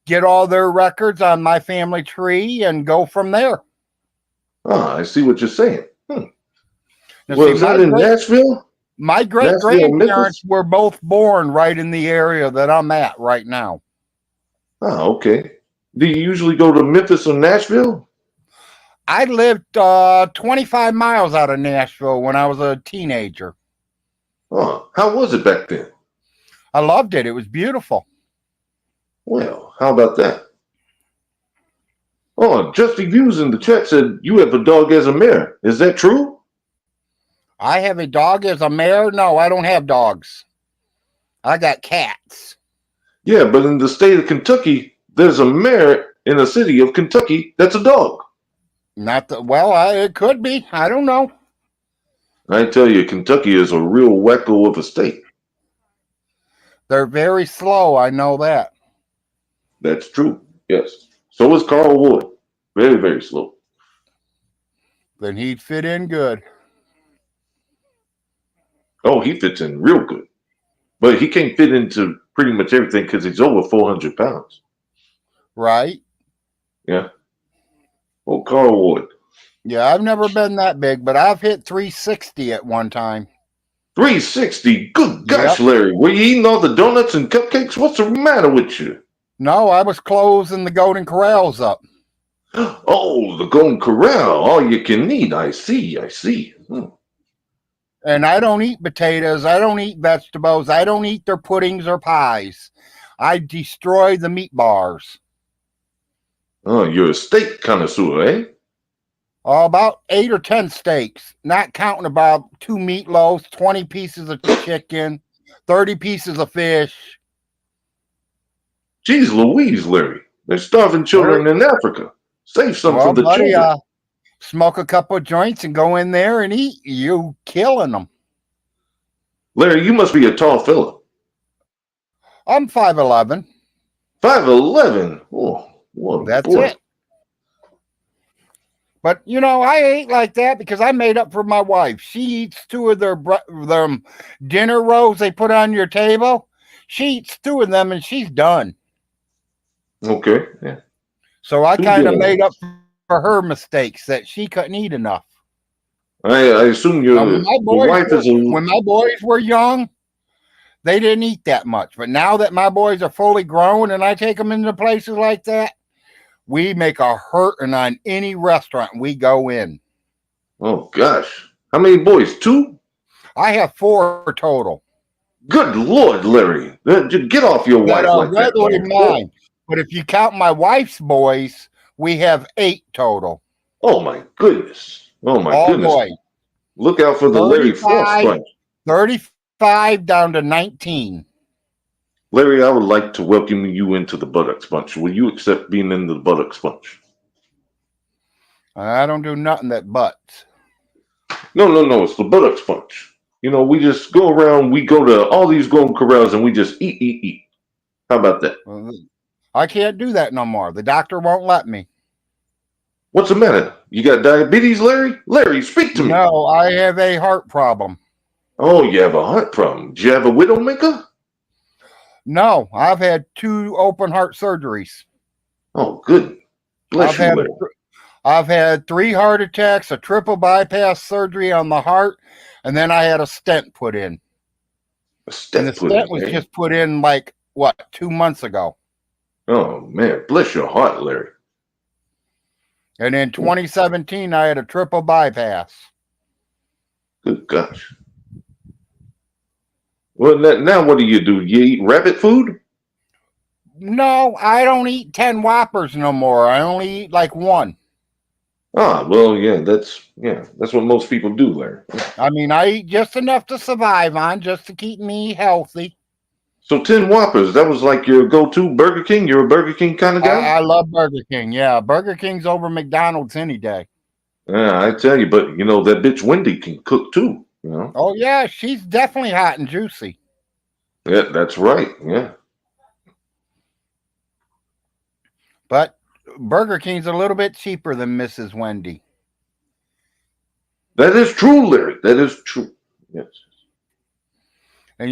get all their records on my family tree and go from there. Ah, I see what you're saying. Now, Was that in Nashville? My great-grandparents were both born right in the area that I'm at right now. Ah, okay. Do you usually go to Memphis or Nashville? I lived 25 miles out of Nashville when I was a teenager. Oh, how was it back then? I loved it. It was beautiful. Well, how about that? Oh, Justy Views in the chat said you have a dog as a mare. Is that true? I have a dog as a mare? No, I don't have dogs. I got cats. Yeah, but in the state of Kentucky, there's a mare in the city of Kentucky that's a dog. It could be. I don't know. I tell you, Kentucky is a real wacko of a state. They're very slow. I know that. That's true. Yes. So is Carl Ward. Very, very slow. Then he'd fit in good. Oh, he fits in real good. But he can't fit into pretty much everything because he's over 400 pounds. Right. Yeah. Oh, Carl Wood. Yeah, I've never been that big, but I've hit 360 at one time. 360? Good gosh, Yep. Larry. Were you eating all the donuts and cupcakes? What's the matter with you? No, I was closing the Golden Corrals up. Oh, the Golden Corral. All you can eat. I see. And I don't eat potatoes. I don't eat vegetables. I don't eat their puddings or pies. I destroy the meat bars. Oh, you're a steak connoisseur, eh? Oh, about 8 or 10 steaks, not counting about 2 meatloaves, 20 pieces of chicken, 30 pieces of fish. Jeez Louise, Larry. There's starving children in Africa. Save some for the buddy, children. Smoke a couple of joints and go in there and eat. You killing them. Larry, you must be a tall fella. I'm 5'11". 5'11". Oh, what That's boy. it. But, you know, I ate like that because I made up for my wife. She eats 2 of their dinner rolls they put on your table. She eats 2 of them and she's done. Okay, yeah. So I 2 kind of dinner made up rolls. for her mistakes that she couldn't eat enough. I assume your wife is a... When my boys were young, they didn't eat that much. But now that my boys are fully grown and I take them into places like that, we make a hurting on any restaurant we go in. Oh, gosh. How many boys? 2? I have 4 total. Good Lord, Larry. Get off your wife like that. Regularly mine. But if you count my wife's boys, we have 8 total. Oh, my goodness. Oh, my All goodness. boys. Look out for the Larry Frost bunch. 35 down to 19. Larry, I would like to welcome you into the Buttocks Bunch. Will you accept being in the Buttocks Bunch? I don't do nothing that butts. No. It's the Buttocks Bunch. You know, we just go around, we go to all these Golden Corrals and we just eat. How about that? I can't do that no more. The doctor won't let me. What's the matter? You got diabetes, Larry? Larry, speak to me. No, I have a heart problem. Oh, you have a heart problem. Do you have a widowmaker? No, I've had 2 open heart surgeries. Oh, good. Bless you, Larry. I've had 3 heart attacks, a triple bypass surgery on the heart, and then I had a stent put in. A stent and the stent was just put in 2 months ago. Oh, man. Bless your heart, Larry. And in 2017, I had a triple bypass. Good gosh. Well, now what do? You eat rabbit food? No, I don't eat 10 Whoppers no more. I only eat 1. Ah, well, yeah, that's what most people do, Larry. I mean, I eat just enough to survive on, just to keep me healthy. So 10 Whoppers, that was like your go-to Burger King? You're a Burger King kind of guy? I love Burger King, yeah. Burger King's over McDonald's any day. Yeah, I tell you, but, that bitch Wendy can cook too, Oh, yeah, she's definitely hot and juicy. Yeah, that's right, yeah. But Burger King's a little bit cheaper than Mrs. Wendy. That is true, Larry. That is true. Yes. And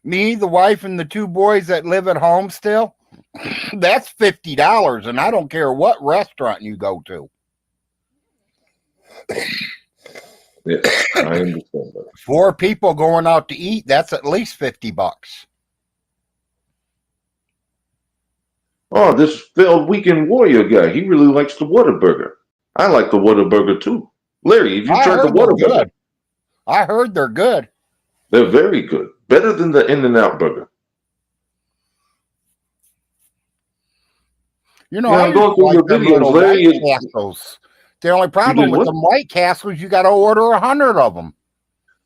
me, the wife, and the 2 boys that live at home still, that's $50, and I don't care what restaurant you go to. Yeah, I understand that. 4 people going out to eat, that's at least $50. Oh, this failed weekend warrior guy, he really likes the Whataburger. I like the Whataburger too. Larry, have you tried the Whataburger? I heard they're good. They're very good. Better than the In-N-Out burger. I'm going through your videos, Larry. Castles. The only problem with them White Castles, you got to order 100 of them.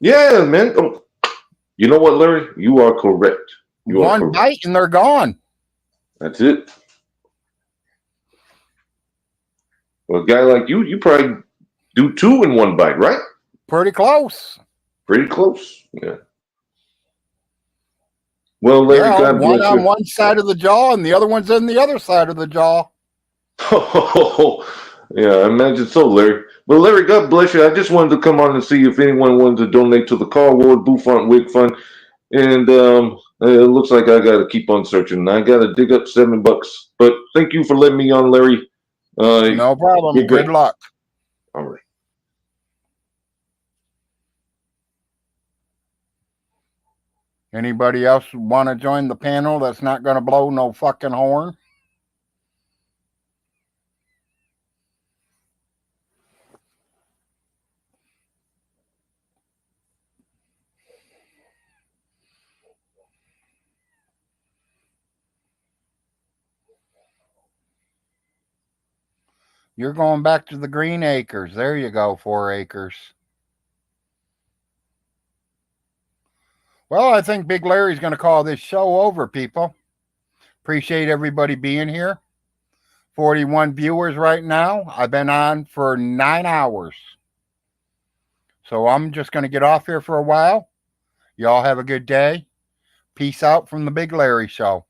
Yeah, man. Oh, you know what, Larry? You are correct. One bite and they're gone. That's it. Well, a guy like you probably do 2 in 1 bite, right? Pretty close. Pretty close, yeah. Well, Larry, God bless you. One on one side of the jaw and the other one's in the other side of the jaw. Oh, yeah, I imagine so, Larry. Well, Larry, God bless you. I just wanted to come on and see if anyone wanted to donate to the Car Ward Boo Front Wig Fund. And it looks like I got to keep on searching. I got to dig up $7. But thank you for letting me on, Larry. No problem. You're great. Good luck. All right. Anybody else want to join the panel that's not going to blow no fucking horn? You're going back to the Green Acres. There you go, 4 acres. Well, I think Big Larry's going to call this show over, people. Appreciate everybody being here. 41 viewers right now. I've been on for 9 hours. So I'm just going to get off here for a while. Y'all have a good day. Peace out from the Big Larry Show.